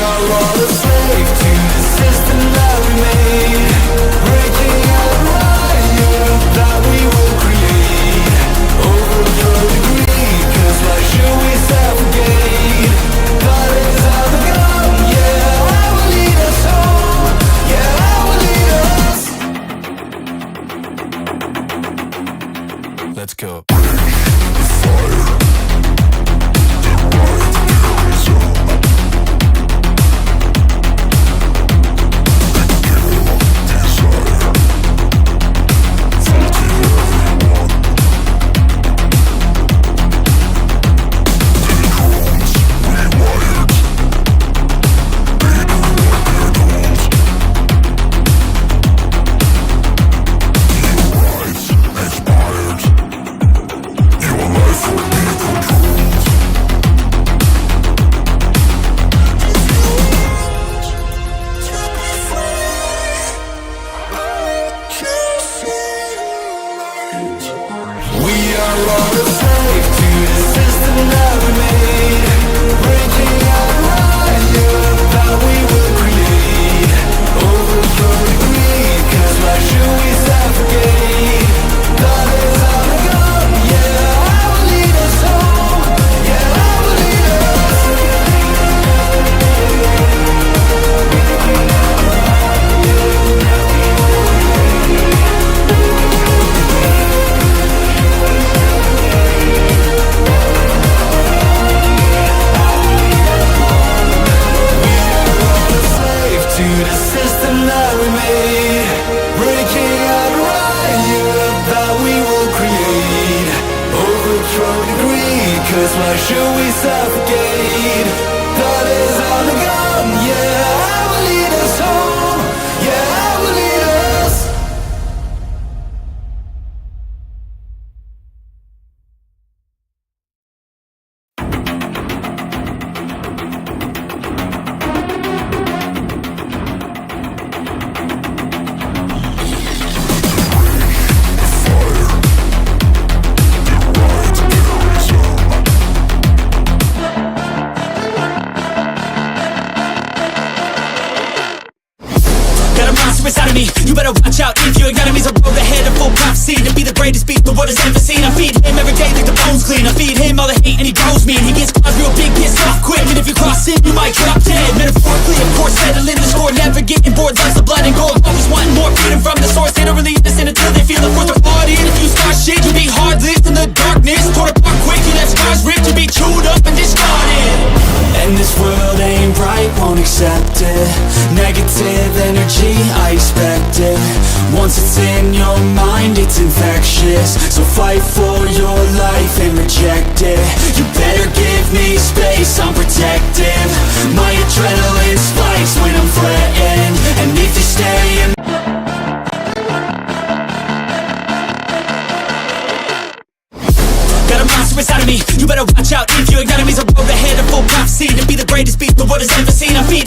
are all a slave to the system that we made, breaking out a riot that we will create, overthrow the greed, 'cause why should we suffocate? God is out the gun, yeah, I will lead us home, yeah, I will lead us. Let's go. Inside of me, you better watch out. If your enemy's a road ahead of full prophecy to be the greatest beast the world has ever seen. I feed him every day like the bones clean. I feed him all the hate and he grows me, and he gets claws real big, gets off quick. And if you cross him, you might drop dead. Metaphorically, of course, settling the score, never getting bored. Loves the blood and gore, always wanting more. Freedom from the source, they don't really understand until they feel the force of party. And if you start shit, you be hard-lived in the darkness, torn apart quick. You left scars ripped, you be chewed up and discarded. And this world ain't right, won't accept it. Negative energy, I expect it. Once it's in your mind, it's infectious. So fight for your life and reject it. You better give me space, I'm protective. My adrenaline spikes when I'm threatened. And if you stay in inside of me, you better watch out. If your enemy's a road ahead of full prophecy to be the greatest beast the world has ever seen. I feed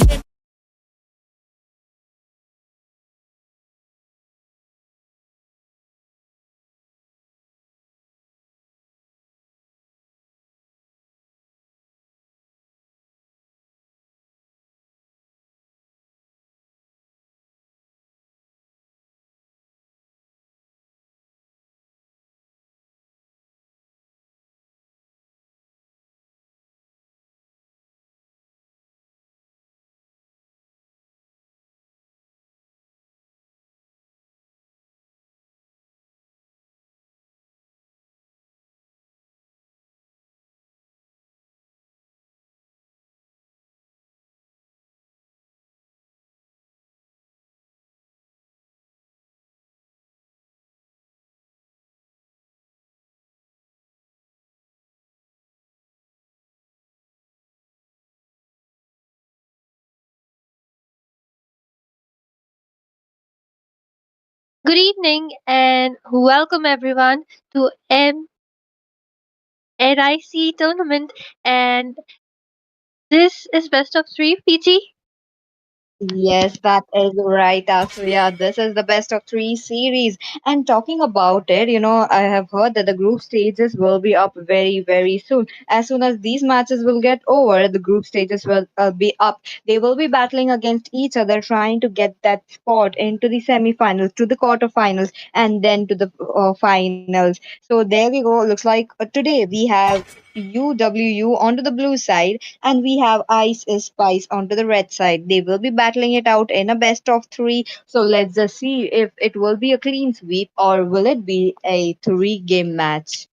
Good evening and welcome everyone to MIC tournament, and this is best of 3 PG. Yes, that is right, Asuya. This is the best of three series. And talking about it, I have heard that the group stages will be up very, very soon. As soon as these matches will get over, the group stages will be up. They will be battling against each other, trying to get that spot into the semifinals, to the quarterfinals, and then to the finals. So there we go. Looks like today we have UWU onto the blue side and we have Ice is Spice onto the red side. They will be battling it out in a best of three. So let's just see if it will be a clean sweep or will it be a three-game match.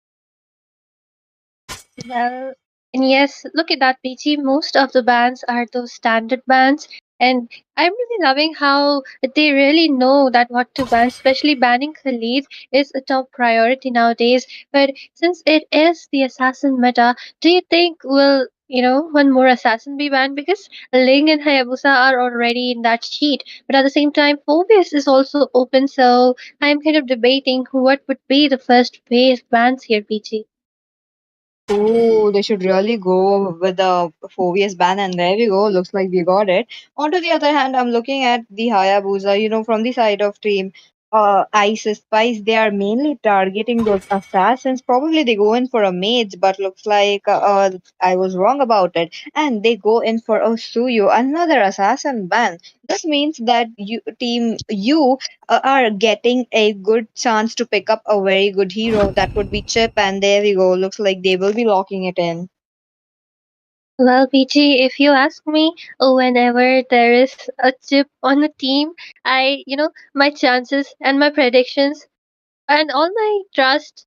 Well, and yes, look at that, PG. Most of the bands are those standard bands, and I'm really loving how they really know that what to ban. Especially banning Khalid is a top priority nowadays. But since it is the assassin meta, do you think will one more assassin be banned? Because Ling and Hayabusa are already in that sheet, but at the same time, Phobius is also open. So I'm kind of debating what would be the first phase bans here, PG. Oh, they should really go with the Fovius ban, and there we go. Looks like we got it. On to the other hand, I'm looking at the Hayabusa, from the side of team Isis Spice. They are mainly targeting those assassins. Probably they go in for a mage, but looks like I was wrong about it. And they go in for a Suyu, another assassin ban. This means that you are getting a good chance to pick up a very good hero. That would be Chip, and there we go. Looks like they will be locking it in. Well, PG, if you ask me, whenever there is a chip on a team, my chances and my predictions and all my trust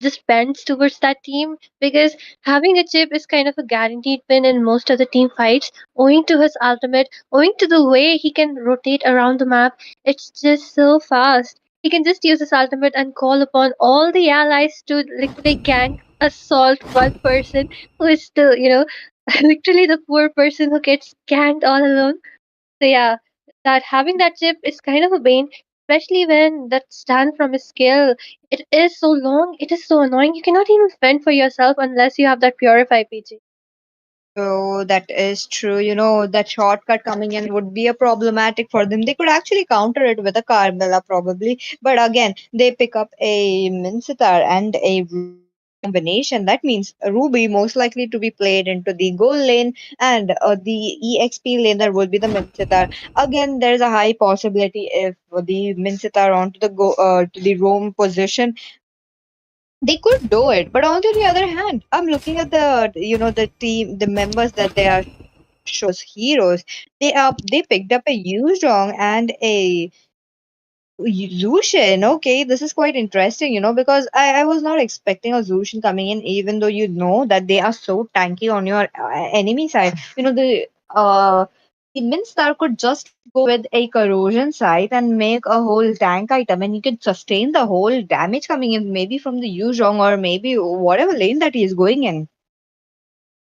just bends towards that team because having a chip is kind of a guaranteed win in most of the team fights, owing to his ultimate, owing to the way he can rotate around the map. It's just so fast. He can just use his ultimate and call upon all the allies to literally gank, assault one person who is still, literally the poor person who gets ganked all alone. So yeah, that having that chip is kind of a bane, especially when that stand from his skill. It is so long, it is so annoying. You cannot even fend for yourself unless you have that purify PG. So that is true. That shortcut coming in would be a problematic for them. They could actually counter it with a Carmela probably, but again, they pick up a Mincitar and a Ruby combination. That means Ruby most likely to be played into the goal lane, and the EXP laner will be the Mincitar. Again, there's a high possibility if the Mincitar onto the go to the roam position they could do it, but on the other hand, I'm looking at the team, the members that they are showing those heroes. They picked up a Yuzhong and a Zushin. Okay, this is quite interesting, because I was not expecting a Zushin coming in, even though you know that they are so tanky on your enemy side. The Minstar could just go with a corrosion site and make a whole tank item, and he could sustain the whole damage coming in, maybe from the Yuzhong or maybe whatever lane that he is going in.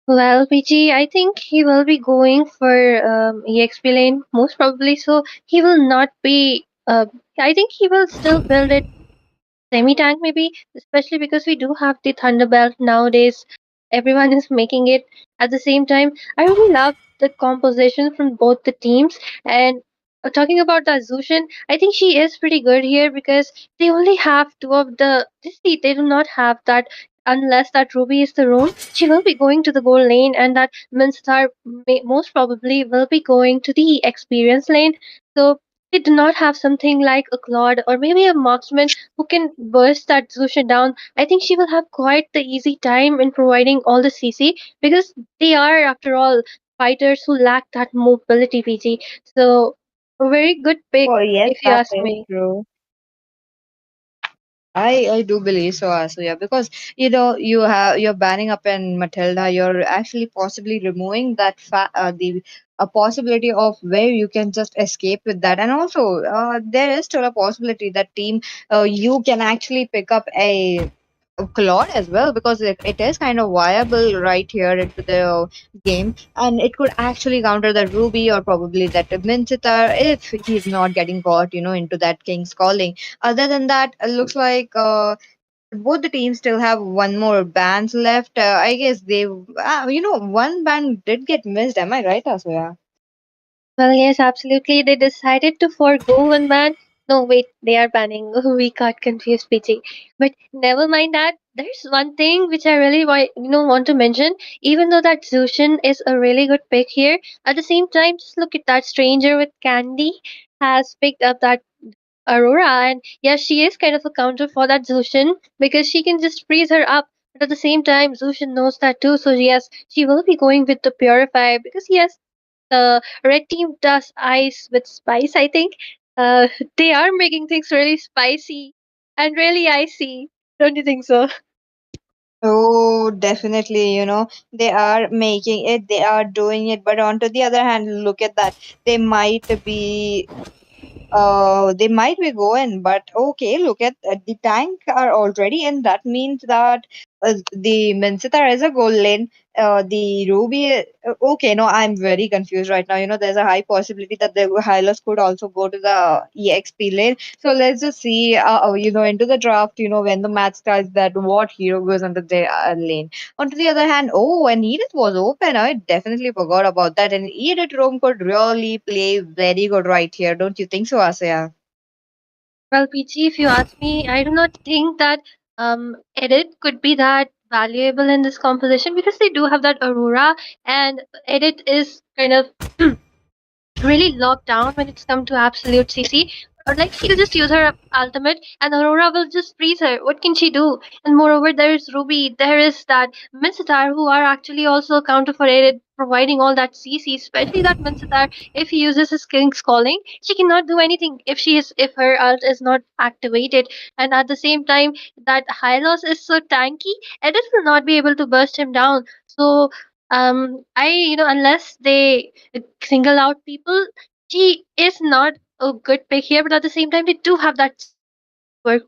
Well, PG, I think he will be going for EXP lane most probably. So he will not be. I think he will still build it semi tank maybe, especially because we do have the Thunderbelt nowadays. Everyone is making it at the same time. I really love the composition from both the teams. And talking about the Azushin, I think she is pretty good here because they only have two of the. See, they do not have that. Unless that Ruby is the rune, she will be going to the gold lane, and that Minstar most probably will be going to the experience lane. So they do not have something like a Claude or maybe a marksman who can burst that Zusha down. I think she will have quite the easy time in providing all the CC because they are, after all, fighters who lack that mobility, PG. So, a very good pick, Oh yes, if you that ask is me. true. I do believe so, Asuya, because you're banning up in Matilda, you're actually possibly removing the a possibility of where you can just escape with that, and also there is still a possibility that team you can actually pick up a Claude as well because it is kind of viable right here into the game, and it could actually counter the Ruby or probably that Mincitar if he's not getting caught, into that King's Calling. Other than that, it looks like both the teams still have one more bands left. I guess one band did get missed. Am I right, Asuya? Well, yes, absolutely. They decided to forego one ban. No, wait, they are banning. We got confused, PG. But never mind that. There's one thing which I really want to mention. Even though that Zushin is a really good pick here, at the same time, just look at that stranger with Candy has picked up that Aurora, and yes, she is kind of a counter for that Zushin because she can just freeze her up. But at the same time, Zushin knows that too. So yes, she will be going with the Purify because yes, the red team does ice with spice, I think. Uh, they are making things really spicy and really icy. Don't you think so? Oh, definitely, they are making it, they are doing it, but on to the other hand, look at that. They might be they might be going, but okay, look at the tank are already in. That means that the Mencitar is a gold lane. The Ruby, okay, no, I'm very confused right now. There's a high possibility that the Hylos could also go to the EXP lane. So let's just see, into the draft, when the match starts, that what hero goes under the lane. On to the other hand, oh, when Edith was open, I definitely forgot about that. And Edith Rome could really play very good right here. Don't you think so, Asya? Well, PG, if you ask me, I do not think that Edit could be that valuable in this composition because they do have that Aurora, and Edit is kind of really locked down when it's come to absolute CC. Or like she'll just use her ultimate and Aurora will just freeze her. What can she do? And moreover, there is Ruby, there is that Mincetar who are actually also counter for aided, providing all that CC, especially that Mincetar, if he uses his King's Calling, she cannot do anything if her ult is not activated. And at the same time, that Hylos is so tanky, Edith will not be able to burst him down. So I unless they single out people. She is not a good pick here, but at the same time, they do have that work.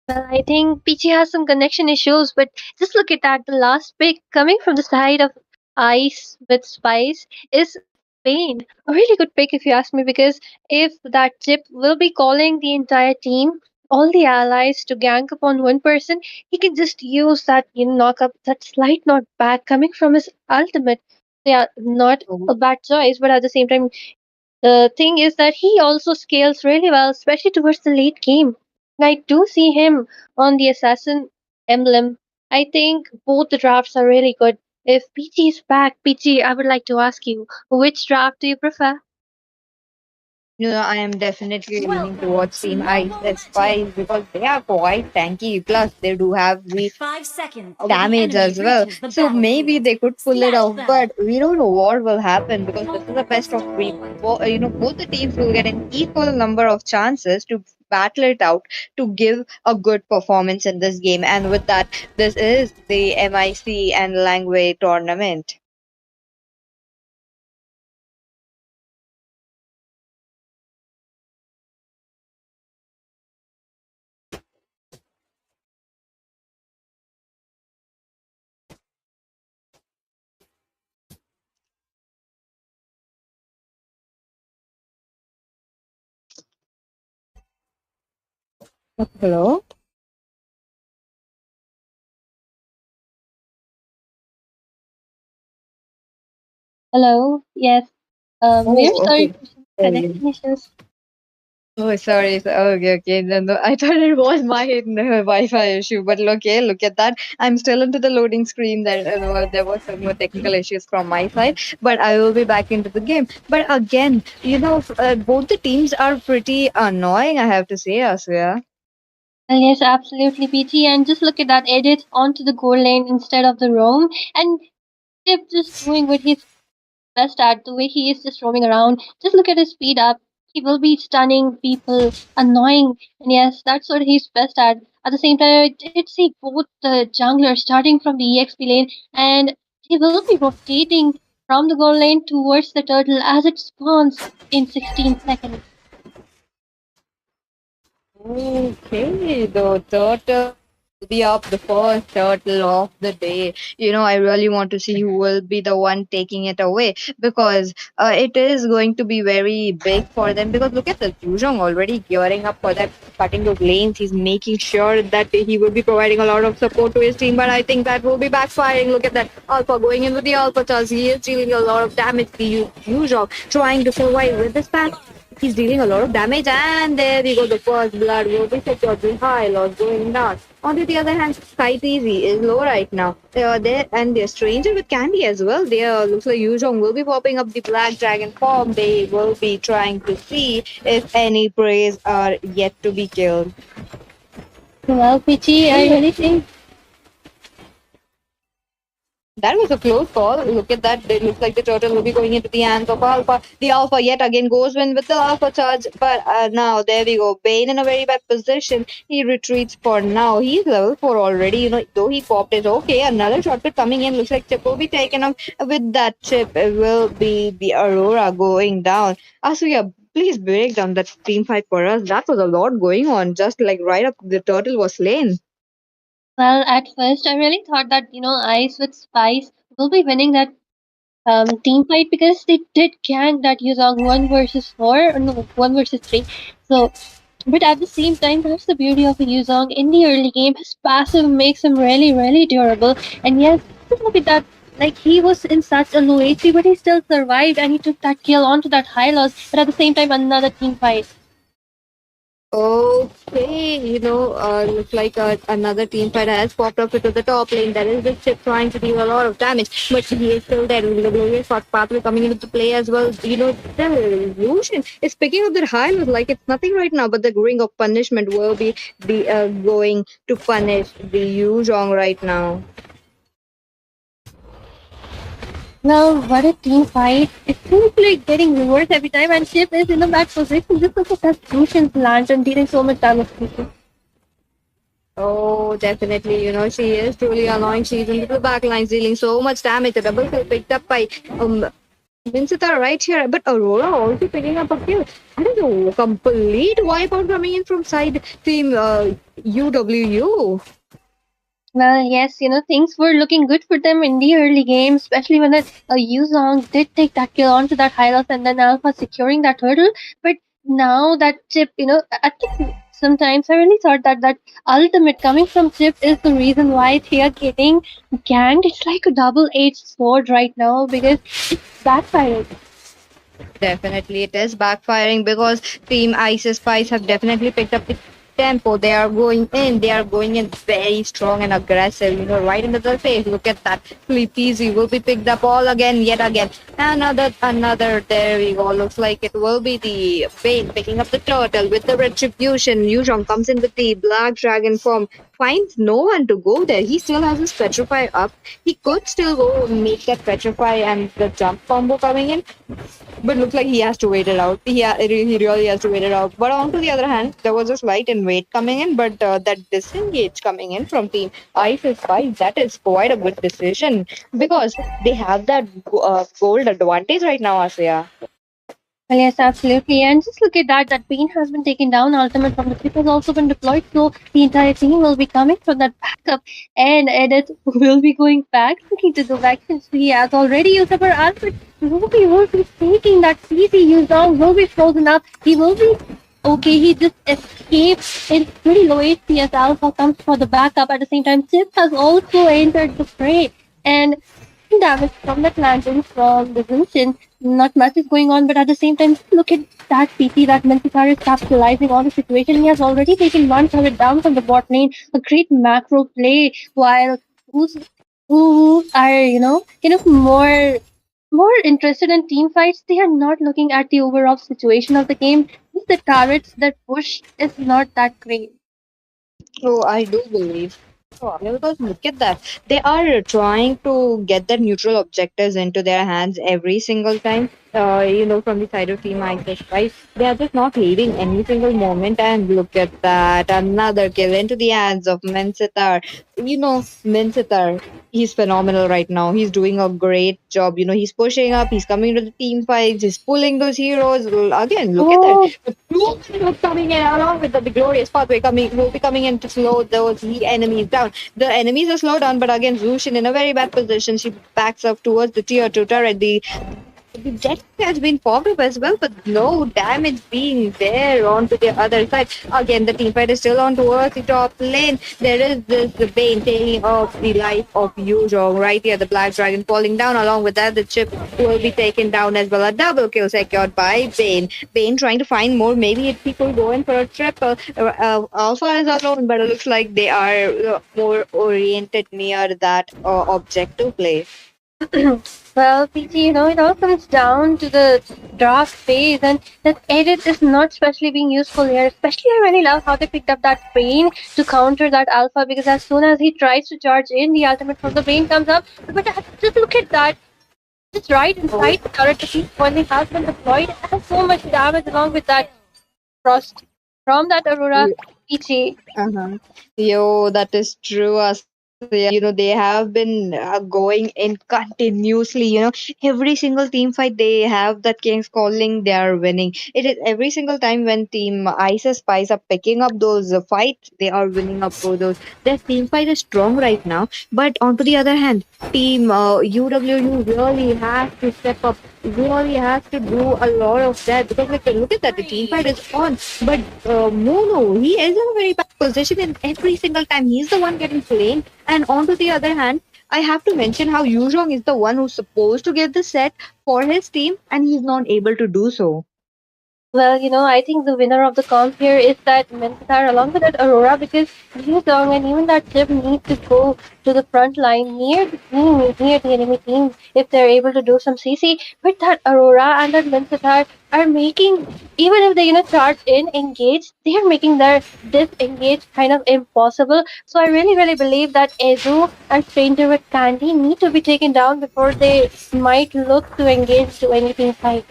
Well, I think Peachy has some connection issues, but just look at that. The last pick coming from the side of Ice with Spice is Pain. A really good pick, if you ask me, because if that chip will be calling the entire team, all the allies to gank upon one person, he can just use that knock up, that slight knock back coming from his ultimate. Yeah, not a bad choice, but at the same time, the thing is that he also scales really well, especially towards the late game. I do see him on the Assassin emblem. I think both the drafts are really good. If PG is back, PG, I would like to ask you, which draft do you prefer? I am definitely leaning towards Team Ice and Spice because they are quite tanky. Plus, they do have the 5 seconds till the damage enemy as well. reaches the So maybe battlefield. they could pull it Smash off, them! but we don't know what will happen because this is the best of three. Both the teams will get an equal number of chances to battle it out to give a good performance in this game. And with that, this is the MIC and Langway tournament. Hello? Hello, yes. We're Oh, sorry okay. for some Sorry. connection issues. Oh, sorry. Okay, okay. No, no, I thought it was my Wi-Fi issue, but okay, look at that. I'm still into the loading screen. That there was some more technical issues from my side, but I will be back into the game. But again, both the teams are pretty annoying. I have to say, Asya. Well, yes, absolutely, PG. And just look at that edit onto the goal lane instead of the roam. And they're just doing what he's best at, the way he is just roaming around. Just look at his speed up. He will be stunning people, annoying, and yes, that's what he's best at. At the same time, I did see both the junglers starting from the EXP lane, and he will be rotating from the goal lane towards the turtle as it spawns in 16 seconds. Okay, the third. Be up the first turtle of the day. I really want to see who will be the one taking it away because it is going to be very big for them. Because look at the Yuzhong already gearing up for that, cutting those lanes. He's making sure that he will be providing a lot of support to his team, but I think that will be backfiring. Look at that Alpha going in with the Alpha Charge. He is dealing a lot of damage. The Yuzhong trying to survive with this pack. He's dealing a lot of damage, and there we go. The first blood will be secured. The high loss going down. On the other hand, Sky Peasy is low right now. They are there, and the stranger with Candy as well. There looks like Yuzhong will be popping up the Black Dragon form. They will be trying to see if any preys are yet to be killed. Well, Pichi, I really think That was a close call. Look at that. It looks like the turtle will be going into the hands of Alpha. The Alpha yet again goes in with the Alpha charge. But now, there we go. Bane in a very bad position. He retreats for now. He's level 4 already. Though he popped it. Okay, another shortcut coming in. Looks like chip will be taken up. With that chip, it will be the Aurora going down. Asuya, please break down that team fight for us. That was a lot going on. Just like right up the turtle was slain. well, at first I really thought that Ice with Spice will be winning that team fight because they did gank that Yuzong 1 versus 4, or no, 1 versus 3. So, but at the same time, that's the beauty of a Yuzong. In the early game, his passive makes him really, really durable. And yes, just look at that. Like, he was in such a low HP, but he still survived and he took that kill onto that high loss. But at the same time, another team fight. Okay, looks like another team fighter has popped up into the top lane. That is the chip trying to deal a lot of damage, but he is still there. The glorious shot pathway coming into the play as well. The illusion is picking up that high loot like it's nothing right now, but the ring of punishment will be going to punish the Yuzhong right now. Well, what a team fight. It seems like getting reversed every time, and Chip is in a bad position just because that Lucian's lantern dealing so much damage to people. Oh, definitely. She is truly annoying. She's into the back lines dealing so much damage. The double kill picked up by Vincita right here, but Aurora also picking up a kill. That is a complete wipeout coming in from side team UWU. Well, yes, things were looking good for them in the early game, especially when that Yuzong did take that kill onto that Hylos and then Alpha securing that hurdle. But now that Chip, I think sometimes I really thought that that ultimate coming from Chip is the reason why they are getting ganked. It's like a double-edged sword right now because it's backfired. Definitely, it is backfiring because Team Ice Spice have definitely picked up the tempo. They are going in. They are going in very strong and aggressive. Right into the face. Look at that. Easy will be picked up all again, yet again. Another. There we go. Looks like it will be the Bane picking up the turtle with the retribution. Yuzhong comes in with the Black Dragon form. Finds no one to go there. He still has his petrify up. He could still go make that petrify and the jump combo coming in, but looks like he has to wait it out. He really has to wait it out. But on to the other hand, there was a slight in wait coming in, but that disengage coming in from Team Ice is fine. That is quite a good decision because they have that gold advantage right now, Asya. Well, yes, absolutely. And just look at that. That Bane has been taken down. Ultimate from the ship has also been deployed. So the entire team will be coming from that backup. And Edit will be going back, looking to go back since he has already used up her outfit. Ruby will be taking that CC used on, will be frozen up. He will be okay. He just escaped in pretty low HP as Alpha comes for the backup. At the same time, Chip has also entered the fray. And damage from that lantern from the Vincent. Not much is going on, but at the same time, look at that PT that Menticar is capitalizing on the situation. He has already taken one turret down from the bot lane. A great macro play, while who are more interested in team fights. They are not looking at the overall situation of the game. Just the turrets that push is not that great. Oh, I do believe. Oh, because look at that. They are trying to get their neutral objectives into their hands every single time. from the side of Team ISIS, right? They are just not leaving any single moment. And look at that, another kill into the hands of Mensitar. Mensitar, he's phenomenal right now. He's doing a great job. He's pushing up, he's coming to the team fights, he's pulling those heroes. Again, look at that. Oh, The two heroes coming in along with the glorious pathway coming will be coming in to slow those enemies down. The enemies are slowed down, but again, Zushin in a very bad position. She backs up towards the tier 2 turret. The deck has been popped up as well, but no damage being there onto the other side. Again, the team fight is still on towards the top lane. There is this Bane taking off the life of Yuzhong right here. The Black Dragon falling down. Along with that, the chip will be taken down as well. A double kill secured by Bane. Bane trying to find more. Maybe if people go in for a triple. Alpha is alone, but it looks like they are more oriented near that objective play. well, PG, it all comes down to the draft phase, and that edit is not especially being useful here. Especially, I really love how they picked up that Bane to counter that Alpha, because as soon as he tries to charge in, the ultimate from the Bane comes up. But just look at that. Just right inside the turret, the piece finally has been deployed. It has so much damage along with that frost from that Aurora. PG. Uh-huh. Yo, that is true, Asya. They have been going in continuously. Every single team fight they have that King's calling, they are winning. It is every single time when Team ISIS Spies are picking up those fights, they are winning up for those. Their team fight is strong right now, but on to the other hand, Team UWU really has to step up, really has to do a lot of that because like look at that, the team fight is on, but Mono, he is in a very bad position in every single time. He's the one getting flamed, and on to the other hand, I have to mention how Yuzhong is the one who's supposed to get the set for his team, and he's not able to do so. Well, I think the winner of the comp here is that Menstar along with that Aurora because Liu Dong and even that chip need to go to the front line near the team, near the enemy team if they're able to do some CC. But that Aurora and that Menstar are making, even if they, charge in, engage, they are making their disengage kind of impossible. So I really, really believe that Ezu and Stranger with Candy need to be taken down before they might look to engage to anything like.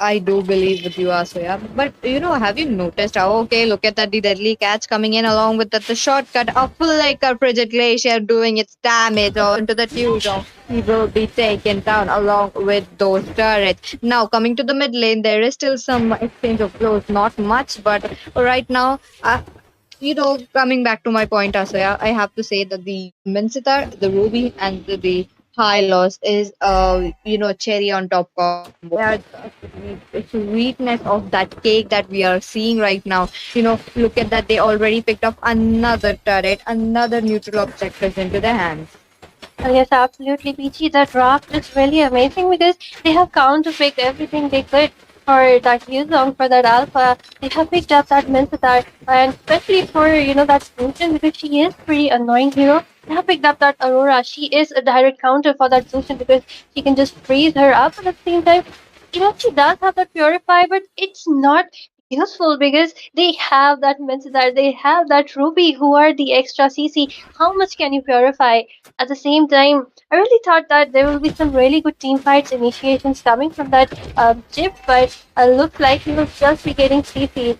I do believe with you, Aswaya. But have you noticed how okay, look at that the deadly catch coming in along with the shortcut of like a frigid glacier doing its damage onto the Tudor. He will be taken down along with those turrets. Now coming to the mid lane, there is still some exchange of blows, not much, but right now coming back to my point, Asaya, I have to say that the Mensitar, the Ruby, and the High Loss is cherry on top combo. They are the sweetness of that cake that we are seeing right now. Look at that. They already picked up another turret, another neutral objective into their hands. Yes, absolutely, Peachy. The draft is really amazing because they have counterpicked everything they could for that Yuzong, for that Alpha. They have picked up that Minsatar, and especially for, that Sushin because she is pretty annoying hero. They have picked up that Aurora. She is a direct counter for that Sushin because she can just freeze her up at the same time. She does have that Purify, but it's not useful because they have that Minsatar, they have that Ruby who are the extra CC. How much can you purify? At the same time, I really thought that there will be some really good team fights initiations coming from that chip, but looks like he will just be getting CC.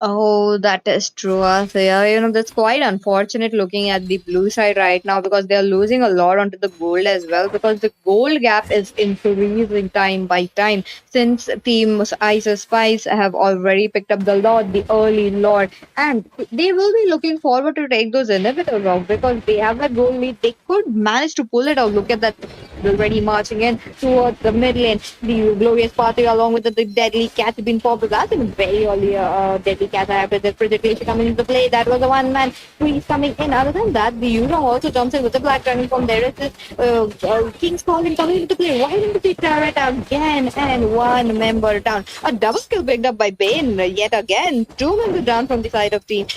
Oh, that is true, Asya. That's quite unfortunate looking at the blue side right now because they're losing a lot onto the gold as well because the gold gap is increasing time by time since Team Ice Spice have already picked up the Lord, the early Lord, and they will be looking forward to take those inhibitors off because they have that gold lead. They could manage to pull it out. Look at that. Already marching in towards the mid lane. The glorious party along with the deadly cat been popped. That's a very early deadly cat. I have to critically coming into play. That was a one man freeze coming in. Other than that, the Yurong also jumps in with the black dragon from there. Is this King's calling coming into play. Right into the turret again, and one member down. A double kill picked up by Bane yet again. Two members down from the side of team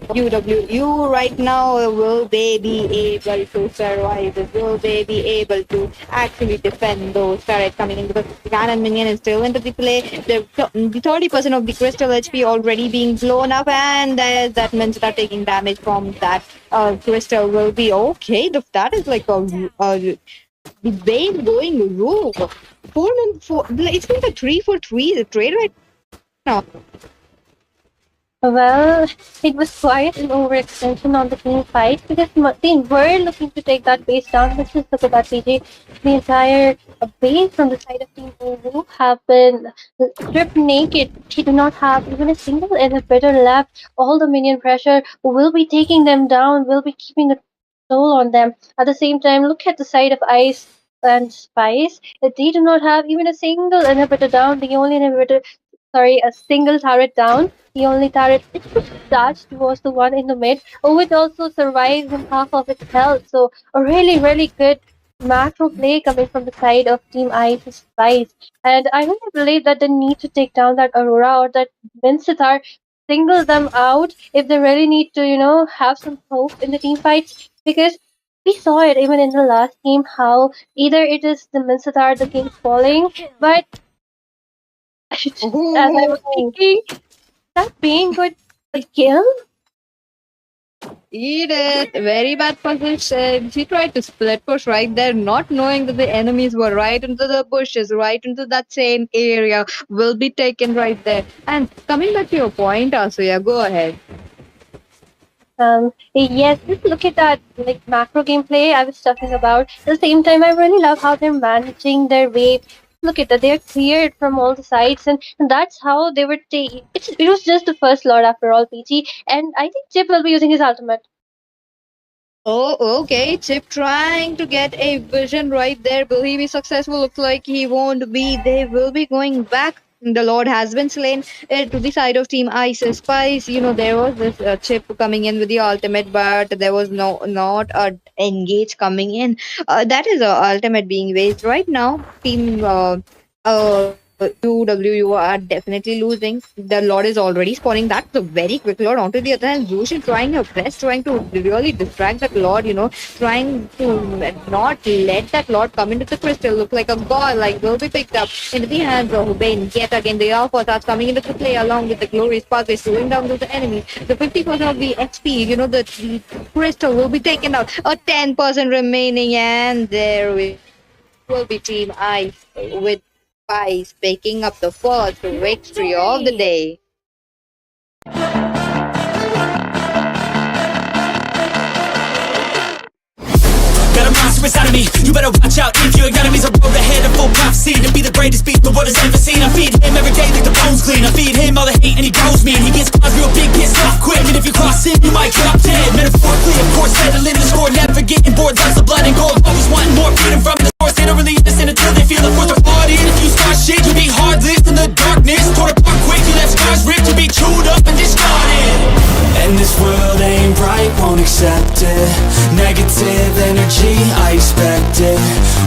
UWU right now. Will they be able to survive this? Will they be able to actually defend those turrets coming in? Because the cannon minion is still into the play. The 30% of the crystal HP already being blown up, and that means that taking damage from that crystal will be okay. That is like a The Bane going rogue. It's been a 3 for 3 trade right now. Well, it was quite an overextension on the team fight because they were looking to take that base down. Let's just look at that, PG. The entire base from the side of Team Uru have been stripped naked. They do not have even a single inhibitor left. All the minion pressure will be taking them down, will be keeping a toll on them. At the same time, look at the side of Ice and Spice. They do not have even a single inhibitor down. The only inhibitor, sorry, a single turret down. The only turret it was touched was the one in the mid, which also survives in half of its health. So a really, really good macro play coming from the side of Team Ice Spice. And I really believe that they need to take down that Aurora or that Mincetar, single them out if they really need to, have some hope in the team fights. Because we saw it even in the last game how either it is the Mincetar the king's falling, but as I was Oh, thinking, that being good a kill? eat it. Very bad position. She tried to split push right there, not knowing that the enemies were right into the bushes, right into that same area, will be taken right there. And coming back to your point, Asuya, go ahead. Yes, just look at that like macro gameplay I was talking about. At the same time, I really love how they're managing their wave. Look at that, they're cleared from all the sides, and that's how they were taking. It was just the first lord after all, PG, and I think Chip will be using his ultimate. Oh, okay. Chip trying to get a vision right there. Will he be successful? Looks like he won't be. They will be going back. The Lord has been slain to the side of Team Ice Spice. There was this Chip coming in with the ultimate, but there was not a engage coming in. That is a ultimate being waste right now. Team UW, you are definitely losing. The Lord is already spawning. That's a very quick Lord onto the other hand. Zushin trying her best, trying to really distract that Lord, trying to not let that Lord come into the crystal. Look like a god, like will be picked up into the hands of Hubain. Yet again, the Alpha starts coming into the play along with the glorious pathway, slowing down to the enemy. The 50% of the XP, the crystal will be taken out. A 10% remaining, and there will be Team Ice with Spice picking up the first victory of the day. Got a monster inside of me, you better watch out. If your enemy's a road ahead of full prophecy to be the greatest beast the world has ever seen. I feed him every day like the bones clean. I feed him all the hate and he grows me, and he gets caught real big, pissed off quick. And if you cross him, you might drop dead. Metaphorically, of course, settling the score, never getting bored. Loves the blood and gold, always wanting more freedom from the source. They don't really listen until they feel the force of bought in. If you start shit, you be heartless in the darkness. Torn apart quick, you left scars ripped, you be chewed up and discarded. And this world ain't right, won't accept it. Negative energy, I expect it.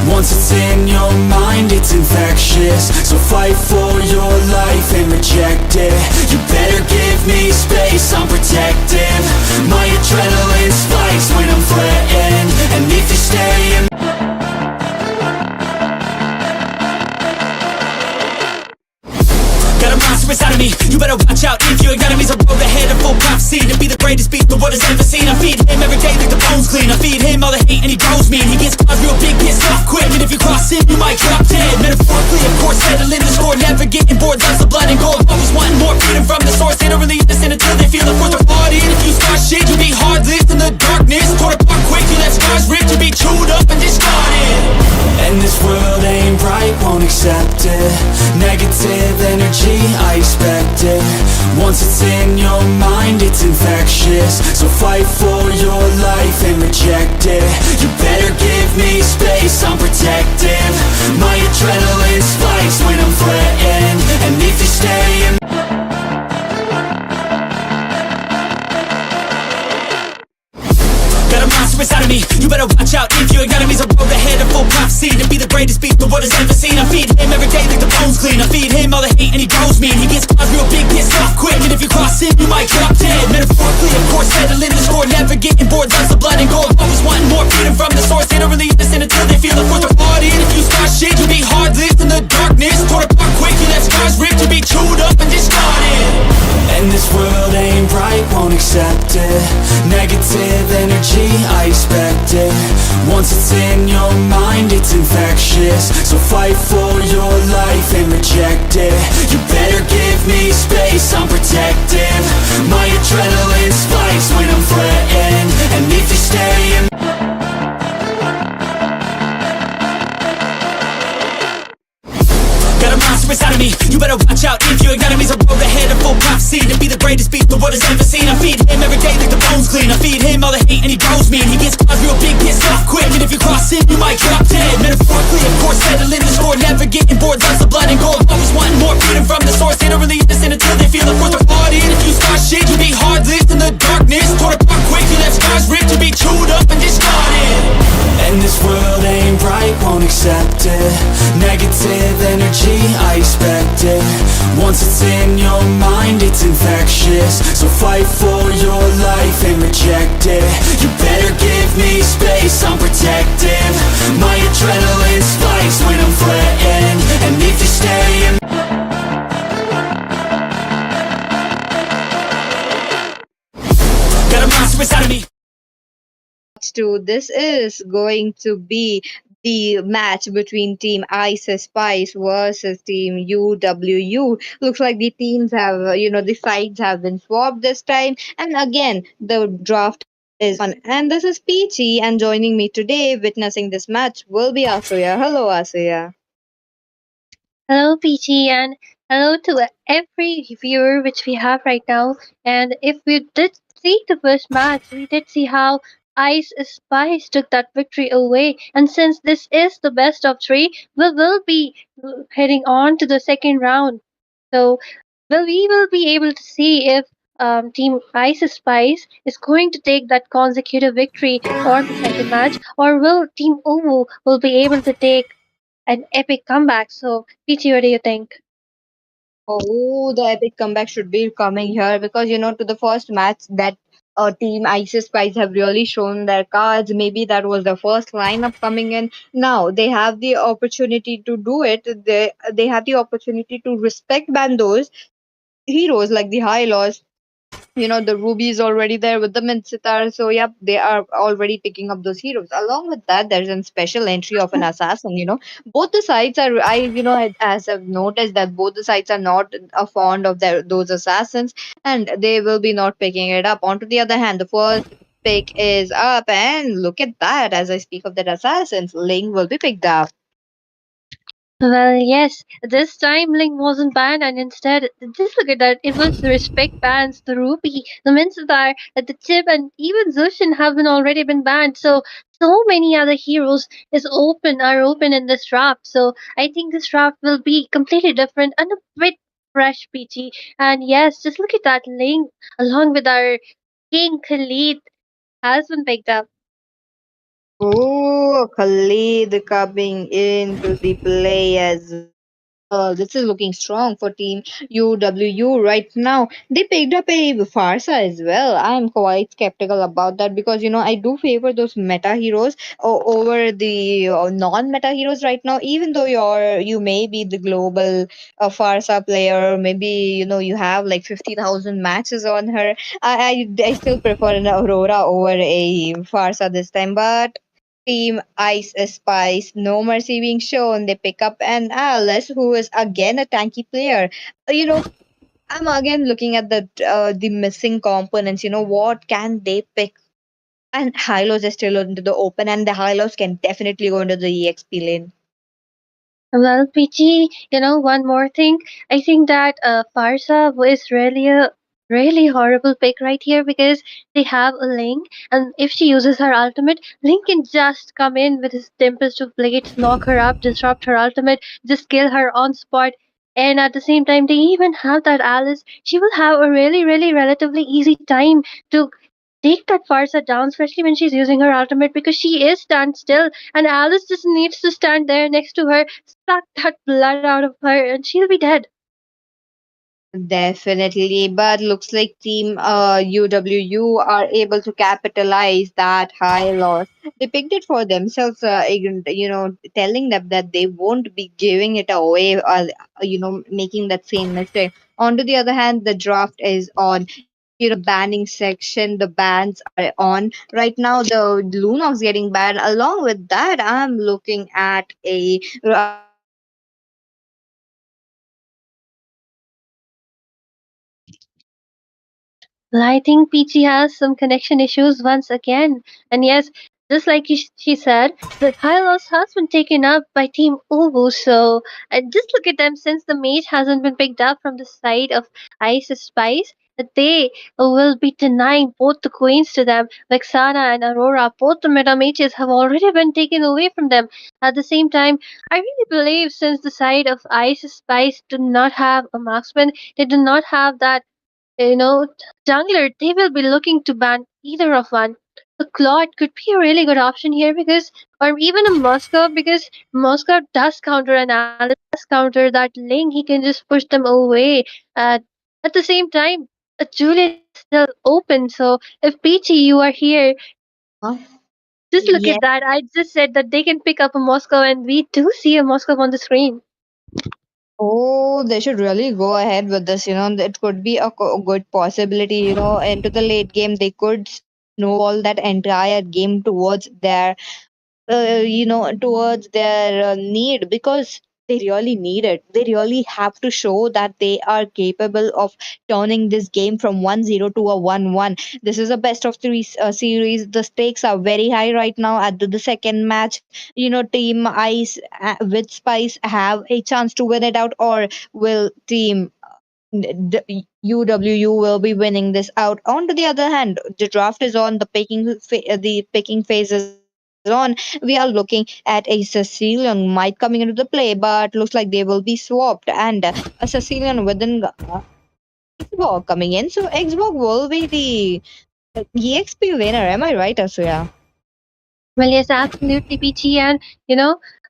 Once it's in your mind, it's infectious. So fight for your life and reject it. You better give me space, I'm protective. My adrenaline spikes when I'm threatened. And if you stay in Got a monster inside of me, you better watch out. If your enemy's a road ahead of full prophecy to be the greatest beast the world has ever seen. I feed him every day like the bones clean. I feed him all the hate and he grows me, and he gets caught real big, pissed off quick. And if you cross him, you might drop dead. Metaphorically, of course, settling the score, never getting bored. Loves the blood and gold, always wanting more freedom from the source. They don't really listen until they feel the force of bought in. If you start shit, you be heartless in the darkness. Torn apart quick, you left scars ripped, you be chewed up and discarded. And this world ain't right, won't accept it. Negative energy, I expect it. Once it's in your mind, it's infectious. So fight for your life and reject it. You better give me space, I'm protective. My adrenaline spikes when I'm threatened. And if you stay in Got a monster inside of me, you better watch out. If your enemy's a road ahead of full prophecy to be the greatest beast the world has ever seen. I feed him every day like the bones clean. I feed him all the hate and he grows me, and he gets caught real big, pissed off quick. And if you cross him, you might drop dead. Metaphorically, of course, settling the score, never getting bored. Loves the blood and gold, always wanting more freedom from the source. They don't really listen until they feel the force of bought in. If you start shit, you be heartless in the darkness. Torn apart quick, you left scars ripped, you be chewed up and discarded. And this world ain't right, won't accept it. Negative energy, I expect it. Once it's in your mind, it's infectious. So fight for your life and reject it. You better give me space, I'm protective. My adrenaline spikes when I'm threatened. And if you stay in Got a monster inside of me, you better watch out. If your enemy's a road ahead of full prophecy to be the greatest beast the world has ever seen. I feed him every day like the bones clean. I feed him all the hate and he grows me. And he gets cause real big, gets off quick. And if you cross him, you might drop dead. Metaphorically, of course, settling the score. Never getting bored, loves the blood and gold. Always wanting more freedom from the source. They don't really listen until they feel the force of part in. If you start shit, you be heartless in the darkness. Torn apart quick, you left scars ripped. You be chewed up and discarded. and this world ain't right, won't accept it. Negative energy, I expect it. Once it's in your mind, it's infectious. So fight for your life and reject it. You better give me space, I'm protective. My adrenaline spikes when I'm threatened. And if you stay in Got a monster inside of me. Two. This is going to be the match between Team Ice Spice versus Team UWU. Looks like the teams have, the sides have been swapped this time. And again, the draft is on. And this is Peachy, and joining me today, witnessing this match, will be Asuya. Hello, Asuya. Hello, Peachy, and hello to every viewer which we have right now. And if we did see the first match, we did see how Ice Spice took that victory away. And since this is the best of three, we will be heading on to the second round. So, we will be able to see if Team Ice Spice is going to take that consecutive victory for the second match, or will Team Uwu will be able to take an epic comeback. So, Peachy, what do you think? Oh, the epic comeback should be coming here because to the first match that team Isis Spice have really shown their cards. Maybe that was the first lineup coming in. Now they have the opportunity to do it. They have the opportunity to respect bandos heroes like the High Lost. The Ruby is already there with the Minsitar. So, yep, they are already picking up those heroes. Along with that, there's a special entry of an assassin. Both the sides are, as I've noticed that both the sides are not fond of those assassins, and they will be not picking it up. On to the other hand, the first pick is up, and look at that. As I speak of that assassins, Ling will be picked up. Well, yes, this time Link wasn't banned, and instead, just look at that. It was the respect bans, the Ruby, the Mincetar, the Chip, and even Zushin have been already been banned. So many other heroes are open in this draft. So I think this draft will be completely different and a bit fresh, PG. And yes, just look at that Link along with our King Khalid has been picked up. Oh, Khalid coming into the play as this is looking strong for Team UWU right now. They picked up a Farsa as well. I'm quite skeptical about that because I do favor those meta heroes over the non-meta heroes right now. Even though you may be the global Farsa player, maybe you have like 50,000 matches on her. I still prefer an Aurora over a Farsa this time, but Team Ice Spice, no mercy being shown. They pick up an Alice, who is again a tanky player. I'm again looking at the missing components. What can they pick? And Hylos is still into the open, and the Hylos can definitely go into the EXP lane. Well, PG, one more thing. I think that Farsa was really a really horrible pick right here because they have a Link, and if she uses her ultimate, Link can just come in with his Tempest of Blades, knock her up, disrupt her ultimate, just kill her on spot. And at the same time, they even have that Alice. She will have a really, really relatively easy time to take that Farsa down, especially when she's using her ultimate because she is stand still and Alice just needs to stand there next to her, suck that blood out of her, and she'll be dead. Definitely, but looks like Team UWU are able to capitalize that high loss. They picked it for themselves, telling them that they won't be giving it away, or making that same mistake. On to the other hand, the draft is on. banning section. The bans are on right now. The Lunox getting banned. Along with that, I'm looking at a Well, I think Peachy has some connection issues once again. And yes, just like she said, the high loss has been taken up by Team Ubu. So just look at them since the mage hasn't been picked up from the side of Ice Spice. That they will be denying both the queens to them, like Sana and Aurora. Both the meta mages have already been taken away from them. At the same time, I really believe since the side of Ice Spice do not have a marksman, they do not have that jungler, they will be looking to ban either of one. The Claude could be a really good option here because, or even a Moscow because Moscow does counter an Alice, does counter that Ling. He can just push them away. At the same time, Juliet is still open. So if Peachy, you are here, just look yeah. at that. I just said that they can pick up a Moscow, and we do see a Moscow on the screen. Oh, they should really go ahead with this. It could be a good possibility. Into the late game, they could snowball that entire game towards their need, because they really need it. They really have to show that they are capable of turning this game from 1-0 to a 1-1. This is a best of three series. The stakes are very high right now at the second match. Team Ice with Spice have a chance to win it out, or will Team UWU will be winning this out. On to the other hand, the draft is on, the picking phase is on. We are looking at a Sicilian might coming into the play, but looks like they will be swapped, and a Sicilian within Xbox coming in. So Xbox will be the EXP winner. Am I right, Asuya? Well, yes, absolutely, Peachy. And,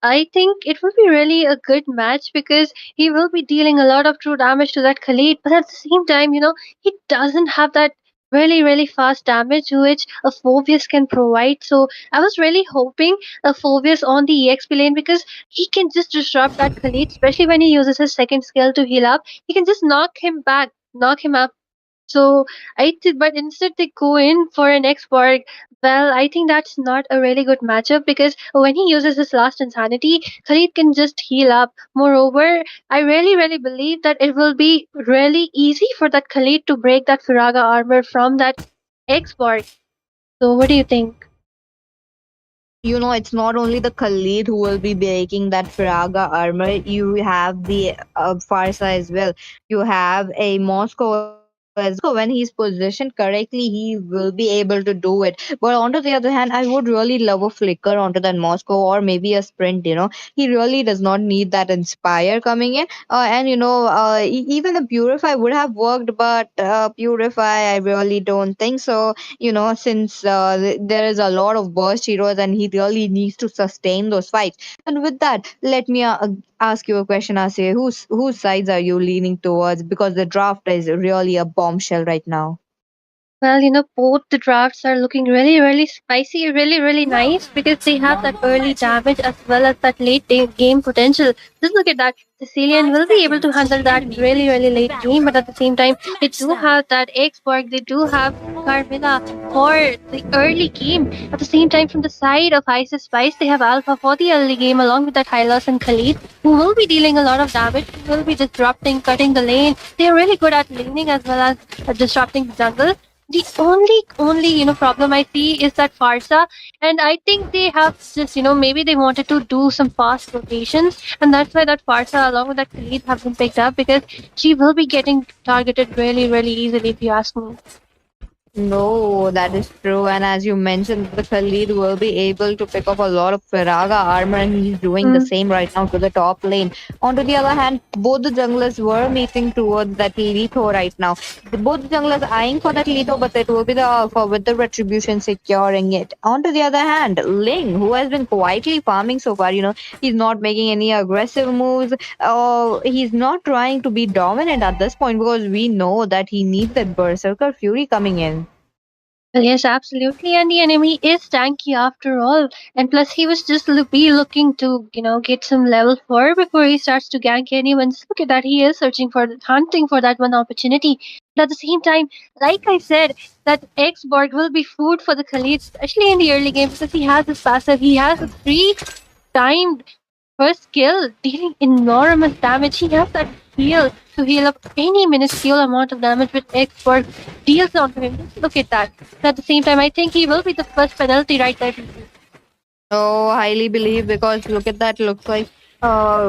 I think it will be really a good match because he will be dealing a lot of true damage to that Khalid. But at the same time, he doesn't have that really, really fast damage which a Phobius can provide. So I was really hoping a Phobius on the EXP lane because he can just disrupt that Khalid, especially when he uses his second skill to heal up. He can just knock him back, knock him up. So I did, but instead they go in for an X-Borg. Well, I think that's not a really good matchup because when he uses his last insanity, Khalid can just heal up. Moreover, I really, really believe that it will be really easy for that Khalid to break that Firaga armor from that X-Borg. So what do you think? It's not only the Khalid who will be breaking that Firaga armor. You have the Farsa as well. You have a Moscow as well. Moscow, when he's positioned correctly, he will be able to do it. But on to the other hand, I would really love a flicker onto that Moscow, or maybe a sprint. He really does not need that Inspire coming in. And even the Purify would have worked, but Purify, I really don't think so. Since there is a lot of burst heroes, and he really needs to sustain those fights. And with that, let me ask you a question, Asya. Whose sides are you leaning towards? Because the draft is really a bombshell right now. Well, both the drafts are looking really, really spicy, really, really nice because they have that early damage as well as that game potential. Just look at that. Sicilian will be able to handle that really, really late game, but at the same time, they do have that Xborg, they do have Carmilla for the early game. At the same time, from the side of Isis Spice, they have Alpha for the early game along with that Hylos and Khalid, who will be dealing a lot of damage, who will be disrupting, cutting the lane. They are really good at laning as well as disrupting the jungle. The only problem I see is that Farsa, and I think they have just maybe they wanted to do some fast rotations, and that's why that Farsa along with that Khalid have been picked up because she will be getting targeted really really easily if you ask me. No, that is true. And as you mentioned, the Khalid will be able to pick up a lot of Firaga armor, and he's doing the Mm. same right now to the top lane. On to the other hand, both the junglers were meeting towards that Litho right now. Both the junglers eyeing for that Litho, but it will be the Alpha with the retribution securing it. On to the other hand, Ling, who has been quietly farming so far, he's not making any aggressive moves. He's not trying to be dominant at this point, because we know that he needs that Berserker Fury coming in. Well, yes, absolutely. And the enemy is tanky after all. And plus, he was just be looking to, get some level 4 before he starts to gank anyone. Just look at that. He is searching for, hunting for that one opportunity. But at the same time, like I said, that X-Borg will be food for the Khalid, especially in the early game, because he has his passive. He has a 3 timed first skill dealing enormous damage. He has that heal to heal up any minuscule amount of damage with expert deals onto him. Just look at that. At the same time, I think he will be the first penalty right there. Oh, highly believe because look at that. Looks like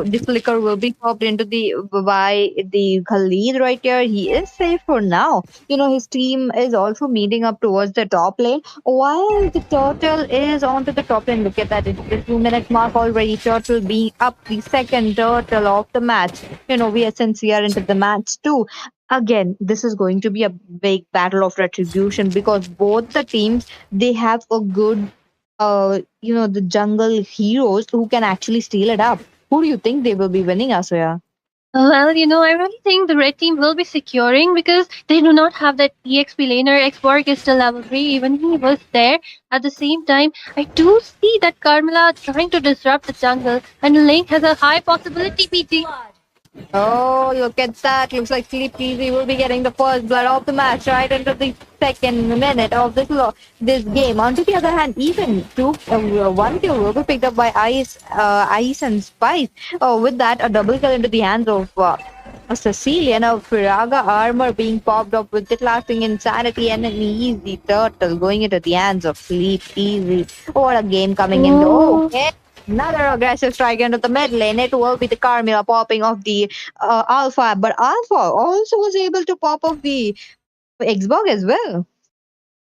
this flicker will be popped into the by the Khalid right here. He is safe for now. His team is also meeting up towards the top lane while the turtle is onto the top lane. Look at that. It's the 2 minute mark already. Turtle being up the second turtle of the match. We are since we are into the match too. Again, this is going to be a big battle of retribution because both the teams they have a good the jungle heroes who can actually steal it up. Who do you think they will be winning, Asuya? Well, I really think the red team will be securing because they do not have that EXP laner. Xborg is still level 3, even he was there. At the same time, I do see that Carmela trying to disrupt the jungle, and Link has a high possibility PT. Oh, look at that. Looks like Sleep Easy will be getting the first blood of the match right into the second minute of this game. On to the other hand, even one kill will be picked up by Ice and Spice. Oh, with that, a double kill into the hands of a Sicilian of Firaga armor being popped up with it lasting insanity and an easy turtle going into the hands of Sleep Easy. What a game coming in though. Oh, Okay. Another aggressive strike into the mid lane. It will be the Carmilla popping off the Alpha, but Alpha also was able to pop off the Xbox as well.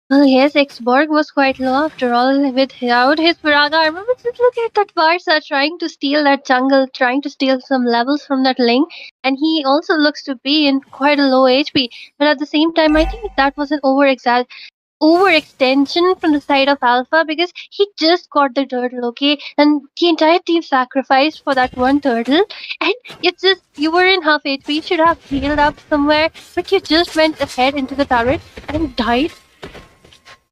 well, yes, Xborg was quite low after all without his Viraga armor. But just look at that Varsa trying to steal that jungle, trying to steal some levels from that Link. And he also looks to be in quite a low HP. But at the same time, I think that was an overextension from the side of Alpha because he just got the turtle, okay? And the entire team sacrificed for that one turtle. And it's just, you were in half HP, you should have healed up somewhere, but you just went ahead into the turret and died.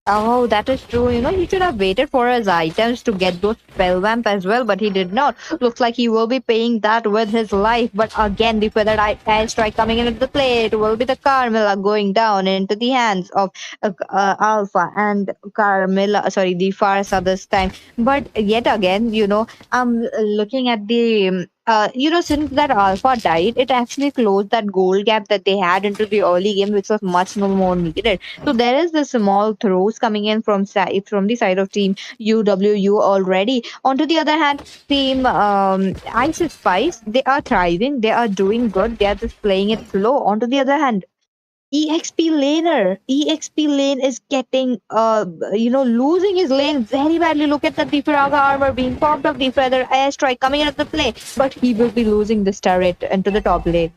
Oh, that is true. He should have waited for his items to get those spell vamp as well, but he did not. Looks like he will be paying that with his life. But again, the feathered air strike coming into the play. It will be the Carmilla going down into the hands of Alpha and Carmilla. Sorry, the Farsa this time. But yet again, I'm looking at the. Since that Alpha died, it actually closed that goal gap that they had into the early game, which was much more needed. So there is this small throws coming in from the side of team UWU already. On to the other hand, team Ice Spice, they are thriving, they are doing good, they are just playing it slow. On to the other hand, EXP lane is getting losing his lane very badly. Look at the Difraga armor being popped up, the feather airstrike coming into the play, but he will be losing this turret into the top lane.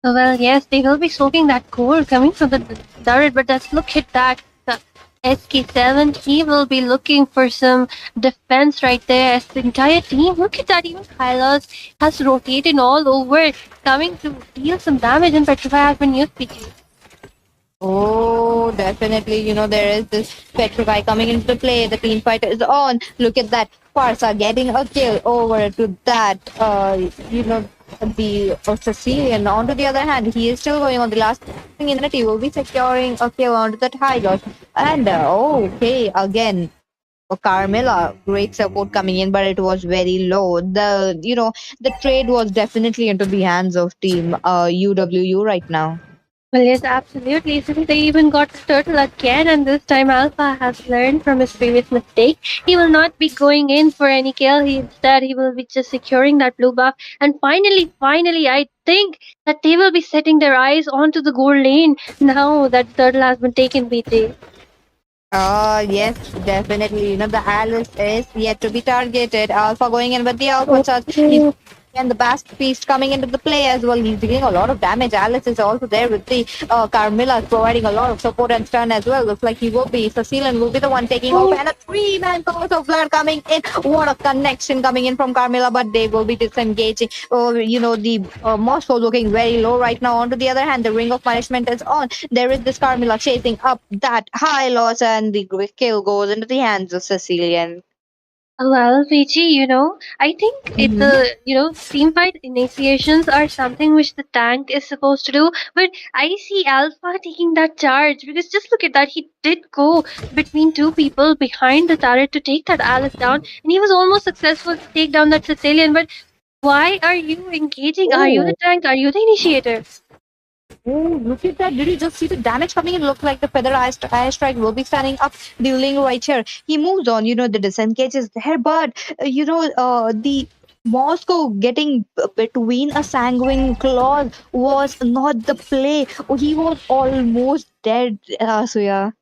Well, yes, they will be soaking that core coming from the turret, but let's look at that. The SK7, he will be looking for some defense right there as the entire team. Look at that, even Hylos has rotated all over, coming to deal some damage, and Petrify has been used PG. Oh, definitely. There is this Petrify coming into the play. The team fight is on. Look at that. Farsa getting a kill over to that, the Sicilian. On to the other hand, he is still going on the last thing in that he will be securing a kill onto that high loss. And, okay, again. Carmilla, great support coming in, but it was very low. The trade was definitely into the hands of team UWU right now. Well, yes, absolutely. Since they even got the turtle again, and this time Alpha has learned from his previous mistake. He will not be going in for any kill. Instead, he will be just securing that blue buff. And finally, I think that they will be setting their eyes onto the gold lane now that the turtle has been taken, BJ. Yes, definitely. The Alice is yet to be targeted. Alpha going in with the Alpha charge. He's And the Bast Beast coming into the play as well. He's dealing a lot of damage. Alice is also there with the Carmilla providing a lot of support and stun as well. Looks like he will be. Cecilian will be the one taking over. And a three-man Course of Blood coming in. What a connection coming in from Carmilla, but they will be disengaging. Oh, the Moscow looking very low right now. On to the other hand, the Ring of Punishment is on. There is this Carmilla chasing up that high loss, and the kill goes into the hands of Cecilian. Well, Vici, I think team fight initiations are something which the tank is supposed to do. But I see Alpha taking that charge because just look at that. He did go between two people behind the turret to take that Alice down, and he was almost successful to take down that Sicilian. But why are you engaging? Are you the Oh. tank? Are you the initiator? Oh, look at that. Did you just see the damage coming in? Look like the Feather Eye Strike will be standing up, dueling right here. He moves on, the disengage is there, but, the Moscow getting between a sanguine claw was not the play. Oh, he was almost dead, Suya.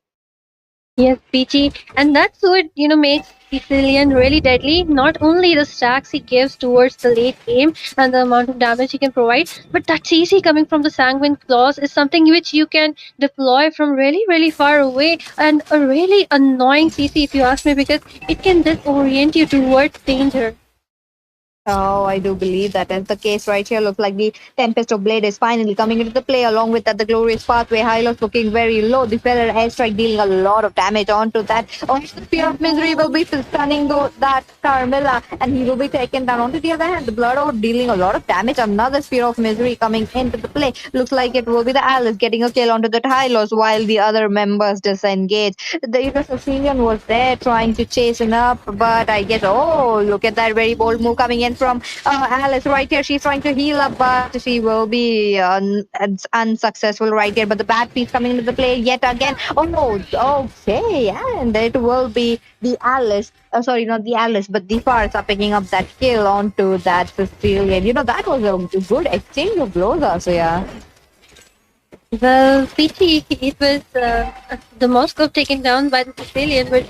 Yes, Peachy. And that's what, makes Sicilian really deadly. Not only the stacks he gives towards the late game and the amount of damage he can provide, but that CC coming from the Sanguine Claws is something which you can deploy from really, really far away, and a really annoying CC if you ask me, because it can disorient you towards danger. Oh, I do believe that is the case right here. Looks like the Tempest of Blade is finally coming into the play. Along with that, the Glorious Pathway. Hylos looking very low. The Feather Airstrike dealing a lot of damage onto that. On the Spear of Misery will be stunning that Carmilla, and he will be taken down. Onto the other hand, the Blood Oath dealing a lot of damage. Another Spear of Misery coming into the play. Looks like it will be the Alice getting a kill onto the Hylos while the other members disengage. The Sicilian was there trying to chase him up, but I guess, oh, look at that very bold move coming in from Alice right here. She's trying to heal up, but she will be unsuccessful right here. But the bad piece coming into the play yet again. Oh no, okay, and it will be the Alice. Sorry, not the Alice, but the Farsa picking up that kill onto that Sicilian. That was a good exchange of blows, also, yeah. Well, Peachy, it was the Moscow taken down by the Sicilian, but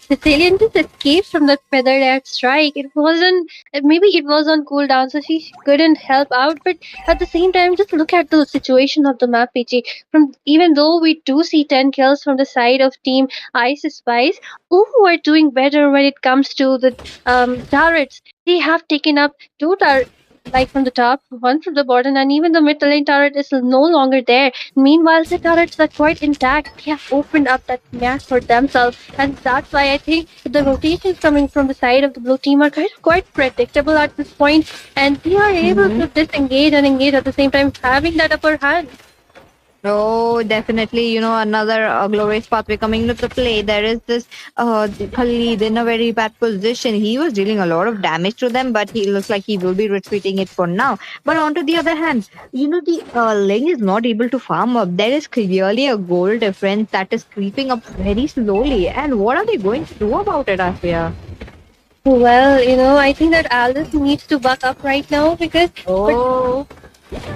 Sicilian just escaped from that feathered air strike. It wasn't, maybe it was on cooldown, so she couldn't help out. But at the same time, just look at the situation of the map, PG. From even though we do see 10 kills from the side of Team Ice Spice, who are doing better when it comes to the turrets. They have taken up two turrets. Like from the top, one from the bottom, and even the mid lane turret is no longer there. Meanwhile, the turrets are quite intact. They have opened up that map for themselves, and that's why I think the rotations coming from the side of the blue team are quite predictable at this point, and they are able to disengage and engage at the same time, having that upper hand. Oh, definitely. Another glorious pathway coming into the play. There is this Khalid in a very bad position. He was dealing a lot of damage to them, but he looks like he will be retreating it for now. But on to the other hand, the Ling is not able to farm up. There is clearly a goal difference that is creeping up very slowly. And what are they going to do about it, Afia? Well, I think that Alice needs to buck up right now because. Oh.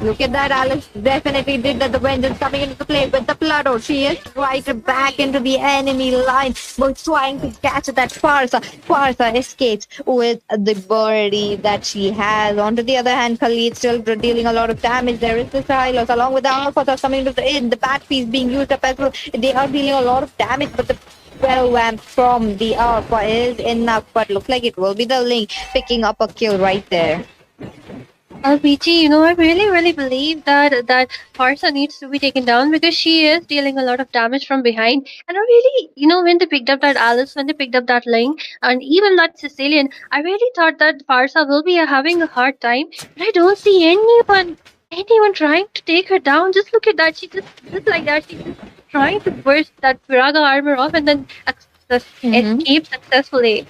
Look at that, Alice definitely did that. The vengeance coming into the play with the Plato. She is right back into the enemy line, but trying to catch that Farsa. Farsa escapes with the birdie that she has. On to the other hand, Khalid still dealing a lot of damage. There is the Silos along with the Alpha coming into the bat piece being used up as well. They are dealing a lot of damage, but the vamp from the Alpha is enough. But looks like it will be the Link picking up a kill right there. Peachy, I really, really believe that Farsa needs to be taken down because she is dealing a lot of damage from behind. And I really, when they picked up that Alice, when they picked up that Ling, and even that Sicilian, I really thought that Farsa will be having a hard time. But I don't see anyone trying to take her down. Just look at that. She just like that. She's just trying to burst that Viraga armor off and then escape successfully.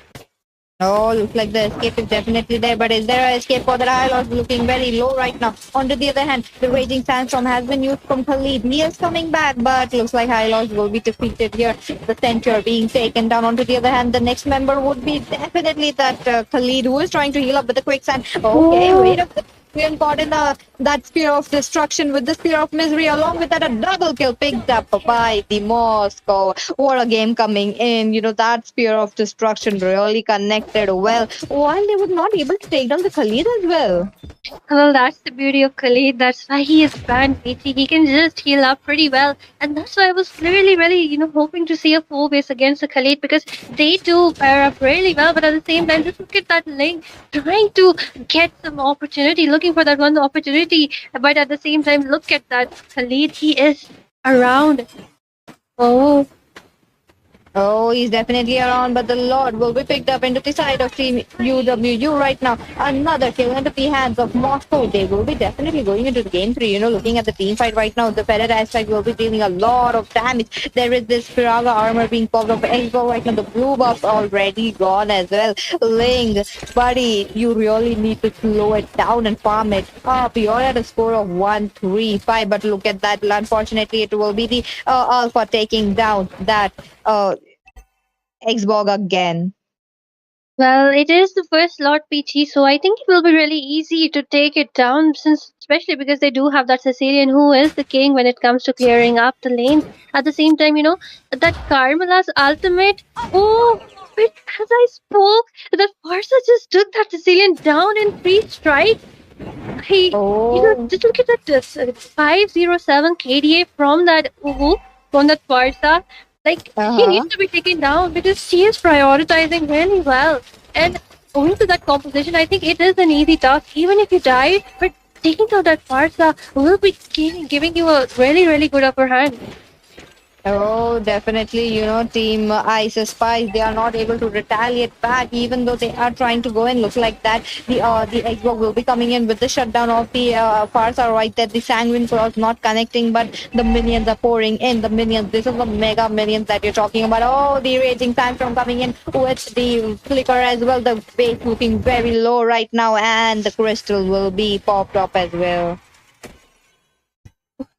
Oh, looks like the escape is definitely there, but is there an escape for the Hylos looking very low right now? On to the other hand, the Raging Sandstorm has been used from Khalid. He is coming back, but looks like Hylos will be defeated here. The Centaur being taken down. On to the other hand, the next member would be definitely that Khalid who is trying to heal up with the Quicksand. Okay, wait up. Asrian caught in that spear of destruction with the spear of misery. Along with that, a double kill picked up by the Moscow. What a game coming in. That spear of destruction really connected well, while they were not able to take down the Khalid as well. Well, that's the beauty of Khalid. That's why he is banned, Peachy. He can just heal up pretty well. And that's why I was really, hoping to see a full base against the Khalid because they do pair up really well. But at the same time, just look at that Link trying to get some opportunity, looking for that one opportunity. But at the same time, look at that Khalid. He is around. Oh, Oh, he's definitely around, but the Lord will be picked up into the side of Team UWU right now. Another kill into the hands of Moscow. They will be definitely going into the game three. Looking at the team fight right now, the Paradise side will be dealing a lot of damage. There is this Piraga armor being popped up. Elbow right now, the blue buff already gone as well. Ling, buddy, you really need to slow it down and farm it up. You're at a score of 1-3-5, but look at that. Unfortunately, it will be the Alpha taking down that. Xbox again. well, it is the first lot PG, so I think it will be really easy to take it down, since especially because they do have that Sicilian who is the king when it comes to clearing up the lanes. At the same time, that Carmela's ultimate. Oh, but as I spoke, that Farsa just took that Sicilian down in three strikes. He, Oh, just look at that 507 KDA from that Uhu, from that Farsa. Like, he uh-huh. needs to be taken down because she is prioritizing really well. And owing to that composition, I think it is an easy task, even if you die. But taking down that Farsa will be giving you a really good upper hand. Oh, definitely. Team Ice Spice, they are not able to retaliate back, even though they are trying to go and look like that. The Xbox will be coming in with the shutdown of the Farsa right there. The Sanguine Cross not connecting, but the minions are pouring in. The minions, this is the mega minions that you're talking about. Oh, the Raging Tantrum coming in with the Flicker as well. The base looking very low right now, and the crystal will be popped up as well.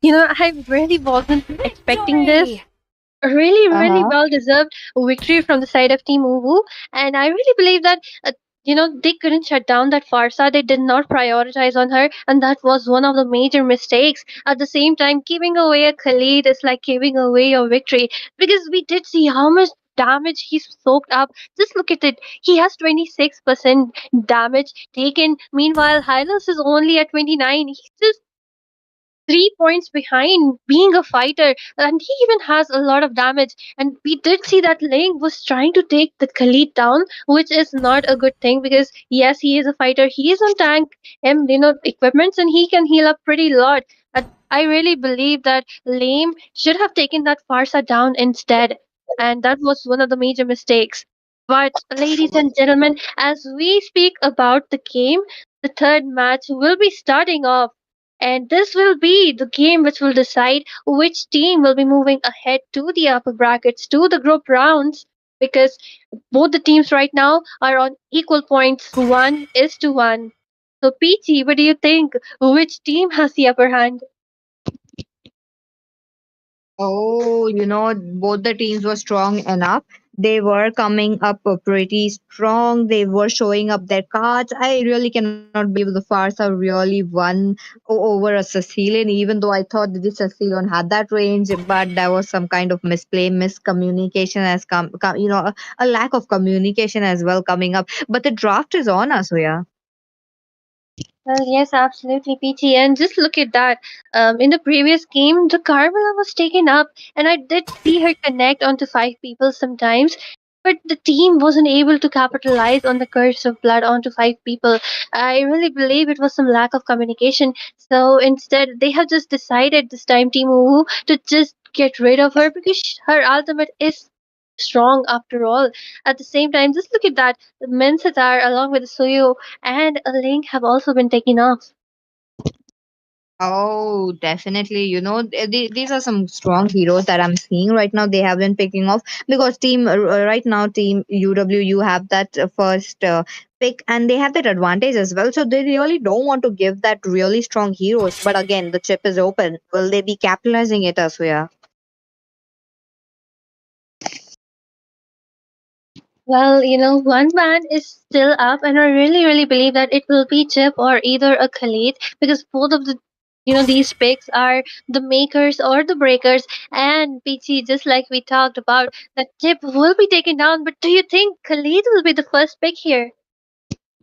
I really wasn't expecting this. A really Uh-huh. well deserved victory from the side of Team Uwu. And I really believe that, they couldn't shut down that Farsa. They did not prioritize on her. And that was one of the major mistakes. At the same time, giving away a Khalid is like giving away your victory. Because we did see how much damage he's soaked up. Just look at it. He has 26% damage taken. Meanwhile, Hylos is only at 29. He's just 3 points behind being a fighter, and he even has a lot of damage. And we did see that Ling was trying to take the Khalid down, which is not a good thing because yes, he is a fighter, he is on tank and equipments, and he can heal up pretty lot. I really believe that Lame should have taken that Farsa down instead, and that was one of the major mistakes. But ladies and gentlemen, as we speak about the game, the third match will be starting off, and this will be the game which will decide which team will be moving ahead to the upper brackets, to the group rounds, because both the teams right now are on equal points, 1-1. So, Peachy, what do you think? Which team has the upper hand? Oh, both the teams were strong enough. They were coming up pretty strong. They were showing up their cards. I really cannot believe the Farsa really won over a Sicilian, even though I thought that the Sicilian had that range, but there was some kind of misplay, miscommunication has a lack of communication as well coming up. But the draft is on us, yeah. Well, yes, absolutely, PT. And just look at that. In the previous game, the Carmela was taken up, and I did see her connect onto five people sometimes. But the team wasn't able to capitalize on the curse of blood onto five people. I really believe it was some lack of communication. So instead, they have just decided this time, Team Uwu, to just get rid of her because her ultimate is strong after all. At the same time, just look at that. The Mensatar along with the Suyo and a Link have also been taken off. Oh, definitely. These are some strong heroes that I'm seeing right now. They have been picking off because right now, team UWU have that first pick and they have that advantage as well. So they really don't want to give that really strong heroes. But again, the chip is open. Will they be capitalizing it as well? Well, one band is still up, and I really, really believe that it will be Chip or either a Khalid because both of these picks are the makers or the breakers. And Peachy, just like we talked about, that Chip will be taken down. But do you think Khalid will be the first pick here?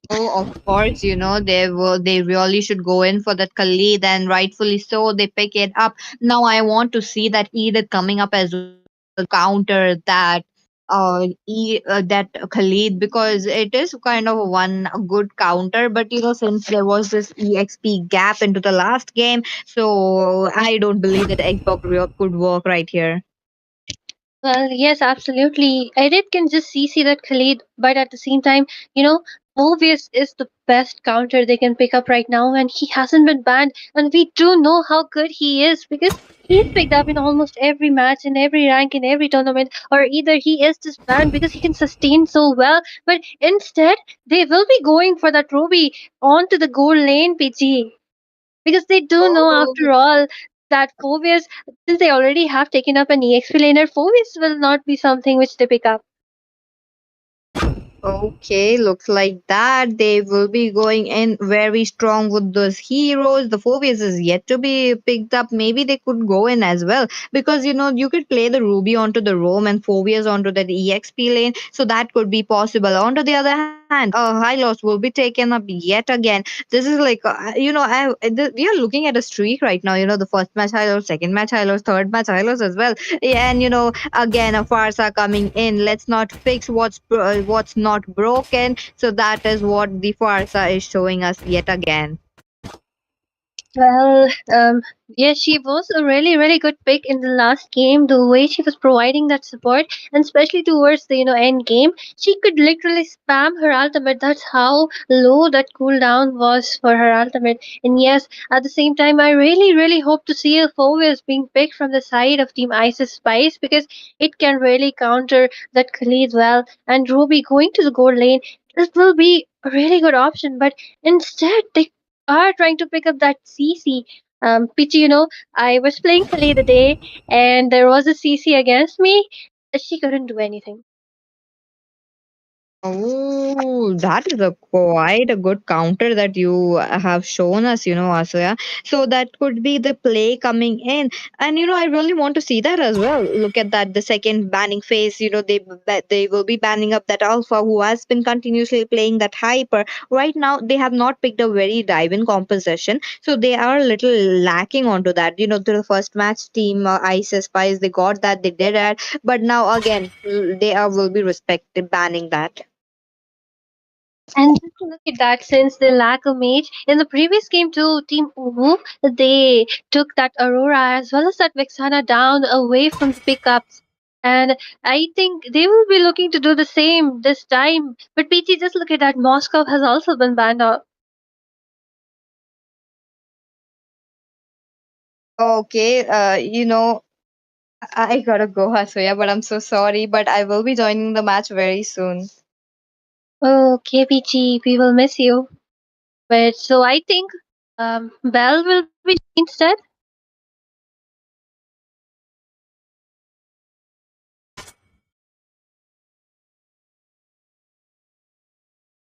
Oh, of course, they really should go in for that Khalid, and rightfully so, they pick it up. Now I want to see that Edith coming up as well to counter that Khalid, because it is kind of one good counter. But since there was this EXP gap into the last game, so I don't believe that Xbox could work right here. Well, yes, absolutely. Edit can just CC that Khalid, but at the same time, you know, Mobius is the best counter they can pick up right now, and he hasn't been banned. And we do know how good he is because he's picked up in almost every match, in every rank, in every tournament, or either he is just banned because he can sustain so well. But instead, they will be going for that Ruby onto the goal lane, PG, because they do know Oh. after all that Phobias, since they already have taken up an EXP laner, Phobias will not be something which they pick up. Okay, looks like that. They will be going in very strong with those heroes. The Phobias is yet to be picked up. Maybe they could go in as well, because you could play the Ruby onto the Roam and Phobias onto the EXP lane. So that could be possible. On to the other hand, High Loss will be taken up yet again. This is like, we are looking at a streak right now. The first match High Loss, second match High Loss, third match High Loss as well. Yeah, and again, a Farsa coming in. Let's not fix what's not broken. So that is what the Farsa is showing us yet again. Well, yes, she was a really, really good pick in the last game. The way she was providing that support, and especially towards the end game, she could literally spam her ultimate. That's how low that cooldown was for her ultimate. And yes, at the same time, I really, really hope to see a Phobius being picked from the side of Team Isis Spice because it can really counter that Khalid well. And Ruby going to the gold lane, it will be a really good option. But instead, they are trying to pick up that CC. Pichi, I was playing Kali the day and there was a CC against me. She couldn't do anything. Oh, that is a quite a good counter that you have shown us, Asuya. So that could be the play coming in, and I really want to see that as well. Look at that, the second banning phase. They will be banning up that Alpha who has been continuously playing that Hyper. Right now, they have not picked a very dive-in composition, so they are a little lacking onto that. To the first match, Team Ice Spice, they got that, they did that, but now again, they are will be respected banning that. And just to look at that, since they lack a mage, in the previous game too, Team Umu, they took that Aurora as well as that Vexana down away from the pickups. And I think they will be looking to do the same this time. But PT, just look at that. Moscow has also been banned out. Okay, I gotta go, Hasuya, but I'm so sorry, but I will be joining the match very soon. Oh, KPG, we will miss you. But so I think Bell will be instead.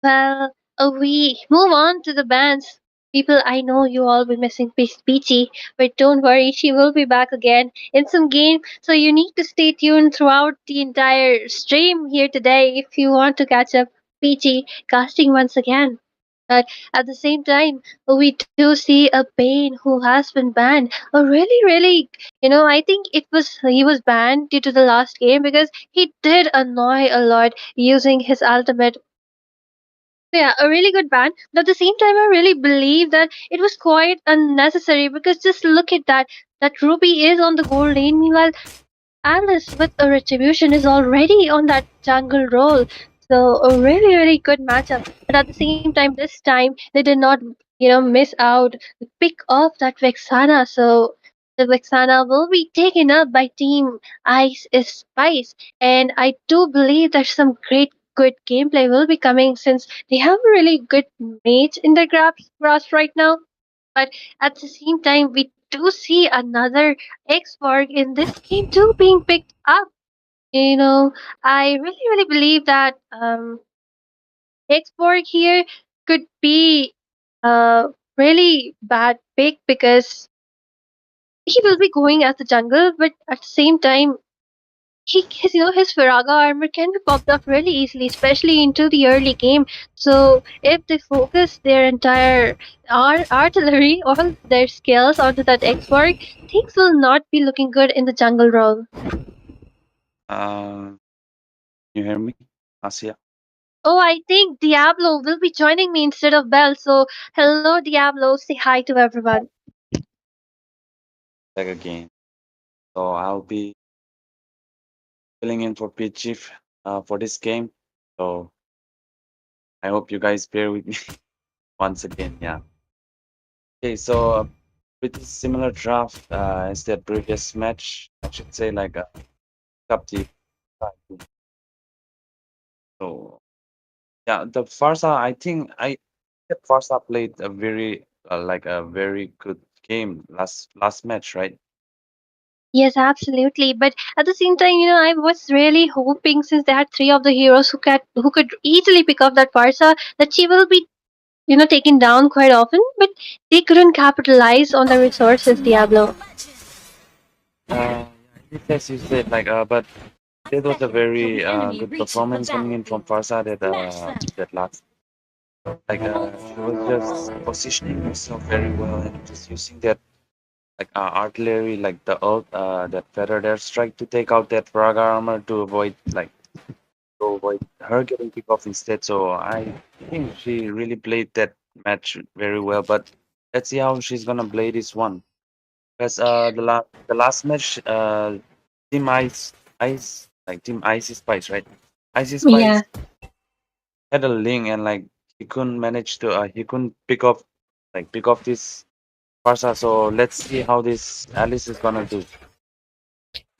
Well, we move on to the bands. People, I know you all be missing Peachy, but don't worry, she will be back again in some game. So you need to stay tuned throughout the entire stream here today if you want to catch up Peachy casting once again. But at the same time, we do see a Bane who has been banned. A really, really, I think he was banned due to the last game because he did annoy a lot using his ultimate. Yeah, a really good band. But at the same time, I really believe that it was quite unnecessary because just look at that. That Ruby is on the gold lane. Meanwhile, Alice with a retribution is already on that jungle role. So a really, really good matchup. But at the same time, this time they did not, miss out the pick off that Vexana. So the Vexana will be taken up by Team Ice is Spice. And I do believe that some great good gameplay will be coming since they have a really good mage in their grasp right now. But at the same time, we do see another X Borg in this game too being picked up. You know, I really believe that Xborg here could be a really bad pick because he will be going as the jungle, but at the same time, his Firaga armor can be popped off really easily, especially into the early game. So if they focus their entire artillery, all their skills onto that Xborg, things will not be looking good in the jungle role. Uh, you hear me, Asia? Oh, I think Diablo will be joining me instead of Bell. So hello, Diablo. Say hi to everyone. Back again. So I'll be filling in for Pit Chief for this game. So I hope you guys bear with me once again. Yeah. Okay. So pretty similar draft as the previous match. I should say like a cup the so yeah, the Farsa. I think that Farsa played a very like a very good game last match, right? Yes, absolutely. But at the same time, I was really hoping since they had three of the heroes who could easily pick up that Parsa, that she will be, taken down quite often. But they couldn't capitalize on the resources, Diablo. Uh, yes, you said like but it was a very good performance coming in from Farsa that last. Like she was just positioning herself very well and just using that like artillery, like the ult, that feathered airstrike to take out that Praga armor to avoid her getting picked off instead. So I think she really played that match very well. But let's see how she's gonna play this one. Because the last match, Team Icy Spice, right? Icy Yeah. Spice had a link and like he couldn't pick off this Farsa. So let's see how this Alice is gonna do.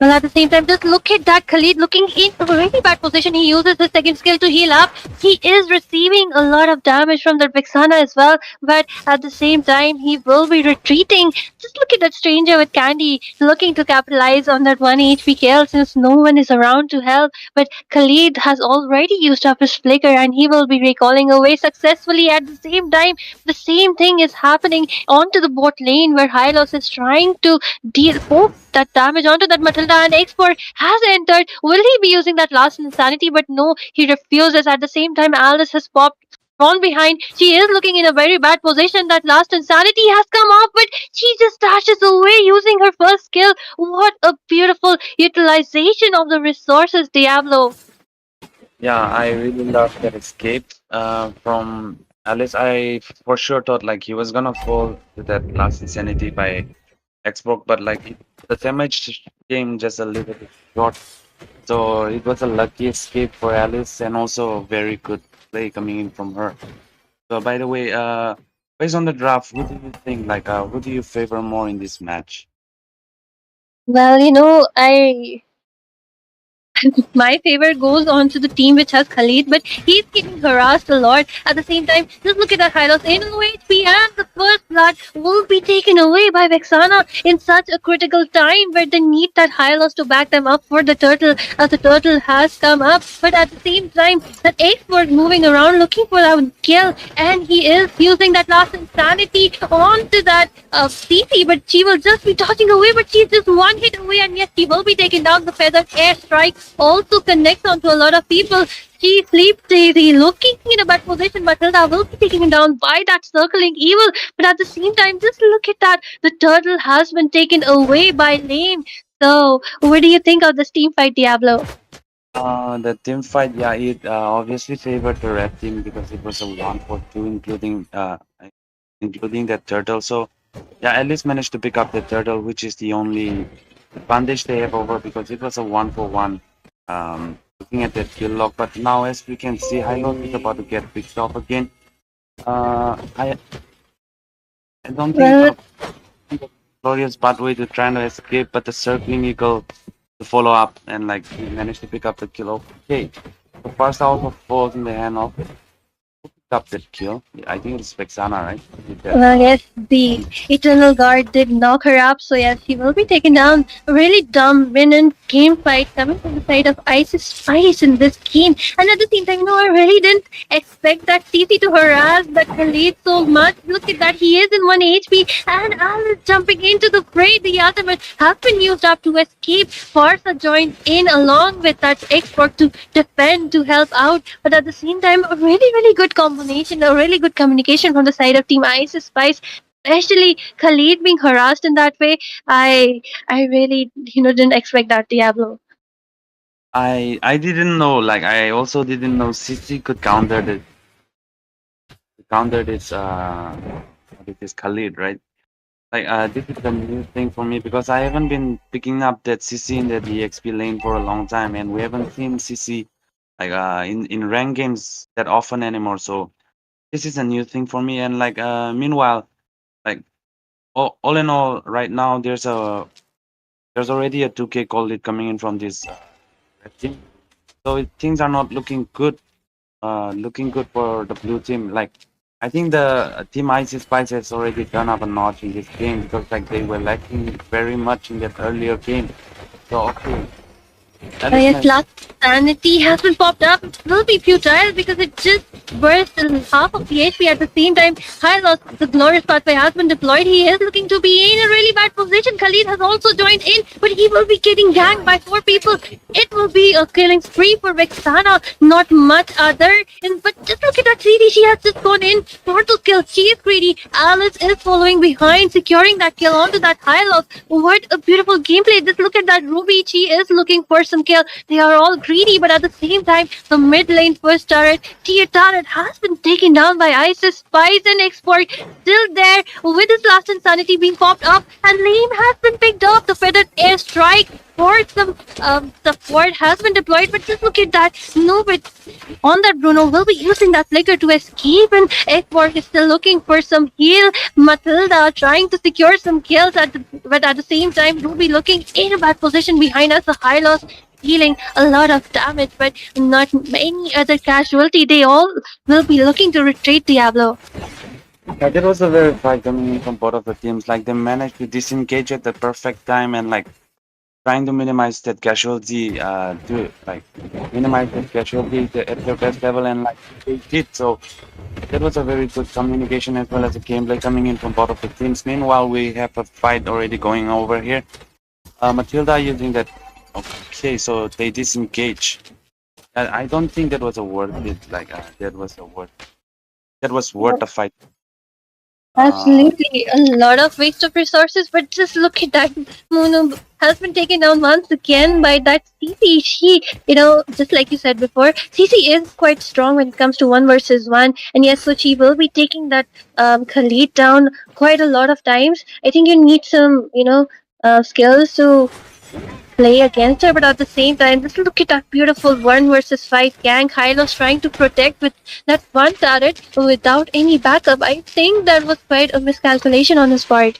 Well, at the same time, just look at that Khalid looking in a really bad position. He uses his second skill to heal up. He is receiving a lot of damage from the Vixana as well, but at the same time, he will be retreating. Just look at that stranger with Candy looking to capitalize on that 1 HP kill since no one is around to help. But Khalid has already used up his flicker and he will be recalling away successfully. At the same time, the same thing is happening onto the bot lane where Hylos is trying to deal poke that damage onto that Matilda, and Export has entered. Will he be using that last insanity? But no, he refuses. At the same time, Alice has popped from behind. She is looking in a very bad position. That last insanity has come off, but she just dashes away using her first skill. What a beautiful utilization of the resources, Diablo. Yeah, I really love that escape from Alice. I for sure thought like he was gonna fall to that last insanity by Xbox, but the damage came just a little bit short. So it was a lucky escape for Alice and also a very good play coming in from her. So by the way, based on the draft, what do you think? Who do you favor more in this match? Well, my favor goes on to the team which has Khalid, but he's getting harassed a lot. At the same time, just look at that Hylos. In OHP and the first blood will be taken away by Vexana in such a critical time where they need that Hylos to back them up for the turtle as the turtle has come up. But at the same time, that Expert moving around looking for that kill and he is using that last insanity onto that CC, but she will just be dodging away, but she's just one hit away and yes, she will be taking down the feathered airstrike also connects onto a lot of people. She sleeps Daisy looking in a bad position, but Hilda will be taken down by that circling evil. But at the same time, just look at that. The turtle has been taken away by Lane. So, what do you think of this team fight, Diablo? The team fight, yeah, it obviously favored the red team because it was a 1-for-2, including that turtle. So, yeah, at least managed to pick up the turtle, which is the only advantage they have over because it was a 1-for-1. Looking at that kill log, but now as we can see, Hilo is about to get picked off again. I don't think Well, Glorious pathway to trying to escape, but the circling eagle to follow up and he managed to pick up the kill. Okay, the first also falls in the hand of up that kill. I think it's Vexana, right? With that, Well, yes, the Eternal Guard did knock her up, so yes, she will be taken down. A really dominant game fight coming from the side of Isis Spice in this game. And at the same time, I really didn't expect that CC to harass that Khalid so much. Look at that, he is in 1 HP, and Alice jumping into the fray. The ultimate has been used up to escape. Farsa joined in along with that export to defend, to help out. But at the same time, a really, really good combination, a really good communication from the side of Team Ice Spice. Especially Khalid being harassed in that way, I really didn't expect that Diablo. I didn't know. Like I also didn't know CC could counter this Khalid, right? Like this is a new thing for me because I haven't been picking up that CC in the EXP lane for a long time, and we haven't seen CC like in rank games that often anymore. So this is a new thing for me. And like meanwhile, like all in all, right now there's already a 2K call lead coming in from this red team. So things are not looking good for the blue team. Like I think the team Icy Spice has already turned up a notch in this game because like they were lacking very much in that earlier game. So okay, that is Yes, nice. last sanity has been popped up. It will be futile because it just burst in half of the HP at the same time. High loss, the glorious pathway has been deployed. He is looking to be in a really bad position. Khalid has also joined in, but he will be getting ganked by 4 people. It will be a killing spree for Vexana, not much other. But just look at that CD. She has just gone in for the kill. She is greedy. Alice is following behind, securing that kill onto that high loss. What a beautiful gameplay. Just look at that Ruby. She is looking for some kill. They are all greedy, but at the same time, the mid lane first turret, tier turret, has been taken down by Isis. Spice and Export still there with his last insanity being popped up, and Lane has been picked up. The feathered airstrike for some support has been deployed, but just look at that. No, but on that Bruno will be using that flicker to escape, and Ekborg is still looking for some heal. Matilda trying to secure some kills, but at the same time, Ruby looking in a bad position behind us. The high loss dealing a lot of damage, but not any other casualty. They all will be looking to retreat Diablo. Yeah, that was a very fight coming in from both of the teams. Like they managed to disengage at the perfect time and like trying to minimize that casualty to like minimize that casualty at their best level, and like they did. So that was a very good communication as well as a gameplay coming in from both of the teams. Meanwhile, we have a fight already going over here. Matilda using that. Okay, so they disengage. I don't think that was a worth it. Like that was worth the fight. Absolutely, a lot of waste of resources, but just look at that. Mono has been taken down once again by that CC. She, just like you said before, CC is quite strong when it comes to 1 versus 1. And yes, so she will be taking that Khalid down quite a lot of times. I think you need some, skills to play against her, but at the same time, just look at that beautiful 1 versus 5 gang. Hylos trying to protect with that one turret without any backup. I think that was quite a miscalculation on his part.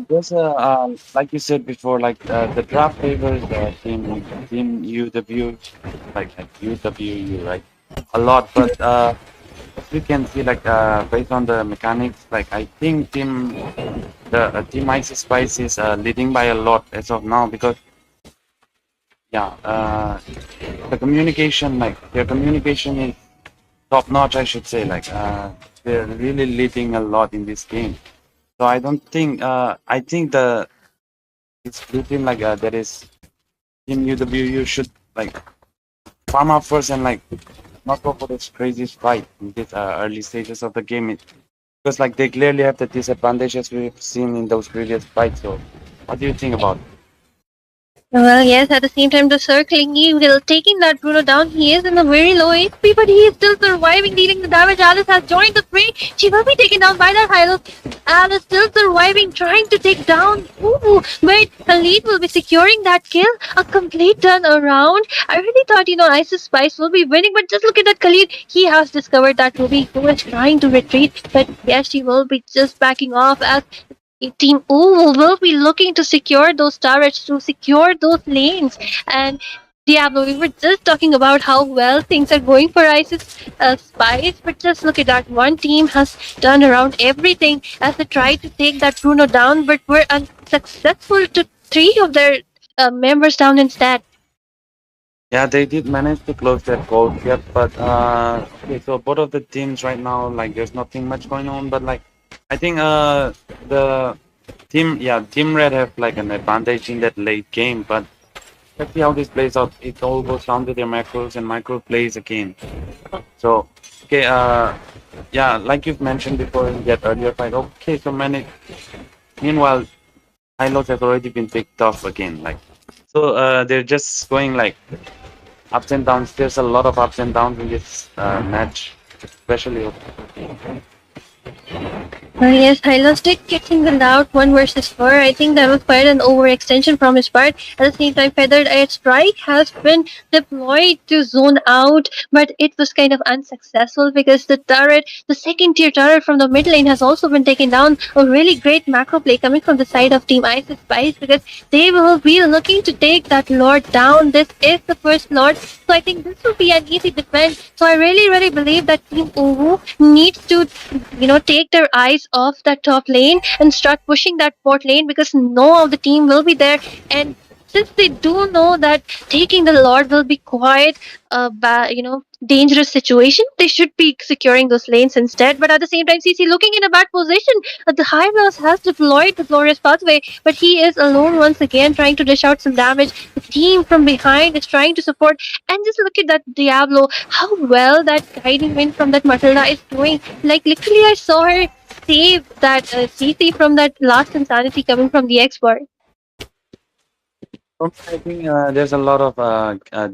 There's a like you said before, like the draft favors team UW, like UWU, right? A lot, but as we can see, like based on the mechanics, like I think team Ice Spice is leading by a lot as of now because yeah, the communication, like their communication is top notch, I should say. Like they're really leading a lot in this game. So I don't think I think it's blue team like that is team UWU should like farm up first and like not go for this crazy fight in these early stages of the game. Because like they clearly have the disadvantages we've seen in those previous fights. So what do you think about it? Well, yes, at the same time, the circling evil taking that Bruno down. He is in a very low HP, but he is still surviving, dealing the damage. Alice has joined the fray. She will be taken down by that Hylos. Alice still surviving, trying to take down. Ooh, but Khalid will be securing that kill. A complete turn around. I really thought, Isis Spice will be winning, but just look at that Khalid. He has discovered that Ruby, who is trying to retreat, but yes, she will be just backing off as Team O will be looking to secure those turrets, to secure those lanes. And Diablo, we were just talking about how well things are going for ISIS spies, but just look at that. One team has turned around everything as they tried to take that Bruno down, but were unsuccessful to three of their members down instead. Yeah, they did manage to close that gold gap, but okay, so both of the teams right now, like there's nothing much going on, but like I think the team red have like an advantage in that late game, but let's see how this plays out. It all goes down to their macros and micro plays again. So okay, yeah, like you've mentioned before in that earlier fight. Okay, so meanwhile, Hylos has already been picked off again. Like so, they're just going like ups and downs. There's a lot of ups and downs in this match, especially. Yes, Hylos did get singled out 1 versus 4. I think that was quite an overextension from his part. At the same time, Feathered Air Strike has been deployed to zone out, but it was kind of unsuccessful because the second tier turret from the mid lane has also been taken down. A really great macro play coming from the side of Team Isis Spice because they will be looking to take that Lord down. This is the first Lord, so I think this will be an easy defense. So I really, really believe that Team Uwu needs to take their eyes off that top lane and start pushing that bot lane because no of the team will be there. And since they do know that taking the Lord will be quite a dangerous situation, they should be securing those lanes instead. But at the same time, CC looking in a bad position. The High Mouse has deployed the Glorious Pathway, but he is alone once again trying to dish out some damage. The team from behind is trying to support. And just look at that Diablo, how well that guiding wind from that Matilda is doing. Like literally, I saw her save that CC from that last insanity coming from the expert. I think there's a lot of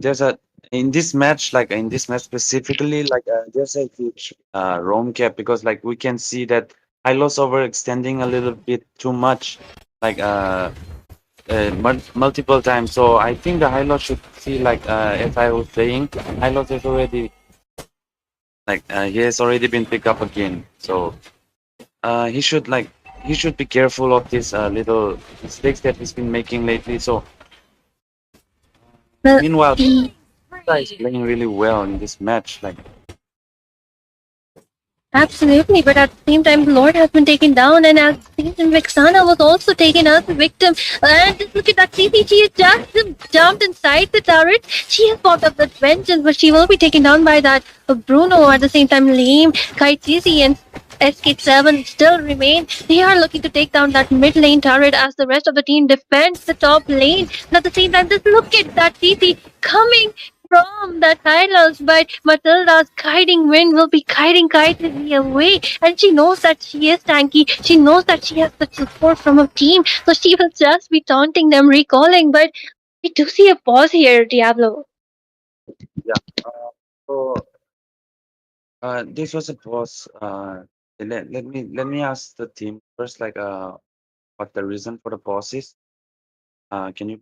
there's a in this match, like in this match specifically, like there's a huge roam cap because like we can see that Hylos overextending a little bit too much, like multiple times. So I think the Hylos should see like as I was saying, Hylos is already like he has already been picked up again. So he should be careful of these little mistakes that he's been making lately. So Well, meanwhile, e- Moba is playing really well in this match. Like, Absolutely, but at the same time, the Lord has been taken down, and as seen, Vixana was also taken as a victim. And just look at that CC, she has just jumped inside the turret. She has fought up that vengeance, but she will be taken down by that Bruno. At the same time, Liam, Kaitizi, and SK7 still remain. They are looking to take down that mid lane turret as the rest of the team defends the top lane. And at the same time, just look at that CC coming from that Hylos, but Matilda's guiding wind will be guiding Kaitizi away, and she knows that she is tanky. She knows that she has the support from a team, so she will just be taunting them, recalling. But we do see a pause here, Diablo. yeah. So this was a pause. Let me ask the team first, like, what the reason for the pause is. Can you?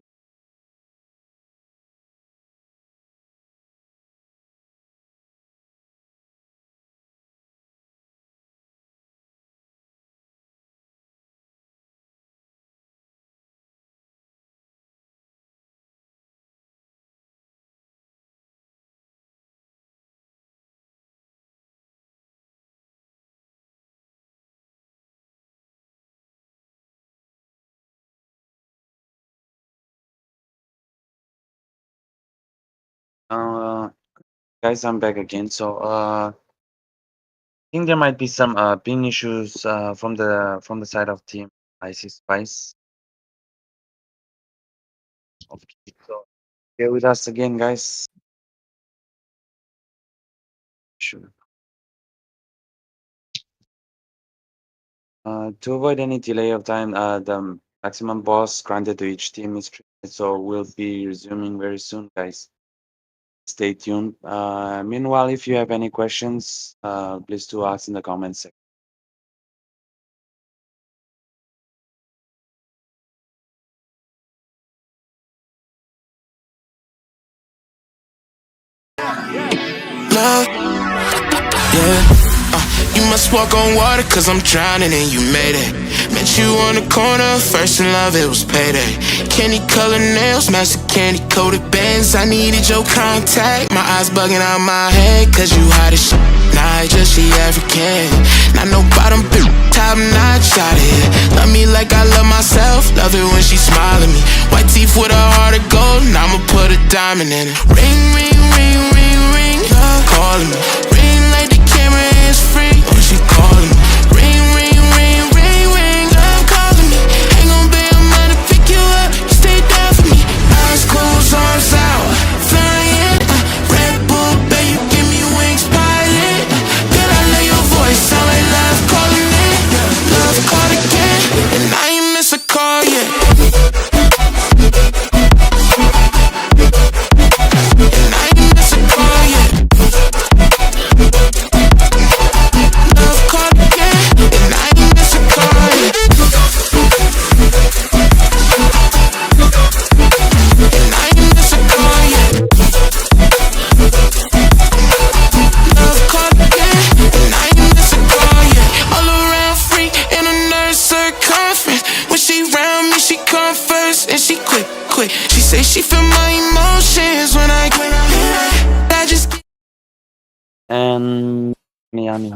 Uh, guys, I'm back again. So I think there might be some ping issues from the side of team IC Spice. Okay, so here with us again, guys. Sure. To avoid any delay of time, the maximum boss granted to each team is 3 minutes, so we'll be resuming very soon, guys. Stay tuned. Meanwhile, if you have any questions, please do ask in the comments section. Love, yeah. You must walk on water cause I'm drowning and you made it. Met you on the corner, first in love, it was payday. Candy colored nails, match the candy coated bands. I needed your contact, my eyes bugging out my head cause you hot as shit. Nah, I just she African. Not no bottom bitch, top notch out of here. Love me like I love myself, love it when she smile at me. White teeth with a heart of gold, and I'ma put a diamond in it. Ring, ring, ring, ring, ring, love calling me. Ring like the camera is free, oh she calling me. Ring, ring, ring, ring, ring, love calling me. Ain't gon' pay a man to pick you up, you stay down for me. Eyes closed, arms out, flying. Red Bull, babe, you give me wings, pilot. Girl, I love your voice, sound like love calling it. Love called again, and I ain't miss a call yet. And I ain't miss a call yet. Love called again, and I ain't miss a call yet. And I ain't miss a call yet. Love called again, and I ain't miss a call yet. All around free in a nurse circumference. When she round me, she come first, and she quick. She say she feel my emotions when I just. And Miami,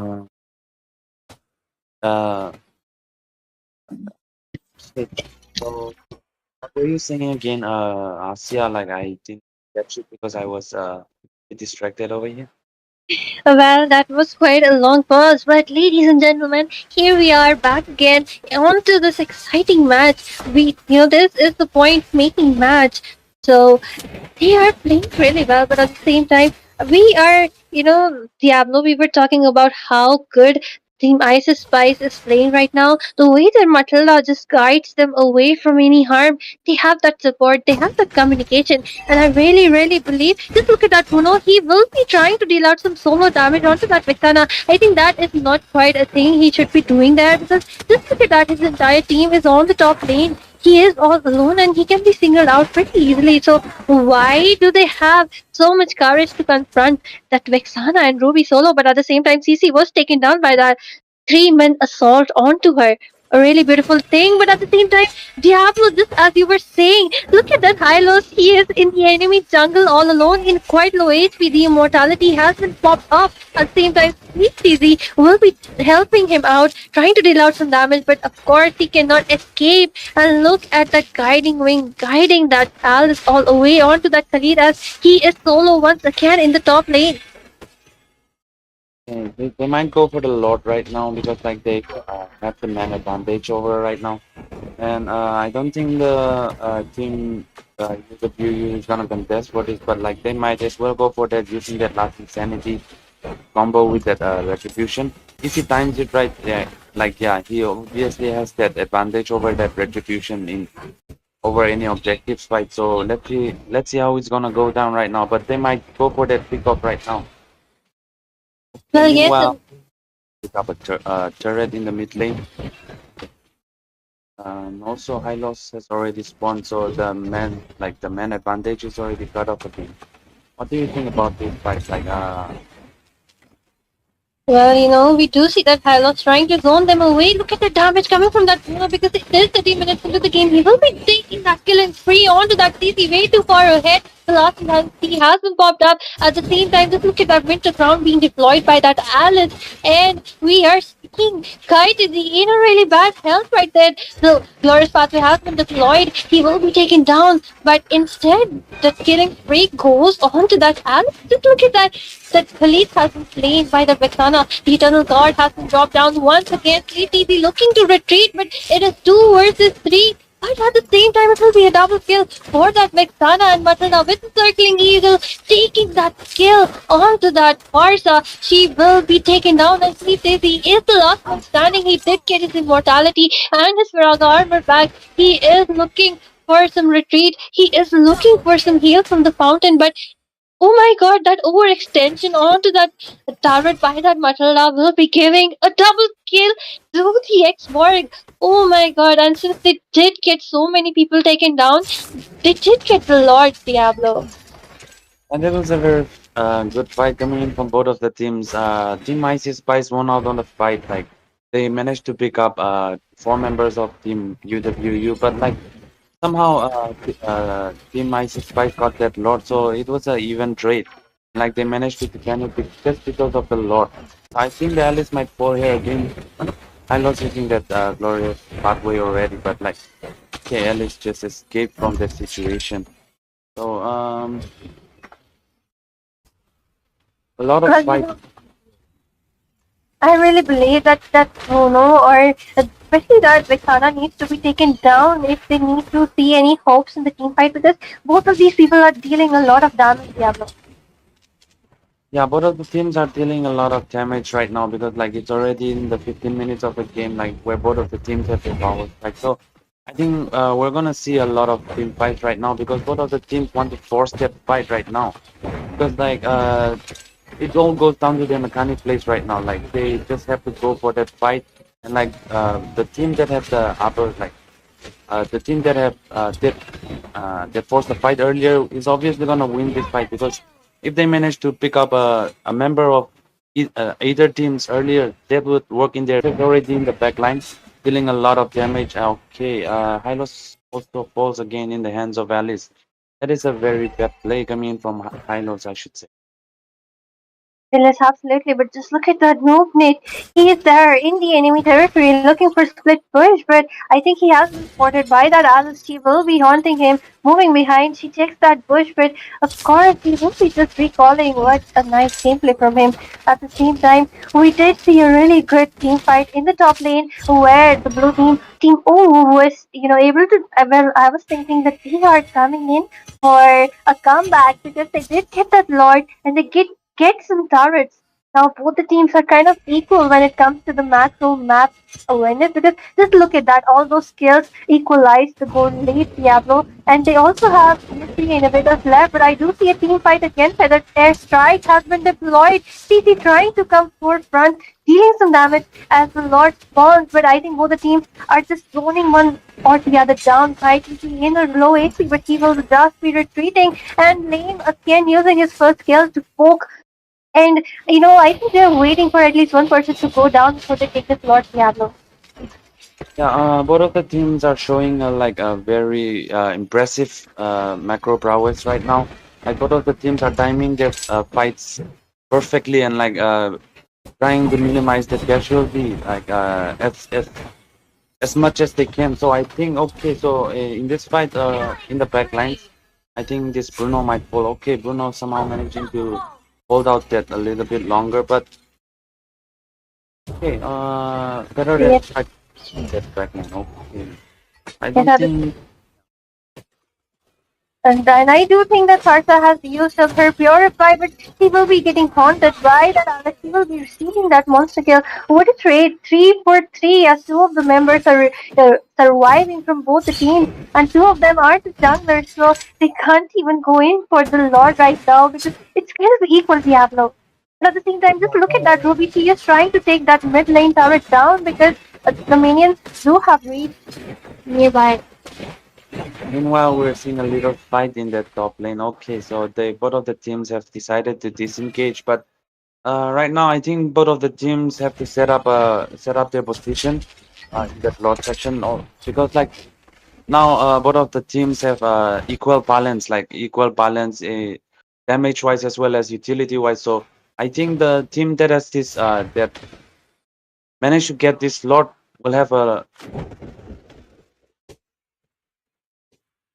uh, shit. So what were you singing again, Asia? Like I didn't catch it because I was distracted over here. Well, that was quite a long pause, but ladies and gentlemen, here we are back again on to this exciting match. This is the point making match. So they are playing really well, but at the same time, we are, Diablo, we were talking about how good Team Isis Spice is playing right now. The way that Matilda just guides them away from any harm, they have that support, they have that communication, and I really, really believe. Just look at that Bruno, he will be trying to deal out some solo damage onto that Vexana. I think that is not quite a thing he should be doing there because just look at that, his entire team is on the top lane. He is all alone and he can be singled out pretty easily. So why do they have so much courage to confront that Vexana and Ruby solo? But at the same time, CC was taken down by that three-man assault onto her. A really beautiful thing, but at the same time, Diablo, just as you were saying, look at that Hylos. He is in the enemy jungle all alone in quite low HP. The immortality has been popped up. At the same time, Sweet Cheesy will be helping him out, trying to deal out some damage, but of course he cannot escape. And look at that guiding wing, guiding that Alice all the way onto that Khalid as he is solo once again in the top lane. They might go for the Lord right now because like they have the man advantage over right now, and I don't think the team UW is gonna contest for this, but like they might as well go for that using that last insanity combo with that retribution. If he times it right, yeah, he obviously has that advantage over that retribution in over any objectives fight. So let's see how it's gonna go down right now. But they might go for that pick up right now. Well, yes, Meanwhile, pick up a turret in the mid lane. Also, Hylos has already spawned, so the man advantage is already cut off again. What do you think about this fight? well, we do see that Hylos trying to zone them away. Look at the damage coming from that Bruno because it is 30 minutes into the game. He will be taking that kill and free onto that CC way too far ahead. The last time he has been popped up. At the same time, just look at that winter crown being deployed by that Alice. And we are seeing Kite is in a really bad health right there. The Glorious Pathway has been deployed. He will be taken down. But instead, the killing free goes on to that Alice. Just look at that. That police has been slain by the Vexana. The Eternal Guard has been dropped down once again. 3TZ looking to retreat, but it is 2 versus 3. But at the same time, it will be a double kill for that Vexana and Matilda with the Circling Eagle taking that kill onto that Farsa. She will be taken down and CTZ is the last one standing. He did get his immortality and his Viraga armor back. He is looking for some retreat. He is looking for some heal from the fountain, but oh my god, that overextension onto that turret by that Matilda will be giving a double kill to the X-Borg. Oh my god, and since they did get so many people taken down, they did get the Lord Diablo. And that was a very good fight coming in from both of the teams. Team Icy Spice won out on the fight. Like they managed to pick up four members of Team UWU, but like somehow Team Icy Spice got that Lord, so it was an even trade. Like they managed to defend it just because of the Lord. I think the Alice might fall here again. I was using that glorious pathway already, but like okay, Alice just escaped from that situation. So a lot of Well, fight. I really believe that Bruno or especially that Vexana needs to be taken down if they need to see any hopes in the team fight because both of these people are dealing a lot of damage, Diablo. Yeah, both of the teams are dealing a lot of damage right now because like it's already in the 15 minutes of the game, like where both of the teams have their powers. Like so, I think we're gonna see a lot of team fights right now because both of the teams want to force that fight right now. Because like it all goes down to their mechanic plays right now. Like they just have to go for that fight, and like the team that have the upper like the team that have that forced the fight earlier is obviously gonna win this fight because if they manage to pick up a member of either teams earlier, that would work in their already in the back line, dealing a lot of damage. Okay, Hylos also falls again in the hands of Alice. That is a very bad play coming in from Hylos, I should say. Yes, absolutely. But just look at that movement. He is there in the enemy territory looking for split push, but I think he has been spotted by that Alice. She will be haunting him, moving behind. She takes that bush, but of course he will be just recalling. What a nice gameplay from him. At the same time, we did see a really good team fight in the top lane where the blue team was able to. Well, I was thinking that they are coming in for a comeback because they did get that Lord and they get some turrets. Now both the teams are kind of equal when it comes to the macro map awareness because just look at that. All those skills equalize the golden lead Diablo and they also have three inhibitors left, but I do see a team fight again. Feather airstrike has been deployed. CC trying to come forefront, dealing some damage as the Lord spawns, but I think both the teams are just zoning one or the other down. Right, CC in a low HP, but he will just be retreating and Lane again using his first skill to poke and I think they're waiting for at least one person to go down before they take the slot Diablo. Yeah, both of the teams are showing like a very impressive macro prowess right now. Like both of the teams are timing their fights perfectly and like trying to minimize the casualty like as much as they can. So I think okay. So in this fight in the back lines, I think this Bruno might fall. Okay, Bruno somehow managing to hold out that a little bit longer, but okay. Better than Yes, I that back line. Okay. I yes, don't think. and I do think that Sarsa has used of her purify, but he will be getting haunted by that Alex. He will be receiving that monster kill. What a trade! 3 for 3 as two of the members are surviving from both the teams, and two of them are the junglers, so they can't even go in for the Lord right now because it's kind of equal Diablo. But at the same time, just look at that Ruby. She is trying to take that mid lane turret down because the minions do have reach nearby. Meanwhile, we're seeing a little fight in the top lane. Okay, so they both of the teams have decided to disengage, but right now I think both of the teams have to set up their position in that Lord section, or because like now both of the teams have equal balance damage wise as well as utility wise. So I think the team that has this that managed to get this Lord will have a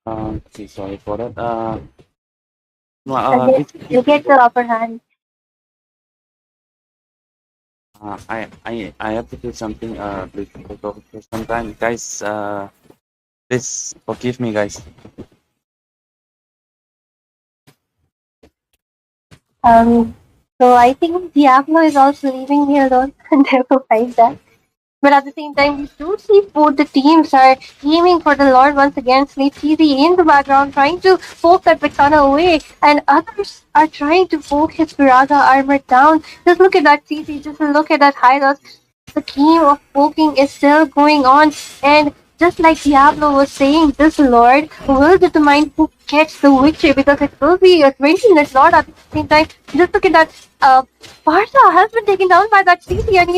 okay, sorry for that. No, And they get the upper hand. I have to do something. Please for some time, guys. Please forgive me, guys. So I think Diablo is also leaving me alone and never find that. But at the same time, we do see both the teams are aiming for the Lord once again. Sleep Easy in the background, trying to poke that Vexana away, and others are trying to poke his Piraga armor down. Just look at that CC, just look at that Hylos. The game of poking is still going on, and just like Diablo was saying, this Lord will determine who gets the victory because it will be a 20-minute Lord at the same time. Just look at that. Barca has been taken down by that CC, and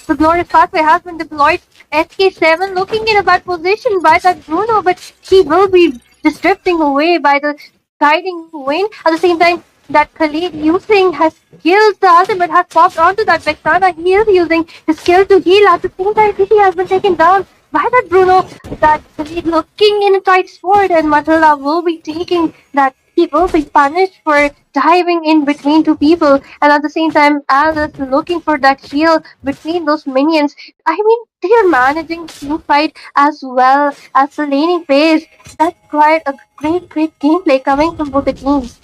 the glorious pathway has been deployed. SK7 looking in a bad position by that Bruno, but he will be just drifting away by the guiding wind. At the same time, that Khalid using has skills, the ultimate has popped onto that Vexana. He is using his skill to heal. At the same time, he has been taken down by that Bruno. That Khalid looking in a tight spot, and Matilda will be taking that. He will be punished for diving in between two people, and at the same time, Alice looking for that shield between those minions. I mean, they are managing to fight as well as the laning phase. That's quite a great gameplay coming from both the teams.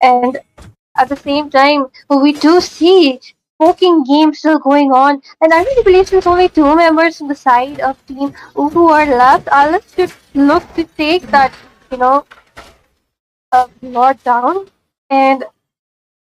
And at the same time, we do see poking games still going on. And I really believe since only two members on the side of team who are left, Alice should look to take that, Lord down. And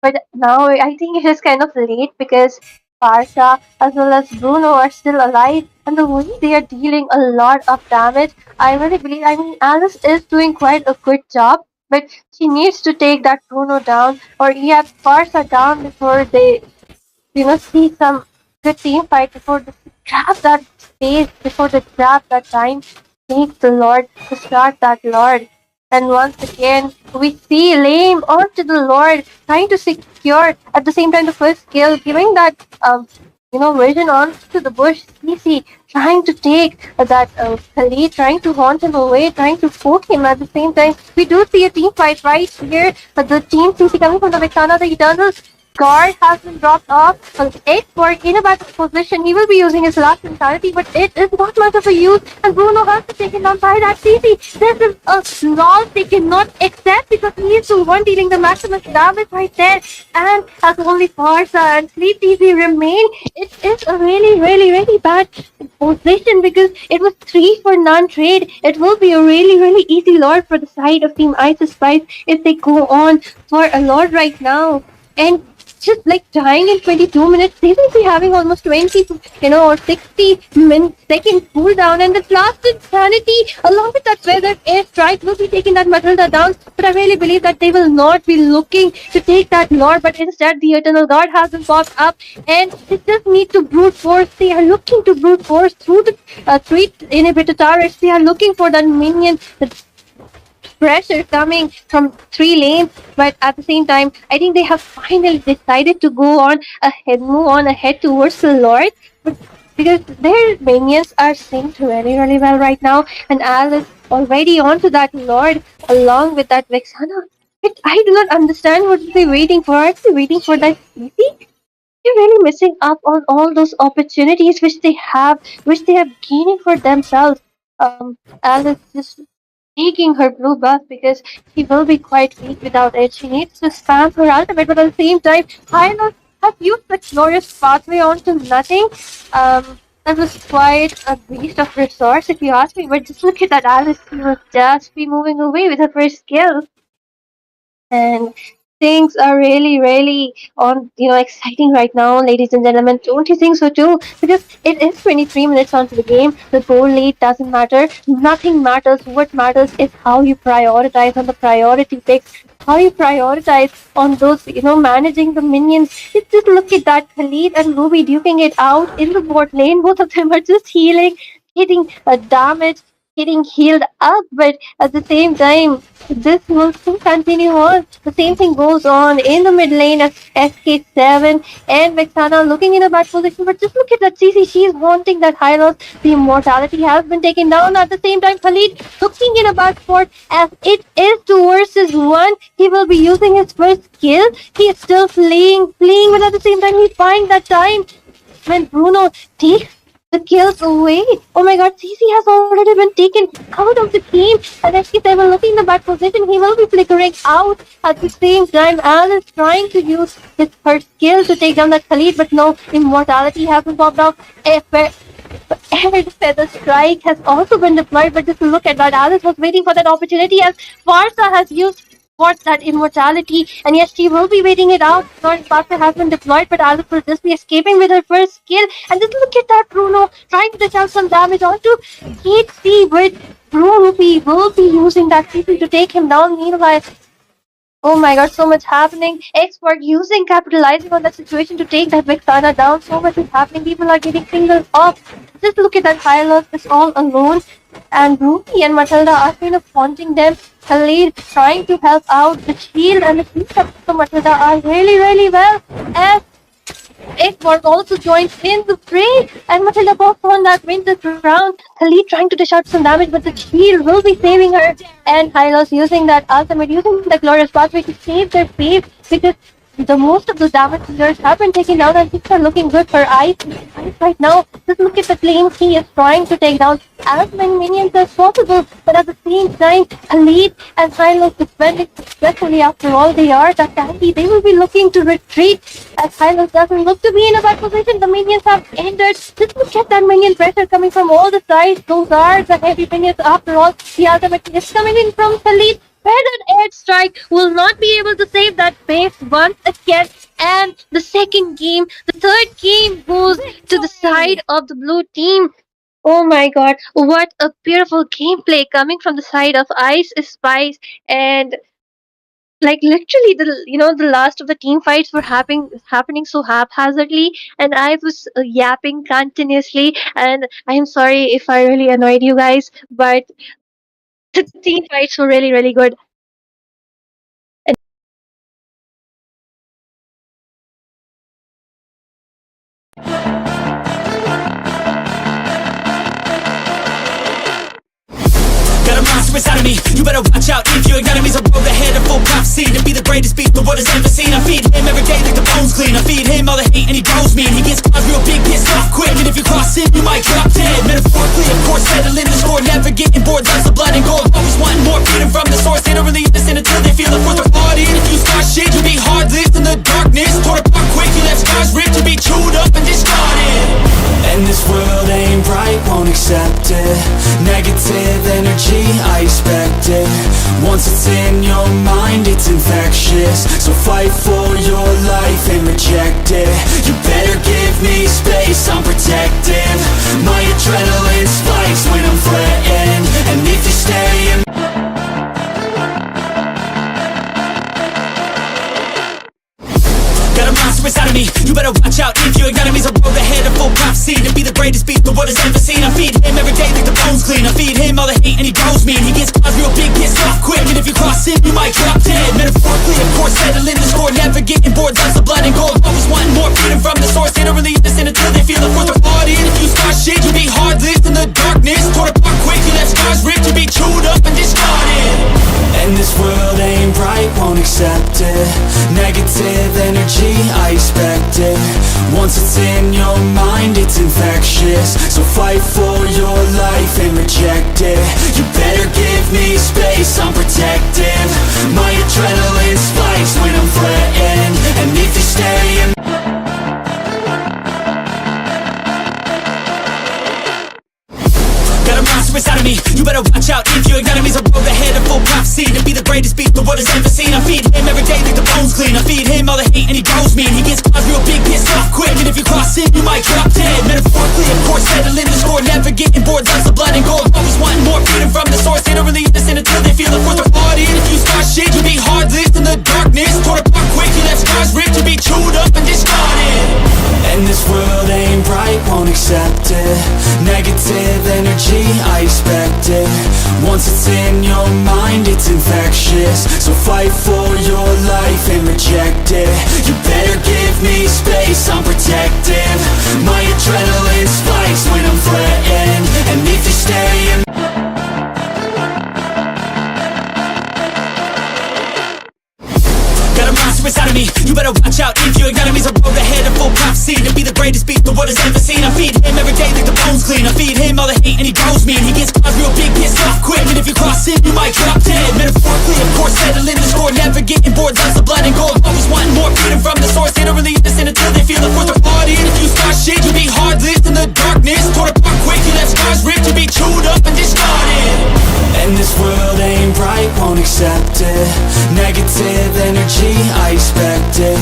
but now I think it is kind of late because Barca as well as Bruno are still alive, and the way they are dealing a lot of damage, I really believe. I mean, Alice is doing quite a good job, but she needs to take that Bruno down, or yeah, Barca down before they see some good team fight before they grab that space, before they grab that time, take the Lord to start that Lord. And once again, we see Lame onto the Lord, trying to secure at the same time the first kill, giving that vision onto the bush. CC trying to take that Khalid, trying to haunt him away, trying to poke him at the same time. We do see a team fight right here. The team CC coming from the Vexana, the Eternal guard has been dropped off. Ekborg in a bad position. He will be using his last insanity, but it is not much of a use. And Bruno has to take it down by that CC. This is a loss they cannot accept because he is the one dealing the maximum damage right there. And as only Farsa and Sleep TC remain, it is a really bad position because it was 3 for none trade. It will be a really easy lord for the side of Team Ice Spice if they go on for a lord right now. And just like dying in 22 minutes, they will be having almost 20, or 60 second cooldown, and the last insanity, along with that weather airstrike, will be taking that Matilda down. But I really believe that they will not be looking to take that Lord, but instead the Eternal Guard has been popped up, and they just need to brute force. They are looking to brute force through the 3 inhibitor turrets. They are looking for that minion, pressure coming from 3 lanes, but at the same time, I think they have finally decided to go on ahead, move on ahead towards the Lord, but because their minions are synced really well right now, and Alice already onto that Lord along with that Vexana. But I do not understand what they're waiting for. Are they waiting for that CC? They're really missing up on all those opportunities which they have gaining for themselves. Alice just taking her blue buff because she will be quite weak without it. She needs to spam her ultimate, but at the same time, Hylos has used the glorious pathway onto nothing. That was quite a waste of resource if you ask me, but just look at that Alice, she will just be moving away with her first skill. And things are really on exciting right now, ladies and gentlemen. Don't you think so too? Because it is 23 minutes onto the game. The goal lead doesn't matter. Nothing matters. What matters is how you prioritize on the priority picks, how you prioritize on those managing the minions. Just look at that, Khalid and Ruby duking it out in the bot lane. Both of them are just healing, hitting damage, getting healed up, but at the same time, this will still continue on. The same thing goes on in the mid lane as SK7 and Vexana looking in a bad position, but just look at that CC. She is wanting that high loss. The immortality has been taken down. At the same time, Khalid looking in a bad spot as it is 2 versus 1. He will be using his first skill. He is still fleeing, but at the same time, he's buying that time. When Bruno takes the kills away. Oh my god, CC has already been taken out of the team. And SK7 looking in the bad position, he will be flickering out at the same time. Alice trying to use her skill to take down that Khalid, but no, immortality hasn't popped up. Air feather strike has also been deployed, but just look at that. Alice was waiting for that opportunity as Farsa has used wants that immortality. And yes, she will be waiting it out. Lord Sparkle has been deployed, but Alice will just be escaping with her first kill. And just look at that Bruno trying to dish out some damage onto HC, but Bruno will be using that CP to take him down. Meanwhile, oh my god, so much happening. Expert using, capitalizing on that situation to take that Vexana down. So much is happening. People are getting singled off. Just look at that Hylos is all alone. And Ruby and Matilda are kind of haunting them. Khalid trying to help out. The shield and the heat up to Matilda are really well. As Expert also joins in the fray, and Matilda goes on that wins the round. Khalid trying to dish out some damage, but the shield will be saving her. And Hylos using that ultimate, using the glorious pathway to save their face, because the most of the damage dealers have been taken down, and things are looking good for Ice. Ice right now, just look at the flames. He is trying to take down as many minions as possible, but at the same time, Khalid and Hylos defending successfully. After all, they are that tanky. They will be looking to retreat, as Hylos doesn't look to be in a bad position. The minions have entered. Just look at that minion pressure coming from all the sides. Those are the heavy minions. After all, the ultimate is coming in from Khalid. Feathered airstrike will not be able to save that base once again. And the second game, the third game goes to the side of the blue team. Oh my god, what a beautiful gameplay coming from the side of Ice Spice. And like literally the last of the team fights were happening so haphazardly, and I was yapping continuously. And I'm sorry if I really annoyed you guys, but the team fights were really good. Got a monster inside of me, you better watch out. If your enemy's a road ahead of full prophecy to be the greatest beast the world has ever seen. I feed him every day like the bones clean. I feed him all the hate and he grows me, and he gets caught real big, pissed off quick. And if you cross him, you might drop dead. Metaphorically, of course, settling the score, never getting bored. Loves the blood and gold, always wanting more. Freedom from the source, they don't really listen until they feel it for their body. And if you start shit, you'll be hard-lived in the darkness. Torn apart quick, you left scars ripped to be chewed up and discarded. And this world ain't right, won't accept it. Negative energy, I expect it. Once it's in your mind, it's infectious. So fight for your life and reject it. You better give me space, I'm protective. My adrenaline spikes when I'm threatened. And if you stay in Got a monster inside of me, you better watch out. If your enemy's a road ahead of full prophecy to be the greatest beast the world has ever seen. I feed him every day like the bones clean. I feed him all the hate and he grows me, and he gets caught real big, pissed off quick. And if you cross him, you might drop dead. Metaphorically, of course, settling the score, never getting bored. Loves the blood and gold, always wanting more. Freedom from the source, they don't really listen until they feel it for their body. And if you start shit, you'll be hard-lived in the darkness. Torn apart quick, you left scars ripped to be chewed up and discarded. And this world ain't right, won't accept it. Negative energy, I expect it. Once it's in your mind, it's infectious. So fight for your life and reject it. You better give me space, I'm protective. My adrenaline spikes when I'm threatened. And if you stay in Got a monster inside of me, you better watch out. If your enemy's a road ahead of full prophecy to be the greatest beast the world has ever seen. I feed him every day like the bones clean. I feed him all the hate and he grows me, and he gets caught real big, pissed off quick. And if you cross him, you might drop dead. Metaphorically, of course, settling the score, never getting bored. Loves the blood and gold, always wanting more. Freedom from the source, they don't really listen until they feel it for their body. And if you start shit, you'll be hard-lived in the darkness. Torn apart quick, you left scars ripped to be chewed up. 'Cause it's in your mind, it's infectious. So fight for your life and reject it. You better give me space, I'm protective. My adrenaline spikes when I'm threatened. And if you stay in Got a monster inside of me, you better watch out. If your enemy's a road ahead of full prophecy to be the greatest beast the world has ever seen. I feed him every day like the bones clean. I feed him all the hate and he grows me, and he gets caught real big, pissed off quick. And if you cross him, you might drop dead. Metaphorically, of course, settling the score, never getting bored. Loves the blood and gold, always wanting more. Freedom from the source, they don't really listen until they feel it for their body. And if you start shit, you'll be hard-lived in the darkness. Torn apart quick, you left scars ripped to be chewed up and discarded. And this world ain't right, won't accept it. energy, I expect it.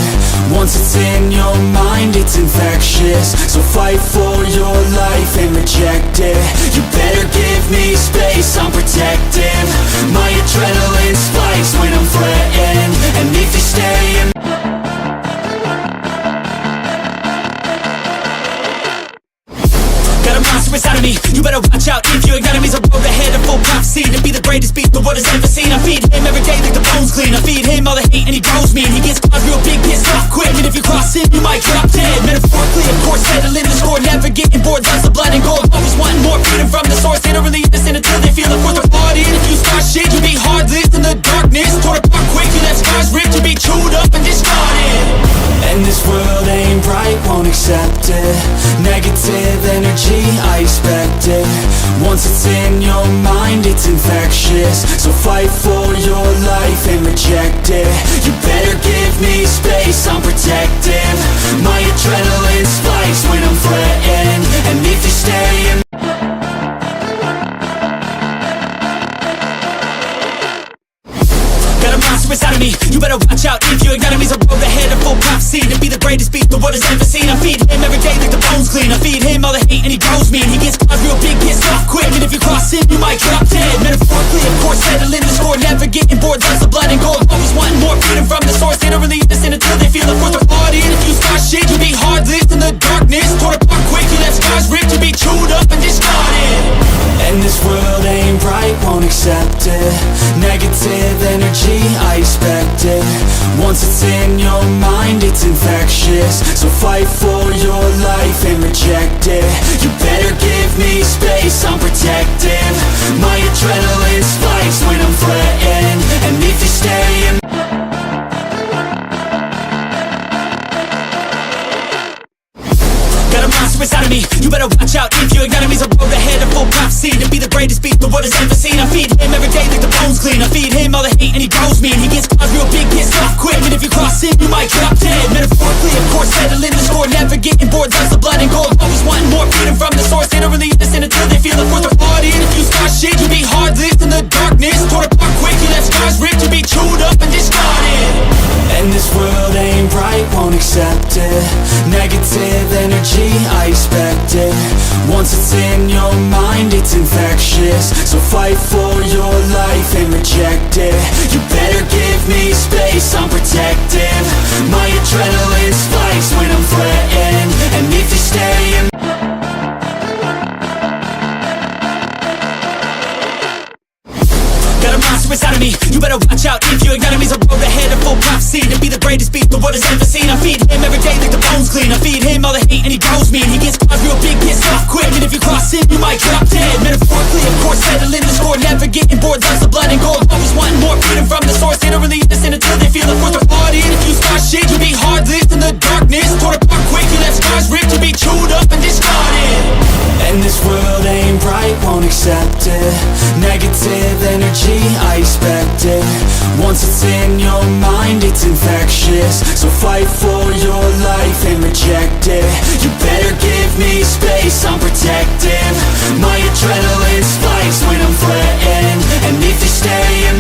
Once it's in your mind, it's infectious. So fight for your life and reject it. You better give me space, I'm protective. My adrenaline spikes when I'm threatened. And if you stay in Got a monster inside of me, you better watch out. If your enemy's a road ahead of full prophecy to be the greatest beast the world has ever seen. I feed him every day like the bones clean. I feed him all the hate and he grows me. And he gets caught real big, pissed off quick. And if you cross him, you might drop dead. Metaphorically, of course, settling the score. Never getting bored, loves the blood and gore. Always wanting more freedom from the source. They don't really listen until they feel it for the party. And if you start shit, you'll be hard-lived in the darkness. Torn apart quick, you left scars ripped. You'll be chewed up and discarded. And this world ain't right, won't accept it. Negative energy, I expect it. Once it's in your mind, it's infectious. So fight for your life and reject it. You better give me space, I'm protective. My adrenaline spikes when I'm threatened. And if you stay in Got a monster inside of me, you better watch out. If your enemy's a road ahead of full prophecy to be the greatest beast the world has ever seen. I feed him every day like the bones clean. I feed him all the hate and he grows me. And he gets caught real big, pissed off quick. And if you cross him, you might drop dead. Metaphorically, of course, settling the score. Never getting bored, loves the blood and gore. Always wanting more freedom from the source. They don't really listen until they feel it for the party. And if you start shit, you'll be hard-lived in the darkness. Torn apart quick, you left scars ripped. You'll be chewed up and discarded. And this world ain't right, won't accept it. Negative energy, I expect it. Once it's in your mind, it's infectious. So fight for your life and reject it. You better give me space, I'm protective. My adrenaline spikes when I'm threatened. And if you stay in Got a monster inside of me, you better watch out. If your enemy's a road ahead of full prophecy to be the greatest beast the world has ever seen. I feed him every day like the bones clean. I feed him all the hate and he grows me. And he gets caught real big, pissed off quick. And if you cross him, you might drop dead. Metaphorically, of course, settling the score. Never getting bored, loves the blood and gore. Always wanting more freedom from the source. They don't really listen until they feel it for the party. And if you start shit, you'll be hard-lived in the darkness. Torn apart quick, you left scars ripped. You'll be chewed up and discarded. And this world ain't right, won't accept it. Negative energy, I expect it. Once it's in your mind, it's infectious. So fight for your life and reject it. You better give me space, I'm protective. My adrenaline spikes when I'm threatened. And if you stay in Got a monster inside of me, you better watch out. If your enemy's a road ahead of full prophecy to be the greatest beast the world has ever seen. I feed him every day like the bones clean. I feed him all the hate and he grows me. And he gets caught real big, pissed off quick. And if you cross him, you might drop dead. Metaphorically, of course, settling the score. Never getting bored, loves the blood and gore. Always wanting more freedom from the source. They don't really listen until they feel it for the party. And if you start shit, you'll be hard-lived in the darkness. Torn apart quick, you left scars ripped. You'll be chewed up and discarded. And this world ain't right, won't accept it. Negative energy, I expect it. Once it's in your mind, it's infectious. So fight for your life and reject it. You better give me space, I'm protective. My adrenaline spikes when I'm threatened. And if you stay in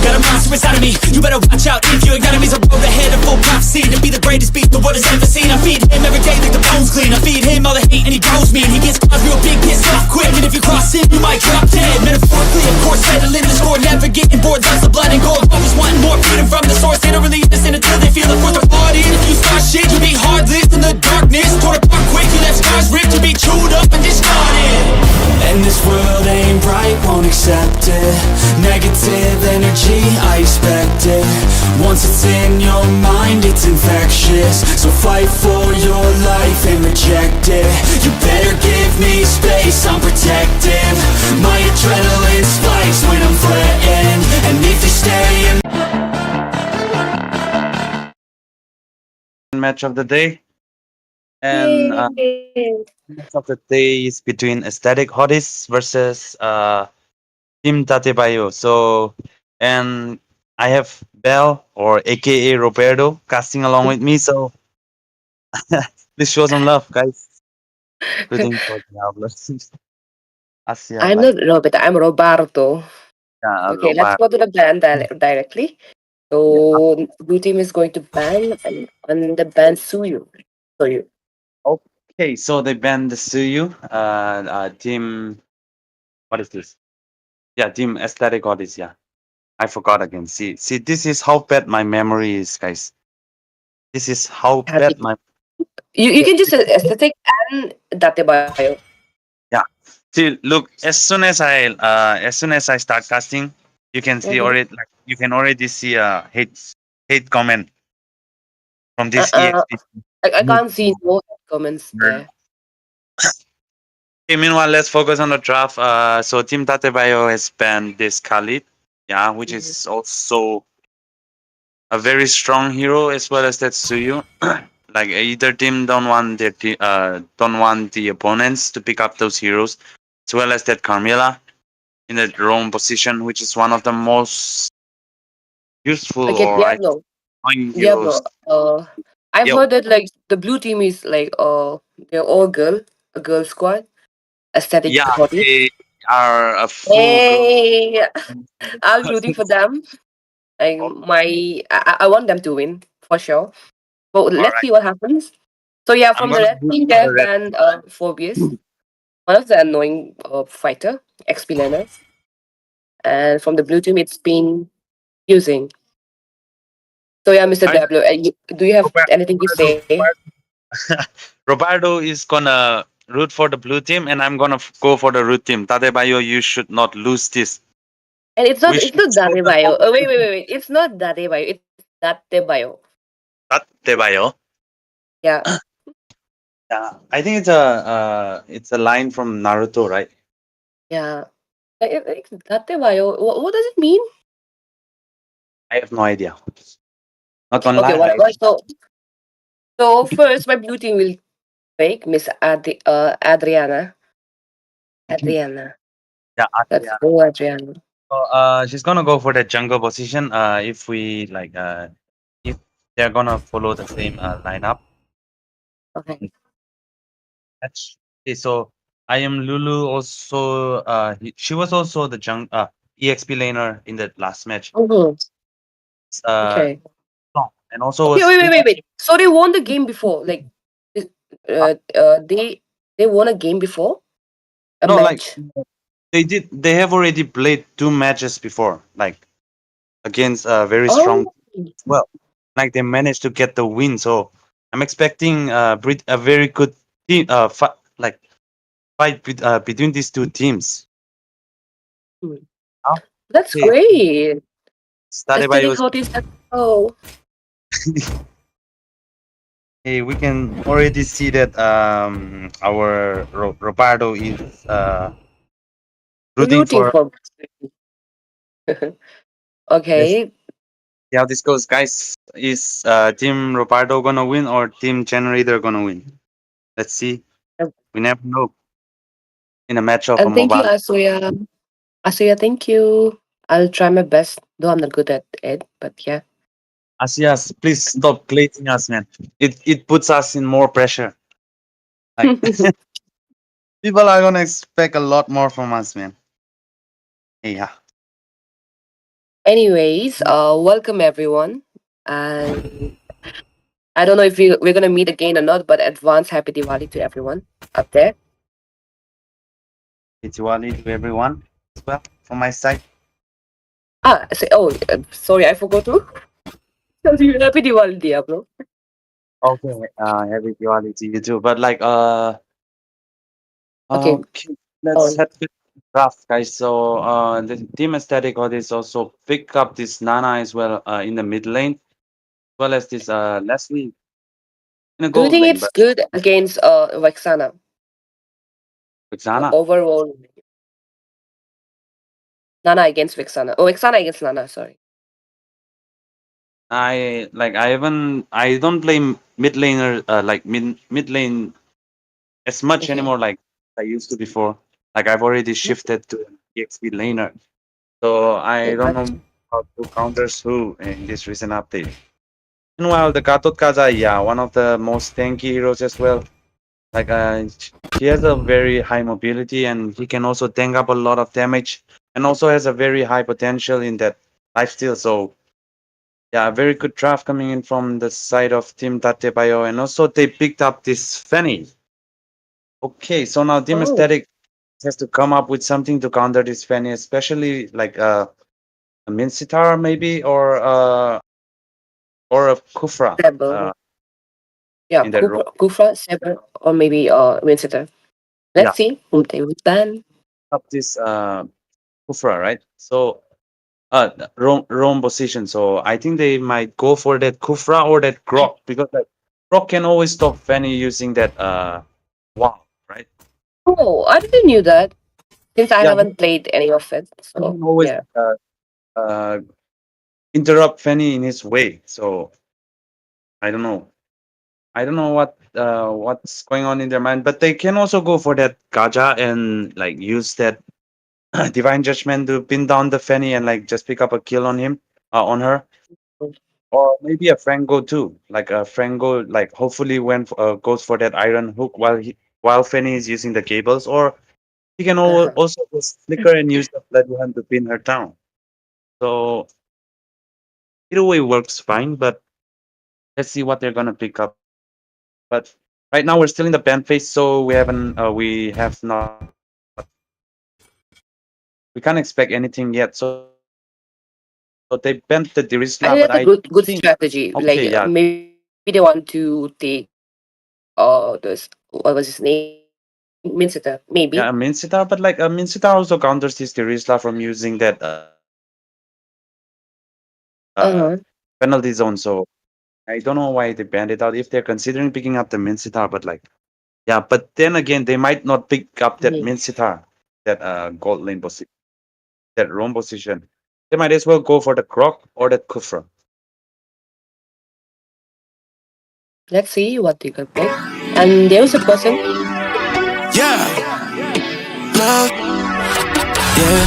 Got a monster inside of me, you better watch out. If your enemy's a road ahead of full prophecy to be the greatest beast the world has ever seen. I feed him every day like the bones clean. I feed him all the hate and he grows me. And he gets caught real big, pissed off quick. And if you cross him, you might drop dead. Metaphorically, of course, settling the score. Never getting bored, loves the blood and gore. Always wanting more freedom from the source. They don't really listen until they feel it for the party. And if you start shit, you'll be hard-lived in the darkness. Torn apart quick, you left scars ripped. You'll be chewed up and discarded. And this world ain't right, won't accept it. Negative energy, I expect it. Once it's in your mind, it's infectious. So fight for your life and reject it. You better give me space, I'm protective. My adrenaline spikes when I'm threatened. And if you stay in Match of the day, and Yay. match of the day is between Aesthetic Hotties versus Team Tatebayo. So, and I have Bell or AKA Roberto casting along with me. So, please show some love, guys. Rooting for the Diablos. Asia, I'm like not Robert. I'm Roberto. Okay, let's Robert. go to the band directly. Yeah. So blue team is going to ban and on the ban Suyu. Suyu. Okay, so they banned the Suyu. Team. What is this? Yeah, Team Aesthetic Audis. Yeah, I forgot again. See, this is how bad my memory is, guys. This is how bad my. You can just aesthetic and Datebayo. Yeah. See, look. As soon as I start casting, you can see Mm-hmm. already. Like you can already see a hate comment from this Uh-uh. EXP. I can't see no comments there. Okay, meanwhile, let's focus on the draft. So Team Tatebayo has banned this Khalid, yeah, which Mhm. is also a very strong hero as well as that Suyu. Like either team don't want the opponents to pick up those heroes, as well as that Carmilla in the wrong position, which is one of the most useful Okay, or annoying heroes. Diablo. I've Yo, heard that like the blue team is like they're all a girl squad, aesthetic yeah, hotties. they are a full girl. Hey, I'll be rooting for them. I want them to win for sure. But All let's right, see what happens. So yeah, I'm from the gonna red root team, they for the have red. banned Phobius, one of the annoying fighter, XP laners. And from the blue team, it's been using. So yeah, Mr. I Diablo, do you have anything to Roberto, say? Roberto is gonna root for the blue team, and I'm gonna go for the root team. Tadebayo, you should not lose this. And We it's should not show Date the Bio. focus Oh, on wait. It's not Date Bio. It's Date Bio. Tadebayo. Yeah. Yeah, I think it's a line from Naruto, right? Yeah. It's Date Bio. What does it mean? I have no idea. Not gonna Okay, lie. whatever. So first, my blue team will pick Miss Adriana. Adriana. Yeah, Let's yeah. go, Adriana. So, she's gonna go for the jungle position. If we like, if they're gonna follow the same lineup. Okay. That's okay. So I am Lulu. Also, she was also the EXP laner in the last match. Mm-hmm. Uh, Okay. and also Okay, was wait. So they won the game before. Like, this- they won a game before a no, like match. they did. They have already played two matches before, like against very Oh, strong. Well, like they managed to get the win. So I'm expecting a very good team. Like fight between these two teams. hmm. Oh, That's okay. great. Started by Aesthetic was. hot is that. Oh, Hey, we can already see that our Roberto is rooting rooting for. for. Let's Okay. see how this goes, guys. Is Team Roberto gonna win or Team Generator gonna win? Let's see. We never know in a match of a And thank you, mobile. Asuya. Asuya, thank you. I'll try my best, though I'm not good at it, but yeah. Asias, please stop plating us, man. It puts us in more pressure. Like people are gonna expect a lot more from us, man. Hey, yeah. Anyways, welcome everyone. And I don't know if we're gonna meet again or not, but advance happy Diwali to everyone up there. It's Diwali to everyone as well from my side. Sorry, I forgot to tell you happy Diwali, Diablo. Okay. Happy Diwali to you too. But like Okay, okay, let's on. head to the draft, guys. So the team aesthetic artists also pick up this Nana as well in the mid lane, as well as this Leslie in the Do you gold think lane. it's But good against Vexana? Xana, Overall, Nana against Vexana. Oh, Vexana against Nana. Sorry. I don't play mid laner like mid lane as much Okay. anymore like I used to before. Like I've already shifted to an EXP laner. So I Okay, don't know how to counter who in this recent update. Meanwhile, the Katot Kaza, yeah, one of the most tanky heroes as well. Like he has a very high mobility and he can also tank up a lot of damage and also has a very high potential in that lifesteal. So yeah, a very good draft coming in from the side of Team Tatebayo, and also they picked up this Fanny. Okay, so now Team Oh, Aesthetic has to come up with something to counter this Fanny, especially like a Minsitar maybe or a Kufra Saber. Yeah, in that role. Kufra, Saber, or maybe Winsitter. Yeah, Let's see whom they would ban. up this Kufra, right? So wrong position. So I think they might go for that Kufra or that Grok because like Grok can always stop Fanny using that wow, right? Oh, I didn't knew that since I Yeah, haven't played any of it. he So can always yeah. uh, interrupt Fanny in his way. So I don't know. I don't know what's going on in their mind, but they can also go for that Gaja and like use that divine judgment to pin down the Fanny and like just pick up a kill on him on her. Or maybe a Frango too, like a Frango, like hopefully when goes for that iron hook while Fanny is using the cables, or he can Uh-huh. also just flicker and use the bloodhound to pin her down. So either way works fine, but let's see what they're gonna pick up. But right now we're still in the band phase, so we have not we can't expect anything yet. So they bent the Dirisla, but I think I think that's a good okay, yeah, strategy. Like maybe they want to take this what was his name? Minsitter, maybe. yeah, a Minsita, but like a Minsita also counters this Dirisla from using that Uh-huh. penalty zone. So I don't know why they banned it out if they're considering picking up the Minsitar, but like yeah, but then again they might not pick up that Mhm. Minsitar, that gold lane position, that roam position. They might as well go for the Croc or that Kufra. Let's see what they can pick. And there's a person. Yeah, love, yeah.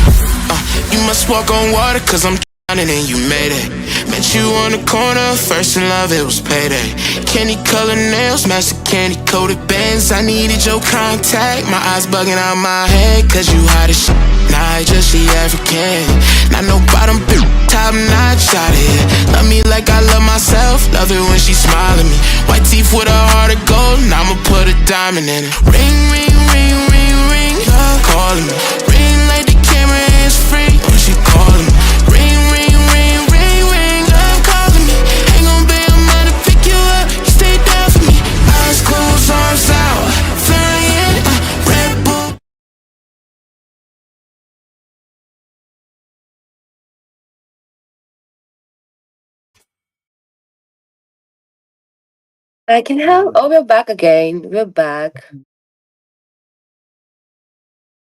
You must walk on water, cause I'm drowning and you made it. Met you on the corner, first in love, it was payday. Candy colored nails, match the candy coated bands. I needed your contact, my eyes bugging out my head, cause you hot as shit. Nah, I just the African. Not no bottom bitch, top notch out of here. Love me like I love myself, love it when she smile at me. White teeth with a heart of gold, and I'ma put a diamond in it. Ring, ring, ring, ring, ring, love calling me. Ring like the camera is free, when she calling me. Ring, ring, ring, ring, ring, love calling me. Ain't gon' pay a money to pick you up, you stay down for me. Eyes closed, arms out, flying, Red Bull. I can help. Oh, we're back again. We're back.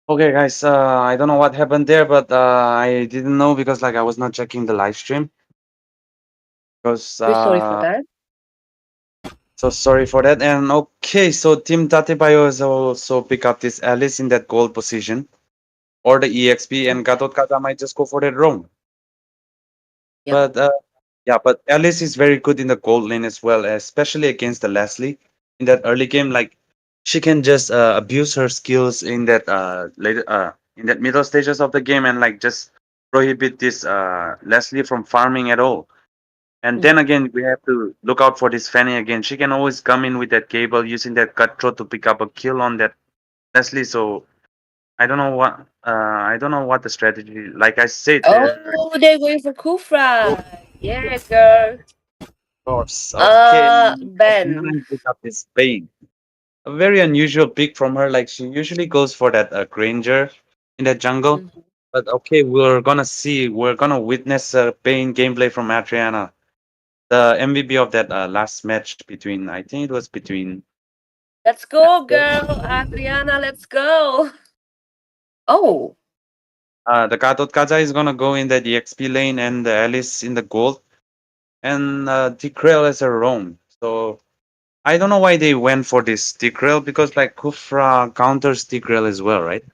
Okay, guys, I don't know what happened there, but I didn't know because like I was not checking the live stream. Because We're sorry for that. so sorry for that. And okay, so Team Tatebayo has also pick up this Alice in that gold position or the EXP, and Gatot Kaza might just go for that roam. Yep. But yeah, but Alice is very good in the gold lane as well, especially against the Leslie in that early game. Like she can just abuse her skills in that later in that middle stages of the game and like just prohibit this Leslie from farming at all. And then Mhm. again, we have to look out for this Fanny again. She can always come in with that cable using that cutthroat to pick up a kill on that Leslie. So I don't know what the strategy. Like I said, there Oh, they're going for Kufra. Yeah, girl. course. Okay, Ben. Adriana pick up this Bane. A very unusual pick from her. Like she usually goes for that Granger in that jungle. Mhm. But okay, we're gonna witness Bane gameplay from Adriana, the MVP of that last match between I think it was between Let's go, girl. Adriana, let's go. Oh, the Katot Kaja is gonna go in the EXP lane and the Alice in the gold and Tikrel as a roam. So I don't know why they went for this Tikrel because like Kufra counters Tikrel as well, right?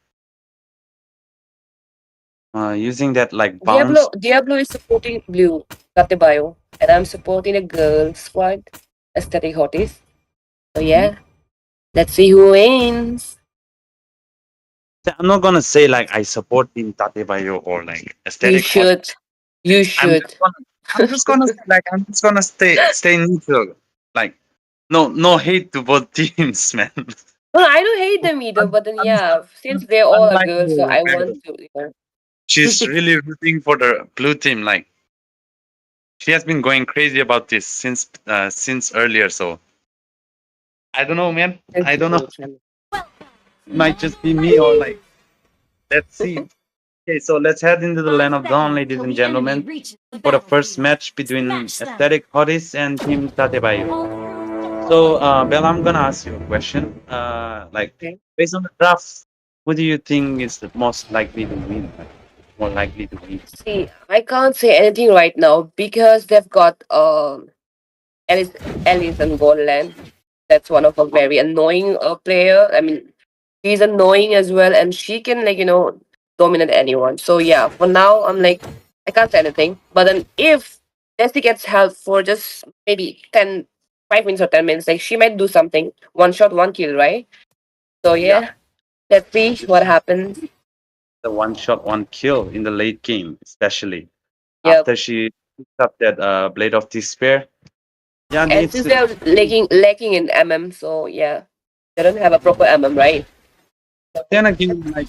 Using that like bounce. Diablo is supporting blue, Katebayo. And I'm supporting a girl squad, aesthetic hotties. So Mhm. yeah. Let's see who wins. I'm not gonna say like I support Team Tatebayo or like You aesthetic hot. should. You I'm should. just gonna I'm just gonna stay neutral. Like no hate to both teams, man. Well, I don't hate them either, but then yeah, since they're all a Unlike girl, so you, I Mary, want to, you know. she's really rooting for the blue team. Like she has been going crazy about this since earlier. So I don't know, man. I don't know. It might just be me or like let's see. Okay, so let's head into the land of dawn, ladies and gentlemen, for the first match between Aesthetic Hotties and Team Tatebayo. So, Bella, I'm gonna ask you a question. Like, Okay. based on the draft, who do you think is the most likely to win? Like, more likely to win? See, I can't say anything right now because they've got Alice Alice in Borderland. That's one of a very annoying player. I mean, she's annoying as well, and she can like dominate anyone. So yeah, for now I'm like I can't say anything. But then if Leslie gets help for just maybe 5 minutes or 10 minutes, like she might do something. One shot, one kill, right? So Yeah, yeah, let's see what happens. the one shot, one kill in the late game, especially Yep. after she picked up that Blade of Despair. Yeah, And it's since they're lacking in MM, so yeah, they don't have a proper MM, right? then again, like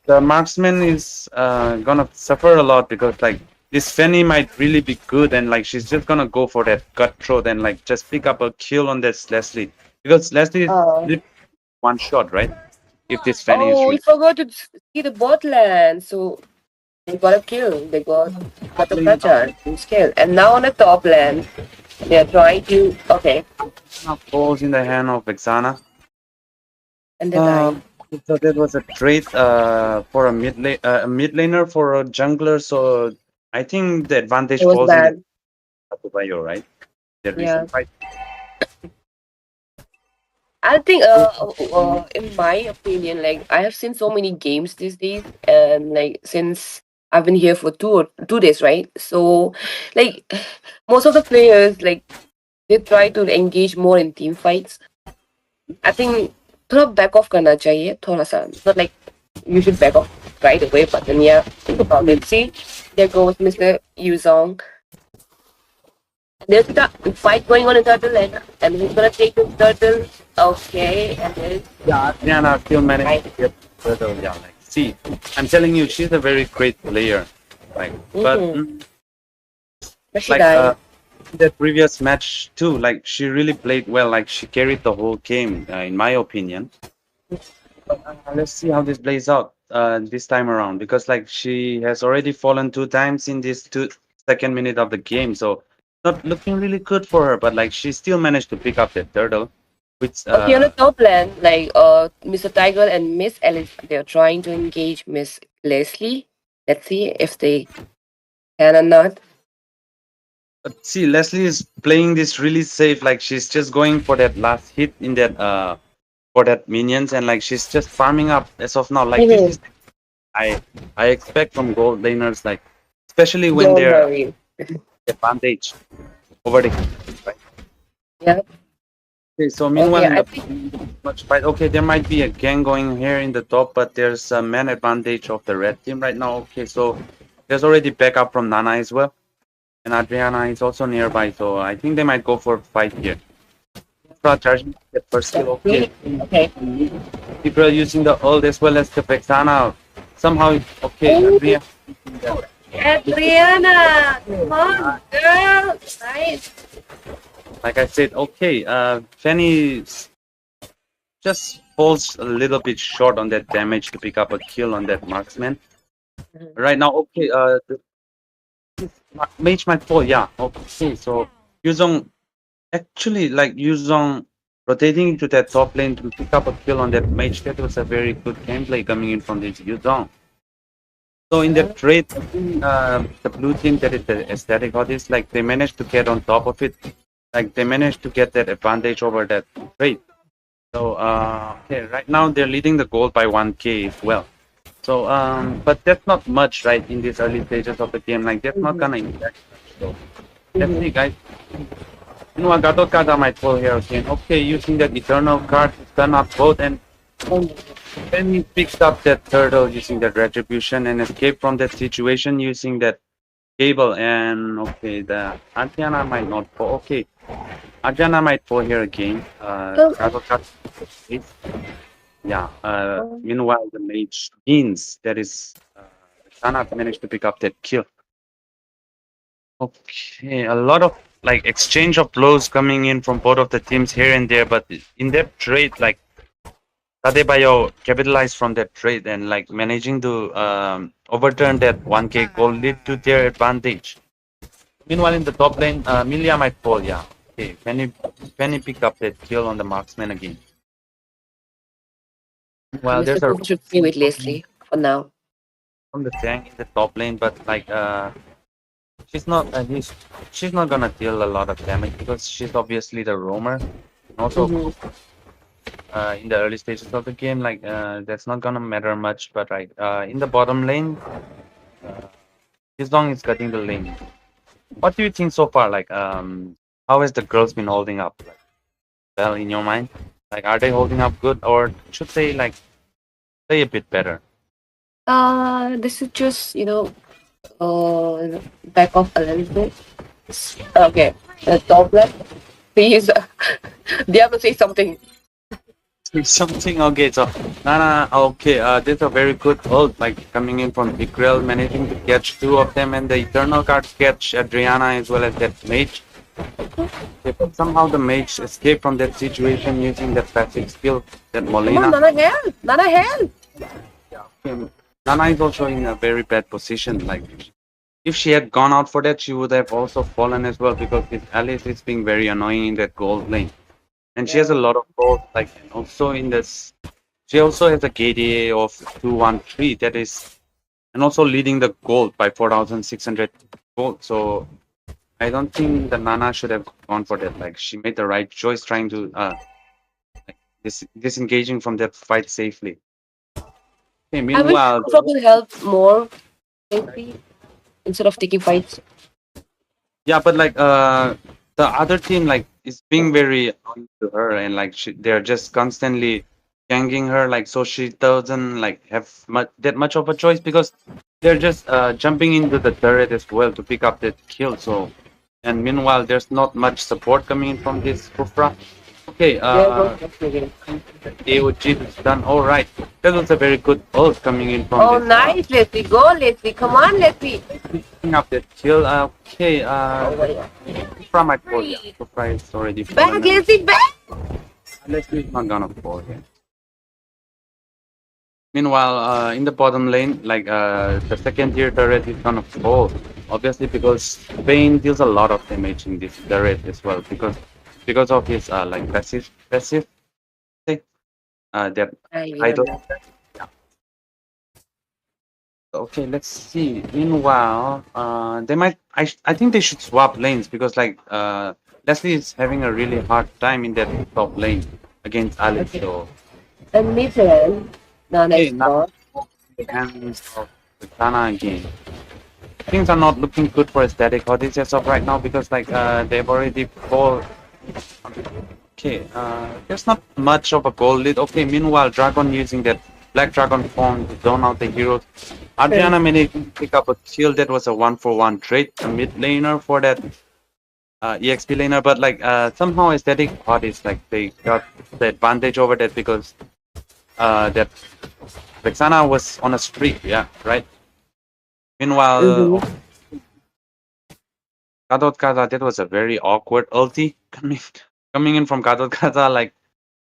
the marksman is gonna suffer a lot because like this Fanny might really be good and like she's just gonna go for that cutthroat and like just pick up a kill on this Leslie because Leslie is literally one shot, right? If this Fanny is Oh, we really forgot to see the bot lane. So they got a kill. They got the fragile skill. And now on the top lane, they're trying to falls in the hand of Vexana. and they die. So that was a trade for a mid laner for a jungler. So I think the advantage It was falls in the bad. Tatebayo, right? The Yeah. recent fight. I think in my opinion, like I have seen so many games these days and like since I've been here for 2 days, right? So like most of the players like they try to engage more in team fights. I think थोड़ा back off करना चाहिए थोड़ा सा not like you should back off right away but then yeah think about it. See, there goes Mr. Yuzong. There's the fight going on in turtle lane and he's gonna take the turtle. Okay, and then Yeah, Adriana still managed to get further. Yeah, like see, I'm telling you, she's a very great player. Like, but but she like died. that previous match too, like she really played well. Like she carried the whole game, in my opinion. Let's see how this plays out this time around because like she has already fallen 2 times in this 2 second minute of the game, so not looking really good for her. But like she still managed to pick up that turtle, which Okay, on the top lane, like Mr. Tiger and Miss Alice, they're trying to engage Miss Leslie. Let's see if they can or not. But see, Leslie is playing this really safe. Like she's just going for that last hit in that for that minions, and like she's just farming up as of now. Like this is I expect from gold laners, like especially when Don't they're worry. advantage over the right. Yeah. Okay, so meanwhile Okay, in I the think much fight. Okay, there might be a gang going here in the top, but there's a man advantage of the red team right now. Okay, so there's already backup from Nana as well. And Adriana is also nearby, so I think they might go for a fight here. Infra charging the first kill, okay. okay. People are using the ult as well as the Vexana. Somehow, okay, Adriana. Adriana, come on, girl. Nice. Like I said, okay, Fanny just falls a little bit short on that damage to pick up a kill on that marksman. Right now, okay, the mage might fall, yeah, okay, so Yuzong, actually, like Yuzong rotating into that top lane to pick up a kill on that mage, that was a very good gameplay coming in from this Yuzong. So in the trade, the blue team that is the aesthetic artist, like they managed to get on top of it. Like they managed to get that advantage over that trade. So okay, right now they're leading the goal by 1K as well. So but that's not much, right? In these early stages of the game, like that's not gonna impact. So let's see, guys. You know, Gatot might fall here again. Okay, using that Eternal card to stun up both, and then he picks up that turtle using that Retribution and escape from that situation using that cable. And okay, the Adriana might not fall. Okay, Adriana might fall here again. So, Gatot yeah. um, Meanwhile, the mage Beans, that is, Sana managed to pick up that kill. Okay, a lot of like exchange of blows coming in from both of the teams here and there, but in that trade, like Adebayo capitalized from that trade and like managing to overturn that 1k goal lead to their advantage. Meanwhile, in the top lane, Milia might fall. Yeah. Okay, Penny picked up that kill on the marksman again. Well, Mr. there's a Cook should stay with Leslie for now. from the tank in the top lane, but like she's not she's not gonna deal a lot of damage because she's obviously the roamer. And also Mhm. in the early stages of the game, like that's not gonna matter much. But right in the bottom lane, uh, Long is cutting the lane. What do you think so far? Like how has the girls been holding up? Like, well, in your mind, like are they holding up good, or should they like play a bit better? This is just, back off a little bit. Okay, top left. Please, Diablo say something. Something okay, so Nana, okay, this is a very good ult, like coming in from Igrel, managing to catch two of them, and the Eternal card catch Adriana as well as that mage. Okay, but somehow the mage escaped from that situation using that passive skill, that Come on, Molina. Nana help! Nana help! Okay, Nana is also in a very bad position. Like if she had gone out for that, she would have also fallen as well because this Alice is being very annoying in that gold lane. And she has a lot of gold, like and also in this she also has a KDA of 213 that is and also leading the gold by 4,600 gold. So I don't think the Nana should have gone for that. Like she made the right choice trying to like, disengaging from that fight safely. Okay, I wish meanwhile Kufra could help more, maybe, instead of taking fights. yeah, but like the other team like is being very on to her and like they're just constantly ganking her like so she doesn't like have that much of a choice because they're just jumping into the turret as well to pick up that kill. So and meanwhile there's not much support coming in from this Kufra. Okay, There goes Leslie. AOG is done. All right, that was a very good ult coming in from Oh, this. nice, Leslie. Go, Leslie. Come on, Leslie. Picking up that kill. Okay, Oh, my God. Kufra might fall. Yeah, Kufra is already Back, fallen. Leslie, back! Leslie is not gonna fall here. Meanwhile, in the bottom lane, like the second tier turret is gonna fall. Obviously, because Bane deals a lot of damage in this turret as well, because of his like passive thing. That I idol. remember. Okay, let's see. Meanwhile, they might. I think they should swap lanes because like Leslie is having a really hard time in that top lane against Alice. Okay. So And mid-lane, Nana okay, is now gone. the hands of the Tana again. Things are not looking good for Static Odys as of right now because like they've already fall. Okay, there's not much of a goal lead. Okay, meanwhile, Dragon using that Black Dragon form to zone out the heroes. Adriana managed to pick up a kill that was a 1-for-1 trade, a mid laner for that EXP laner, but like somehow Aesthetic Odys like they got the advantage over that because that Vexana was on a streak, yeah, right? Meanwhile, Mm-hmm. Gadot Kaza, that was a very awkward ulti coming in from Gadot Kaza. Like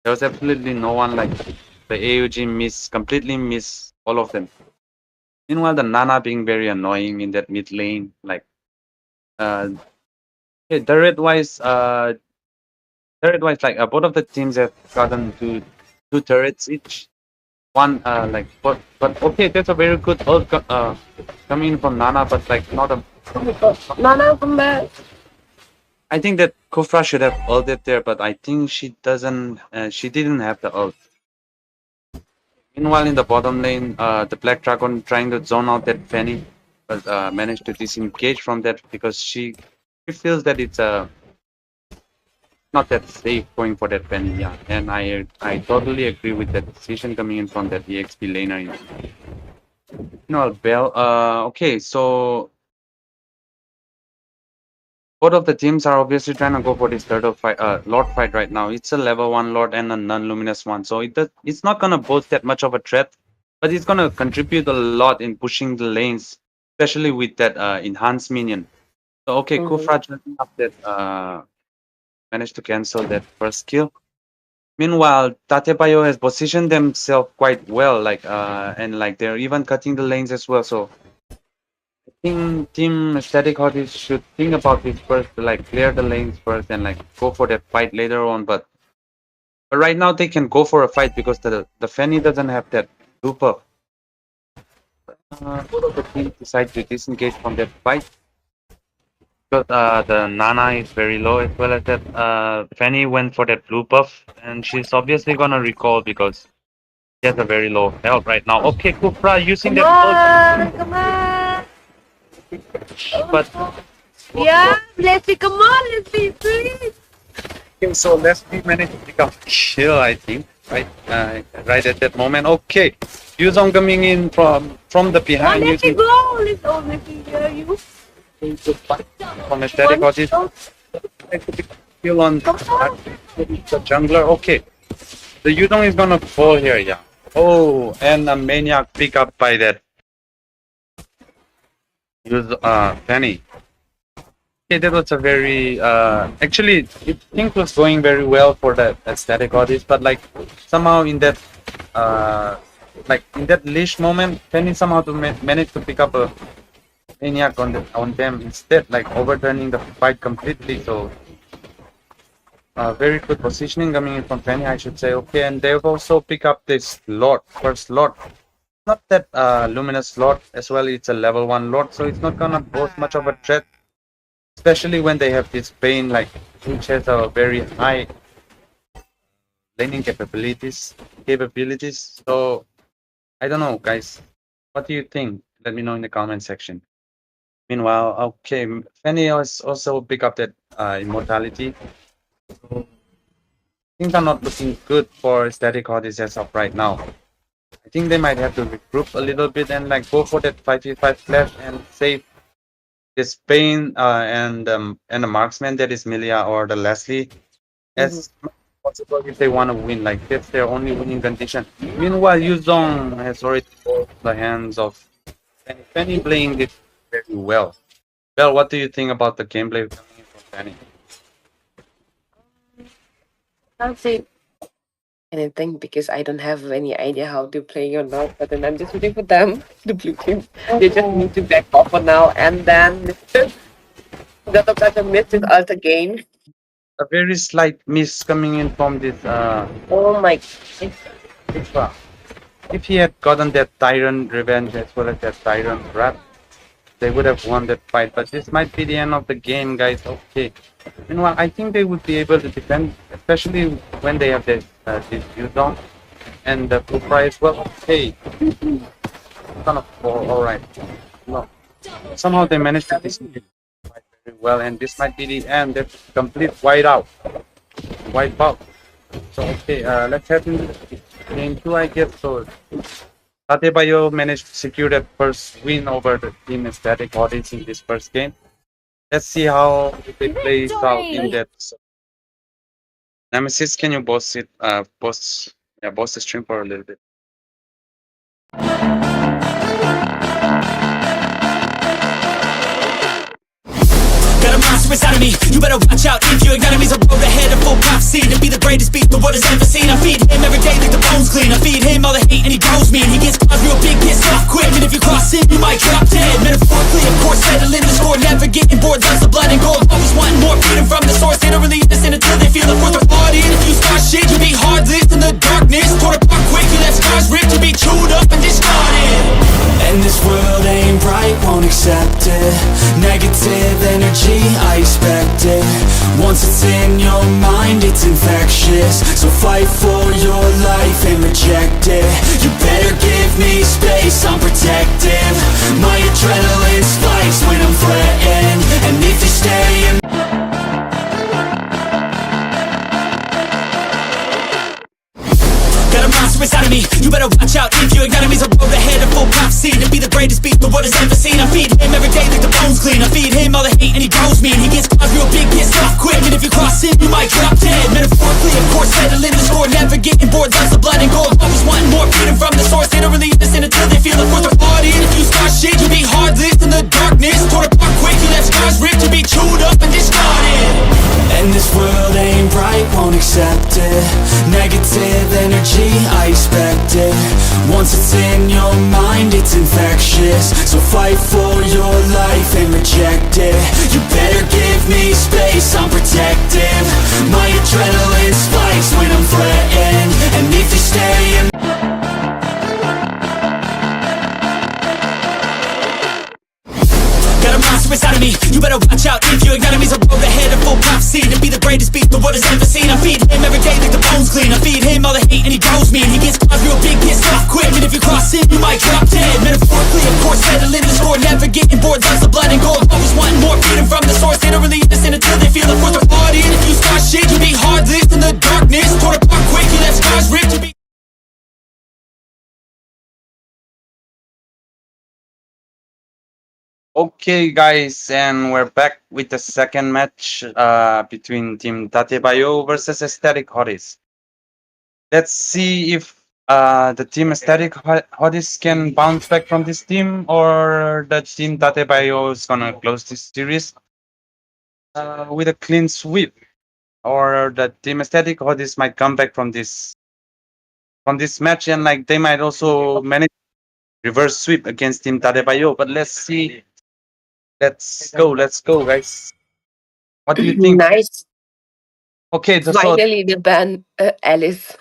there was absolutely no one. Like the AUG completely miss all of them. Meanwhile, the Nana being very annoying in that mid lane. Like okay, turret wise, like both of the teams have gotten two turrets each. One like but okay, that's a very good ult coming in from Nana, but like not a. Nana, come back. I think that Kufra should have ulted there, but I think she doesn't. She didn't have the ult. Meanwhile, in the bottom lane, the Black Dragon trying to zone out that Fanny, but managed to disengage from that because she feels that it's a not that safe going for that Penny, yeah. And I totally agree with that decision coming in from that EXP laner. Bell. Okay, so both of the teams are obviously trying to go for this turtle fight, Lord fight right now. It's a level 1 Lord and a non-luminous one, so it's not gonna pose that much of a threat, but it's gonna contribute a lot in pushing the lanes, especially with that enhanced minion. So okay, Kufra just up that managed to cancel that first kill. Meanwhile, Tatebayo has positioned themselves quite well, and they're even cutting the lanes as well. So I think Team Static Hotties should think about this first, to clear the lanes first and go for that fight later on. But right now they can go for a fight because the Fanny doesn't have that loop up. Both of the teams decide to disengage from that fight. Because the Nana is very low as well as that Fanny went for that blue buff and she's obviously gonna recall because she has a very low health right now. Okay, Kufra using that Come on! but Yeah, Leslie, come on, Leslie, please! so Leslie managed to pick up chill, I think. Right right at that moment. Okay. Yuzong coming in from the behind Let me using go! Let's only hear you. from a static artist. Kill on the jungler. Okay. The Yudong is gonna fall here, yeah. Oh, and a maniac pick up by that Penny. Okay, that was a very actually things was going very well for the static artist, but somehow in that in that leash moment, Penny somehow managed to pick up a maniac on them instead, overturning the fight completely. So very good positioning coming in from Penny, I should say. Okay, and they've also picked up this first Lord. Not that luminous Lord as well, it's a level 1 Lord, so it's not gonna pose much of a threat, especially when they have this Bane which has a very high laning capabilities. So I don't know, guys, what do you think? Let me know in the comment section. Meanwhile, okay, Fanny has also pick up that immortality. So things are not looking good for static Hotties as of right now. I think they might have to regroup a little bit and go for that 5v5 flash and save this Bane and the marksman, that is Milia or the Leslie, as possible if they want to win. That's their only winning condition. Meanwhile, Yuzong has already forced the hands of Fanny playing this very well. Well, what do you think about the gameplay coming in from Fanny? Can't say anything because I don't have any idea how to play or not, but then I'm just waiting for them, the blue team. They just need to back off for now, and then Gatokacha missed his ult again. A very slight miss coming in from this Oh my. Kufra. If he had gotten that Tyrant Revenge as well as that Tyrant Wrath, they would have won that fight. But this might be the end of the game, guys. Okay. Meanwhile, I think they would be able to defend, especially when they have this Yuzong and the Kufra as well. Okay. Kind of alright. No. Somehow they managed to disengage very well, and this might be the end. That's complete wipe out. So okay, let's head into game 2, I guess. So Tatebayo managed to secure that first win over the team Static Hotties in this first game. Let's see how they play out in that. Nemesis, can you boss the stream for a little bit? Got a monster inside of me, you better watch out. If your enemy's a road ahead of full prophecy to be the greatest beast the world has ever seen. I feed him every day like the bones clean. I feed him all the hate and he grows me, and he gets cause real big, pissed off quick. And if you cross him, you might drop dead. Metaphorically, of course, settling the score, never getting bored. Lots of blood and gore, always wanting more. Feeding from the source, they don't really listen until they feel it for the party. And if you start shit, you be heartless in the darkness. Torn apart quick, you left scars ripped to be chewed up and discarded. And this world ain't right, won't accept it. Negative energy, I expect it. Once it's in your mind, it's infectious. So fight for your life and reject it. You better give me space, I'm protective. My adrenaline spikes when I'm threatened. And if you stay in if you cross him, you might drop dead. Metaphorically, of course, settling the score, never getting bored, loves of blood and gore. Always wanting more, feeding from the source. They don't really understand until they feel it. Forced apart, and if you start shit, you be heartless in the darkness. Torn apart quick, you left scars ripped to be chewed up and discarded. And this world ain't right, won't accept it. Negative energy, I expect it. Once it's in your mind, it's infectious. So fight for your life and reject it. You better give me space, I'm protective. My adrenaline spikes when I'm threatened. And if you stay in Got a monster inside of me, you better watch out. If your enemy's a road ahead of full prophecy to be the greatest beast the world has ever seen. I feed him every day like the bones clean. I feed him all the hate and he grows me. And he gets claws real big, gets off quick. And if you cross him, you might drop dead. Metaphorically, of course, settling the score, never getting bored, loves of blood and gore. Always wanting more, feeding from the source. They don't really understand until they feel it. Forced apart, and if you start shit, you be heartless in the darkness. Torn apart quick, you left scars ripped to be. Okay, guys, and we're back with the second match between Team Tatebayo versus Aesthetic Hotties. Let's see if the Team Aesthetic Hotties can bounce back from this team, or the Team Tatebayo is gonna close this series with a clean sweep, or the Team Aesthetic Hotties might come back from this match, and like they might also manage reverse sweep against Team Tatebayo. But let's see. Let's go, guys. What do you think? Nice. Okay, so Finally, they ban Alice.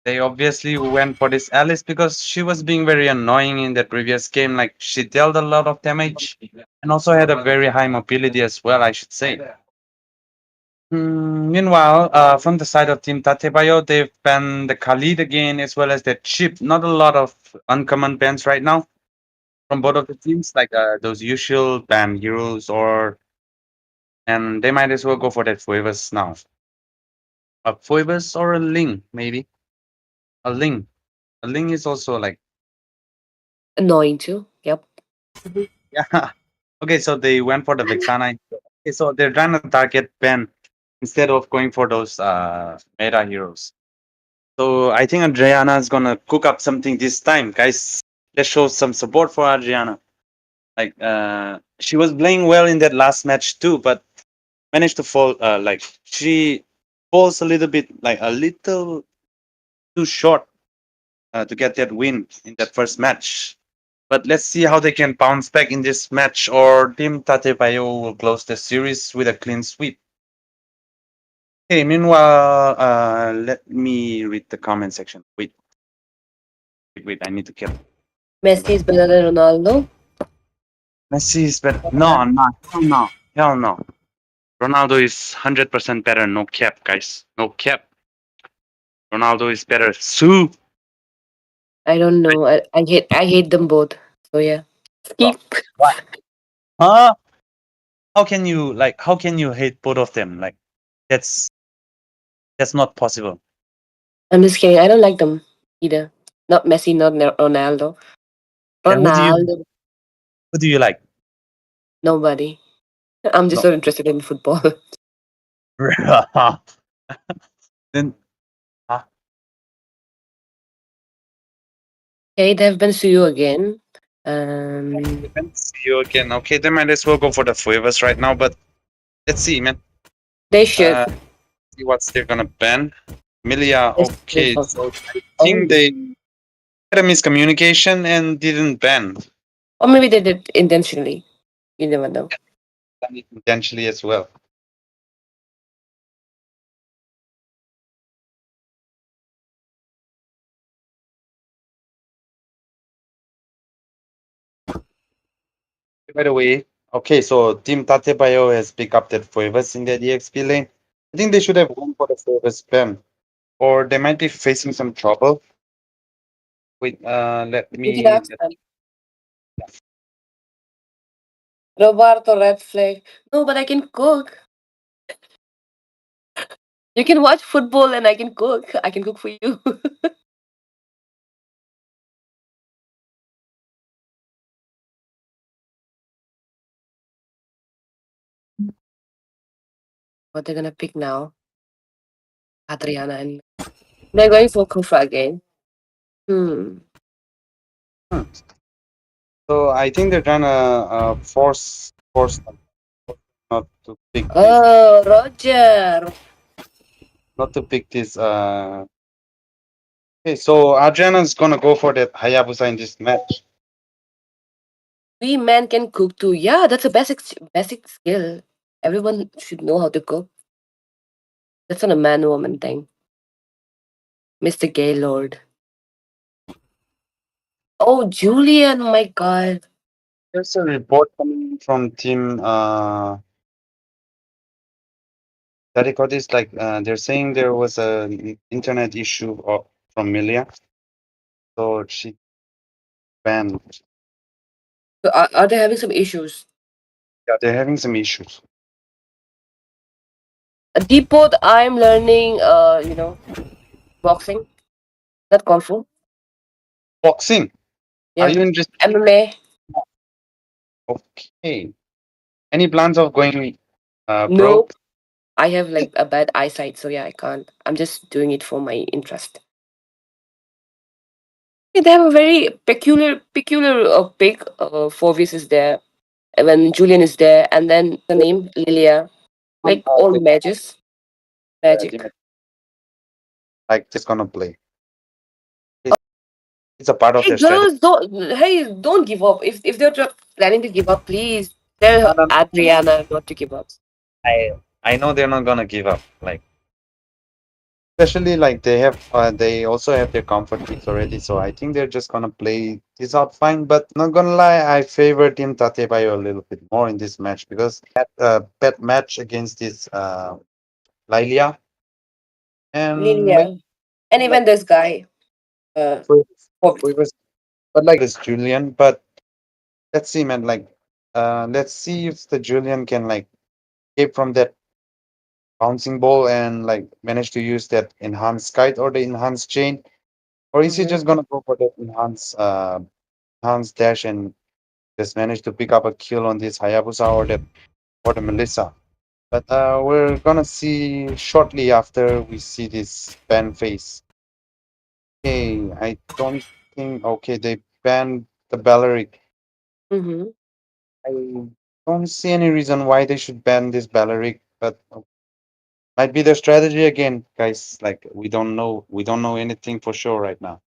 they obviously went for this Alice because she was being very annoying in that previous game. Like she dealt a lot of damage and also had a very high mobility as well, I should say. Meanwhile, from the side of Team Tatebayo, they've banned the Khalid again as well as the Chip. Not a lot of uncommon bans right now from both of the teams, like those usual ban heroes, and they might as well go for that Fuevas now. A Fuevas or a Ling, maybe. A Ling. A Ling is also like Annoying too. Yep. yeah. Okay, so they went for the Vexana. Okay, so they're trying to target Ben instead of going for those meta heroes. So I think Adriana is gonna cook up something this time, guys. Let's show some support for Adriana. Like she was playing well in that last match too, but managed to fall like she falls a little bit like a little too short to get that win in that first match. But let's see how they can bounce back in this match, or Team Tatebayo will close the series with a clean sweep. Okay, meanwhile, let me read the comment section. Wait, I need to kill. Messi is better than Ronaldo. Messi is better. Hell no. Ronaldo is 100% better. No cap, guys. No cap. Ronaldo is better. Sue. I don't know. I hate them both. So yeah. Skip. What? Huh? How can you hate both of them? Like that's not possible. I'm just kidding. I don't like them either. Not Messi, not Ronaldo. Then Ronaldo, who do you like? nobody. I'm just No. so interested in football. Then Okay, they've been Suyu again. see you again. Okay, they might as well go for the Fuevas right now, but let's see, man. They should. See what's they're gonna ban. Milia, Yes, okay. yes. So I think they had a miscommunication and didn't ban Or maybe they did intentionally. You never know. intentionally as well. By the way, okay, so Team Tatebayo has picked up that Fuevas in their EXP lane. I think they should have gone for the Fuevas ban, or they might be facing some trouble. Wait, let You can me. ask them. Roberto Red Flag. No, but I can cook. You can watch football and I can cook. I can cook for you. What they're gonna pick now? Adriana and they're going for Kufa again. Hmm. Hmm. So I think they're trying to force them not to pick this, Oh, Roger. not to pick this. Okay, so Adriana's gonna go for that Hayabusa in this match. We men can cook too. Yeah, that's a basic skill. Everyone should know how to cook. That's not a man woman thing. Mr. Gaylord. Oh, Julian, oh my god. There's a report coming from Team Tarikodis, like they're saying there was an internet issue from Milia, so she banned. So are they having some issues? Yeah, they're having some issues. Depot, I'm learning, boxing, not kung fu. Boxing. Are Yeah, you interested? MMA. Okay. Any plans of going pro? No, I have like a bad eyesight, so yeah, I can't. I'm just doing it for my interest. Yeah, they have a very peculiar pick. 4 is there, and when Julian is there, and then the name Lilia, like all mages, magic. Like just gonna play. It's, it's a part of Hey their strategy. girls, don't give up. If they're planning to give up, please tell No, no, no. Adriana not to give up. I I know they're not gonna give up. Like especially like they also have their comfort picks already, so I think they're just gonna play this out fine. But not gonna lie, I favor Team Tatebayo a little bit more in this match because that pet match against this Lilia and maybe Lilia, and like even this guy, uh, Bobby. we was but like this Julian. But let's see, man. Like let's see if the Julian can like escape from that bouncing ball and like manage to use that enhanced kite or the enhanced chain. Or is he Mhm. just gonna go for that enhanced dash and just manage to pick up a kill on this Hayabusa or the Melissa? But we're gonna see shortly after we see this ban face. Okay, I don't think okay they banned the Balearic. Mhm. I don't see any reason why they should ban this Balearic, but might be their strategy again, guys. Like we don't know anything for sure right now.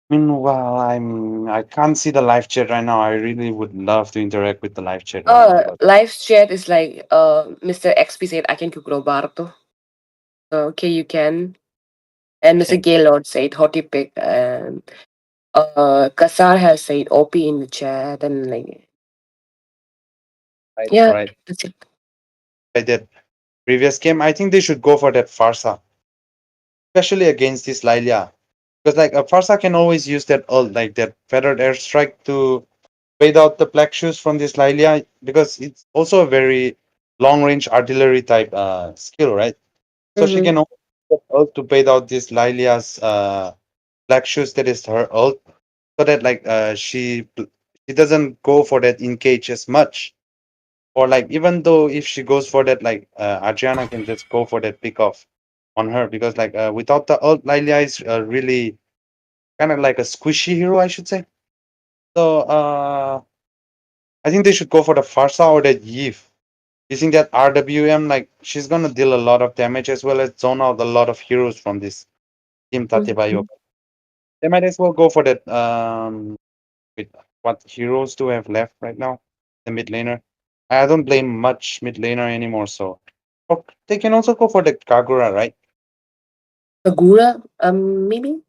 Meanwhile, I can't see the live chat right now. I really would love to interact with the live chat right now, but Live chat is like Mr. XP said I can cook Roberto. So, okay, you can. And Mr. okay, Gaylord said hottie pick, and Kasar has said OP in the chat, and like right, yeah, right. that's it. Like that previous game, I think they should go for that Farsa, especially against this Lilia, because like a Farsa can always use that ult, like that feathered airstrike to bait out the black shoes from this Lilia, because it's also a very long range artillery type skill, right? So she Mm-hmm. can always use that ult to bait out this Lilia's black shoes that is her ult, so that like she doesn't go for that in cage as much, or like even though if she goes for that like Adriana can just go for that pick off on her, because like without the ult Lilia is really kind of like a squishy hero, I should say. So I think they should go for the Farsa or that Yves. Using that RWM, like she's gonna deal a lot of damage as well as zone out a lot of heroes from this team Tatebayo. They might as well go for that with what heroes do we have left right now? The mid laner. I don't blame much mid laner anymore, so they can also go for the Kagura, right? Agura, maybe.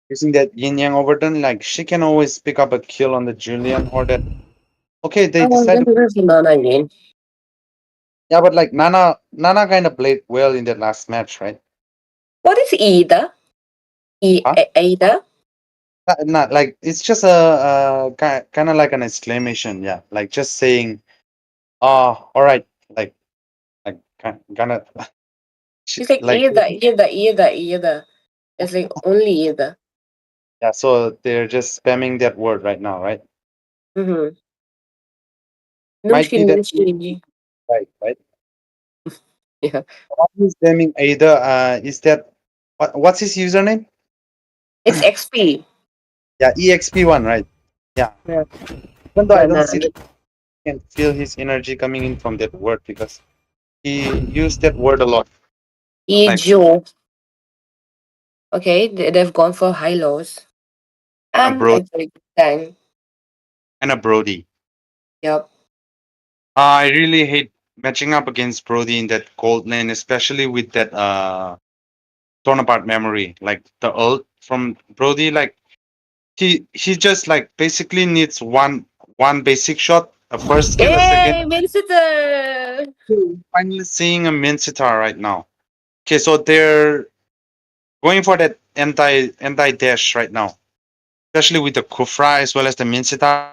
Using that Yin Yang Overton, like she can always pick up a kill on the Julian or that. Okay, they Oh, then decided. there's Nana again. Yeah, but like Nana kind of played well in that last match, right? What is Ida? Huh? Ada? Not like it's just a kind of like an exclamation, yeah, like just saying, "Oh, all right," like kind of It's like like Ida. It's like only Ida. yeah. So they're just spamming that word right now, right? Mm-hmm. Might be that Nunchi. right? Yeah. What is naming either is that what's his username? It's XP. Yeah, EXP1, right? Yeah. Yeah. Even though I don't see Ganon. that, I can feel his energy coming in from that word because he used that word a lot. Like Ijo. Okay, they've gone for high lows. and a And bro a very good time. and a Brody. Yep. I really hate matching up against Brody in that cold lane, especially with that torn apart memory. Like the ult from Brody, like he just like basically needs one basic shot, a first skill, a second. Yay, Minster! Finally seeing a Mincitar right now. Okay, so they're going for that anti dash right now, especially with the Kufra as well as the Mincitar.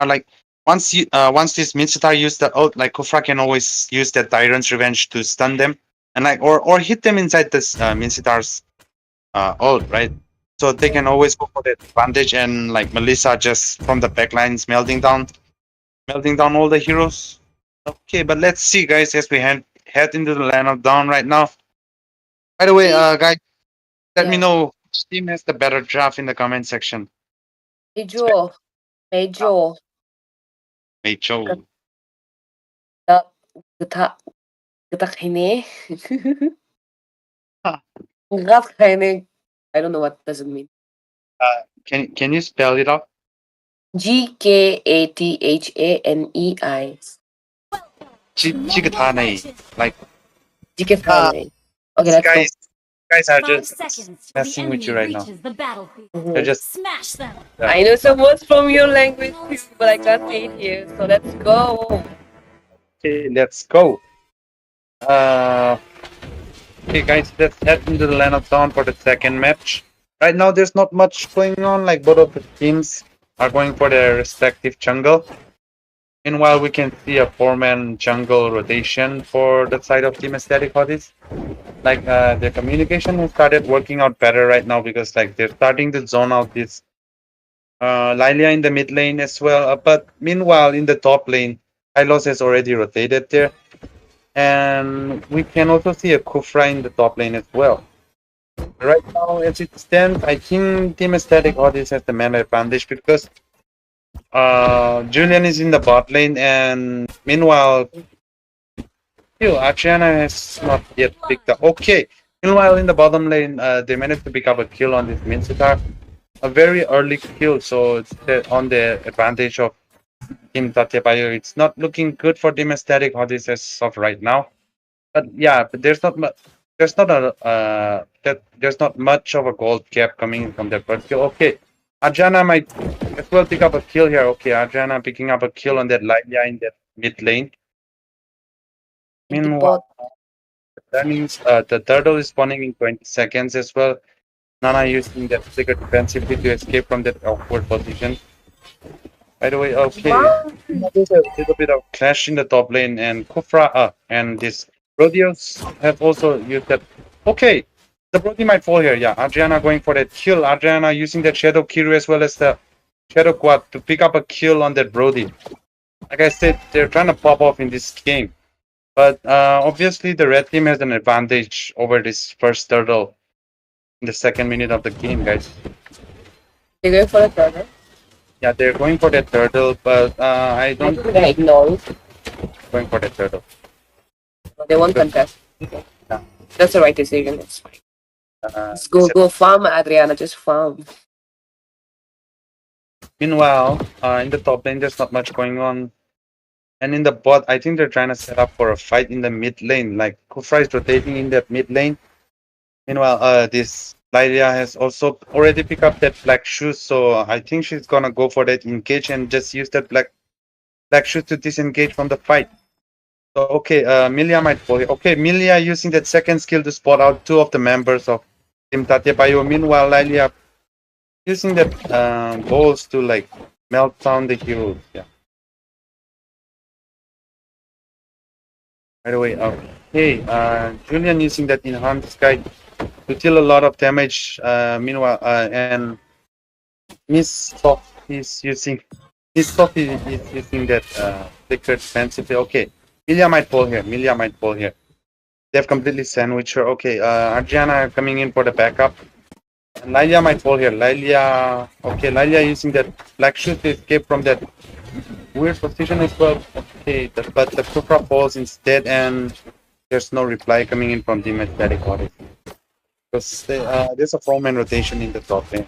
Like once this Mincitar use the ult, like Kufra can always use that Tyrant's Revenge to stun them and like or hit them inside this Mincitar's ult, right? So they can always go for that advantage and like Melissa just from the backlines melting down all the heroes. Okay, but let's see, guys, as we head into the land of dawn right now. By the way, Hey, guys, let me yeah. know which team has the better draft in the comment section. Medyo. Medyo. Mecho. Gata. Gata. Gatakine. Gatakine. I don't know what does it mean. Can you spell it out? Gkathanei. Chigatane. Like Gkathanei. Okay, these let's go. guys are Five just seconds till the messing with you enemy right now. reaches the battlefield. They're Mhm. just Smash them. I know some words from your language too, but I can't say it here. So let's go. okay. Let's go. Uh, okay, guys, let's head into the land of dawn for the second match. Right now, there's not much going on. Like both of the teams are going for their respective jungle. Meanwhile, we can see a four-man jungle rotation for the side of Team Aesthetic Hotties. Like their communication has started working out better right now because like they're starting to zone out this Lilia in the mid lane as well. But meanwhile, in the top lane, Hylos has already rotated there. And we can also see a Kufra in the top lane as well. Right now, as it stands, I think Team Aesthetic Hotties has the mana advantage because Julian is in the bot lane, and meanwhile, Adriana has not yet picked up. Okay, meanwhile, in the bottom lane, they managed to pick up a kill on this Mincitar. A very early kill, so it's on the advantage of Team Tatebayo. It's not looking good for Team Aesthetic Hotties as of right now. But yeah, but there's not much of a gold gap coming in from that first kill. Okay, Arjana might as well pick up a kill here. Okay, Arjana picking up a kill on that Lilia in that mid lane. In the Meanwhile, bot. that means the turtle is spawning in 20 seconds as well. Nana using that flicker defensively to escape from that awkward position. By the way, okay, there's a little bit of clash in the top lane, and Kufra and this Rodios have also used that. Okay, the Brody might fall here. Yeah, Adriana going for that kill. Adriana using that Shadow Kiru as well as the Shadow Quad to pick up a kill on that Brody. Like I said, they're trying to pop off in this game. But obviously, the red team has an advantage over this first turtle in the second minute of the game, guys. They're going for a turtle. Yeah, they're going for that turtle, but I I don't think they're gonna ignore it. going for that turtle. They won't contest. Okay. That's the right decision. It's fine. Let's go farm, Adriana. Just farm. Meanwhile, in the top lane, there's not much going on. And in the bot, I think they're trying to set up for a fight in the mid lane. Like Kufra is rotating in that mid lane. Meanwhile, this Lyria has also already picked up that black shoes, so I think she's gonna go for that engage and just use that black shoes to disengage from the fight. So okay, Milia might fall here. Okay, Milia using that second skill to spot out two of the members of Team Tatebayo. Meanwhile, Lylia using that balls to like melt down the heroes. Yeah. By the way, okay, Julian using that enhanced guide to deal a lot of damage. Meanwhile, and Miss Soft is using His Sophie is using that flicker defensively. Okay, Milia might fall here. Milia might fall here. They've completely sandwiched her. Okay, Adriana coming in for the backup. And Lilia might fall here. Lilia, okay, Lilia using that black shoe to escape from that weird position as well. Okay, but the Kufra falls instead, and there's no reply coming in from Team Aesthetic Audit. Because there's a 4-man rotation in the top lane.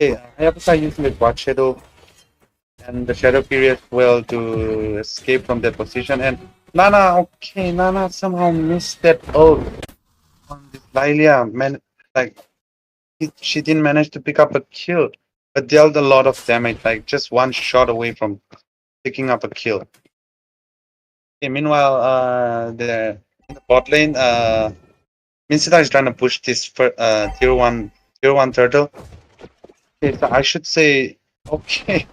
Okay, Hayabusa using the Quad Shadow and the Shadow period well to escape from that position. And Nana, okay, Nana somehow missed that ult on this Lilia. Man, like, she didn't manage to pick up a kill, but dealt a lot of damage, like just one shot away from picking up a kill. Okay, meanwhile, in the bot lane, Minsita is trying to push this for tier one turtle. Okay, so I should say, okay,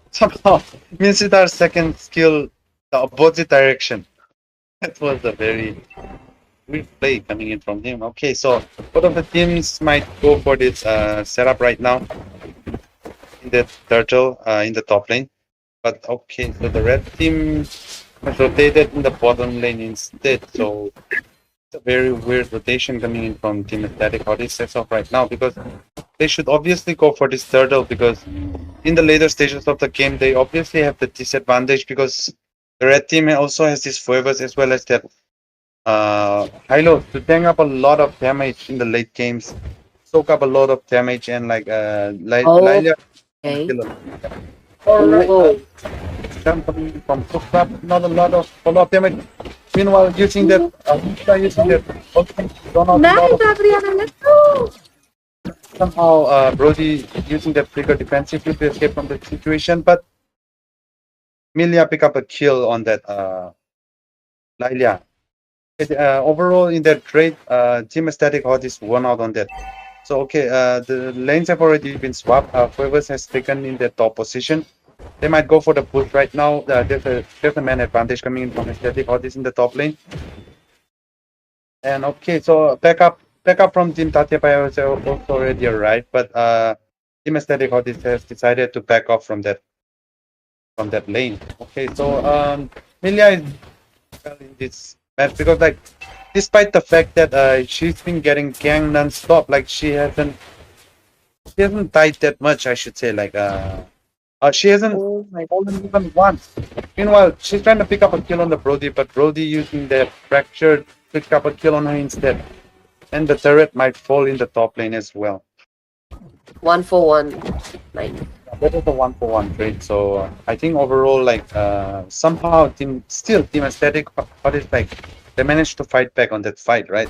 somehow Minsita's second skill the opposite direction. That was a very weird play coming in from him. Okay, so both of the teams might go for this setup right now in the turtle in the top lane. But okay, so the red team has rotated in the bottom lane instead. So it's a very weird rotation coming in from Team Aesthetic how this sets off right now, because they should obviously go for this turtle, because in the later stages of the game they obviously have the disadvantage, because the red team also has these forever as well as that Hilo to tank up a lot of damage in the late games, soak up a lot of damage, and like Lilia Okay. Alright, Oh, jump coming from Kufra, not a lot of follow-up damage. Meanwhile, using that, using that, done out a lot of Adriana, let's go. somehow Brody using that flicker defensively to escape from the situation, but Milia pick up a kill on that Lilia. Overall in that trade, Team Aesthetic Hot is one out on that. So okay, the lanes have already been swapped. Foevers has taken in the top position. They might go for the push right now. There's a man advantage coming in from Aesthetic Hot is in the top lane. And okay, so backup from Team Tatepaya has also already arrived, but Team Aesthetic Hot has decided to back off from that lane. Okay, so Milia is well in this match because like despite the fact that she's been getting gang non-stop, like she hasn't died that much, I should say. Like she hasn't Oh my fallen even once. Meanwhile, she's trying to pick up a kill on the Brody, but Brody using the fractured picked up a kill on her instead. And the turret might fall in the top lane as well. 1-for-1. Nice. That was a 1-for-1 trade. So I think overall, like somehow Team Aesthetic, what is like they managed to fight back on that fight, right?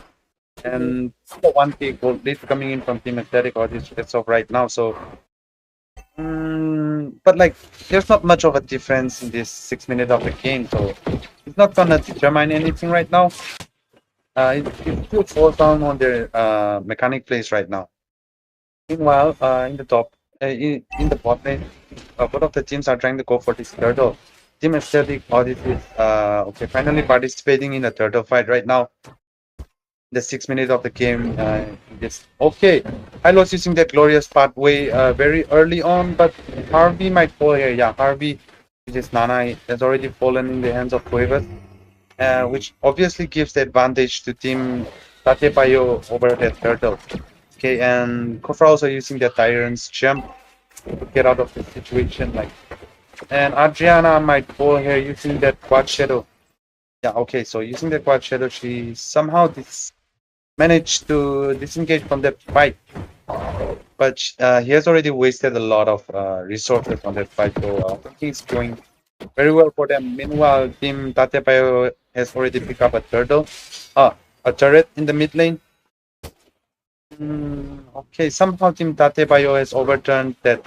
And the 1K gold lead coming in from Team Aesthetic, or this as of right now. So, but like there's not much of a difference in this 6 minutes of the game, so it's not gonna determine anything right now. It still falls down on their mechanic plays right now. Meanwhile, in the top, in the bot lane, both of the teams are trying to go for this turtle. Team Aesthetic Audit is okay, finally participating in a turtle fight right now. The 6 minutes of the game. This okay. I was using that glorious pathway very early on, but Harvey might fall here. Yeah, Harvey, which is Nana, has already fallen in the hands of Cuevas, which obviously gives the advantage to Team Tatepayo over that turtle. Okay, and Kofra also using the Tyrant's jump to get out of the situation. Like, and Adriana might fall here using that Quad Shadow. Yeah, okay, so using the Quad Shadow, she somehow managed to disengage from that fight. But he has already wasted a lot of resources on that fight, so I think he's going very well for them. Meanwhile, Team Tatepayo has already picked up a turret in the mid lane. Okay, somehow Team Tatepayo has overturned that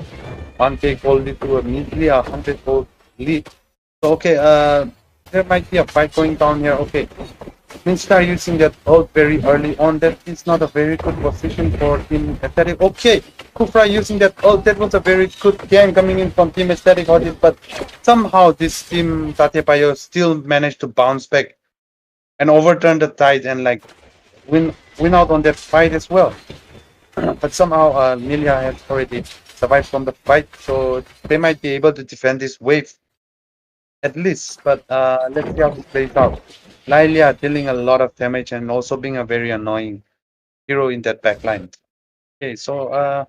1K gold lead to a measly 100 gold lead. So okay, there might be a fight going down here. Okay, Minstar using that ult very early on. That is not a very good position for Team Aesthetic. Okay, Kufra using that ult. That was a very good game coming in from Team Aesthetic Audit, but somehow this Team Tatepayo still managed to bounce back and overturn the tide and like win out on that fight as well. But somehow Milia has already survive from the fight, so they might be able to defend this wave at least. But let's see how this plays out. Lilia dealing a lot of damage and also being a very annoying hero in that backline. Okay, so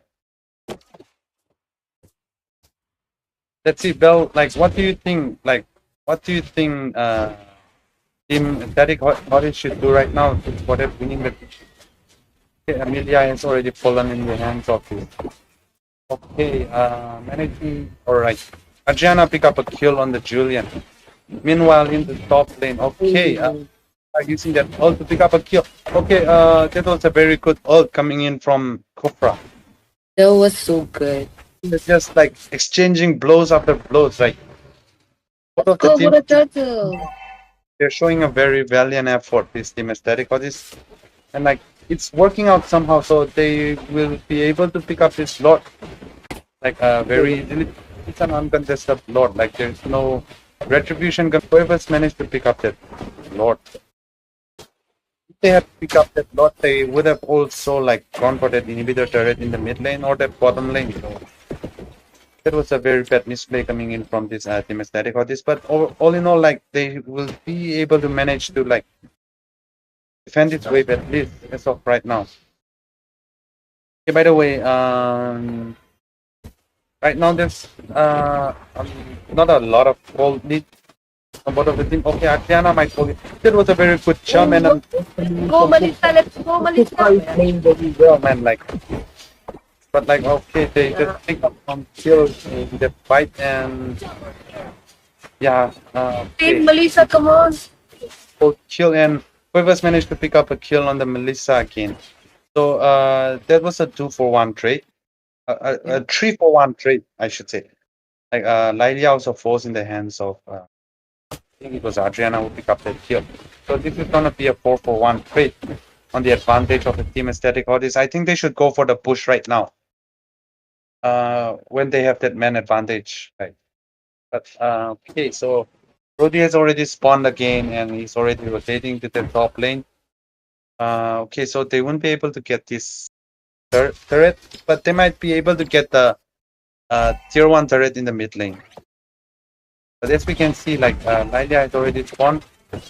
let's see, Bell. Like, what do you think? Like, what do you think? Team Static Hottie should do right now for that winning the. Okay, Amelia has already fallen in the hands of this. Okay, managing. All right, Adriana pick up a kill on the Julian. Meanwhile, in the top lane, okay, using that ult to pick up a kill. Okay, that was a very good ult coming in from Kufra. That was so good. It's just like exchanging blows after blows. Like, both of the Go for team, the turtle. they're showing a very valiant effort. This team aesthetic or this, and like it's working out somehow. So they will be able to pick up this lot, like very easily. It's an uncontested lot. Like there's no retribution. Whoever's managed to pick up that lot. If they had picked up that lot, they would have also like gone for that inhibitor turret in the mid lane or that bottom lane. So that was a very bad misplay coming in from this team aesthetic or this. But all in all, like they will be able to manage to like defend its wave at least as of right now. Okay, by the way, right now there's not a lot of gold lead on both of the team. Okay, Adriana might hold it. That was a very good jump and Go Melissa, let's go Melissa. playing very well, man. Like, but like, okay, they just pick up some kills in the fight and yeah, Team Melissa, come on. kill and whoever's managed to pick up a kill on the Melissa again. So that was a 2-for-1 trade, a 3-for-1 trade, I should say. Like Lilia also falls in the hands of I think it was Adriana who picked up that kill. So this is gonna be a 4-for-1 trade on the advantage of the team aesthetic orders. I think they should go for the push right now. When they have that man advantage, right? But okay, so Brody has already spawned again and he's already rotating to the top lane. Okay, so they won't be able to get this turret, but they might be able to get the tier 1 turret in the mid lane. But as we can see, like Lilia has already spawned,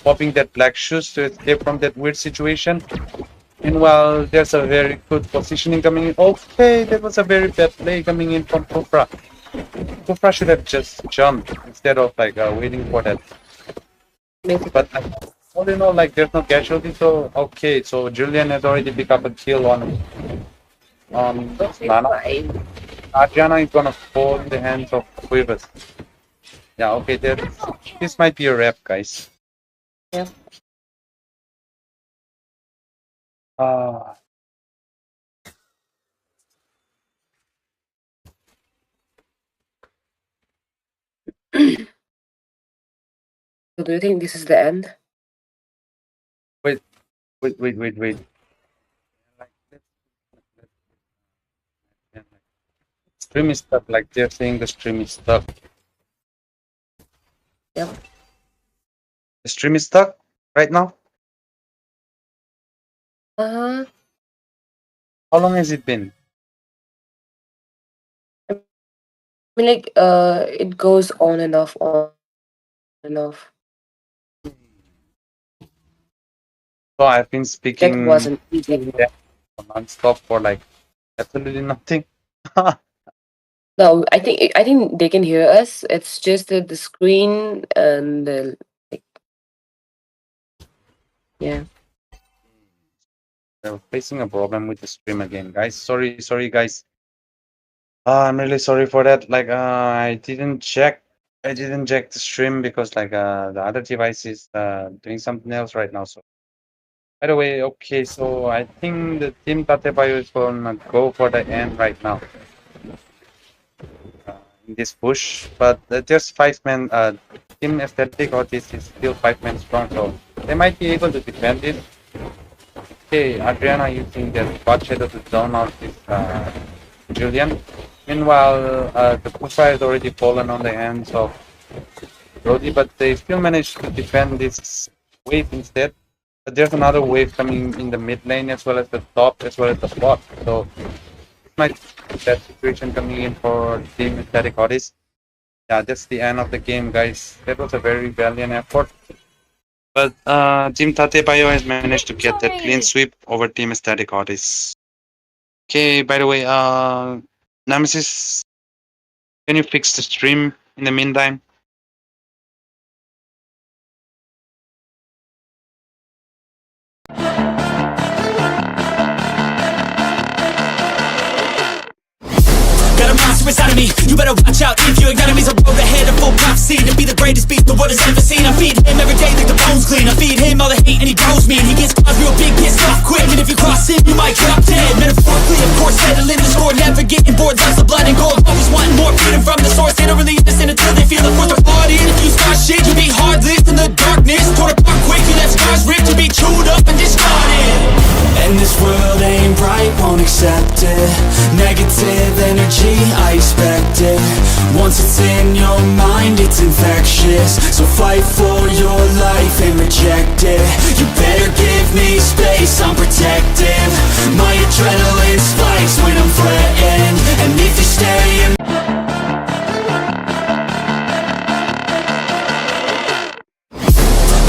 popping that black shoes to escape from that weird situation. Meanwhile, there's a very good positioning coming in. Okay, that was a very bad play coming in from Kufra. Kufra should have just jumped instead of like waiting for that. But all in all, like there's no casualty. So okay, so Julian has already picked up a kill on Nana. Adriana is gonna fall in the hands of Quivers. Yeah, okay, this might be a wrap, guys. Yeah. So do you think this is the end? Wait. Stream is stuck, like they're saying the stream is stuck. Yep. The stream is stuck right now? Uh-huh. How long has it been? I mean, like, it goes on and off, and off. So I've been speaking That wasn't easy. non-stop for like absolutely nothing. No, I think they can hear us. It's just that the screen and the like, yeah. We're facing a problem with the stream again, guys. Sorry, guys. I'm really sorry for that. Like, I didn't check the stream because like the other device is doing something else right now. So, by the way, okay. So I think the team Tatebayo is gonna go for the end right now. In this push, but there's 5-man. Team aesthetic or this is still 5-man strong, so they might be able to defend it. Okay, Adriana using the spot shadow to zone out this Julian. Meanwhile, the Kufa has already fallen on the hands of Brody, but they still managed to defend this wave instead. But there's another wave coming in the mid lane as well as the top as well as the bot. So it's my that situation coming in for Team Terracottis. Yeah, that's the end of the game, guys. That was a very valiant effort. But Team Tatebayo has managed to get that clean sweep over Team Static Artists. Okay, by the way, Nemesis, can you fix the stream in the meantime? Got a monster inside of me, you better watch out. If your enemy's a road ahead of full prophecy to be the greatest beast the world has ever seen. I feed him every day like the bones clean. I feed him all the hate and he grows me. And he gets claws real big, gets off quick. And if you cross him, you might drop dead. Metaphorically, of course, settling the score. Never getting bored, lots of blood and gore. Always wanting more, feeding from the source. They don't really listen until they feel the force of party. And if you start shit, you be heartless in the darkness. Torn apart quick, you left scars ripped to be chewed up and discarded. And this world ain't bright, won't accept it. Negative energy, I expect it. Once it's in your mind, it's infectious. So fight for your life and reject it. You better give me space, I'm protective. My adrenaline spikes when I'm threatened. And if you stay in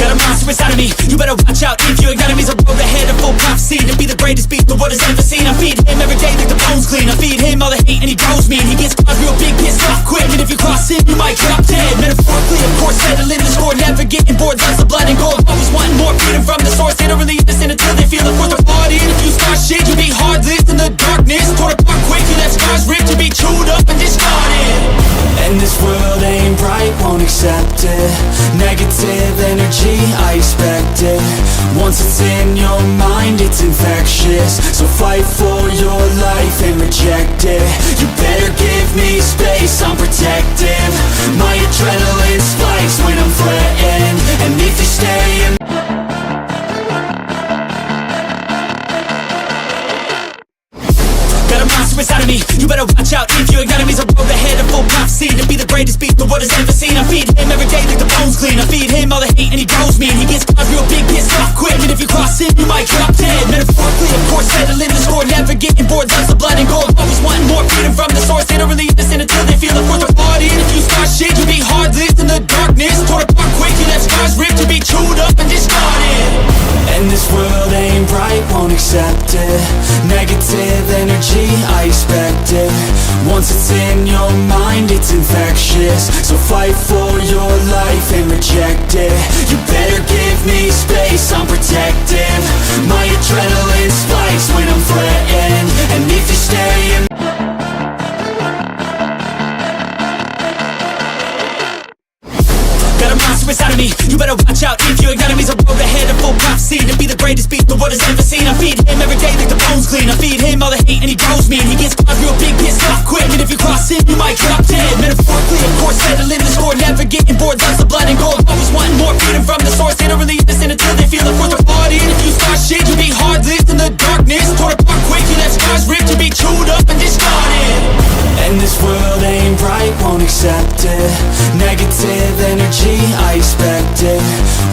Got a monster inside of me, you better watch out. If your enemy's a road ahead of full prophecy to be the greatest beast the world has ever seen. I feed him every day like the bones clean. I feed him all the hate and he grows me. And he gets claws real big, gets off quick. And if you cross him, you might drop dead. Metaphorically, of course, settling the score. Never getting bored, lots of blood and gore. Always wanting more, feeding from the source. They don't really listen until they feel the force of party. And if you start shit, you be heartless in the darkness. Torn apart quick, you left scars ripped to be chewed up and discarded. And this world ain't bright, won't accept it. Negative energy, I expect it. Once it's in your mind, it's infectious. So fight for your life and reject it. You better give me space, I'm protective. My adrenaline spikes when I'm threatened. And if you stay in Got a monster inside of me, you better watch out. If your enemy's a road ahead of full prophecy to be the greatest beast the world has ever seen. I feed him every day like the bones clean. I feed him all the hate and he grows me. And he gets claws real big, gets off quick. And if you cross him, you might drop dead. Metaphorically, of course, settling the score. Never getting bored, lots of blood and gore. Always wanting more, feeding from the source. They don't really listen until they feel the force of party. And if you start shit, you be heartless in the darkness. Torn apart quick, you left scars ripped to be chewed up and discarded. And this world ain't bright, won't accept it. Negative energy, I expect it. Once it's in your mind, it's infectious. So fight for your life and reject it. You better give me space, I'm protective. My adrenaline spikes when I'm threatened. And if you stay in Got a monster inside of me, you better watch out. If your enemy's a road ahead of full prophecy to be the greatest beast the world has ever seen. I feed him every day like the bones clean. I feed him all the hate and he grows me. And he gets claws real big, gets off quick. And if you cross him, you might drop dead. Metaphorically, of course, settling the score. Never getting bored, lots of blood and gore. Always wanting more, feeding from the source. They don't really listen until they feel the force of party. And if you start shit, you be heartless in the darkness. Torn apart quick, you left scars ripped to be chewed up and discarded. And this world ain't bright, won't accept it. Negative energy, I expect it.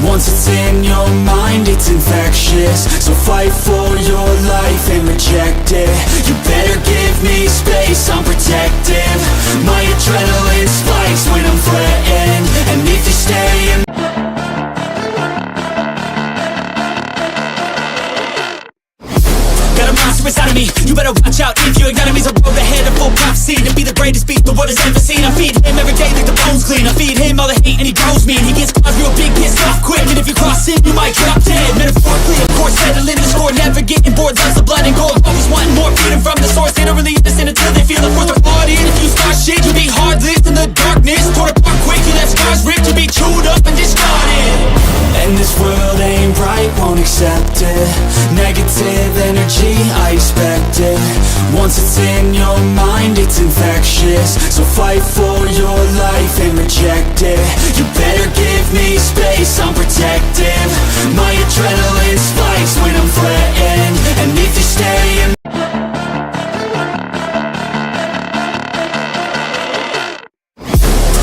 Once it's in your mind, it's infectious. So fight for your life and reject it. You better give me space, I'm protective. My adrenaline spikes when I'm threatened. And if you stay in Got a monster inside of me, you better watch out. If your enemy's a road ahead of full prophecy to be the greatest beast the world has ever seen. I feed him every day like the bones clean. I feed him all the hate and he grows me. And he gets claws real big, gets off quick. And if you cross him, you might drop dead. Metaphorically, of course, settling the score. Never getting bored, lots of blood and gore. Always wanting more, feeding from the source. They don't really listen until they feel the force of party. And if you start shit, you be heartless in the darkness. Torn apart quick, you left scars ripped to be chewed up and discarded. And this world ain't bright, won't accept it. Negative energy, I expect it. Once it's in your mind, it's infectious. So fight for your life and reject it. You better give me space, I'm protective. My adrenaline spikes when I'm threatened. And if you stay in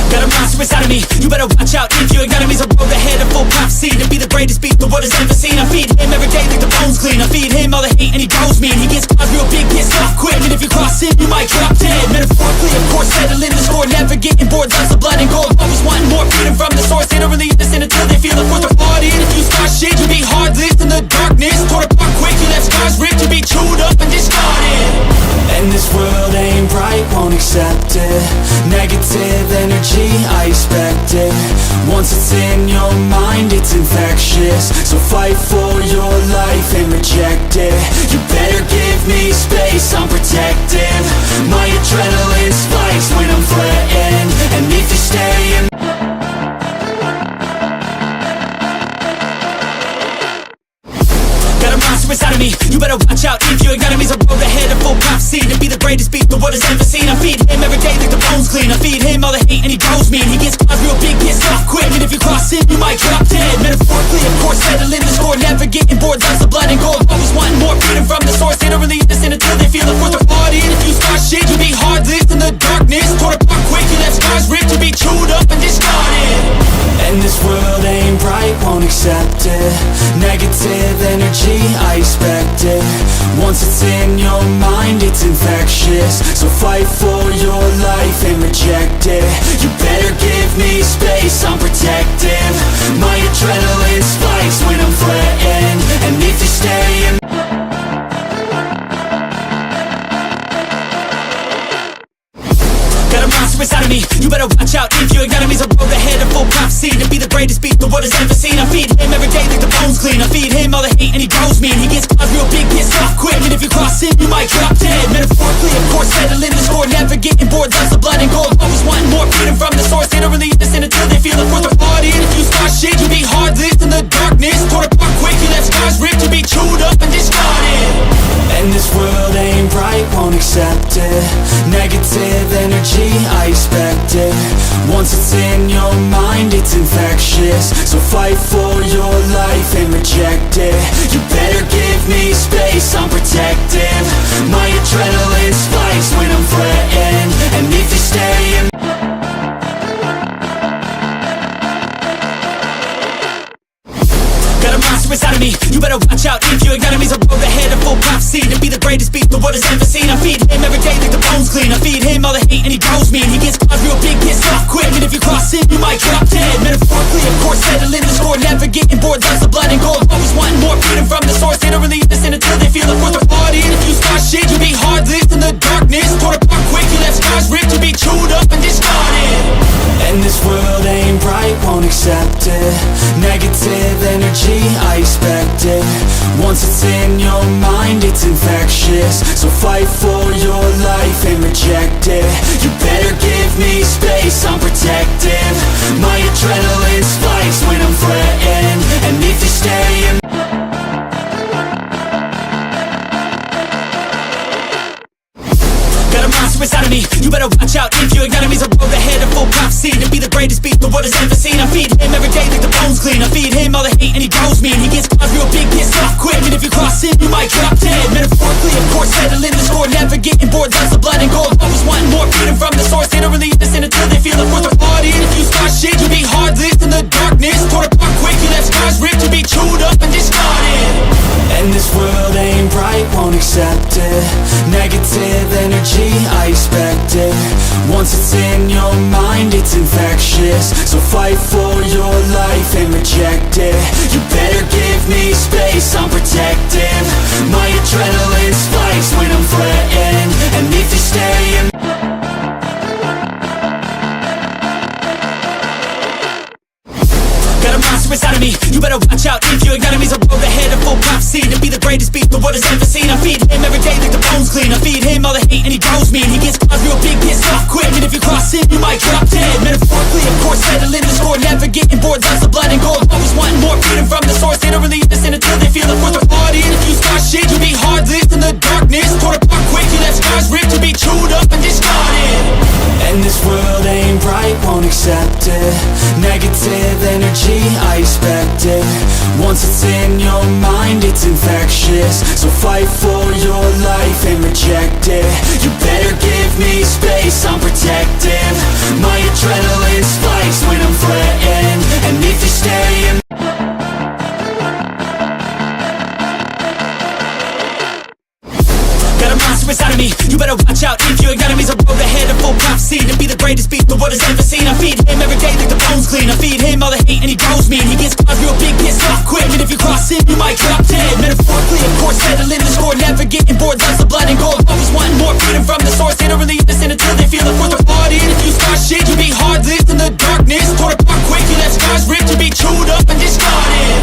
Got a monster inside of me, you better watch out. If your enemy's a road ahead of full prophecy to be the greatest beast the world has ever seen. I feed him every day like the bones clean. I feed him him all the hate and he goes me. And he gets caught real big, pissed off quick. And if you cross him, you might drop dead. Metaphorically, of course, settling the score, never getting bored. Lots of blood and gold, always wanting more freedom from the source. They don't really understand until they feel it for the party. And if you start shit, you'll be heartless in the darkness. Torn apart quick, you left scars ripped to be chewed up and discarded. And this world ain't right, won't accept it. Negative energy, I expect it. Once it's in your mind, it's infectious. So fight for your life and reject it. You better give me space, I'm protective. My adrenaline spikes when I'm threatened. And if you stay in Got a monster inside of me, you better watch out. If your enemy's a road ahead of full prophecy to be the greatest beast the world has ever seen. I feed him every day like the bones clean. I feed him all the hate and he goes me. And he gets caught real big, pissed off quick. And if you cross him, you might drop dead. Metaphorically, of course, settling the score, never getting bored. Lots of blood and gold, always wanting more freedom from the source. They don't really understand until they feel it for the party. And if you start shit, you'll be heartless in the darkness. Torn apart quick, you left scars ripped to be chewed up and discarded. And this world ain't right, won't accept it. Negative energy, I expect it. Once it's in your mind, it's infectious. So fight for your life and reject it. You better give me space, I'm protective. My adrenaline spikes when I'm threatened. And if you stay in Got a monster inside of me, you better watch out. If your enemy's a road ahead of full prophecy to be the greatest beast the world has ever seen. I feed him every day like the bones clean. I feed him all the hate and he goes me. And he gets caught real big, pissed off quick. And if you cross him, you might drop dead. Metaphorically, of course, settling the score, never getting bored. Lots of blood and gold, always wanting more freedom from the source. They don't really understand until they feel it for the party. And if you start shit, you'll be heartless in the darkness. Torn apart quick, you left scars ripped to be chewed up and discarded. And this world ain't right, won't accept it. Negative energy, I expect it. Once it's in your mind, it's infectious. So fight for your life and reject it. You better give me space, I'm protective. My adrenaline spikes when I'm threatened. And if you stay in Got a monster inside of me, you better watch out. If your enemy's a road ahead of full prophecy to be the greatest beast the world has ever seen. I feed him every day like the bones clean. I feed him all the hate and he goes me. And he gets caught real big, pissed off quick. And if you cross him, you might drop dead. Metaphorically, of course, settling the score, never getting bored. Lots of blood and gold, always wanting more freedom from the source. They don't really understand until they feel it for the party. And if you start shit, you'll be heartless in the darkness. Torn apart quick, you left scars ripped to be chewed up and discarded. And this world ain't right, won't accept it. Negative energy, I expect it. Once it's in your mind, it's infectious. So fight for your life and reject it. You better give me space, I'm protective. My adrenaline spikes when I'm threatened. And if you stay in Got a monster inside of me, you better watch out. If your enemy's a road ahead of full prophecy to be the greatest beast the world has ever seen. I feed him every day like the bones clean. I feed him all the hate and he goes me. And he gets caught real big, pissed off quick. And if you cross him, you might drop dead. Metaphorically, of course, settling the score, never getting bored. Lots of blood and gold, always wanting more freedom from the source. They don't really understand until they feel it for the party. And if you start shit, you'll be heartless in the darkness. Torn apart quick, you left scars ripped to be chewed up and discarded. And this world ain't right, won't accept it. Negative energy, I expect it. Once it's in your mind, it's infectious. So fight for your life and reject it. You better give me space, I'm protective. My adrenaline 'Adrenaline spikes when I'm threatened. And if you stay in Got a monster inside of me, you better watch out. If your enemy's a road ahead of full prophecy to be the greatest beast the world has ever seen. I feed him every day like the bones clean. I feed him all the hate and he goes me. And he gets caught real big, pissed off quick. And if you cross him, you might drop dead. Metaphorically, of course, settling the score, never getting bored. Lots of blood and gold, always wanting more freedom from the source. They don't really understand until they feel it for the party. And if you start shit, you'll be heartless in the darkness. Torn apart quick, you left scars ripped to be chewed up and discarded. And this world ain't right, won't accept it. Negative energy, I expect it. Once it's in your mind, it's infectious. So fight for your life and reject it. You better give me space, I'm protective. My adrenaline spikes when I'm threatened. And if you stay in Got a monster inside of me, you better watch out. If your enemy's a road ahead of full prophecy to be the greatest beast the world has ever seen. I feed him every day like the bones clean. I feed him all the hate and he goes me. And he gets caught real big, pissed off quick. And if you cross him, you might drop dead. Metaphorically, of course, settling the score, never getting bored. Lots of blood and gold, always wanting more freedom from the source. They don't really understand until they feel it for the party. And if you start shit, you'll be heartless in the darkness. Torn apart quick, you left scars ripped to be chewed up and discarded. And this world ain't right, won't accept it. Negative energy, I expect it. Once it's in your mind, it's infectious. So fight for your life and reject it. You better give me space, I'm protective. My adrenaline spikes when I'm threatened. And if you stay in Got a monster inside of me, you better watch out. If your enemy's a road ahead of full prophecy to be the greatest beast the world has ever seen. I feed him every day like the bones clean. I feed him all the hate and he grows me. And he gets cause real big, pissed off quick. And if you cross him, you might drop dead. Metaphorically, of course, settling the score. Never getting bored, loves the blood and gold. Always wanting more freedom from the source. They don't really listen until they feel the force of party. And if you start shit, you be hard-lived in the darkness. Torn apart quick, you left scars ripped. You be chewed up and discarded.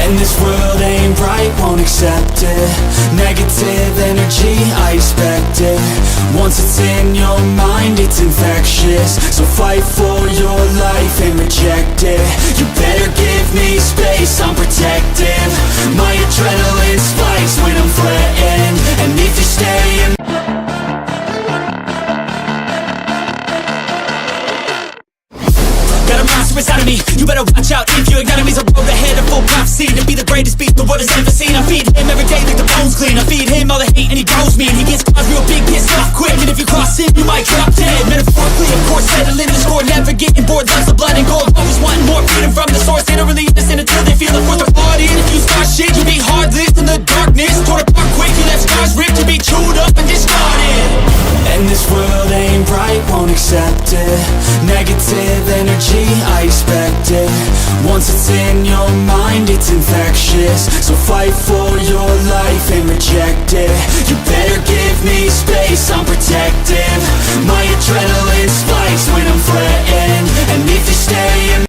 And this world ain't right, won't accept it. Negative energy, I expect it. Once it's in your mind, it's infectious. So fight for your life and reject it. You better give me space, I'm protective. My adrenaline spikes when I'm threatened. And if you stay in Got a monster inside of me, you better watch out. If your enemy's a road ahead of full prophecy to be the greatest beast the world has ever seen. I feed him every day like the bones clean. I feed him all the hate and he grows me. And he gets cause real big, pissed off quick. And if you cross him, you might drop dead. Metaphorically, of course, settling the score. Never getting bored, loves the blood and gold. Always wanting more freedom from the source. They don't really listen until they feel the force of party. And if you start shit, you be hard-lived in the darkness. Torn apart quick, you left scars ripped. You be chewed up and discarded. And this world ain't right, won't accept it. Negative energy, I expect it. Once it's in your mind, it's infectious. So fight for your life and reject it. You better give me space, I'm protective. My adrenaline spikes when I'm threatened. And if you stay in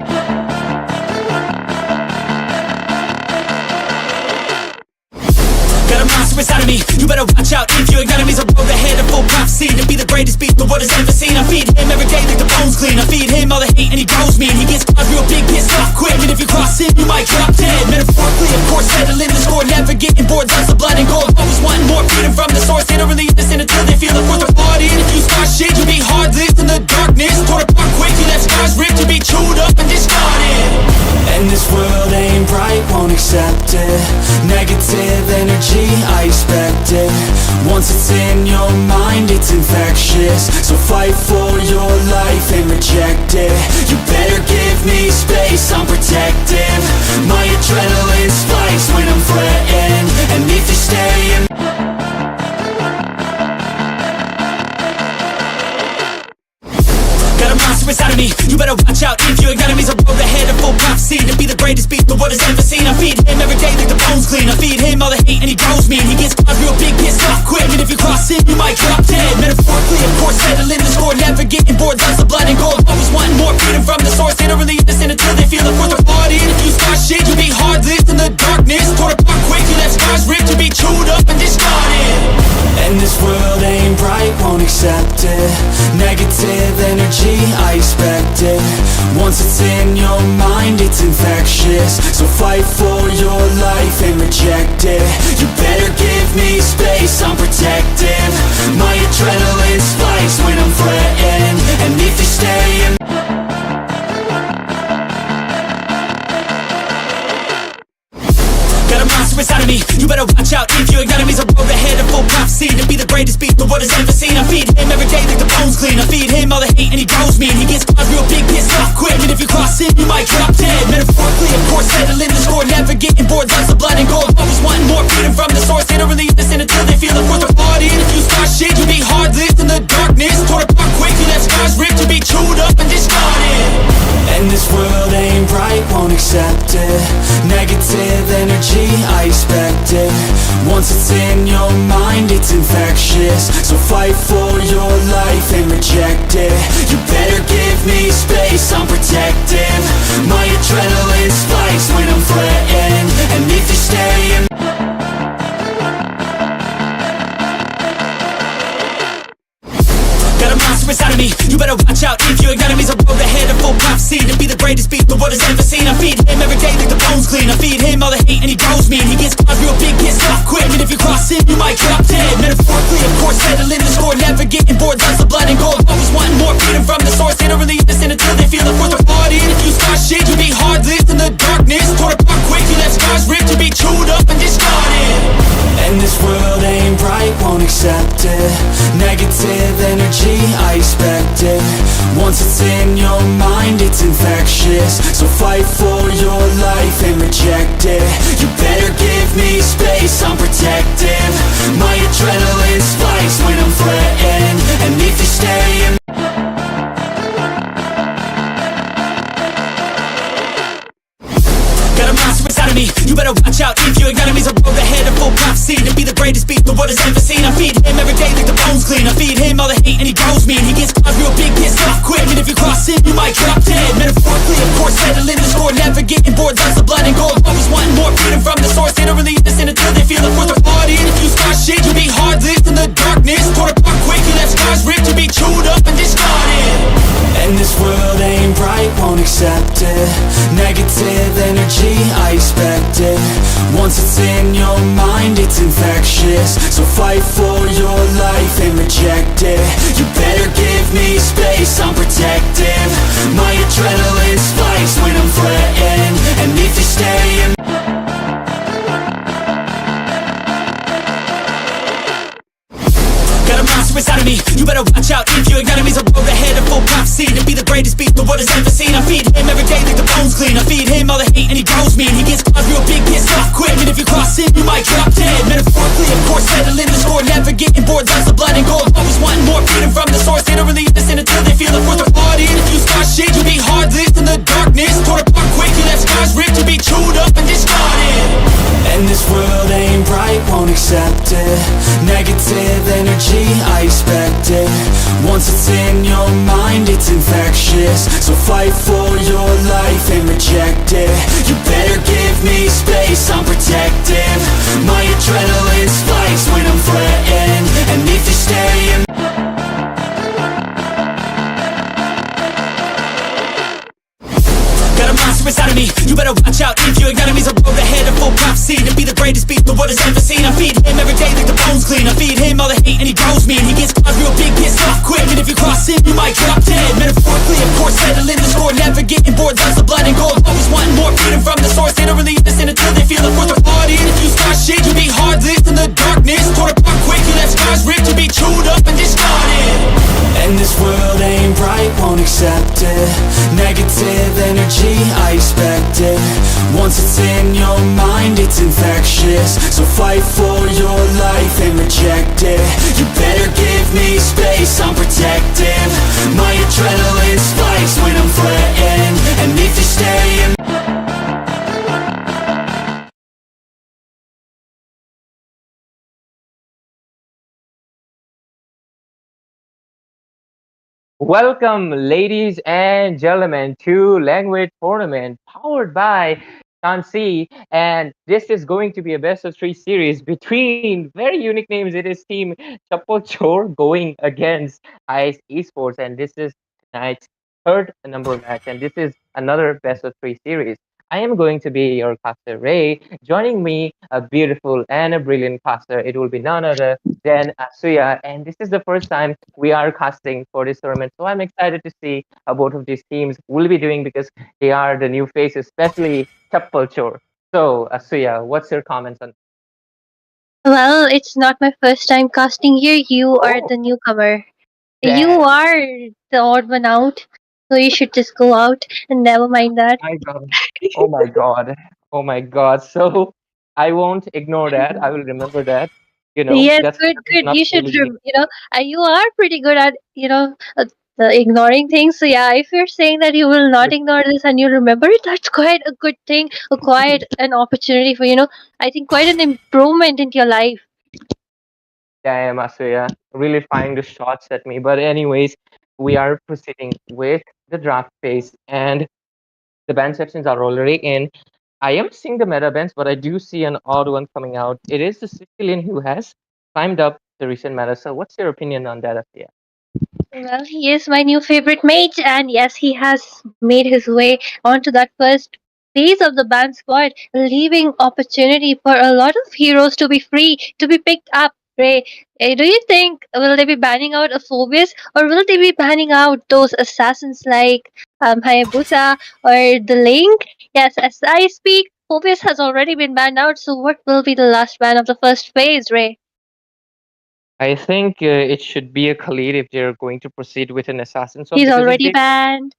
Got a monster inside of me, you better watch out. If your enemy's a road ahead of full prophecy to be the greatest beast the world has ever seen. I feed him every day like the bones clean. I feed him all the hate and he grows me. And he gets cause real big, pissed off quick. And if you cross him, you might drop dead. Metaphorically, of course, settling the score. Never getting bored, loves the blood and gold. Always wanting more freedom from the source. They don't really listen until they feel the force of party. And if you start shit, you be hard-lived in the darkness. Torn apart quick, you left scars ripped. You be chewed up and discarded. And this world ain't right, won't accept it. Negative energy, I expect it. Once it's in your mind, it's infectious. So fight for your life and reject it. You better give me space, I'm protective. My adrenaline spikes when I'm threatened. And if you stay in Got a monster inside of me, you better watch out. If your enemy's a road ahead of full prophecy to be the greatest beast the world has ever seen. I feed him every day like the bones clean. I feed him all the hate and he grows me. And he gets cause real big, pissed off quick. And if you cross him, you might drop dead. Metaphorically, of course, settling the score. Never getting bored, loves the blood and gold. Always wanting more freedom from the source. They don't really listen until they feel the force of party. And if you start shit, you be hard-lived in the darkness. Torn apart quick, you left scars ripped. You be chewed up and discarded. And this world ain't right, won't accept it. Negative energy, I expect it. Once it's in your mind, it's infectious. So fight for your life and reject it. You better give me space, I'm protective. My adrenaline spikes when I'm threatened. And if you stay in Got a monster inside of me, you better watch out. If your enemy's a road ahead of full prophecy to be the greatest beast the world has ever seen. I feed him every day like the bones clean. I feed him all the hate and he grows me. And he gets cause real big, pissed off quick. And if you cross him, you might drop dead. Metaphorically, of course, settling the score. Never getting bored, loves the blood and gold. Always wanting more freedom from the source. They don't really listen until they feel the force of party. And if you start shit, you be hard-lived in the darkness. Torn apart quick, you left scars ripped. You be chewed up and discarded. And this world ain't right, won't accept it. Negative energy, I expect it. Once it's in your mind, it's infectious. So fight for your life and reject it. You better give me space, I'm protective. My adrenaline spikes when I'm threatened. And if you stay in Got a monster inside of me, you better watch out. If your enemy's a road ahead of full prophecy to be the greatest beast the world has ever seen. I feed him every day like the bones clean. I feed him all the hate and he grows me. And he gets cause real big, pissed off quick. And if you cross him, you might drop dead. Metaphorically, of course, settling the score. Never getting bored, loves the blood and gold. Always wanting more freedom from the source. They don't really listen until they feel the force of party. And if you start shit, you be hard-lived in the darkness. Torn apart quick, you left scars ripped. You be chewed up and discarded. And this world ain't right, won't accept it. Negative energy, I expect it. Once it's in your mind, it's infectious. So fight for your life and reject it. You better give me space, I'm protective. My adrenaline spikes bones clean. I feed him all the hate and he grows me. And he gets caught real big, pissed off quick. And if you cross him, you might drop dead. Metaphorically, of course, settling the score. Never getting bored, that's the blood and gold. Always wanting more freedom from the source. They don't really listen until they feel it for the party. And if you start shit, you'll be hard-lived in the darkness. Torn apart quick, you left scars ripped. You'll be chewed up and discarded. And this world ain't right, won't accept it. Negative energy, I expect it. Once it's in your mind, it's infectious. So fight for your life and reject it. You better give me space, I'm protective. My adrenaline spikes when I'm threatened. And if you stay in Got a monster inside of me, you better watch out. If your enemy's a road ahead of full prophecy to be the greatest beast the world has ever seen. I feed him every day like the bones clean. I feed him all the hate and he grows me. And he gets caught real big, pissed off quick. And if you cross him, you might drop dead. Metaphorically, of course, settling the score. Never getting bored, that's the blood and gold. Always wanting more freedom from the source. They don't really listen until they feel it for the party. And if you start shit, you'll be hard-lived in the darkness. Torn apart quick, you left scars ripped. You'll be chewed up and discarded. And this world ain't right, won't accept it. Negative energy, I expect it. Once it's in your mind, it's infectious. So fight for your life and reject it. You better give me space, I'm protective. My adrenaline spikes when I'm threatened. And if you stay in Got a monster inside of me, you better watch out. If your enemy's a road ahead of full prophecy to be the greatest beast the world has ever seen. I feed him every day like the bones clean. I feed him all the hate and he grows me. And he gets caught real big, pissed off quick. And if you cross him, you might drop dead. Metaphorically, of course, settling the score. Never getting bored, that's the blood and gold. Always wanting more freedom from the source. They don't really listen until they feel it for the party. And if you start shit, you'll be hard-lived in the darkness. Torn apart quick, you left scars ripped. You'll be chewed up and discarded. And this world ain't right, won't accept it. Negative energy, I expect it. Once it's in your mind, it's infectious. So fight for your life and reject it. You better give me space, I'm protective. My adrenaline spikes when I'm threatened. And if you stay in Welcome, ladies and gentlemen, to Language Tournament powered by Shansi. And this is going to be a best of three series between very unique names. It is Team Chapo Chor going against Ice Esports. And this is tonight's third number match. And this is another best of three series. I am going to be your caster, Ray. Joining me, a beautiful and a brilliant caster. It will be none other than Asuya. And this is the first time we are casting for this tournament. So I'm excited to see how both of these teams will be doing because they are the new faces, especially Chappal Chor. So, Asuya, what's your comments on? Well, it's not my first time casting here. You are Oh, the newcomer. You damn. are the odd one out. So you should just go out and never mind that. My God. Oh my God. Oh my God. So I won't ignore that. I will remember that. Yes, good, That is good. not You should, really me. you are pretty good at, ignoring things. So yeah, if you're saying that you will not ignore this and you remember it, that's quite a good thing, quite an opportunity for, I think quite an improvement in your life. Damn, Asuya. Really firing the shots at me. But anyways, we are proceeding with the draft phase and the band sections are already in. I am seeing the meta bands, but I do see an odd one coming out. It is the Sicilian who has climbed up the recent meta. So what's your opinion on that, Asuya? Well, he is my new favorite mate, and yes, he has made his way onto that first phase of the band squad, leaving opportunity for a lot of heroes to be free, to be picked up. Ray, do you think will they be banning out a Phobius, or will they be banning out those assassins like Hayabusa or the Link? Yes, as I speak, Phobius has already been banned out. So, what will be the last ban of the first phase, Ray? I think it should be a Khalid if they're going to proceed with an assassin swap He's because if already they banned.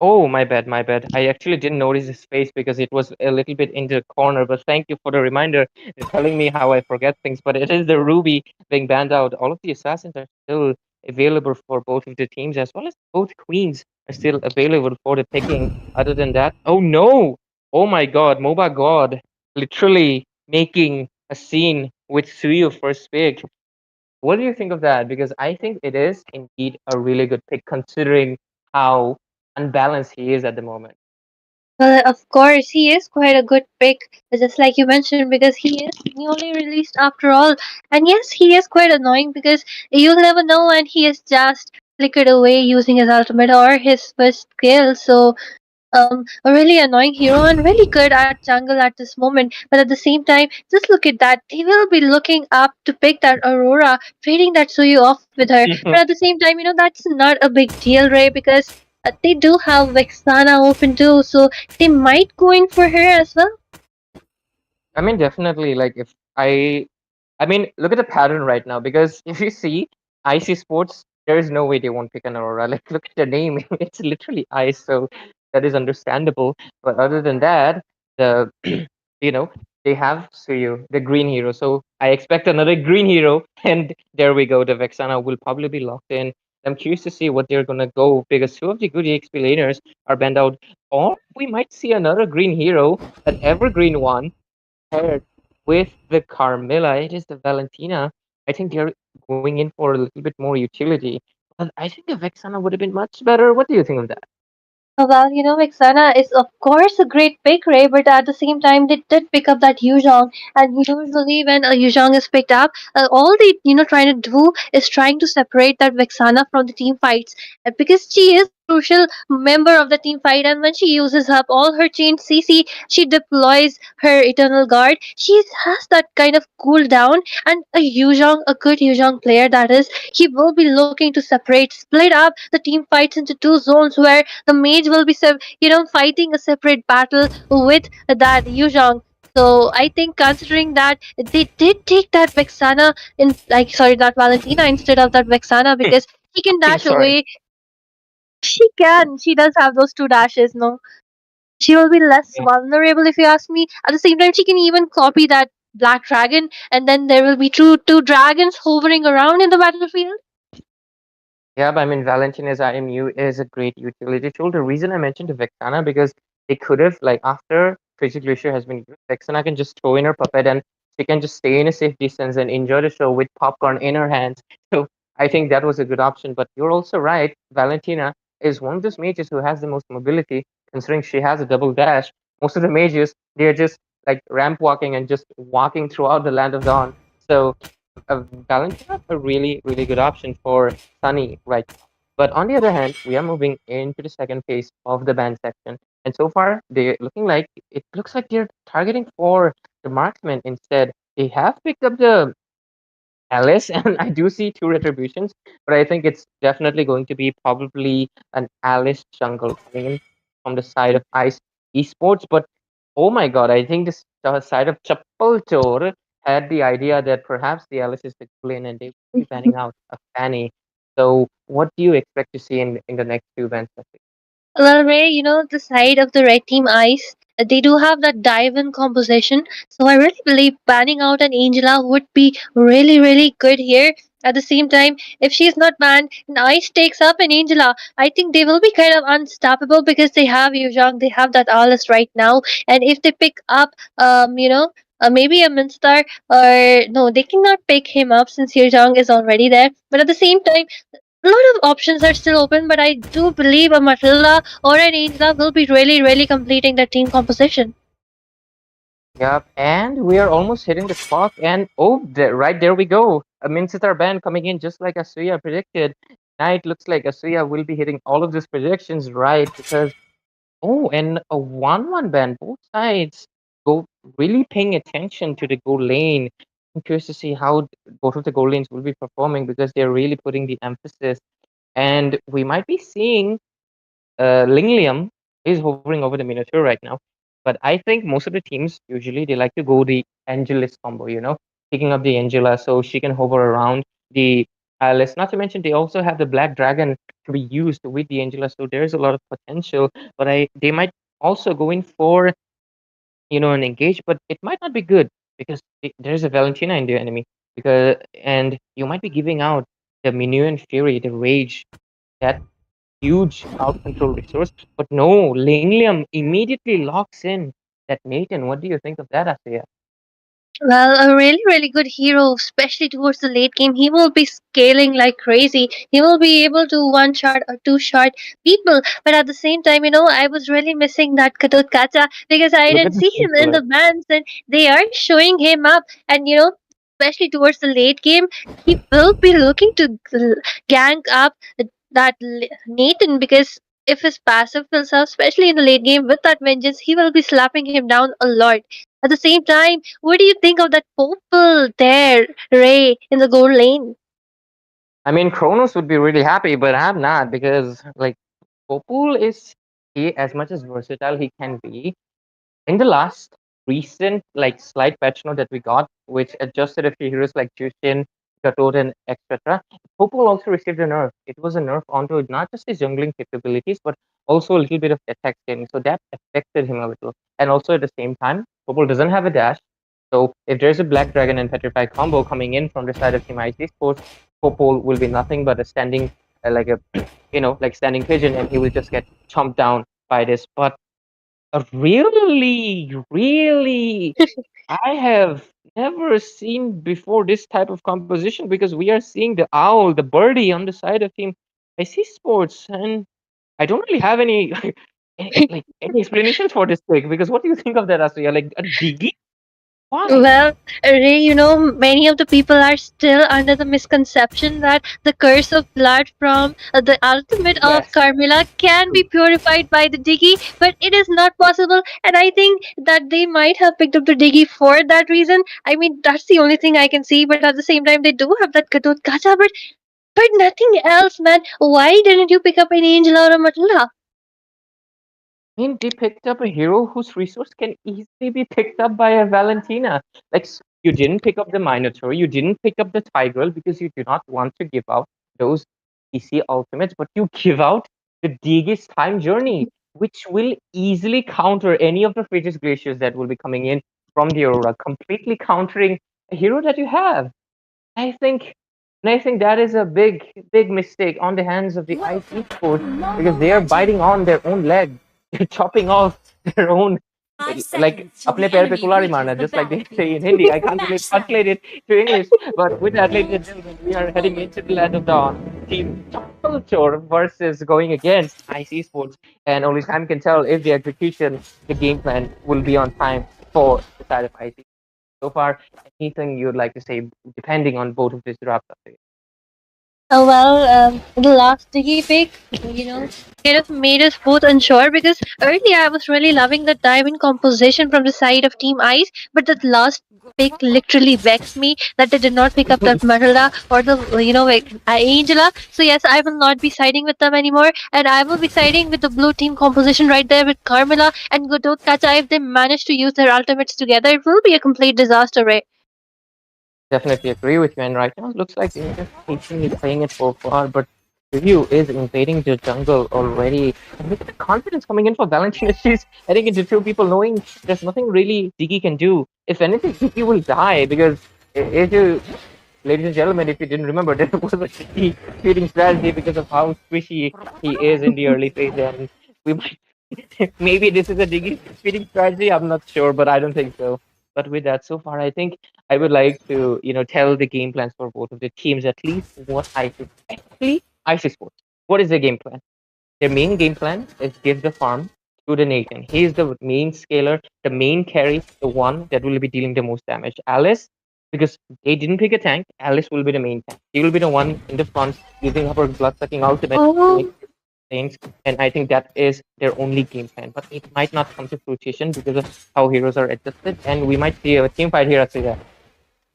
Oh, my bad, my bad. I actually didn't notice his face because it was a little bit in the corner. But thank you for the reminder and telling me how I forget things. But it is the Ruby being banned out. All of the assassins are still available for both of the teams, as well as both queens are still available for the picking. Other than that, oh no! Oh my god, Moba God literally making a scene with Suyu first pick. What do you think of that? Because I think it is indeed a really good pick considering how unbalanced he is at the moment. Well, of course, he is quite a good pick, just like you mentioned, because he is newly released after all. And yes, he is quite annoying because you'll never know when he is just flickered away using his ultimate or his first skill. So, a really annoying hero and really good at jungle at this moment. But at the same time, just look at that. He will be looking up to pick that Aurora, trading that Suyu off with her. But at the same time, that's not a big deal, Ray, because they do have Vexana open too, so they might go in for her as well. I mean, definitely. Like, if I mean, look at the pattern right now because if you see IC Sports, there is no way they won't pick an Aurora. Like, look at the name; it's literally ice, so that is understandable. But other than that, the you know they have Suyu, the green hero. So I expect another green hero, and there we go. The Vexana will probably be locked in. I'm curious to see what they're gonna go because two of the good EXP laners are banned out, or we might see another green hero, an evergreen one paired with the Carmilla, it is the Valentina. I think they're going in for a little bit more utility. But I think the Vexana would have been much better. What do you think of that? Well, Vexana is of course a great pick, Ray, but at the same time, they did pick up that Yuzhong, and usually when a Yuzhong is picked up, all they trying to do is trying to separate that Vexana from the team fights, because she is a crucial member of the team fight, and when she uses up all her chain CC, she deploys her Eternal Guard. She has that kind of cooldown, and a Yuzhong, a good Yuzhong player that is, he will be looking to separate, split up the team fights into two zones where the mage will be fighting a separate battle with that Yuzhong. So I think considering that they did take that Vexana in, like, sorry, that Valentina instead of that Vexana, because she can I'm dash sorry. away. She can. She does have those two dashes. No, she will be less Yeah. vulnerable if you ask me. At the same time, she can even copy that black dragon, and then there will be two dragons hovering around in the battlefield. Yeah, but I mean, Valentina's IMU is a great utility tool. The reason I mentioned the Vexana because they could have, like, after Crazy Glacier has been used, Vexana can just throw in her puppet and she can just stay in a safe distance and enjoy the show with popcorn in her hands. So I think that was a good option. But you're also right. Valentina is one of those mages who has the most mobility, considering she has a double dash. Most of the mages, they're just like ramp walking and just walking throughout the land of Dawn. So Valentina a really, really good option for Sunny right now. But on the other hand, we are moving into the second phase of the band section. And so far, they're looking like it looks like they're targeting for the marksman instead. They have picked up the Alice, and I do see two retributions, but I think it's definitely going to be probably an Alice jungle coming in from the side of Ice Esports. But oh my god, I think this side of Chapalchor had the idea that perhaps the Alice is the villain and they will be banning out a Fanny. So what do you expect to see in the next two events? Well, Ray, the side of the red team ice, they do have that dive in composition. So I really believe banning out an Angela would be really, really good here. At the same time, if she's not banned and ice takes up an Angela, I think they will be kind of unstoppable because they have Yuzhong, they have that Alice right now. And if they pick up, maybe a Minstar, or no, they cannot pick him up since Yuzhong is already there. But at the same time, a lot of options are still open, but I do believe a Matilda or an Angela will be really, really completing the team composition. Yep, and we are almost hitting the clock. And oh, right there we go. A Mincetar band coming in just like Asuya predicted. Now it looks like Asuya will be hitting all of these predictions right because oh, and a 1-1 band. Both sides go really paying attention to the goal lane. I'm curious to see how both of the goal lanes will be performing because they're really putting the emphasis. And we might be seeing Linglium is hovering over the Minotaur right now. But I think most of the teams usually they like to go the Angelus combo, picking up the Angela so she can hover around the Alice. Not to mention they also have the Black Dragon to be used with the Angela, so there's a lot of potential. But they might also go in for an engage, but it might not be good because there's a Valentina in the enemy. And you might be giving out the Minuan Fury, the Rage, that huge crowd control resource. But no, Linglium immediately locks in that Nathan. What do you think of that, Asaya? Well, a really, really good hero, especially towards the late game. He will be scaling like crazy. He will be able to one shot or two shot people. But at the same time, I was really missing that Katut Kacha because I Look didn't at the see him in the Tangkhul. bands, and they are showing him up. And especially towards the late game, he will be looking to gang up that Nathan, because if his passive fills up, especially in the late game with that vengeance, he will be slapping him down a lot. At the same time, what do you think of that purple there, Ray, in the gold lane? I mean, Kronos would be really happy, but I'm not because like Popul is he as much as versatile he can be. In the last recent like slight patch note that we got, which adjusted a few heroes like Jushin, Gatot, and etc., Popol also received a nerf. It was a nerf onto not just his jungling capabilities, but also a little bit of attack scaling. So that affected him a little. And also at the same time, Popol doesn't have a dash. So if there's a Black Dragon and Petrify combo coming in from the side of Team IC Sports, Popol will be nothing but a standing like a like standing pigeon, and he will just get chomped down by this. But really, really, I have never seen before this type of composition because we are seeing the owl, the birdie on the side of Team IC Sports, and I don't really have any any explanations for this pick because what do you think of that, Asuya? Like a diggy? Why? Well, Ray, many of the people are still under the misconception that the curse of blood from the ultimate of Yes. Carmilla can be purified by the Diggy, but it is not possible. And I think that they might have picked up the Diggy for that reason. I mean, that's the only thing I can see, but at the same time, they do have that Katut Kacha, but nothing else, man. Why didn't you pick up an Angel or a Matula? I mean, they picked up a hero whose resource can easily be picked up by a Valentina. Like, you didn't pick up the Minotaur, you didn't pick up the Tigreal because you do not want to give out those PC ultimates, but you give out the Digis Time Journey, which will easily counter any of the Frigis Glaciers that will be coming in from the Aurora, completely countering a hero that you have. I think, and I think that is a big, big mistake on the hands of the IT sports because they are biting on their own leg. They're chopping off their own, like apne pair pe kulari marna, just like they say in Hindi. I can't really translate it to English, but with that, ladies and gentlemen, we are heading into the land of dawn. Team Culture versus going against IC Sports, and only time can tell if the execution, the game plan will be on time for the side of IC so far. Anything you'd like to say, depending on both of these drafts? Well, the last Diggy pick, kind of made us both unsure because earlier I was really loving the diamond composition from the side of Team Ice, but that last pick literally vexed me that they did not pick up that Matilda or the, Angela. So, yes, I will not be siding with them anymore, and I will be siding with the blue team composition right there with Carmilla and Godot Kacha. If they manage to use their ultimates together, it will be a complete disaster, right? Definitely agree with you. And right now, it looks like Indian teaching is playing it for far, but Review is invading the jungle already. And look at the confidence coming in for Valentina. She's heading into two people, knowing there's nothing really Diggy can do. If anything, Diggy will die because if you, ladies and gentlemen, if you didn't remember, there was a Diggy feeding strategy because of how squishy he is in the early phase, and we might maybe this is a Diggy feeding strategy. I'm not sure, but I don't think so. But with that, so far, I think I would like to, tell the game plans for both of the teams, at least what I think. Actually, IC Sports. What is their game plan? Their main game plan is give the farm to the Nathan. He is the main scaler, the main carry, the one that will be dealing the most damage. Alice, because they didn't pick a tank, Alice will be the main tank. She will be the one in the front using her blood sucking ultimate to make Oh, things. And I think that is their only game plan. But it might not come to fruition because of how heroes are adjusted. And we might see a team fight here, Asuya.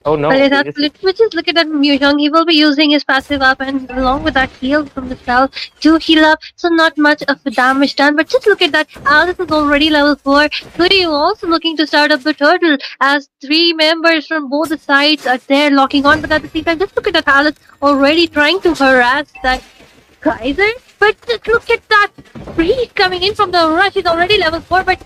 Oh well, no, it they has just but just look at that Muyong. He will be using his passive up and along with that heal from the spell to heal up. So not much of the damage done. But just look at that. Alice is already level 4. Cody also looking to start up the turtle as 3 members from both the sides are there locking on. But at the same time, just look at that Alice already trying to harass that Kaiser. But just look at that Priest coming in from the rush. He's already level 4. But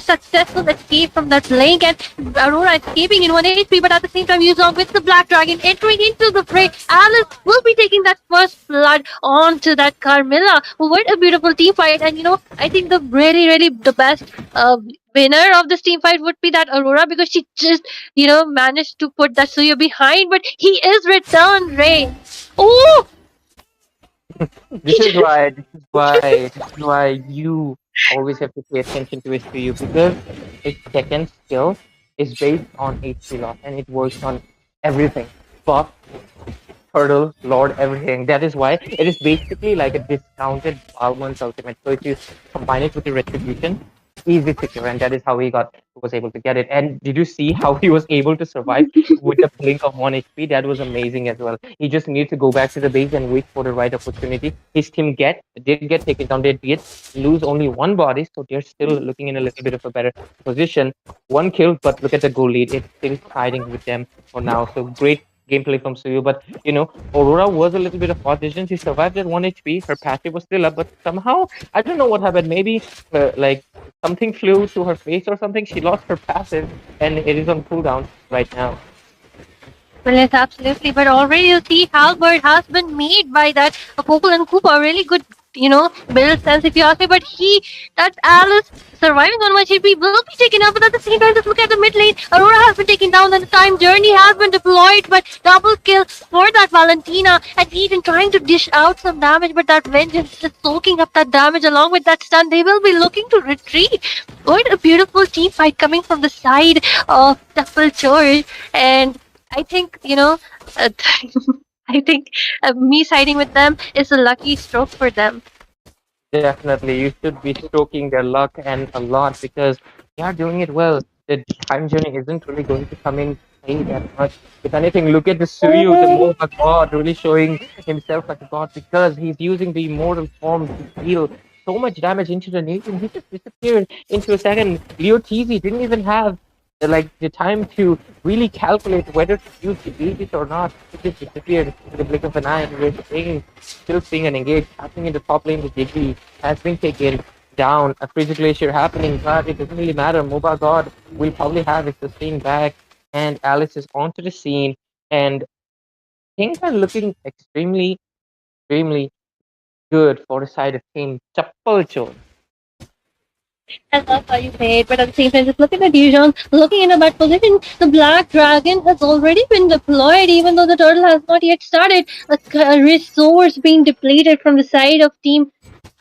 successful escape from that link, and Aurora escaping in 1 HP, but at the same time Yuzong with the Black Dragon entering into the fray. Alice will be taking that first blood onto that Carmilla. What a beautiful team fight, and I think the really the best winner of this team fight would be that Aurora, because she just managed to put that Suyo behind, but he is returned, Ray. Oh, This is why you always have to pay attention to his you because his second skill is based on HP loss and it works on everything. Buff, turtle, lord, everything. That is why it is basically like a discounted Balmon's ultimate. So if you combine it with the retribution, easy secure, and that is how he was able to get it. And did you see how he was able to survive with the blink of 1 HP? That was amazing as well. He just needed to go back to the base and wait for the right opportunity. His team did get taken down. They did lose only one body, so they're still looking in a little bit of a better position. One kill, but look at the goal lead. It's still hiding with them for now. So great gameplay from Suyu. But Aurora was a little bit of audition. She survived at 1 HP. Her passive was still up, but somehow I don't know what happened. Maybe like something flew to her face or something. She lost her passive, and it is on cooldown right now. well, yes, absolutely. But already you see Halbert has been made by that Popple and Koopa. Really good, build sense if you ask me. But that Alice surviving on 1 HP will be taken up. But at the same time, just look at the mid lane. Aurora has been taken down, and the time journey has been deployed. But double kill for that Valentina, and Eden trying to dish out some damage. But that Vengeance just soaking up that damage along with that stun. They will be looking to retreat. What a beautiful team fight coming from the side of Double George. And I think, I think me siding with them is a lucky stroke for them. Definitely, you should be stroking their luck and a lot because they are doing it well. The time journey isn't really going to come in play that much. If anything, look at the Suryu, the Moba god, really showing himself like a god because he's using the immortal form to deal so much damage into the nation. He just disappeared into a second. Leo TZ didn't even have the time to really calculate whether to use the Aegis or not. It just disappeared in the blink of an eye. And still seeing an engage happening in the top lane. The Digby has been taken down. A Frigid Glacier happening, but it doesn't really matter. Moba God will probably have his sustain back, and Alice is onto the scene. And things are looking extremely good for the side of Team Chappalchon. I love how you say it, but at the same time, just looking at Dijon, looking in a bad position, the Black Dragon has already been deployed, even though the turtle has not yet started. A resource being depleted from the side of Team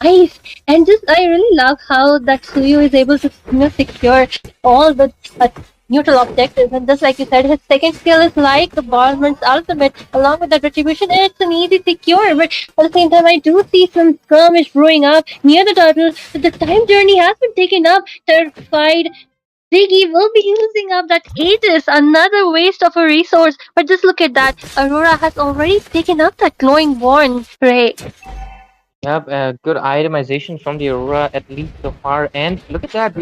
Ice. And just, I really love how that Suyu is able to secure all the neutral objectives. And just like you said, his second skill is like the Barman's ultimate. Along with that retribution, it's an easy secure. But at the same time, I do see some skirmish brewing up near the turtle. But the time journey has been taken up. Terrified Ziggy will be using up that Aegis, another waste of a resource. But just look at that. Aurora has already taken up that glowing wand, Ray. Yep, good itemization from the Aurora, at least so far. And look at that,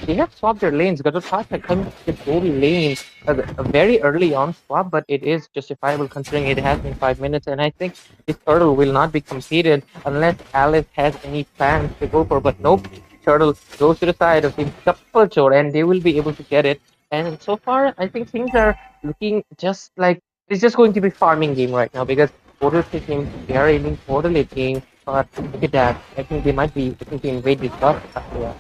they have swapped their lanes. Gadotas had come to the gold lane a very early on swap, but it is justifiable considering it has been 5 minutes. And I think this turtle will not be competed unless Alice has any plans to go for. But nope, turtle goes to the side of the Chappalchor and they will be able to get it. And so far, I think things are looking just like it's just going to be farming game right now because Portal team, they are aiming for the late game. But look at that. I think they might be looking to invade this buff after. Well,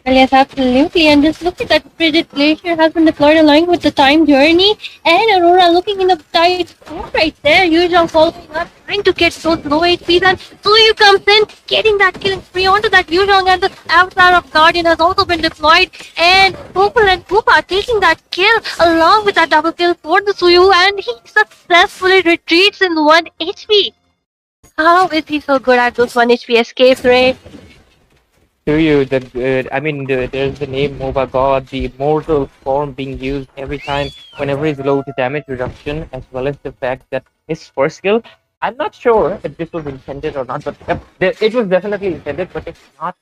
yes, absolutely. And just look at that Frigid Glacier has been deployed along with the time journey. And Aurora looking in a tight spot right there. Yuzhong following up, trying to get those low HPs. And Suyu comes in, getting that killing spree onto that Yuzhong. And the Avatar of Guardian has also been deployed. And Popple and Koopa taking that kill along with that double kill for the Suyu. And he successfully retreats in 1 HP. How is he so good at those 1 HP escapes, Ray? To you, there's the name Moba God, the immortal form being used every time whenever he's low to damage reduction, as well as the fact that his first skill, I'm not sure if this was intended or not, but it was definitely intended, but it's not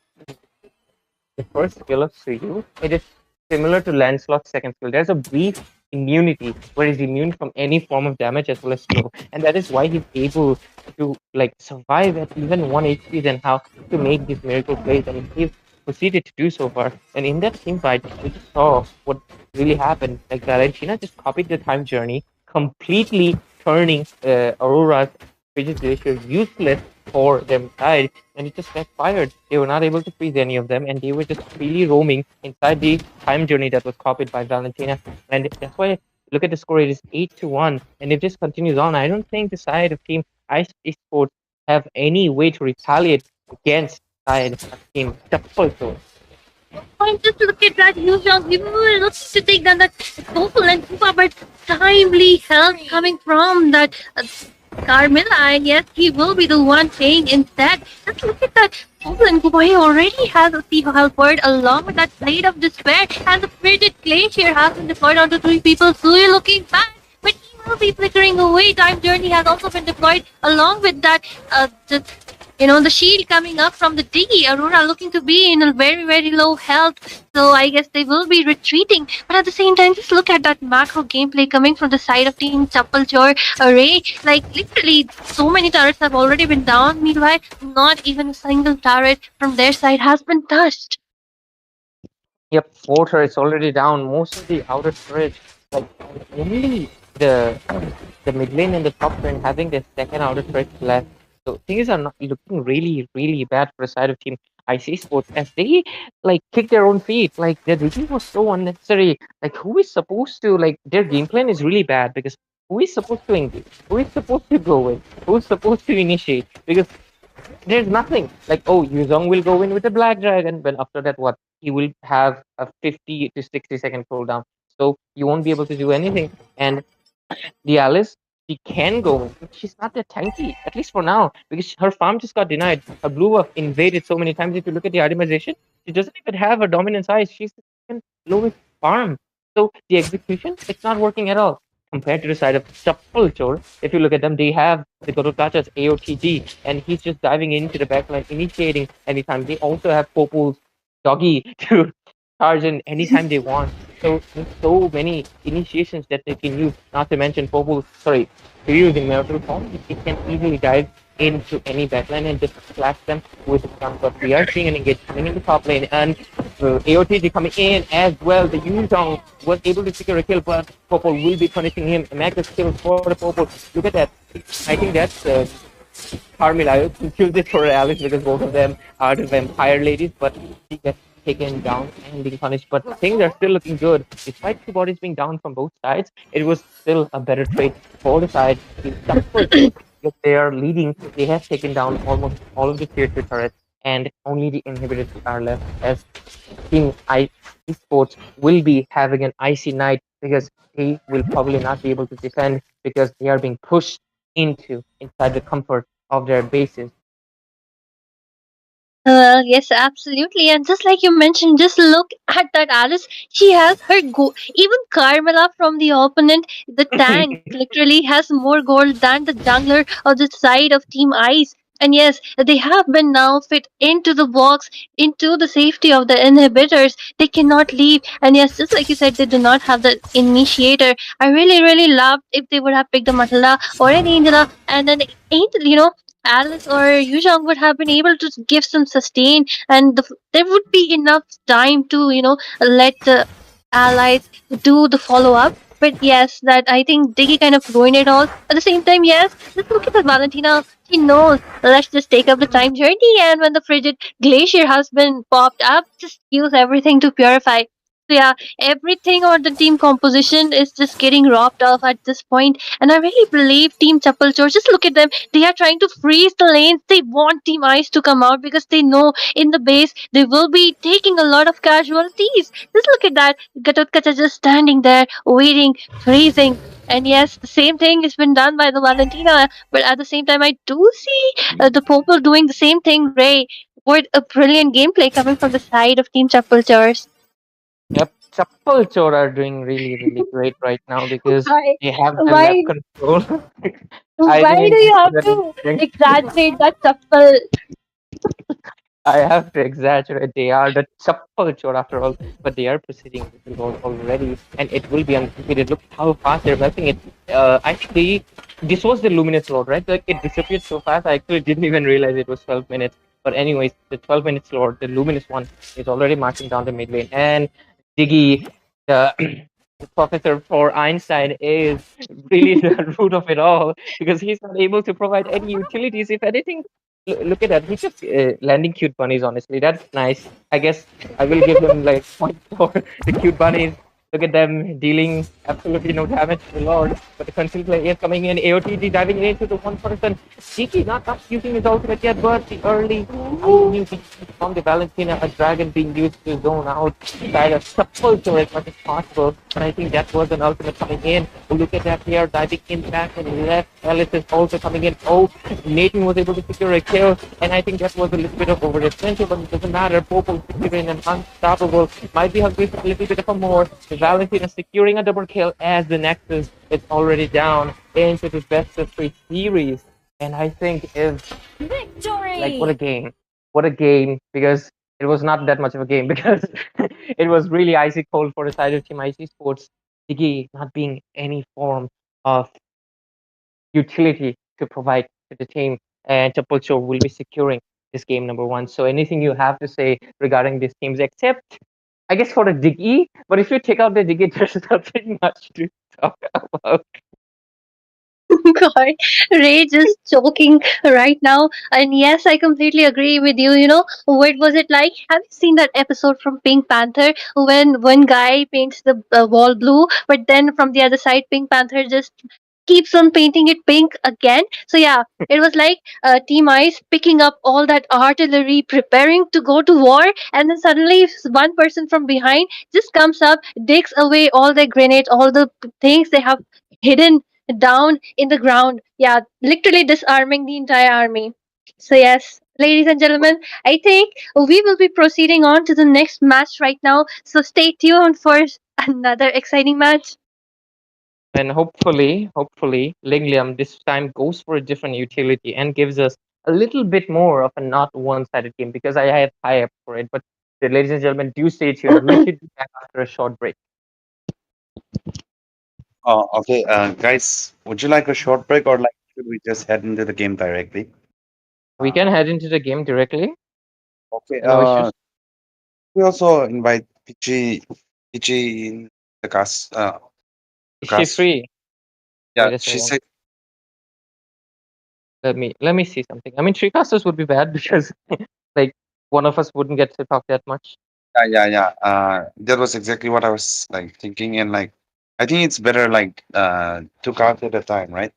the first skill of Suyu. It is similar to Lancelot's second skill. There's a brief immunity where he's immune from any form of damage as well as slow, and that is why he's able to survive at even 1 HP and how to make these miracle plays. And he's proceeded to do so far. And in that team fight, we just saw what really happened. Like Valentina just copied the time journey, completely turning Aurora's Frigid Glacier useless for them side, and it just backfired. They were not able to freeze any of them, and they were just freely roaming inside the time journey that was copied by Valentina. And that's why look at the score; it is 8-1, and if this continues on, I don't think the side of Team Ice Esports have any way to retaliate against side of Team Double. And just look at that huge round. We were looking to take down that Tangkhul and Moba, but timely help coming from that Carmilla, and yes, he will be the one playing instead. Just look at that. Goblin Boy already has a sea halberd along with that Blade of Despair, and the frigid glacier has been deployed onto three people, so you're looking bad. But he will be flickering away. Time Journey has also been deployed along with that, the shield coming up from the Diggy. Aurora looking to be in a very, very low health. So I guess they will be retreating. But at the same time, just look at that macro gameplay coming from the side of Team Chapalchor Array. Like, literally, so many turrets have already been down. Meanwhile, not even a single turret from their side has been touched. Yep, water is already down. Most of the outer stretch, like only the the mid lane and the top lane having the second outer stretch left. So things are not looking really, really bad for the side of Team IC Sports as they like kick their own feet. Like their retreat was so unnecessary. Like who is supposed to like their game plan is really bad because who is supposed to engage? Who is supposed to go in? Who's supposed to initiate? Because there's nothing like Yuzong will go in with the black dragon, but after that what he will have a 50 to 60-second cooldown, so you won't be able to do anything. And the Alice, she can go in, but she's not that tanky, at least for now, because her farm just got denied. Her blue buff invaded so many times. If you look at the itemization, she doesn't even have a dominant size. She's the second lowest farm. So the execution, it's not working at all. Compared to the side of Chapulchor, if you look at them, they have the Gorotacha's AOTG, and he's just diving into the backline, initiating anytime. They also have Popul's doggy to charge in anytime they want. So there's so many initiations that they can use. Not to mention Popul, sorry, using marital form, it can easily dive into any backline and just slash them with the stun. But we are seeing an engage coming in the top lane, and AOTG coming in as well. The Yuzong was able to secure a kill, but Popul will be punishing him. Magnus kill for the Popul. Look at that. I think that's Carmilla. I confused it for Alice because both of them are the vampire ladies, but she gets taken down and being punished. But things are still looking good. Despite two bodies being down from both sides, it was still a better trade for the side. They are leading. They have taken down almost all of the tier 2 turrets, and only the inhibitors are left as Team Esports will be having an icy night because they will probably not be able to defend because they are being pushed inside the comfort of their bases. Yes, absolutely. And just like you mentioned, just look at that Alice. She has her gold. Even Carmela from the opponent, the tank, literally has more gold than the jungler of the side of Team Ice. And yes, they have been now fit into the box, into the safety of the inhibitors. They cannot leave. And yes, just like you said, they do not have the initiator. I really, really loved if they would have picked a Matala or an Angela, and then Angel, Alice or Yuzhong would have been able to give some sustain, and there would be enough time to let the allies do the follow up. But yes, that I think Diggy kind of ruined it all. At the same time, yes, let's look at the Valentina. She knows. Let's just take up the time journey, and when the frigid glacier has been popped up, just use everything to purify. So yeah, everything on the team composition is just getting robbed off at this point, and I really believe Team Chapalchor. Just look at them; they are trying to freeze the lanes. They want Team Ice to come out because they know in the base they will be taking a lot of casualties. Just look at that. Gatotkacha just standing there, waiting, freezing. And yes, the same thing has been done by the Valentina, but at the same time, I do see the Popol doing the same thing, Ray. What a brilliant gameplay coming from the side of Team Chapalchors. Yep, Chapalchor are doing really, really great right now because Why? they have the map Why? control. I Why do didn't you know have that to it's- exaggerate that Chappal? I have to exaggerate. They are the Chapalchor after all, but they are proceeding with the goal already, and it will be undefeated. Look how fast they're melting it. I think this was the Luminous Road, right? Like it disappeared so fast. I actually didn't even realize it was 12 minutes. But anyways, the 12-minute slot, the luminous one, is already marching down the mid lane, and Diggy, the the professor for Einstein, is really the root of it all because he's not able to provide any utilities. If anything, look at that. He's just landing cute bunnies. Honestly, that's nice. I guess I will give him like points for the cute bunnies. Look at them dealing absolutely no damage to the Lord. But the concealed player is coming in. AOTG diving into the one person. Shiki not using his ultimate yet, but the early new from the Valentina, a dragon being used to zone out, try to sepulture as much as possible. And I think that was an ultimate coming in. Look at that here, diving in back and left. Alice is also coming in. Oh, Nathan was able to secure a kill, and I think that was a little bit of overextension, but it doesn't matter. Popo securing an unstoppable. Might be hungry for a little bit of a more. Valentina securing a double kill as the Nexus is already down into the best of three series. And I think is like what a game. What a game, because it was not that much of a game because it was really icy cold for the side of Team IC Sports. Diggy not being any form of utility to provide to the team, and Chapulcho will be securing this game number one. So anything you have to say regarding these teams, except I guess for the Diggy, but if you take out the Diggy, there's nothing much to talk about. God, Rage is joking right now. And yes, I completely agree with you. You know, what was it like? Have you seen that episode from Pink Panther when one guy paints the wall blue, but then from the other side, Pink Panther just keeps on painting it pink again? So, yeah, it was like Team Ice picking up all that artillery, preparing to go to war, and then suddenly one person from behind just comes up, digs away all their grenades, all the things they have hidden down in the ground. Yeah, literally disarming the entire army. So, yes, ladies and gentlemen, I think we will be proceeding on to the next match right now. So, stay tuned for another exciting match. And hopefully, Lingliam this time goes for a different utility and gives us a little bit more of a not one-sided game because I have high up for it. But ladies and gentlemen, do stay tuned. We should be back after a short break. Oh, okay. Guys, would you like a short break or like should we just head into the game directly? We can head into the game directly. Okay. No issues. We also invite Pichi in the cast. Is she Cast. free? Yeah, Wait a she second. said. Let me see something. I mean, three casters would be bad because like one of us wouldn't get to talk that much. Yeah. That was exactly what I was like thinking, and like, I think it's better like two cards at a time, right?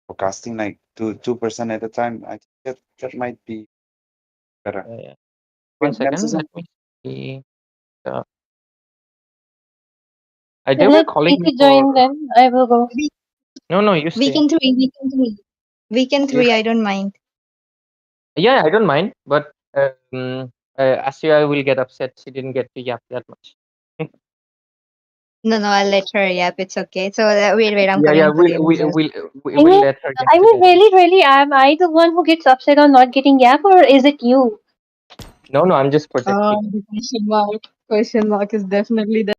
For casting like two person at a time. I think that might be better. Yeah. One Okay, second. Nancy, Let me see. Uh, they were Let calling me Preeti for. join then. I will go. We, No, you stay. weekend three, weekend three. Weekend You three, I don't mind. Yeah, I don't mind, but Asya will get upset. She didn't get to yap that much. No, no, I'll let her yap. It's okay. So wait, I'm Yeah, coming to the we I will mean, let her get I to mean, that. really, am I the one who gets upset on not getting yap, or is it you? No, I'm just protecting. The question mark. Question mark is definitely there.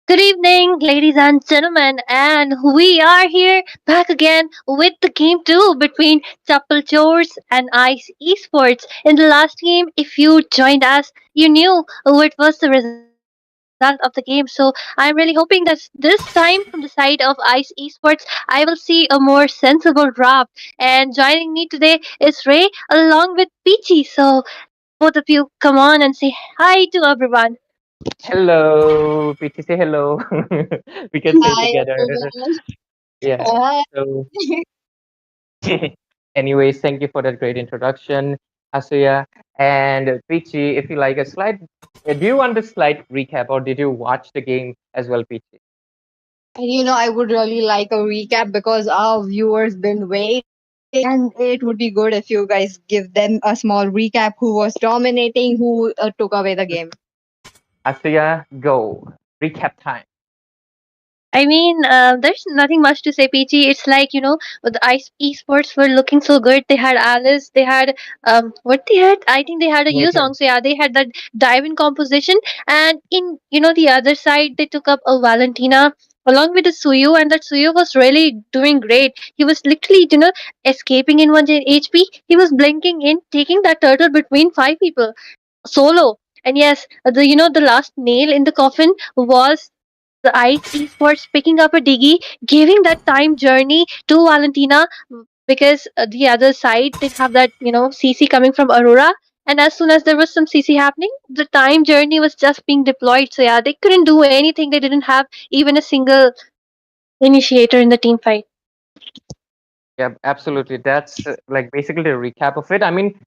Good evening, ladies and gentlemen, and we are here back again with the game 2 between Chappal Chores and Ice Esports. In the last game, if you joined us, you knew what was the result of the game. So I'm really hoping that this time, from the side of Ice Esports, I will see a more sensible draft. And joining me today is Ray along with Peachy. So both of you come on and say hi to everyone. Hello, PT say hello. We can say it Hi, together. everyone. Yeah. Hi. So, anyways, thank you for that great introduction, Asuya. And Pichi, if you like a slight, do you want the slight recap or did you watch the game as well, Pichi? I would really like a recap because our viewers been waiting, and it would be good if you guys give them a small recap who was dominating, who took away the game. Asuya, go. Recap time. I mean, there's nothing much to say, Peachy. It's like, the ice esports were looking so good. They had Alice, they had what they had? I think they had a Nathan. Yuzong. So yeah, they had that dive in composition, and in the other side, they took up a Valentina along with the Suyu, and that Suyu was really doing great. He was literally, escaping in one HP. He was blinking in, taking that turtle between five people solo. And yes, the last nail in the coffin was the Ice Esports picking up a diggy, giving that time journey to Valentina because the other side did have that CC coming from Aurora. And as soon as there was some CC happening, the time journey was just being deployed. So yeah, they couldn't do anything. They didn't have even a single initiator in the team fight. Yeah, absolutely. That's like basically the recap of it. I mean,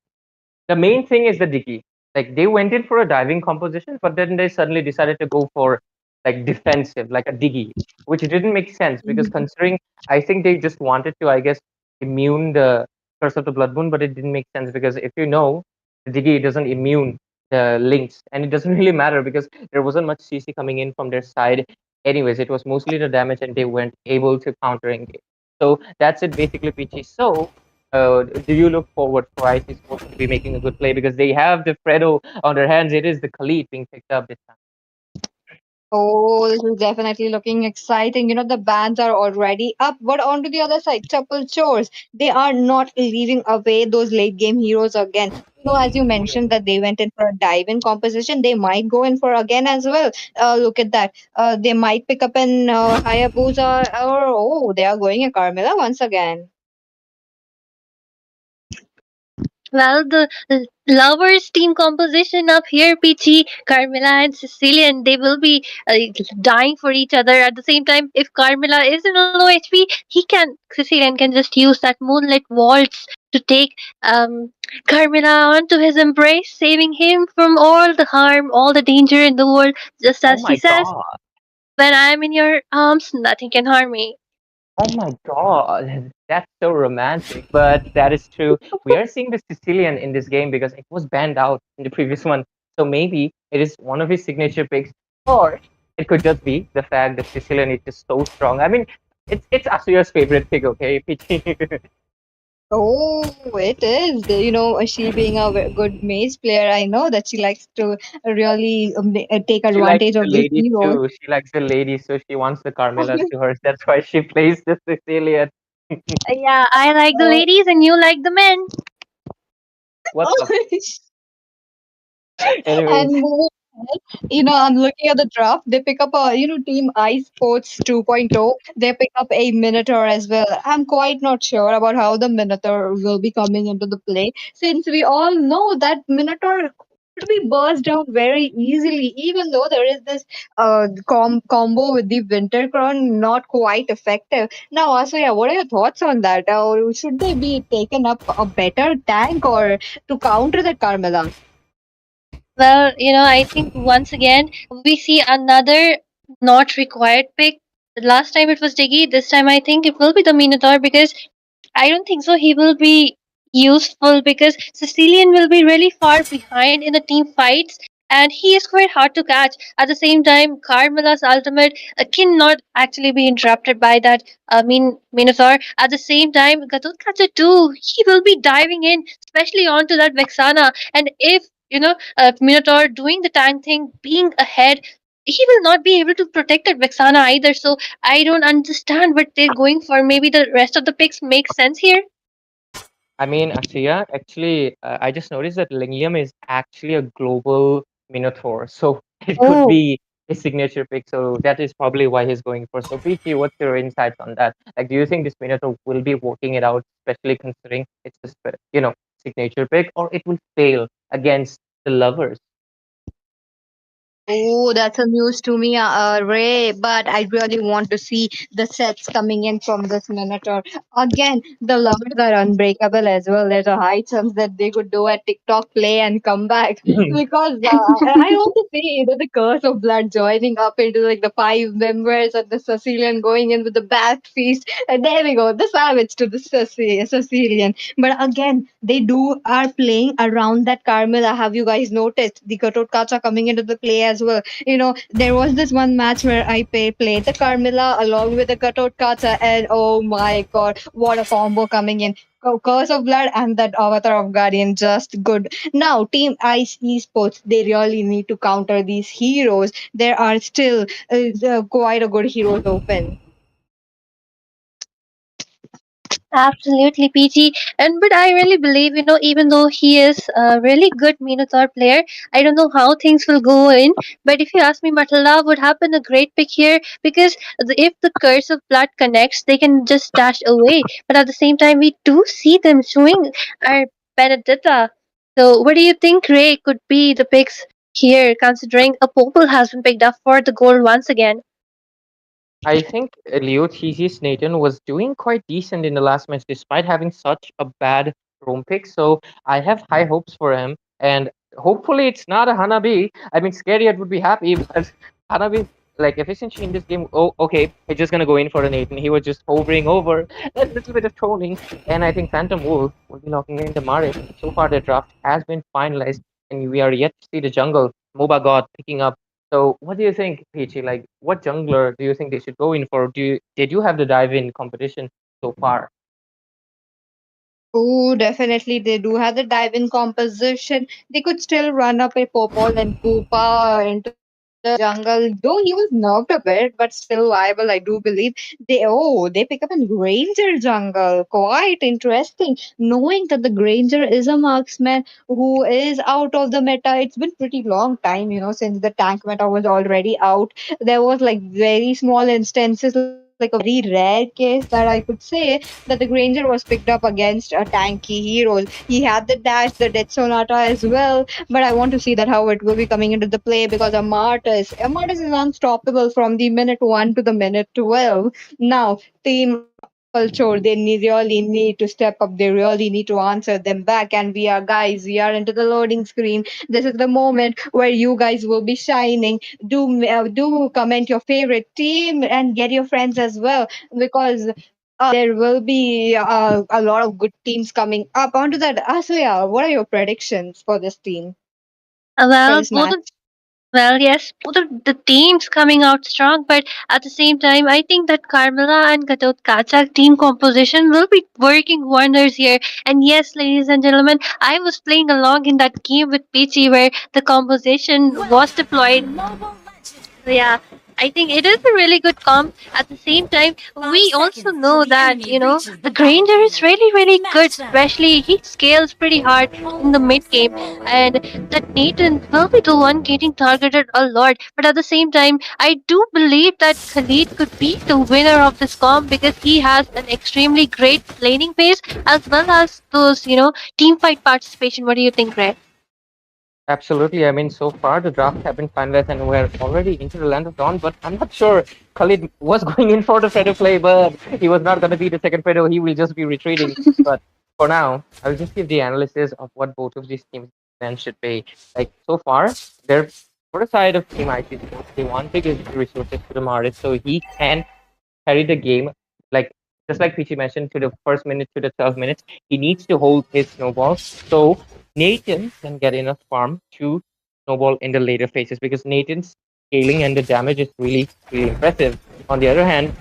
the main thing is the dicky. Like they went in for a diving composition, but then they suddenly decided to go for like defensive, like a diggy, which didn't make sense because considering I think they just wanted to, I guess, immune the curse of the blood moon, but it didn't make sense because if you know the diggy doesn't immune the links, and it doesn't really matter because there wasn't much CC coming in from their side. Anyways, it was mostly the damage, and they weren't able to counter engage. So that's it, basically, Peachy. So do you look forward for IC Sports to be making a good play because they have the Fredo on their hands? It is the Khalid being picked up this time. Oh, this is definitely looking exciting. The bands are already up. But on to the other side, Triple Chores. They are not leaving away those late game heroes again. As you mentioned that they went in for a dive in composition, they might go in for again as well. Look at that. They might pick up an Hayabusa, or they are going a Carmilla once again. Well, the lovers team composition of here, Peachy, Carmilla, and Sicilian, they will be dying for each other. At the same time, if Carmilla is in a low HP, Sicilian can just use that moonlit waltz to take Carmilla onto his embrace, saving him from all the harm, all the danger in the world. Just Oh as he my says, god. when I'm in your arms, nothing can harm me. Oh my god. That's so romantic. But that is true. We are seeing the Sicilian in this game because it was banned out in the previous one. So maybe it is one of his signature picks. Or it could just be the fact that Sicilian is just so strong. I mean, it's Asuya's favorite pick, okay? Oh, it is. She being a good mage player, I know that she likes to really take She likes advantage the of this ladies hero. too. She likes the ladies, so she wants the Carmelas to her. That's why she plays the Sicilian. Yeah, I like the Oh, ladies and you like the men. What the? and Anyways, moving ahead, I'm looking at the draft. They pick up a, Team iSports 2.0. They pick up a Minotaur as well. I'm quite not sure about how the Minotaur will be coming into the play, since we all know that Minotaur could be burst down very easily, even though there is this combo with the Winter Crown not quite effective. Now, also, yeah, what are your thoughts on that? Or should they be taken up a better tank or to counter the Carmela? Well, I think once again we see another not required pick. Last time it was Diggy. This time I think it will be the Minotaur because I don't think so. He will be useful because Sicilian will be really far behind in the team fights, and he is quite hard to catch. At the same time, Carmela's ultimate cannot actually be interrupted by that. Minotaur. At the same time, Gatotkacha too. He will be diving in, especially onto that Vexana. And if Minotaur doing the tank thing, being ahead, he will not be able to protect that Vexana either. So I don't understand what they're going for. Maybe the rest of the picks make sense here. I mean, Asiya, actually, I just noticed that Linglium is actually a global Minotaur, so it could Oh, be his signature pick. So that is probably why he's going for. So, Peachy, what's your insights on that? Like, do you think this Minotaur will be working it out, especially considering it's a signature pick, or it will fail against the lovers? Oh, that's a news to me, Ray. But I really want to see the sets coming in from this Minotaur. Again, the lovers are unbreakable as well. There's a high chance that they could do a TikTok play and come back. Because I want to see either the Curse of Blood joining up into like the five members and the Sicilian going in with the Bat Feast. And there we go, the Savage to the Sicilian. But again, they do are playing around that Carmilla. Have you guys noticed the Katot Kacha coming into the play as well? There was this one match where I played the Carmilla along with the Katot Kacha, and oh my god, what a combo coming in. Curse of Blood and that Avatar of Guardian, just good. Now, Team Ice Esports, they really need to counter these heroes. There are still quite a good heroes open. absolutely, PG. And but I really believe, even though he is a really good Minotaur player, I don't know how things will go in. But if you ask me, Matala would have been a great pick here because if the Curse of Blood connects, they can just dash away. But at the same time, we do see them showing our Benedetta. So, what do you think, Ray, could be the picks here, considering a Popol has been picked up for the gold once again? I think Leo Thesis Nathan was doing quite decent in the last match despite having such a bad roam pick. So I have high hopes for him. And hopefully it's not a Hanabi. I mean, Scariat would be happy, but Hanabi, like, efficiency in this game. Oh, okay. He's just going to go in for a Nathan. He was just hovering over. A little bit of trolling. And I think Phantom Wolf will be locking in the Maris. So far, the draft has been finalized. And we are yet to see the jungle. Moba God picking up. So, what do you think, Peachy? Like, what jungler do you think they should go in for? Did you have the dive in competition so far? Oh, definitely. They do have the dive in composition. They could still run up a Popol and Koopa into the jungle. Though he was knocked a bit, but still viable, I do believe. They pick up a Granger jungle. Quite interesting. Knowing that the Granger is a marksman who is out of the meta. It's been pretty long time, since the tank meta was already out. There was like very small instances, like a very rare case that I could say that the Granger was picked up against a tanky heroes. He had the dash, the Death Sonata as well, but I want to see that how it will be coming into the play because Amartys is unstoppable from the minute 1 to the minute 12. Now, Team Culture, they really need to step up. They really need to answer them back. And we are into the loading screen. This is the moment where you guys will be shining. Do comment your favorite team and get your friends as well because there will be a lot of good teams coming up. Onto that, Asuya, what are your predictions for this team for Well, this match? yes, both of the teams coming out strong, but at the same time, I think that Carmela and Gatot Kachak team composition will be working wonders here. And yes, ladies and gentlemen, I was playing along in that game with Peachy where the composition was deployed. So yeah, I think it is a really good comp. At the same time, we also know that the Granger is really really good. Especially he scales pretty hard in the mid game, and that Nathan will be the one getting targeted a lot. But at the same time, I do believe that Khalid could be the winner of this comp because he has an extremely great laning pace as well as those team fight participation. What do you think, Red? Absolutely. I mean, so far the draft have been finalized and we're already into the land of dawn, but I'm not sure Khalid was going in for the Fredo play, but he was not going to be the second Fredo. He will just be retreating. But for now, I'll just give the analysis of what both of these teams then should be. Like, so far, they're for the side of Team IT, they want to give the resources to the Maris so he can carry the game. Like, just like Pichi mentioned, to the first minute to the 12 minutes, he needs to hold his snowballs. So Nathan can get enough farm to snowball in the later phases because Nathan's scaling and the damage is really, really impressive. On the other hand,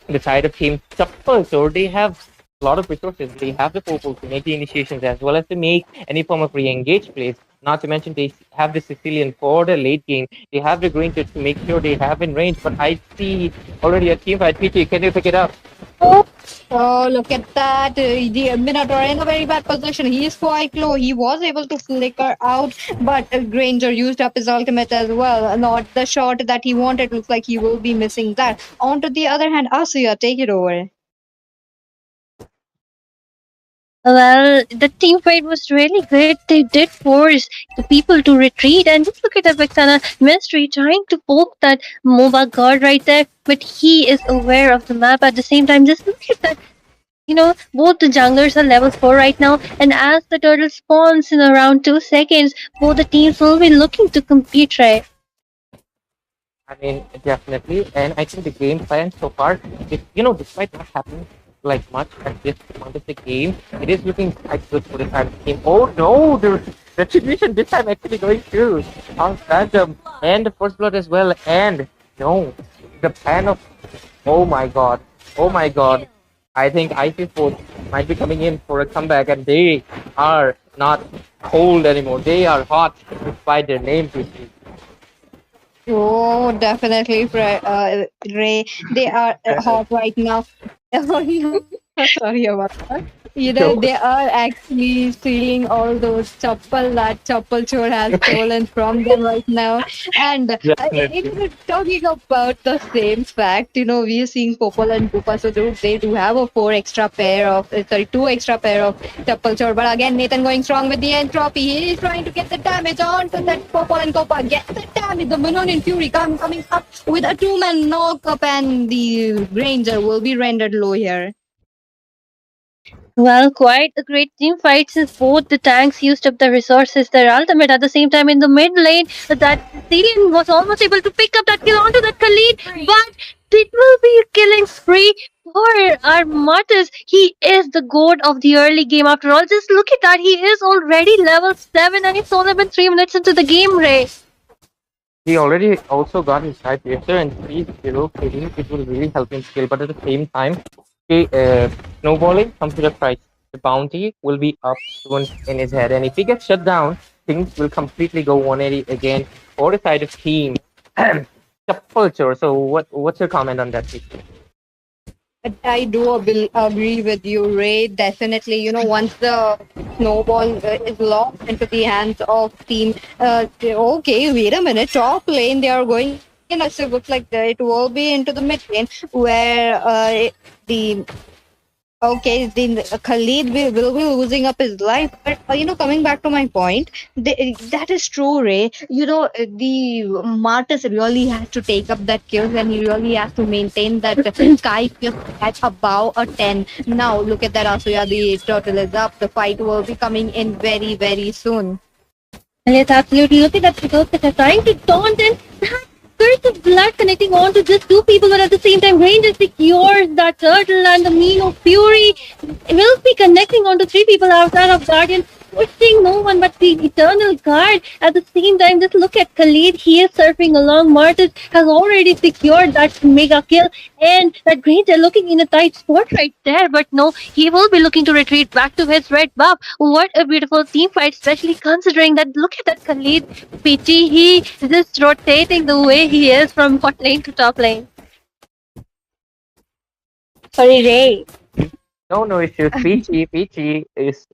the side of Team Chapel, so they have a lot of resources. They have the purple to make the initiations as well as to make any form of re-engage plays. Not to mention they have the Sicilian for the late game. They have the Granger to make sure they have in range. But I see already a team fight. PT, can you pick it up? Oh, look at that. The Minotaur in a very bad position. He is quite low. He was able to flicker out, but Granger used up his ultimate as well. Not the shot that he wanted. Looks like he will be missing that. On to the other hand, Asuya, take it over. Well, the team fight was really great. They did force the people to retreat, and just look at that Vexana Mystery trying to poke that Moba god right there, but he is aware of the map at the same time. Just look at that. Both the junglers are level 4 right now, and as the turtle spawns in around 2 seconds, both the teams will be looking to compete, right? I mean, definitely. And I think the game plan so far, despite not happening like much at this point of the game, it is looking quite good for the time team. Oh no, the retribution this time actually going through on Phantom and the first blood as well. And no, the plan of oh my god. I think IC Sports might be coming in for a comeback, and they are not cold anymore. They are hot despite their name. Oh, definitely, Ray. They are hot right now. Sorry about that. They are actually stealing all those chappal that Chappal Chor has stolen from them right now. And talking about the same fact, we are seeing Popol and Pupa, so they do have a two extra pair of Chappal Chor. But again, Nathan going strong with the entropy. He is trying to get the damage onto that Popol and Copa. Get the damage. The Minonian Fury coming up with a two-man knock-up, and the Granger will be rendered low here. Well, quite a great team fight since both the tanks used up the resources, their ultimate at the same time in the mid lane. That Sicilian was almost able to pick up that kill onto that Khalid, but it will be a killing spree for our Martis. He is the goat of the early game after all. Just look at that. He is already level 7 and it's only been 3 minutes into the game, Ray. He already also got his side piercer and 3-0 killing. It will really help him scale, but at the same time, snowballing comes with a price. The bounty will be up soon in his head, and if he gets shut down, things will completely go 180 again for the side of team. Culture. So, what's your comment on that? I do agree with you, Ray. Definitely, once the snowball is locked into the hands of team, okay, wait a minute, top lane, they are going in. So it looks like it will be into the mid lane where the Khalid will be losing up his life. But coming back to my point, that is true, Ray. The Martis really has to take up that kills, and he really has to maintain that sky kill at above a 10. Now look at that, Asuya. The turtle is up. The fight will be coming in very, very soon. Yes, absolutely. Look at that because they're trying to taunt and curse of blood connecting on to just two people, but at the same time, Ranger secures that turtle and the Mino Fury will be connecting on to three people outside of Guardian, pushing no one but the Eternal Guard. At the same time, just look at Khalid. He is surfing along. Martis has already secured that mega kill, and that Granger looking in a tight spot right there. But no, he will be looking to retreat back to his red buff. What a beautiful team fight, especially considering that. Look at that Khalid. Peachy, he is just rotating the way he is from bot lane to top lane. Sorry, Ray. No issues. Peachy is.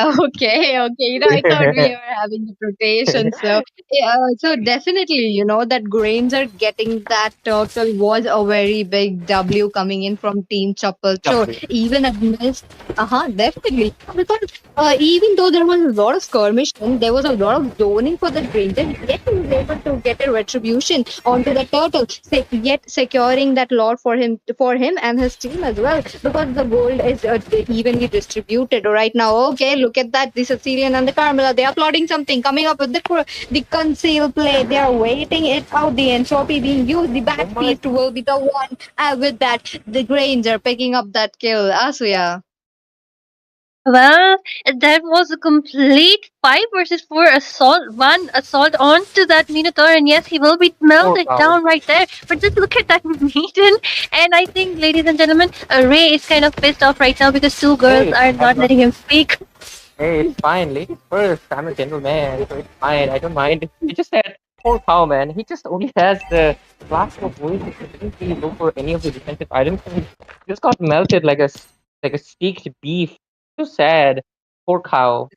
Okay. I thought we were having a rotation. So, yeah, so definitely, that Granger getting that turtle was a very big W coming in from Team Chappal. So, even amidst, definitely. Because even though there was a lot of skirmishing, there was a lot of zoning for the Granger, yet he was able to get a retribution onto the turtle, yet securing that lot for him and his team as well. Because the gold is evenly distributed right now. Okay, look at that. The Sicilian and the Carmela, they are plotting something, coming up with the conceal play. They are waiting it out. The entropy being used. The back beast will be the one. With that, the Granger picking up that kill. Asuya. Well, that was a complete 5 versus 4 assault. One assault onto that Minotaur, and yes, he will be melted down right there. But just look at that Maiden. And I think, ladies and gentlemen, Ray is kind of pissed off right now because two girls are not letting him speak. Hey, it's fine. Ladies first. I'm a gentleman, so it's fine. I don't mind. He just said, poor cow, man. He just only has the class of voice. He didn't really go for any of the defensive items. And he just got melted like a steaked beef. So sad. Poor cow.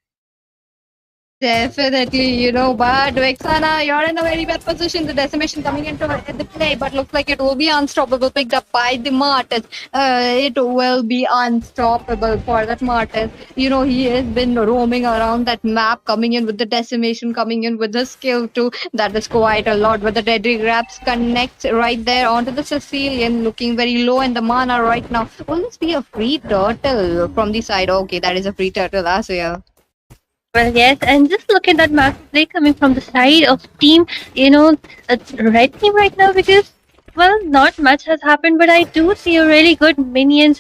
Definitely, but Vexana, you're in a very bad position. The decimation coming into the play, but looks like it will be unstoppable. Picked up by the Martis. It will be unstoppable for that Martis. He has been roaming around that map, coming in with the decimation, coming in with the skill too. That is quite a lot. But the deadly grabs connects right there onto the Sicilian, looking very low in the mana right now. Will this be a free turtle from the side? Okay, that is a free turtle as well. Well, yes, and just look at that massive play coming from the side of team, red team right now because, well, not much has happened, but I do see a really good minions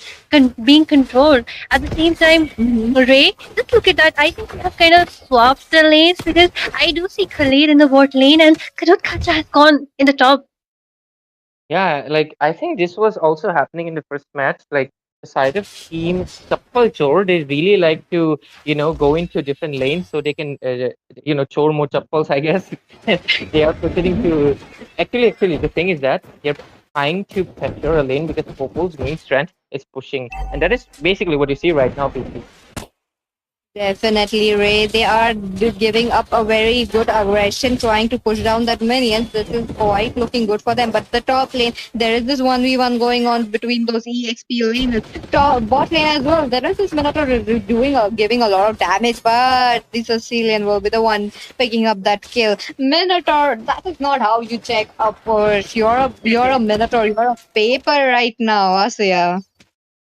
being controlled. At the same time, Ray, just look at that. I think we have kind of swapped the lanes because I do see Khalid in the bot lane and Karut Kacha has gone in the top. Yeah, like I think this was also happening in the first match. Like the side of team Chappal Chor, they really like to, go into different lanes so they can, chore more chappals, I guess. They are proceeding to actually, the thing is that they're trying to pressure a lane because Popol's main strength is pushing, and that is basically what you see right now, basically. Definitely, Ray. They are giving up a very good aggression, trying to push down that minions. This is quite looking good for them. But the top lane, there is this 1v1 going on between those EXP lanes. Top bot lane as well. There is this Minotaur giving a lot of damage, but the Sicilian will be the one picking up that kill. Minotaur, that is not how you check a push. You're a Minotaur. You're a paper right now, Asuya.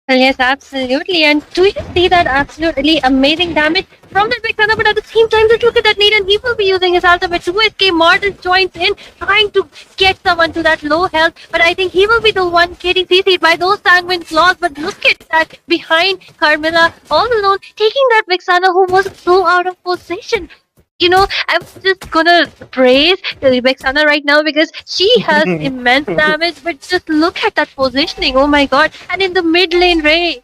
Well, yes, absolutely. And do you see that absolutely amazing damage from that big thunder? But at the same time, just look at that need, and he will be using his ultimate to escape. Mortis joins in, trying to get someone to that low health. But I think he will be the one getting CC'd by those sanguine claws. But look at that behind Carmilla, all alone, taking that Vixana who was so out of position. I was just gonna praise Vexana right now because she has immense damage, but just look at that positioning. Oh my god. And in the mid lane, Ray.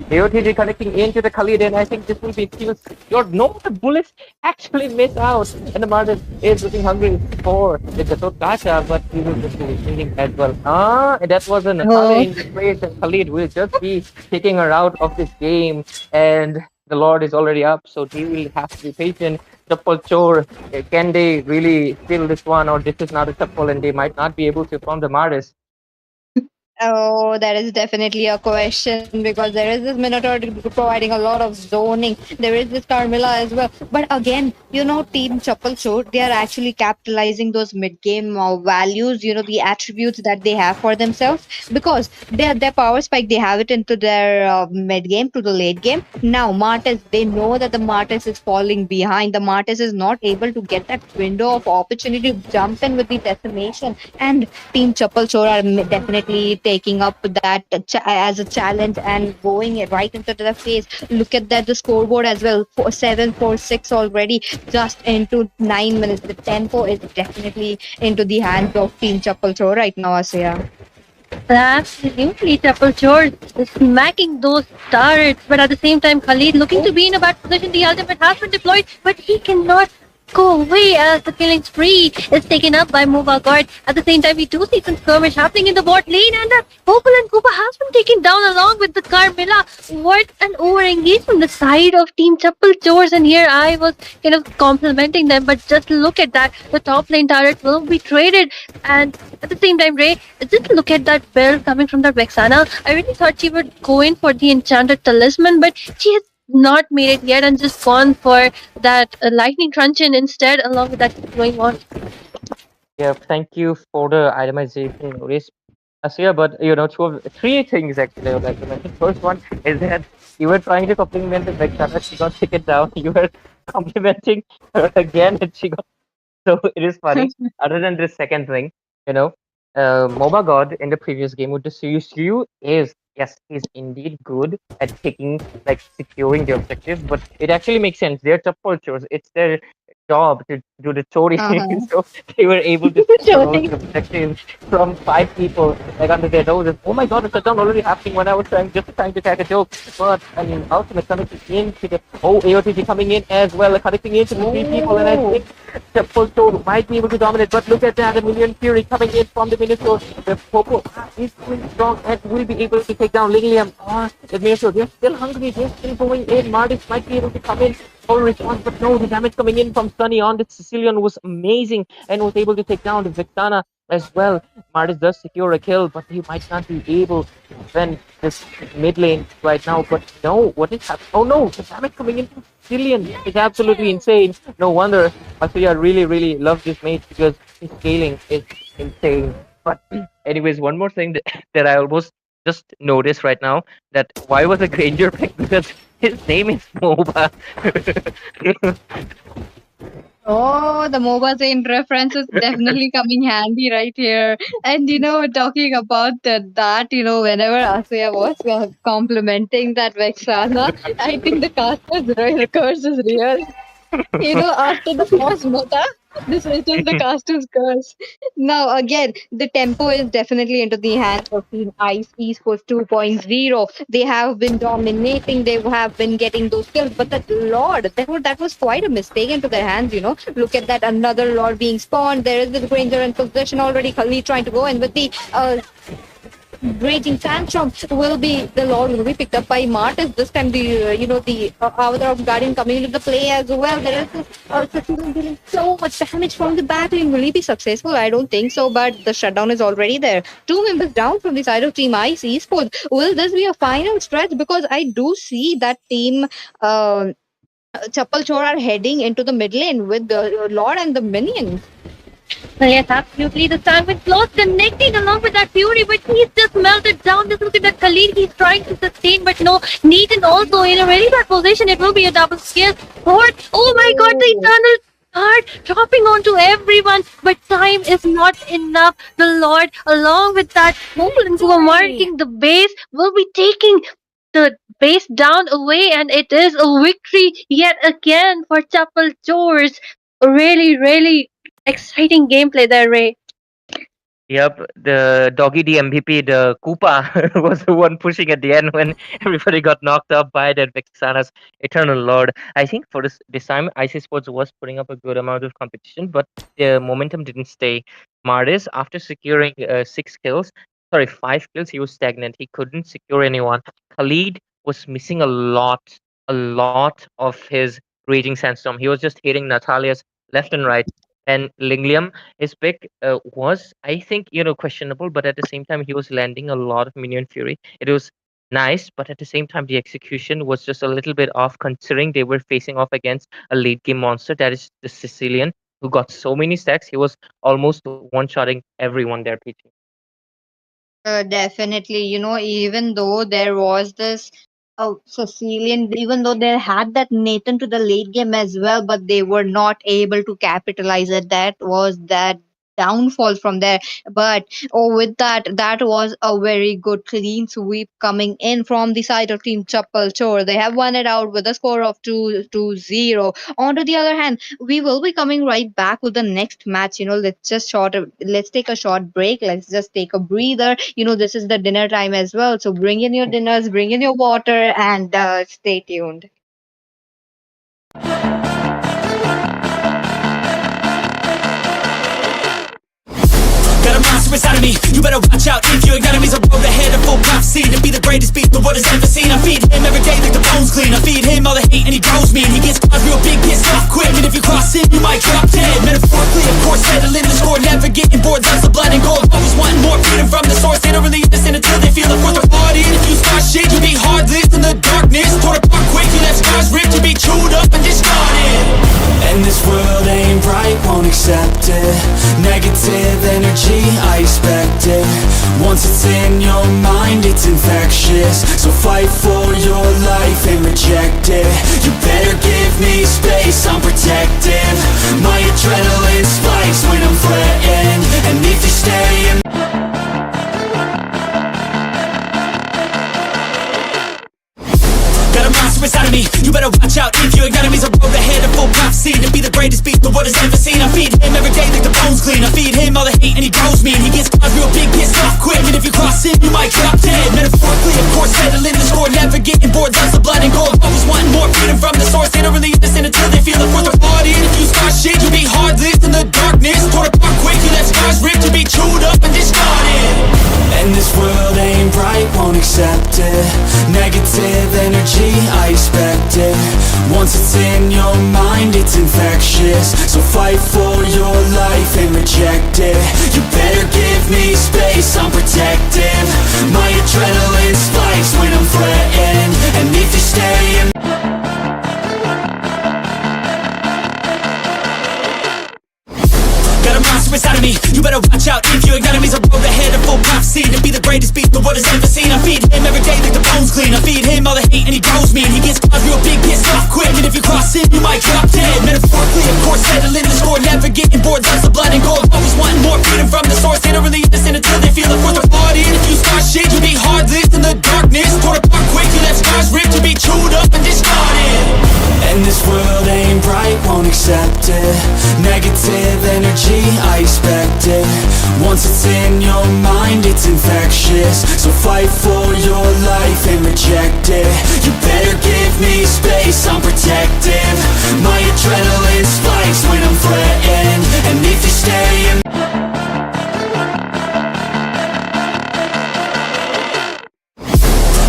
The OTG connecting into the Khalid, and I think this will be even secured. No, the bullets actually miss out, and the Martin is looking hungry for the Gatot Gacha, but he will just be thinking as well. That was an Oh. in place, and Khalid will just be taking her out of this game, and the Lord is already up, so he will have to be patient. Chappal Chor, can they really steal this one, or this is not a Chappal, and they might not be able to form the Mardis? Oh, that is definitely a question because there is this Minotaur providing a lot of zoning. There is this Carmilla as well. But again, Team Chappal Short, they are actually capitalizing those mid game values, the attributes that they have for themselves because their power spike, they have it into their mid game to the late game. Now, Martis, they know that the Martis is falling behind. The Martis is not able to get that window of opportunity to jump in with the decimation. And Team Chappal Chor are definitely taking up that as a challenge and going right into the face. Look at that, the scoreboard as well. 7-4-6 already, just into 9 minutes. The tempo is definitely into the hands of Team Chappal Chor right now, Asya. Absolutely, Triple George is smacking those turrets, but at the same time, Khalid looking to be in a bad position. The ultimate has been deployed, but he cannot go away as the killing spree is taken up by Moba guard. At the same time, we do see some skirmish happening in the bot lane, and the Popul and Koopa has been taken down along with the Carmilla. What an over-engage from the side of Team Chappal Chores, and here I was kind of complimenting them, but just look at that. The top lane turret will be traded, and at the same time, Ray, just look at that build coming from that Vexana. I really thought she would go in for the enchanted talisman, but she has not made it yet and just gone for that lightning truncheon instead, along with that going on. Yeah, thank you for the itemization, Maurice. Asya, but three things actually I would like to mention. First one is that you were trying to compliment the Vexana, she got taken down. You were complimenting her again, and she got. So it is funny. Other than this second thing, you know, Moba God in the previous game with the Suyu is, yes, he's indeed good at taking, like, securing the objectives, but it actually makes sense. They're top cultures. It's their job to do the chori. Uh-huh. So they were able to secure all Joking. the objectives from five people like under their noses. Oh my god, the shutdown already happening when I was trying to crack a joke. But I mean ultimate connecting into the AOTG coming in as well, like, connecting into the three people, and I Oh. think the full total might be able to dominate. But look at that, the Million Fury coming in from the Minnesota. The Popo is doing strong and will be able to take down Lingliam or the Minnesota. They're still hungry, they're still going in. Mardis might be able to come in full response, but no, the damage coming in from Sunny on the Sicilian was amazing and was able to take down the Vixana as well. Mardis does secure a kill, but he might not be able to defend this mid lane right now. But no, what is happening? Oh no, the damage coming in from Sicilian is absolutely insane. No wonder Asuya really, really loves this mate because his scaling is insane. But anyways, one more thing that, that I almost just noticed right now, that why was a Granger picked? Because his name is Moba. Oh, the Moba Saint reference is definitely coming handy right here. And talking about that, whenever Asuya was complimenting that Vexana, I think the curse is real. After the first meta, this is just the caster's curse. Now, again, the tempo is definitely into the hands of Team Ice Esports 2.0. They have been dominating, they have been getting those kills, but that Lord, that was quite a mistake into their hands. Look at that, another Lord being spawned. There is the Granger in position already. Khalid trying to go in with the raging tantrum. The Lord will be picked up by Martis. This time the Avatar of Guardian coming into the play as well. There is this Sassuolo dealing so much damage from the backline. Will he be successful? I don't think so, but the shutdown is already there. Two members down from the side of Team Ice Esports. Will this be a final stretch? Because I do see that team Chappal Chor are heading into the mid lane with the Lord and the minions. Yes, absolutely. The Sandwich lost connecting along with that Fury, but he's just melted down. Just look at that Khalid. He's trying to sustain, but no. Nathan also in a very bad position. It will be a double scale. Horde. Oh my god, the Eternal Heart dropping onto everyone, but time is not enough. The Lord, along with that, who are marking the base, will be taking the base down away, and it is a victory yet again for Chapel Chores. Really, really exciting gameplay there, Ray. Yep, the doggy D MVP, the Koopa, was the one pushing at the end when everybody got knocked up by that Vexana's Eternal Lord. I think for this time, IC Sports was putting up a good amount of competition, but the momentum didn't stay. Mardis, after securing 6 kills, sorry, 5 kills, he was stagnant. He couldn't secure anyone. Khalid was missing a lot of his Raging Sandstorm. He was just hitting Natalia's left and right. And Linglium, his pick was, I think, questionable, but at the same time, he was landing a lot of Minion Fury. It was nice, but at the same time, the execution was just a little bit off, considering they were facing off against a late game monster, that is the Sicilian, who got so many stacks. He was almost one-shotting everyone there, PG. Definitely, even though there was this Sicilian, even though they had that Nathan to the late game as well, but they were not able to capitalize it. That was that downfall from there. But with that was a very good clean sweep coming in from the side of Team Chappal Chor. They have won it out with a score of 2-0. On to the other hand, we will be coming right back with the next match. Let's take a short break. Let's just take a breather. This is the dinner time as well. So bring in your dinners, bring in your water, and stay tuned. Got a monster inside of me, you better watch out. If your enemies are road ahead of full prophecy to be the greatest beast the world has ever seen. I feed him every day like the bones clean. I feed him all the hate and he grows me, and he gets cause real big, pissed off quick. And if you cross him, you might drop dead. Metaphorically, of course, settling the score, never getting bored. Loves the blood and gold, always wanting more. Freedom from the source, they don't really understand until they feel the force of blood in. If you start shit, you be heartless in the darkness. Torn apart quick, you left scars ripped, you be chewed up and discarded. And this world ain't right, won't accept it. Negative energy, I expect it. Once it's in your mind, it's infectious. So fight for your life and reject it. You better give me space, I'm protective. My adrenaline spikes when I'm threatened. And if you stay in Got a monster inside of me. You better watch out if your enemy's a road ahead of full prophecy to be the greatest beast the world has ever seen. I feed him every day like the bones clean. I feed him all the hate and he grows me. And he gets caught real big, gets off quick. And if you cross him, you might drop dead. Metaphorically, of course, settling the score, never getting bored. Lots of blood and gore. Always wanting more freedom from the source. They don't really understand until they feel the force of party. And if you start shit, you'll be hard-lived in the darkness. Torn apart quick, you left scars ripped to be chewed up and discarded. And this world ain't bright, won't accept it. Negative energy, I expect it. Once it's in your mind, it's infectious. So fight for your life and reject it. You better give me space, I'm protective. My adrenaline spikes when I'm threatened. And if you stay in Got a monster inside of me, you better watch out if your enemy's a road ahead of full prophecy to be the greatest beast the world has ever seen. I feed him every day like the bones clean. I feed him all the hate and he grows me. And he gets caught real big, gets off quick. And if you cross him, you might drop dead. Metaphorically, of course, settling the score, never getting bored. Lots of blood and gore, always wanting more freedom from the source. They don't really understand until they feel the force of party. And if you start shit, you'll be hard-lived in the darkness. Torn apart quick, you left scars ripped to be chewed up and discarded. And this world ain't bright, won't accept it. Negative energy, I expect it. Once it's in your mind, it's infectious. So fight for your life and reject it. You better give me space, I'm protective. My adrenaline spikes when I'm threatened. And if you stay in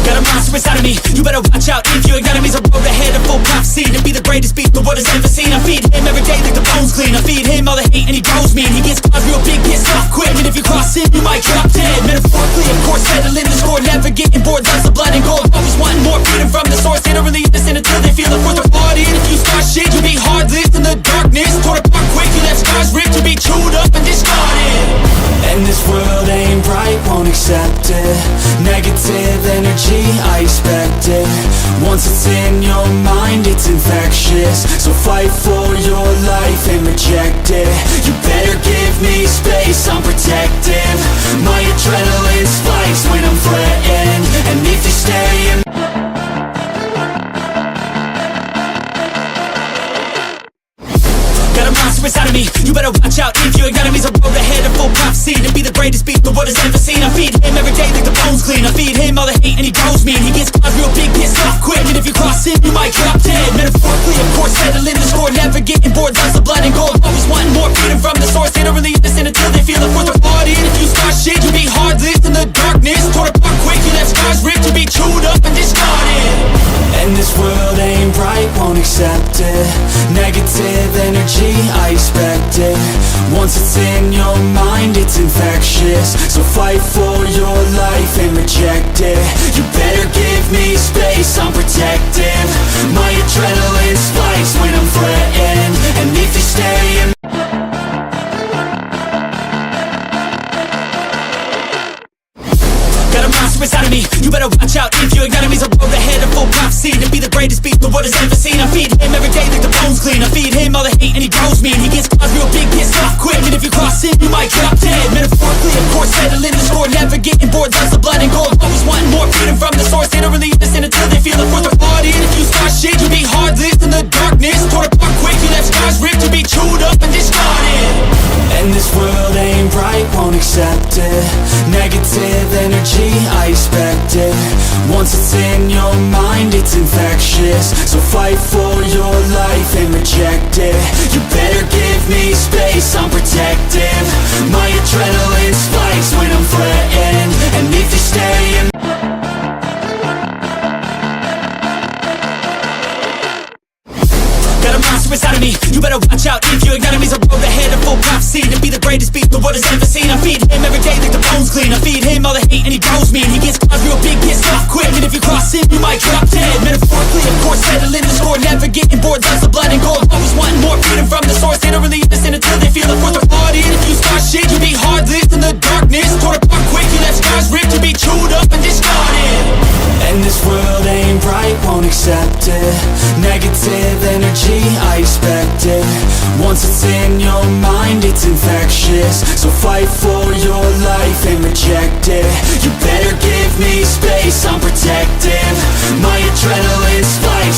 Got a monster inside of me, you better watch out if your enemy's a road ahead of full prophecy to be the greatest beast the world has ever seen. I feed him every day like the bones clean. I feed him all the hate and he grows me. And he gets caught real big, gets off quick. And if you cross him, you might drop dead. Metaphorically, of course, settling the score, never getting bored. Lots of blood and gore, always wanting more freedom from the source. They don't really understand until they feel the force of party. And if you start shit, you'll be hard-lived in the darkness. Torn apart quick, you left scars ripped to be chewed up and discarded. And this world ain't bright, won't accept it. Negative energy, I expect it. Once it's in your mind, it's infectious. So fight for your life and reject it. You better give me space, I'm protective. My adrenaline spikes when I'm threatened. And if you stay in Got a monster inside of me, you better watch out if your enemy's a road ahead of full prophecy to be the greatest beast the world has ever seen. I feed him every day like the bones clean. I feed him all the hate and he grows me. And he gets caught real big, gets off quick. And if you cross him, you might drop dead. Metaphorically, of course, settling the score, never getting bored. Lots of blood and gore, always wanting more freedom from the source. They don't really understand until they feel the force of party. And if you start shit, you'll be hard-lived in the darkness. Torn apart quick, you left scars ripped to be chewed up and discarded. And this world ain't bright, won't accept it. Negative energy, I expect it. Once it's in your mind, it's infectious. So fight for your life and reject it. You better give me space, I'm protective. My adrenaline spikes when I'm threatened. And if you stay in Got a monster inside of me, you better watch out if your enemy's a road ahead of full prophecy to be the greatest beast the world has ever seen. I feed him every day like the bones clean. I feed him all the hate and he grows me. And he gets caught real big, gets off quick. And if you cross him, you might drop dead. Metaphorically, of course, settling the score, never getting bored. Lots of blood and gore, always wanting more freedom from the source. They don't really understand until they feel the force of party. And if you start shit, you'll be hard-lived in the darkness. Torn apart quick, you left scars ripped to be chewed up and discarded. And this world ain't bright, won't accept it. Negative energy, I expect it. Once it's in your mind, it's infectious. So fight for your life and reject it. You better give me space, I'm protective. My adrenaline spikes when I'm threatened. And if you stay in Got a monster inside of me, you better watch out if your enemy's a road ahead of full prophecy to be the greatest beast the world has ever seen. I feed him every day like the bones clean. I feed him all the hate and he grows me. And he gets caught real big, gets off quick. And if you cross him, you might drop dead. Metaphorically, of course, settling the score, never getting bored. Lots of blood and gore, always wanting more freedom from the source. They don't really understand until they feel the force of party. And if you start shit, you'll be hard-lived in the darkness. Torn apart quick, you left scars ripped to be chewed up and discarded. And this world ain't bright, won't accept it. Negative energy, I expect it. Once it's in your mind, it's infectious. So fight for your life and reject it. You better give me space, I'm protective. My adrenaline spikes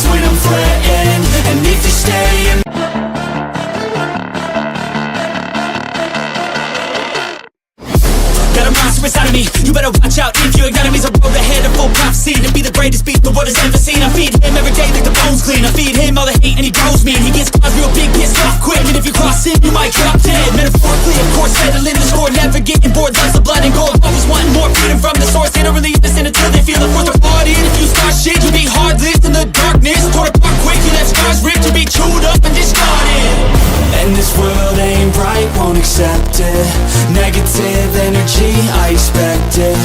the greatest beat the world has ever seen. I feed him every day like the bones clean. I feed him all the hate and he grows me. And he gets cars real big, gets off quick. And if you cross him, you might drop dead. Metaphorically, of course, settling the score. Never getting bored, lots of blood and gore. Always wanting more, feeding from the source. They don't really understand until they feel the force of party. And if you start shit, you'll be heartless in the darkness. Torn apart quick, you left scars ripped. You'll be chewed up and discarded. And this world ain't right, won't accept it. Negative energy, I expect it.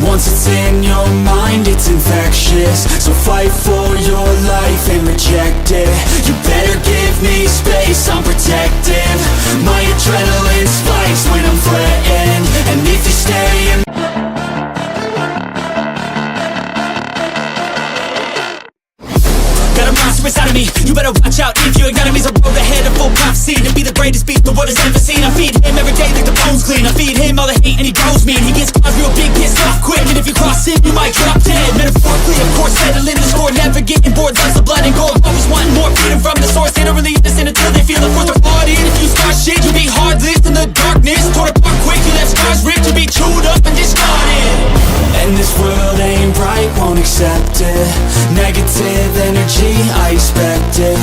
Once it's in your mind, it's infectious. So fight for your life and reject it. You better give me space, I'm protective. My adrenaline spikes when I'm threatened. And if you stay in Got a monster inside of me, you better watch out. If your enemy's a road ahead of full prophecy. To be the greatest beast the world has ever seen. I feed him every day like the bones clean. I feed him all the hate and he grows me. And he gets cars real big, gets off quick. And if you cross him, you might drop dead. Metaphorically, of course, settling the score. Never getting bored, lots of blood and gore. Always wanting more, feeding from the source. They don't really understand until they feel the force of party. And if you start shit, you'll be heartless in the darkness. Torn apart quick, you left scars ripped. You'll be chewed up and discarded. And this world ain't right, won't accept it. Negative energy, I expect it.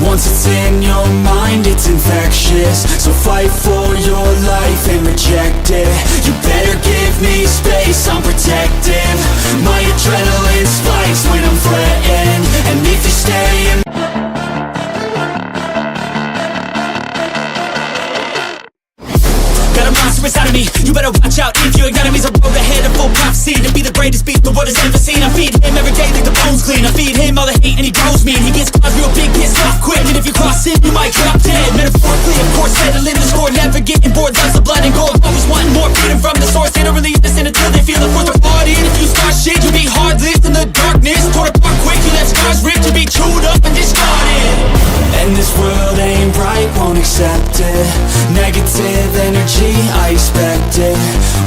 Once it's in your mind, it's infectious. So fight for your life and reject it. You better give me space, I'm protective. My adrenaline spikes when I'm threatened. And if you stay in Got a monster inside of me, you better watch out. If your enemy's a road ahead of full prophecy. To be the greatest beast the world has ever seen. I feed him every day like the bones clean. I feed him all the hate and he grows me. And he gets cars real big, gets off quick. And if you cross him, you might drop dead. Metaphorically, of course, settling the score. Never getting bored, lots of blood and gore. Always wanting more, feeding from the source. They don't really understand until they feel the force of party. And if you start shit, you'll be heartless in the darkness. Torn apart quick, you left scars ripped. You'll be chewed up and discarded. And this world ain't right, won't accept it. Negative energy, I expect it.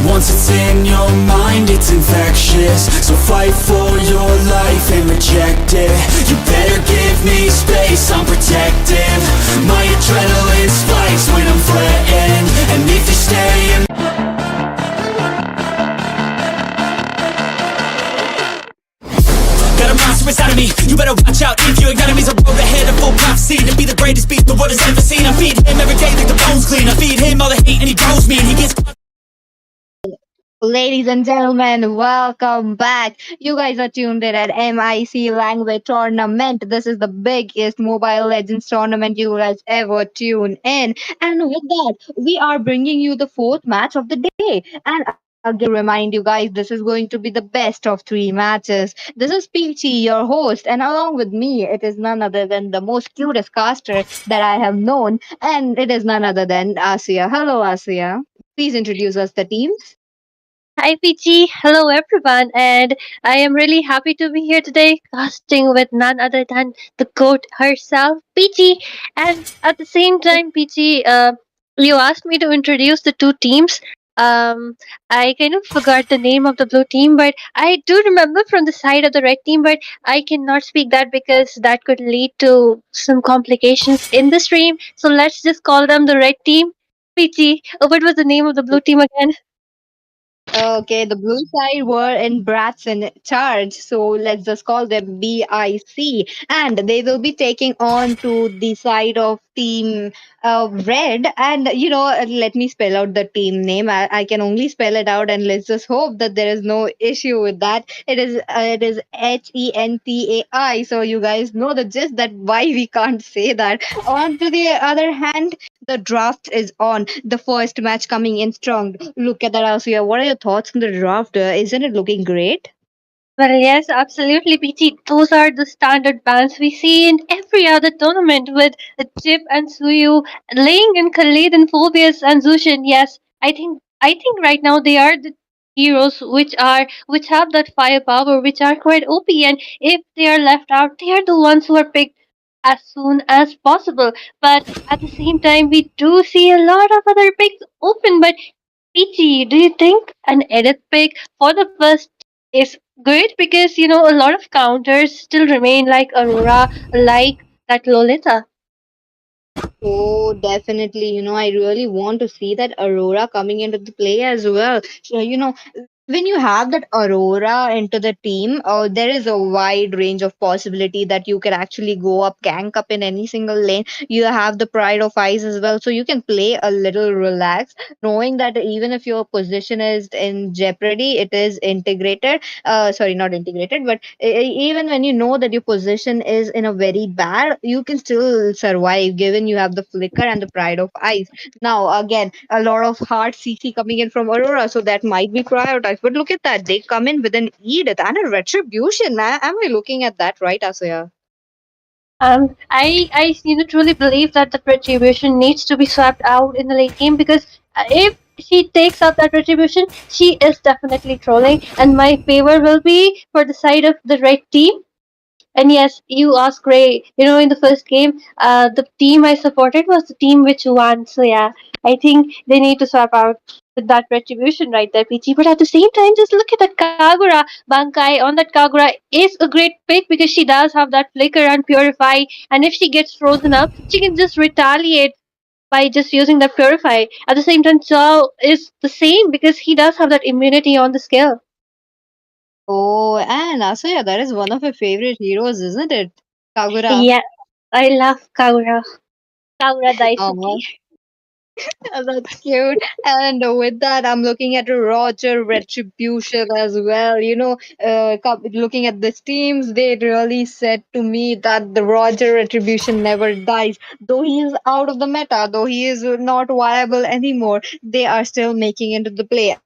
Once it's in your mind, it's infectious. So fight for your life and reject it. You better give me space, I'm protective. My adrenaline spikes when I'm threatened. And if you stay in Got a monster inside of me, you better watch out. If your enemy's a road ahead of full prophecy. To be the greatest beast the world has ever seen. I feed him every day like the bones clean. I feed him all the hate and he grows me. And he gets Ladies and gentlemen, welcome back. You guys are tuned in at MIClENGVEI tournament. This is the biggest Mobile Legends tournament you guys ever tune in. And with that, we are bringing you the fourth match of the day. And again, to remind you guys, this is going to be the best of three matches. This is Peachy, your host, and along with me, it is none other than the most cutest caster that I have known, and it is none other than Asia. Hello, Asia. Please introduce us the teams. Hi, Peachy. Hello, everyone. And I am really happy to be here today, casting with none other than the goat herself, Peachy. And at the same time, Peachy, you asked me to introduce the two teams. I kind of forgot the name of the blue team, but I do remember from the side of the red team, but I cannot speak that because that could lead to some complications in the stream. So let's just call them the red team. Peachy, what was the name of the blue team again? Okay, the blue side were in Brats in charge, so let's just call them BIC, and they will be taking on to the side of team red. And let me spell out the team name. I can only spell it out, and let's just hope that there is no issue with that. It is HENTAI. So you guys know the gist that why we can't say that. On to the other hand, the draft is on. The first match coming in strong. Look at that, Asia. What are your thoughts on the draft? Isn't it looking great? Well, yes, absolutely, PT. Those are the standard bans we see in every other tournament with Chip and Suyu, Ling and Khalid and Phobius and Zushin. Yes, I think right now they are the heroes which have that firepower, which are quite OP, and if they are left out, they are the ones who are picked as soon as possible. But at the same time, we do see a lot of other picks open. But Peachy, do you think an edit pick for the first is good? Because a lot of counters still remain like Aurora, like that Lolita. Oh, definitely. I really want to see that Aurora coming into the play as well. So, when you have that Aurora into the team, there is a wide range of possibility that you can actually go up, gank up in any single lane. You have the Pride of Ice as well, so you can play a little relaxed, knowing that even if your position is in jeopardy, it is integrated. Sorry, not integrated, but even when you know that your position is in a very bad, you can still survive given you have the Flicker and the Pride of Ice. Now, again, a lot of hard CC coming in from Aurora, so that might be prioritized. But look at that. They come in with an Edith and a Retribution. Am I looking at that right, Asuya? I truly believe that the retribution needs to be swapped out in the late game because if she takes out that retribution, she is definitely trolling, and my favor will be for the side of the red team. And yes, you asked Ray. In the first game, the team I supported was the team which won. So yeah, I think they need to swap out with that retribution right there, PG. But at the same time, just look at that Kagura. Bankai on that Kagura is a great pick because she does have that flicker and purify. And if she gets frozen up, she can just retaliate by just using that purify. At the same time, Zhao is the same because he does have that immunity on the skill. Oh, and Asuya, that is one of your favorite heroes, isn't it? Kagura. Yeah, I love Kagura. Kagura Daisuki. Oh, that's cute. And with that, I'm looking at Roger Retribution as well. Looking at the teams, they really said to me that the Roger Retribution never dies. Though he is out of the meta, though he is not viable anymore, they are still making into the play.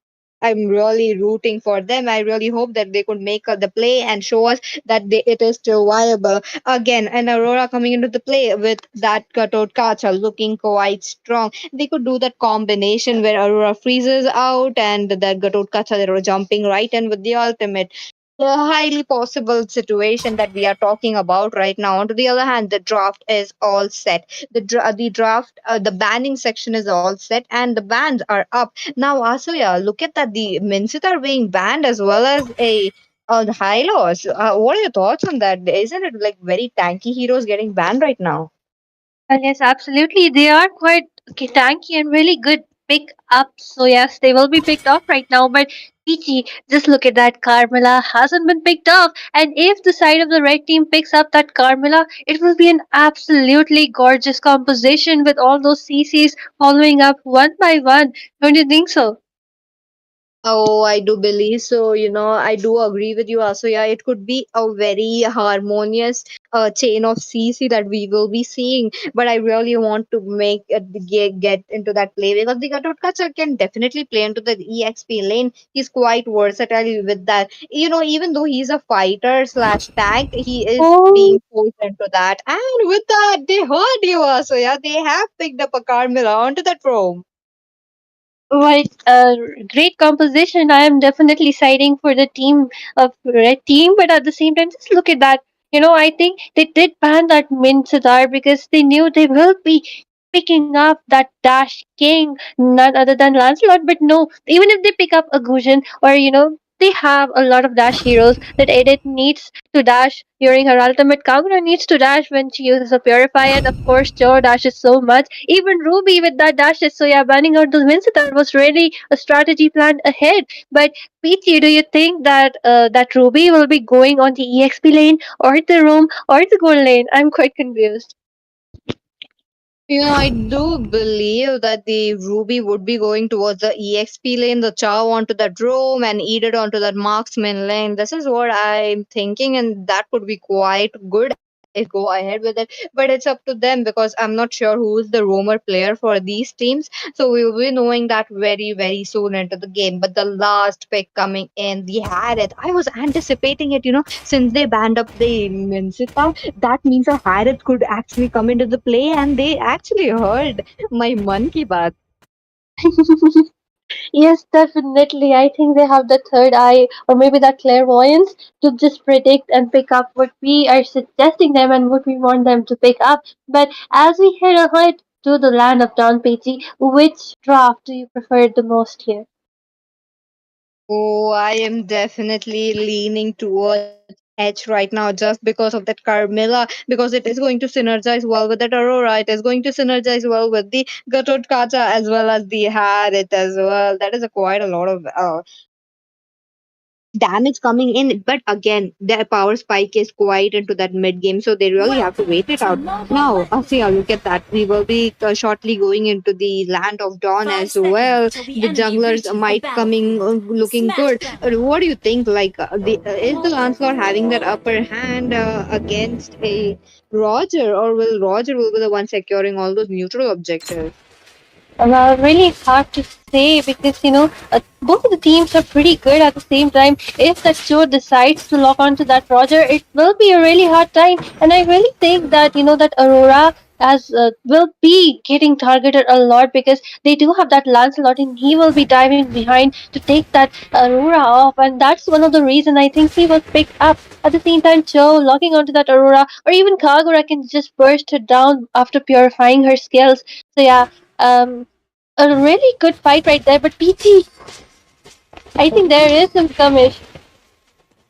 I'm really rooting for them. I really hope that they could make the play and show us that it is still viable. Again, an Aurora coming into the play with that cutout Kacha looking quite strong. They could do that combination where Aurora freezes out and that Gatot Kacha they were jumping right in with the ultimate. A highly possible situation that we are talking about right now. On the other hand, the draft is all set. The draft, the banning section is all set, and the bans are up. Now, Asuya, look at that. The Mincit are being banned as well as a Hylos. What are your thoughts on that? Isn't it like very tanky heroes getting banned right now? Yes, absolutely. They are quite tanky and really good pick up. So yes, they will be picked off right now. But Peachy, just look at that. Carmela hasn't been picked off. And if the side of the red team picks up that Carmela, it will be an absolutely gorgeous composition with all those CCs following up one by one. Don't you think so? Oh, I do believe so. I do agree with you also. Yeah, it could be a very harmonious chain of CC that we will be seeing. But I really want to make get into that play because the Gatotkacha can definitely play into the EXP lane. He's quite versatile with that. Even though he's a fighter slash tank, he is Oh, being forced into that. And with that, they heard you also. Yeah, they have picked up a Carmilla onto that roam. right. Great composition. I am definitely siding for the team of red team, but at the same time, just look at that. I think they did ban that Min Siddhar because they knew they will be picking up that Dash King, none other than Lancelot. But no, even if they pick up a Gusion or they have a lot of dash heroes that Edith needs to dash during her ultimate. Kagura needs to dash when she uses a purify, and of course Joe dashes so much. Even Ruby with that dashes, so yeah, banning out the Vincitar was really a strategy planned ahead. But Peachy, do you think that that Ruby will be going on the EXP lane or the roam or the gold lane? I'm quite confused. I do believe that the Ruby would be going towards the EXP lane, the Chow onto that roam, and Edith onto that marksman lane. This is what I'm thinking, and that would be quite good if they go ahead with it. But it's up to them because I'm not sure who is the roamer player for these teams. So we will be knowing that very, very soon into the game. But the last pick coming in, the Harith, I was anticipating it, since they banned up the Minsita, that means a Harith could actually come into the play, and they actually heard my monkey bath. Yes, definitely. I think they have the third eye or maybe that clairvoyance to just predict and pick up what we are suggesting them and what we want them to pick up. But as we head ahead to the land of Don Peachy, which draft do you prefer the most here? Oh, I am definitely leaning towards H right now just because of that Carmilla, because it is going to synergize well with that Aurora. It is going to synergize well with the Gatotkacha as well as the Harith as well. That is a quite a lot of damage coming in. But again, their power spike is quite into that mid game, so they really have to wait it out. Now, Asiya, look at that. We will be shortly going into the land of dawn as well. The junglers might coming looking good. What do you think? Like, is the Lancelot having that upper hand against a Roger, or will Roger will be the one securing all those neutral objectives? Well, really hard to say because both of the teams are pretty good at the same time. If that Joe decides to lock onto that Roger, it will be a really hard time. And I really think that that Aurora as will be getting targeted a lot because they do have that Lancelot and he will be diving behind to take that Aurora off, and that's one of the reason I think he was picked up. At the same time, Joe locking onto that Aurora, or even Kagura can just burst her down after purifying her skills. So yeah, um, a really good fight right there. But PT, I think there is some skirmish.